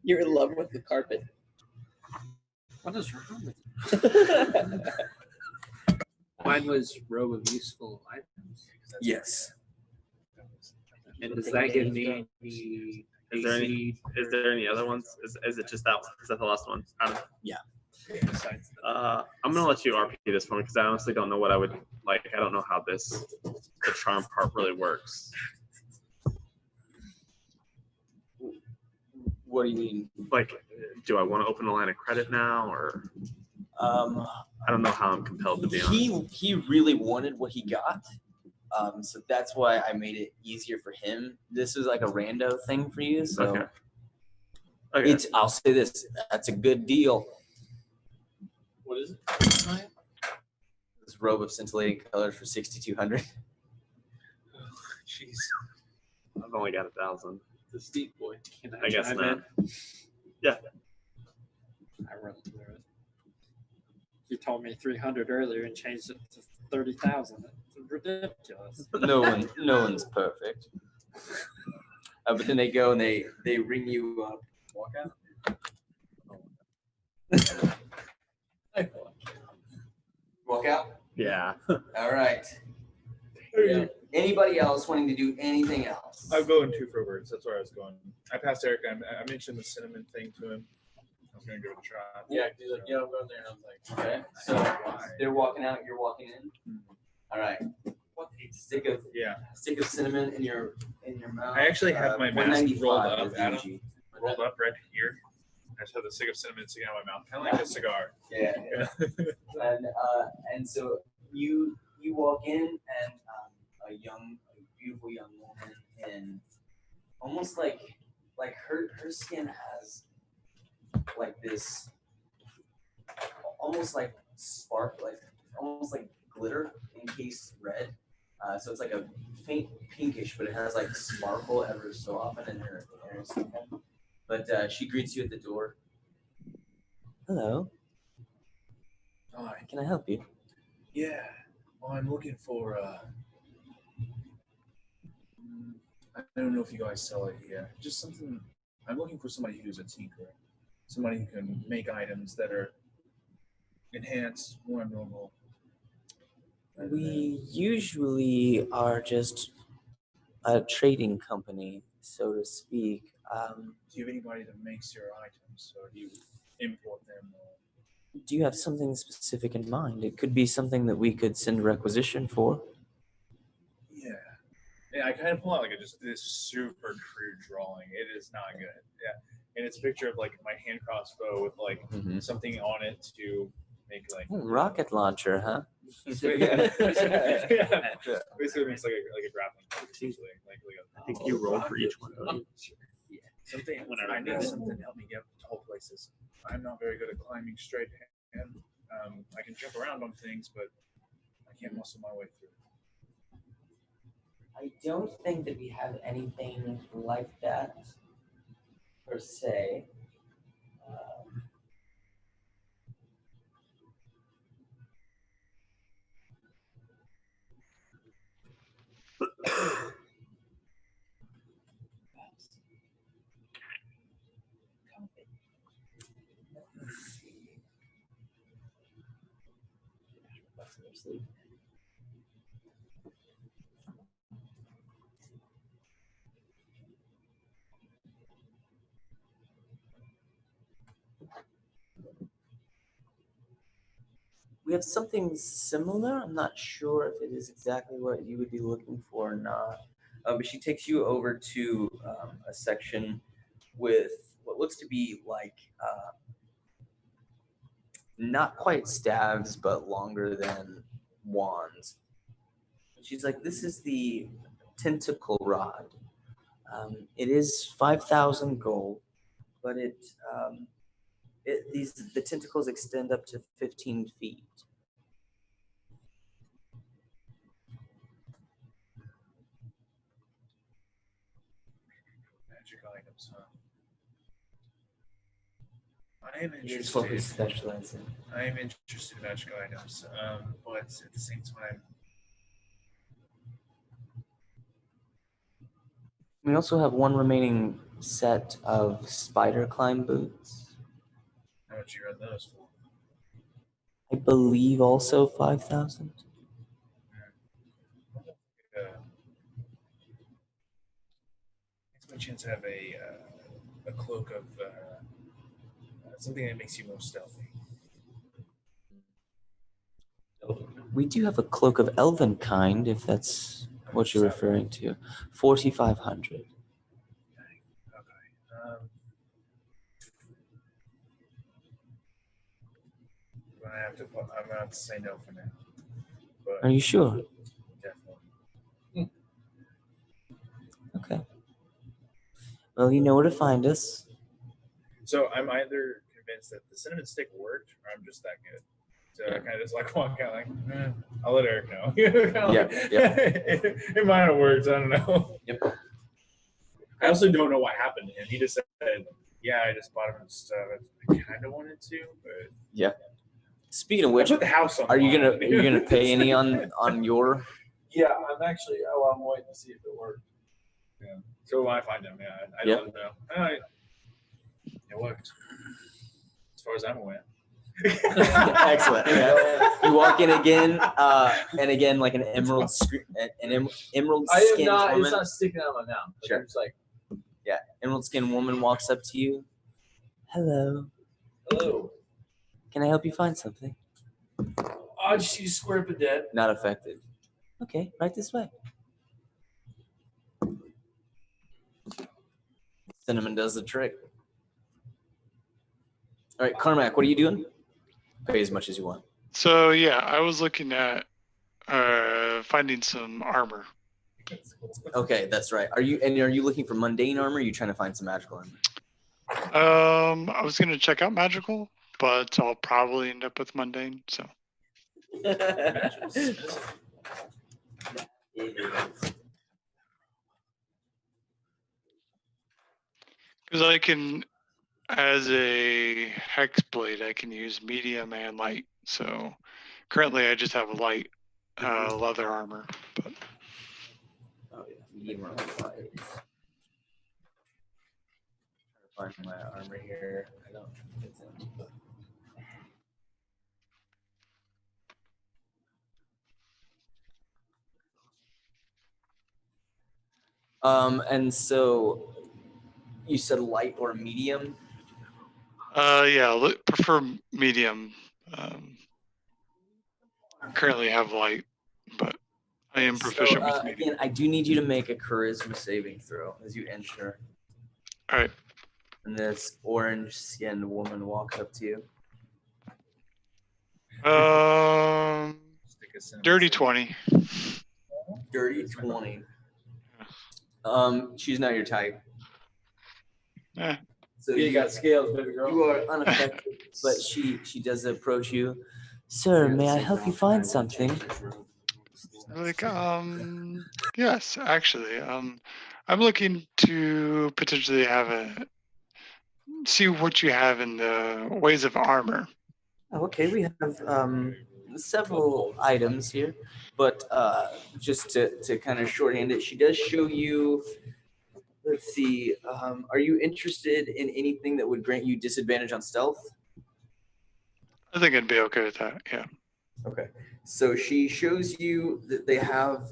S3: You're in love with the carpet.
S5: What is wrong with you?
S3: Mine was robe of useful items.
S1: Yes.
S9: And does that give me the
S8: Is there any other ones? Is it just that one? Is that the last one?
S1: Yeah.
S8: I'm gonna let you RP this for me because I honestly don't know what I would like. I don't know how the charm part really works.
S1: What do you mean?
S8: Like, do I want to open a line of credit now, or I don't know how I'm compelled to be honest.
S1: He really wanted what he got. So that's why I made it easier for him. This is like a rando thing for you. So
S8: Okay.
S1: I'll say this. That's a good deal.
S6: What is it?
S1: This robe of scintillating colors for 6,200.
S9: Jeez.
S8: I've only got 1,000.
S9: The steep boy. Can
S8: I guess
S9: chime
S8: not.
S9: in?
S8: Yeah.
S9: I run through it. You told me 300 earlier and changed it to 30,000. It's ridiculous.
S1: No one's perfect. But then they go and they ring you up.
S6: Walk out.
S1: Walk out.
S8: Yeah.
S1: All right.
S10: Yeah.
S1: Anybody else wanting to do anything else?
S10: I'll go in 2 for words. That's where I was going. I passed Eric. I mentioned the cinnamon thing to him. I was going to give it a try.
S6: Yeah, he's like, yeah, I'm going there. And I was like,
S1: Okay. So they're walking out. You're walking in. All right. Stick of cinnamon in your mouth.
S10: I actually have my mask
S1: 195
S10: rolled up,
S1: is
S10: Adam.
S1: DG.
S10: Rolled up right here. I just have the stick of cinnamon sticking out of my mouth, kind of like a cigar.
S1: Yeah. And so you walk in and a beautiful young woman, and almost like her skin has like this almost like spark, like almost like glitter encased red. So it's like a faint pinkish, but it has like sparkle ever so often in her skin. But she greets you at the door. Hello.
S10: Hi.
S1: Can I help you?
S10: Yeah. Well, I'm looking for. I don't know if you guys sell it here. Just something. I'm looking for somebody who's a tinkerer, somebody who can make items that are enhanced, more normal.
S1: We usually are just a trading company, so to speak.
S10: Do you have anybody that makes your items, or do you import them? Or...
S1: Do you have something specific in mind? It could be something that we could send a requisition for.
S10: Yeah. Yeah, I kind of pull out like just this super crude drawing. It is not good. Yeah. And it's a picture of like my hand crossbow with like something on it to make like
S1: Rocket launcher, huh?
S10: yeah. Basically, it makes like a grappling hook, essentially.
S8: I think you roll for each one. Don't you?
S10: Something. I need something to help me get to tall places. I'm not very good at climbing straight. And I can jump around on things, but I can't muscle my way through.
S1: I don't think that we have anything like that per se. We have something similar. I'm not sure if it is exactly what you would be looking for or not. But she takes you over to a section with what looks to be like not quite staves, but longer than wands. She's like, this is the tentacle rod. It is 5,000 gold, but the tentacles extend up to 15 feet.
S10: Magic items, huh? I am
S1: Here's what we
S10: interested.
S1: specialize in.
S10: I am interested in magic items, but at the same time,
S1: We also have one remaining set of spider climb boots.
S10: how much you got those for?
S1: I believe also 5,000.
S10: It's my chance to have a cloak of something that makes you more stealthy.
S1: We do have a cloak of elven kind, if that's what you're referring to. 4,500.
S10: Okay. I'm gonna have to say no for now. But
S1: Are you sure?
S10: definitely.
S1: Okay. Well, you know where to find us.
S10: So I'm either convinced that the cinnamon stick worked, or I'm just that good. So I kind of just like walk out like, I'll let Eric know.
S1: Yep.
S10: It might have worked. I don't know.
S1: Yep.
S10: I also don't know what happened to him. He just said, "Yeah, I just bought him stuff. I kind of wanted to, but
S1: Yeah. Speaking of which,
S10: I put the house on.
S1: are you
S10: line.
S1: gonna pay any on your?
S6: Yeah, I'm actually. Oh, I'm waiting to see if it worked.
S10: Yeah. So when I find him, I
S1: Yep.
S10: let him know. All right. It worked. As far as I'm aware.
S1: Excellent. Yeah. You walk in again, and again like an emerald emerald
S6: I am
S1: skin
S6: not.
S1: woman.
S6: It's not sticking out of my mouth.
S1: Sure.
S6: I'm just like,
S1: Yeah, emerald skin woman walks up to you. Hello.
S6: hello.
S1: Can I help you find something?
S6: I just need to square up a dead.
S1: Not affected. Okay, right this way. Cinnamon does the trick. All right, Carmack, what are you doing? Pay as much as you want.
S4: So yeah, I was looking at finding some armor.
S1: Okay, that's right. Are you looking for mundane armor? Or are you trying to find some magical armor?
S4: I was gonna check out magical, but I'll probably end up with mundane. So because I can, as a hex blade, I can use medium and light. So currently, I just have a light leather armor. But
S1: Oh yeah, medium or light. Trying to find my armor here. I don't. It's in. And so you said light or medium?
S4: yeah, prefer medium. Currently have light, but I am proficient with medium.
S1: Again, I do need you to make a charisma saving throw as you enter.
S4: All right.
S1: And this orange-skinned woman walks up to you.
S10: Stick a cinnamon
S4: Dirty
S10: stick.
S4: 20.
S1: Dirty 20. She's not your type.
S4: Eh.
S1: So
S6: You got scales, baby girl.
S1: you are unaffected, but she does approach you. Sir, may I help you find something?
S4: Like, yes, actually, I'm looking to potentially see what you have in the ways of armor.
S1: Oh, okay, we have several items here, but just to kind of shorthand it, she does show you. Let's see. Are you interested in anything that would grant you disadvantage on stealth?
S4: I think I'd be okay with that. Yeah.
S1: Okay. So she shows you that they have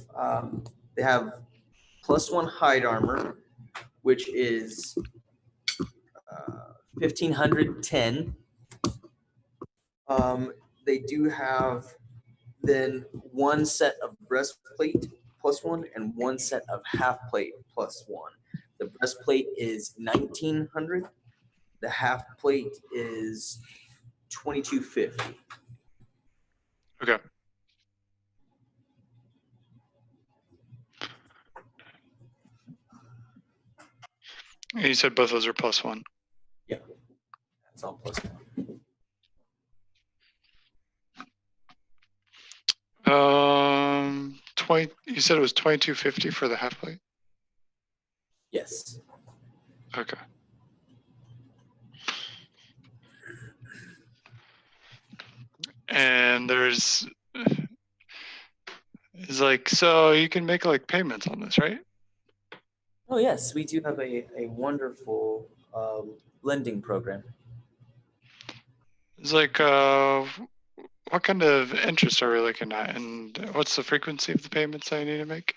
S1: +1 hide armor, which is 1510. They do have then 1 set of breastplate +1 and 1 set of half plate +1. The breastplate is 1900. The half plate is 2250.
S4: Okay. And you said both those are +1.
S1: Yeah, that's all +1.
S4: 20. You said it was 2250 for the half plate.
S1: Yes.
S4: Okay. And there's it's like, so you can make like payments on this, right?
S1: Oh yes, we do have a wonderful lending program.
S4: It's like, what kind of interest are we looking at, and what's the frequency of the payments I need to make?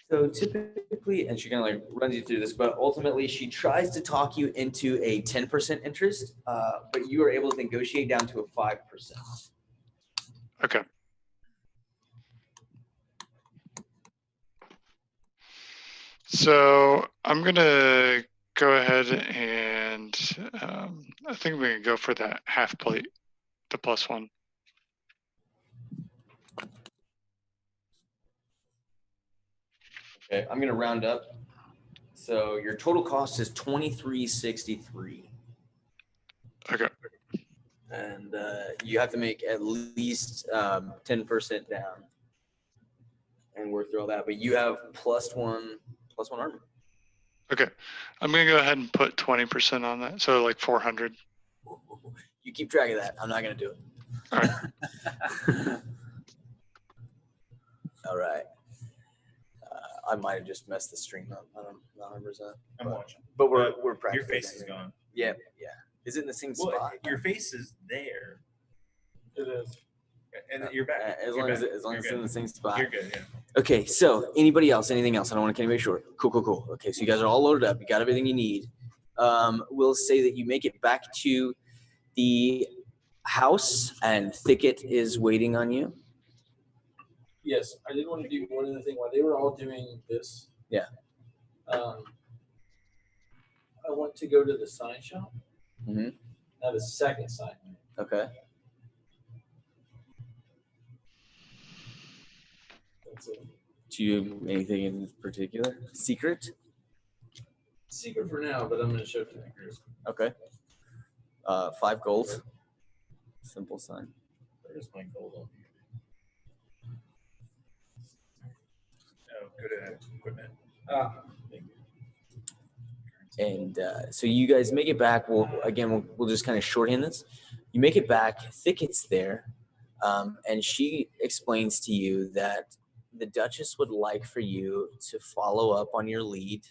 S1: So typically, and she kind of like runs you through this, but ultimately she tries to talk you into a 10% interest, but you are able to negotiate down to a 5%.
S4: Okay. So I'm gonna go ahead and I think we can go for that half plate, the +1.
S1: Okay, I'm gonna round up. So your total cost is 2363.
S4: Okay.
S1: And you have to make at least 10% down, and we're through all that. But you have +1 armor.
S4: Okay. I'm gonna go ahead and put 20% on that, so like 400.
S1: You keep track of that. I'm not gonna do it.
S4: All right.
S1: All right. I might have just messed the stream up. I'm not 100%.
S10: I'm watching.
S1: But we're
S10: Your
S1: practicing.
S10: face is gone.
S1: Yeah, yeah. Is it in the same
S10: Well,
S1: spot?
S10: your face is there.
S6: It is.
S10: And then you're back.
S1: As
S10: You're
S1: long as
S10: back.
S1: as long
S10: You're
S1: as it's in
S10: good.
S1: the same spot.
S10: You're good, yeah.
S1: Okay, so anybody else? Anything else? I don't want to keep anybody short. Cool. Okay, so you guys are all loaded up. You got everything you need. We'll say that you make it back to the house, and Thicket is waiting on you.
S6: Yes, I did want to do one other thing while they were all doing this.
S1: Yeah.
S6: I want to go to the sign shop.
S1: Mm-hmm.
S6: Have a second sign.
S1: Okay.
S6: That's it.
S1: Do you have anything in particular? Secret?
S6: Secret for now, but I'm going to show it to the group.
S1: Okay. 5 gold. Simple sign.
S6: There's my gold on here.
S10: Oh, go to equipment.
S6: Thank you.
S1: And so you guys make it back. We'll just kind of shorthand this. You make it back. Thicket's there, and she explains to you that the Duchess would like for you to follow up on your lead,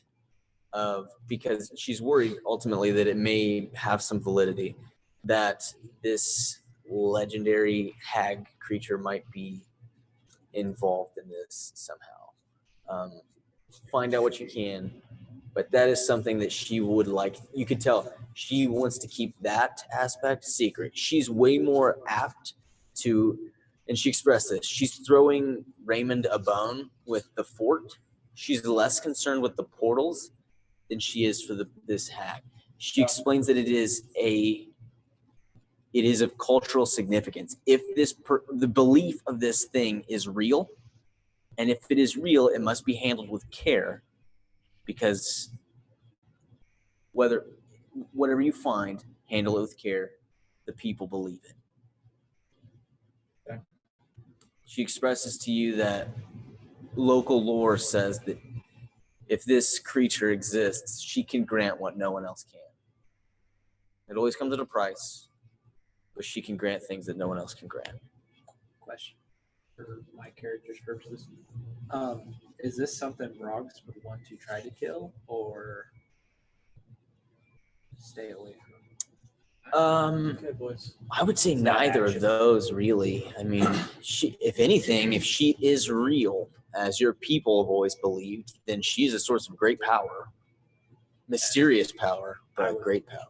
S1: because she's worried ultimately that it may have some validity, that this legendary hag creature might be involved in this somehow. Find out what you can. But that is something that she would like. You could tell she wants to keep that aspect secret. She's way more apt to, and she expressed this, she's throwing Raymond a bone with the fort. She's less concerned with the portals than she is for this hack. She explains that it is it is of cultural significance. If the belief of this thing is real, and if it is real, it must be handled with care, because whatever you find, handle it with care. The people believe it.
S10: Okay.
S1: She expresses to you that local lore says that if this creature exists, she can grant what no one else can. It always comes at a price, but she can grant things that no one else can grant.
S9: Question for my character's purposes. Is this something Rogs would want to try to kill or stay away from?
S6: Okay, boys.
S1: I would say
S9: It's not
S1: neither of
S9: action.
S1: those, really. I mean, if anything, if she is real, as your people have always believed, then she's a source of great power. Mysterious power, but great power.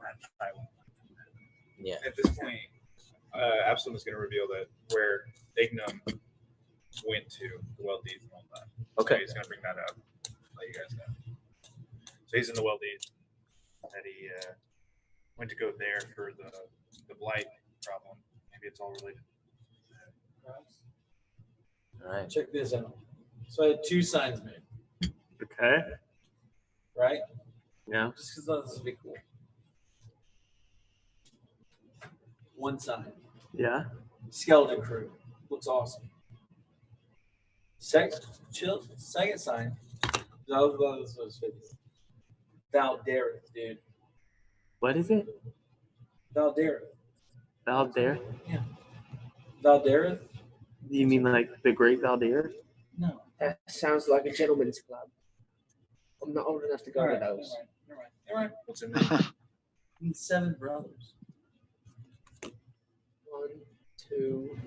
S1: Yeah.
S10: At this point, Absalom is going to reveal that where Ignum went to the well-deeds and all that.
S1: Okay.
S10: So he's going to bring that up, let you guys know. So he's in the well-deeds, that he went to go there for the blight problem. Maybe it's all related.
S1: All right.
S6: Check this out. So I had 2 signs made,
S8: Okay.
S6: right?
S8: Yeah.
S6: Just because I thought this would be cool. 1 sign.
S8: Yeah.
S6: Skeleton crew. Looks awesome. Second sign. Valderith, dude.
S8: What is it?
S6: Valderith.
S8: Valdir?
S6: Valderith?
S8: You mean like the Great Valdir?
S6: No.
S3: That sounds like a gentleman's club. I'm not old enough to go to those.
S6: All right.
S10: What's in there?
S6: 7 brothers.
S3: 1, 2.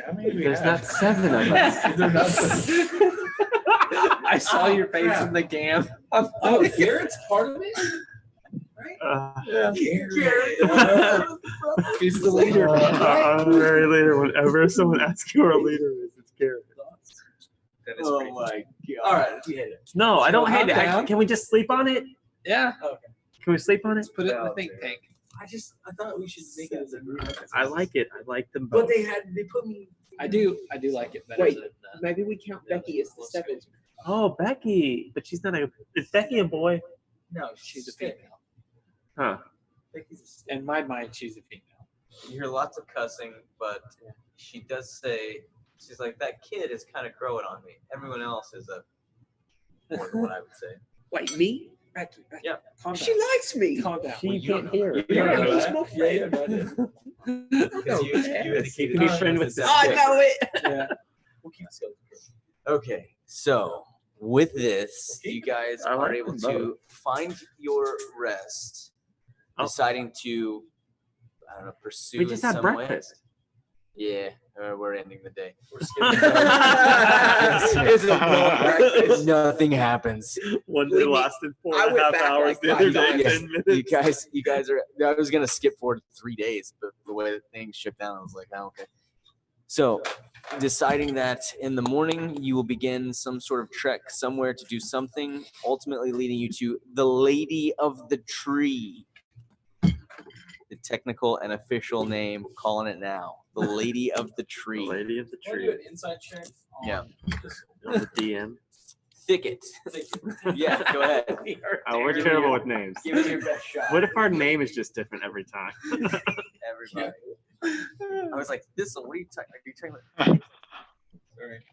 S10: How many do we
S8: There's
S10: have?
S8: not 7 of us.
S9: I saw your face in the gam.
S6: Oh, Garrett's part of it?
S8: He's the leader. Honorary leader. Whenever someone asks you who our leader is, it's Garrett.
S10: That is
S6: Oh
S10: pretty
S6: my god. All right, we hit it.
S8: No, I don't
S6: So
S8: hate it.
S6: I'm down.
S8: Can we just sleep on it?
S9: Yeah.
S6: Okay.
S8: Can we sleep on it?
S9: Let's put it in the think tank.
S6: I thought we should make it as a group.
S8: I like it. I like them
S6: But
S8: both.
S6: they put me.
S9: I do like it better
S3: Wait.
S9: than
S3: Maybe we count Becky as the 7th.
S8: Oh, Becky. But she's not a. Is Becky a boy?
S6: No,
S9: she's a female.
S8: Huh.
S9: In my mind, she's a female.
S12: You hear lots of cussing, but she does say, she's like, that kid is kind of growing on me. Everyone else is more than what I would say.
S3: Wait, me? Becky.
S12: Yeah.
S3: Calm down. She likes me.
S9: Calm down.
S8: She can't hear.
S12: You don't know
S3: He's
S12: that.
S3: my friend.
S12: Because you indicated
S8: Be friend with
S12: that.
S3: I know it.
S6: Yeah. We'll keep skeleton crew.
S1: Okay, so with this, you guys
S8: I
S1: are
S8: like
S1: able
S8: them
S1: to find your rest,
S8: Oh.
S1: deciding to, I don't know, pursue
S8: We
S1: in
S8: just had
S1: some
S8: breakfast.
S1: way. Yeah, we're ending the day.
S6: We're skipping.
S1: Nothing happens.
S8: One day
S3: Believe me,
S8: lasted four
S3: I
S8: and a
S3: went
S8: half
S3: back
S8: hours.
S3: like
S8: The other
S3: 5
S8: day,
S3: times.
S8: 10 minutes.
S1: You guys are. I was gonna skip forward 3 days, but the way that things shook down, I was like, oh, okay. So, deciding that in the morning you will begin some sort of trek somewhere to do something, ultimately leading you to the Lady of the Tree. The technical and official name, calling it now. The Lady of the
S8: The
S1: Tree.
S8: Lady of the
S6: Want to
S8: Tree.
S6: do an inside check? On
S1: Yeah.
S6: this-
S8: On the DM.
S1: Thicket. Yeah, go ahead.
S8: Oh, we're terrible with names.
S6: Give it your best shot.
S8: What if our name is just different every time?
S1: Everybody. I was like, Thistle, what are you talking about?
S6: Sorry.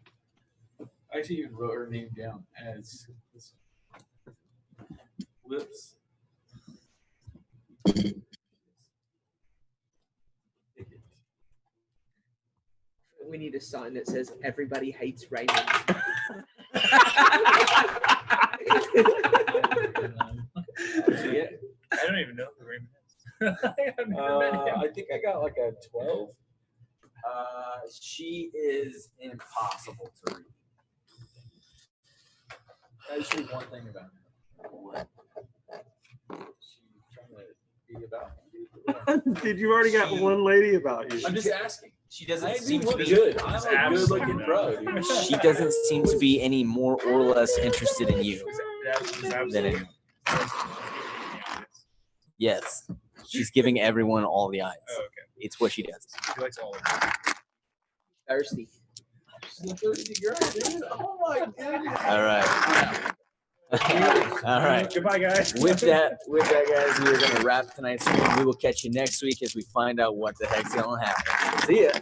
S6: I actually even wrote her name down as Lips.
S3: We need a sign that says everybody hates Raymond.
S10: I don't even know who Raymond is. I've never met him.
S6: I think I got like a 12.
S1: She is impossible to read.
S6: Actually, one thing about her. What? She's trying to be about me.
S8: Dude, you already got one lady about you.
S6: I'm just asking.
S1: She doesn't
S6: I
S1: seem
S6: do
S1: to
S6: look
S1: be.
S6: good. I'm a good looking bro. Dude.
S1: She doesn't seem to be any more or less interested in you than anyone. Yes. She's giving everyone all the eyes.
S10: Oh, okay.
S1: It's what she does.
S10: She likes all of them.
S3: Thirsty.
S6: She's a thirsty girl, dude. Oh my goodness.
S1: All right. All right.
S10: Goodbye, guys.
S1: With that, guys, we are going to wrap tonight's stream. We will catch you next week as we find out what the heck's going to happen. See ya.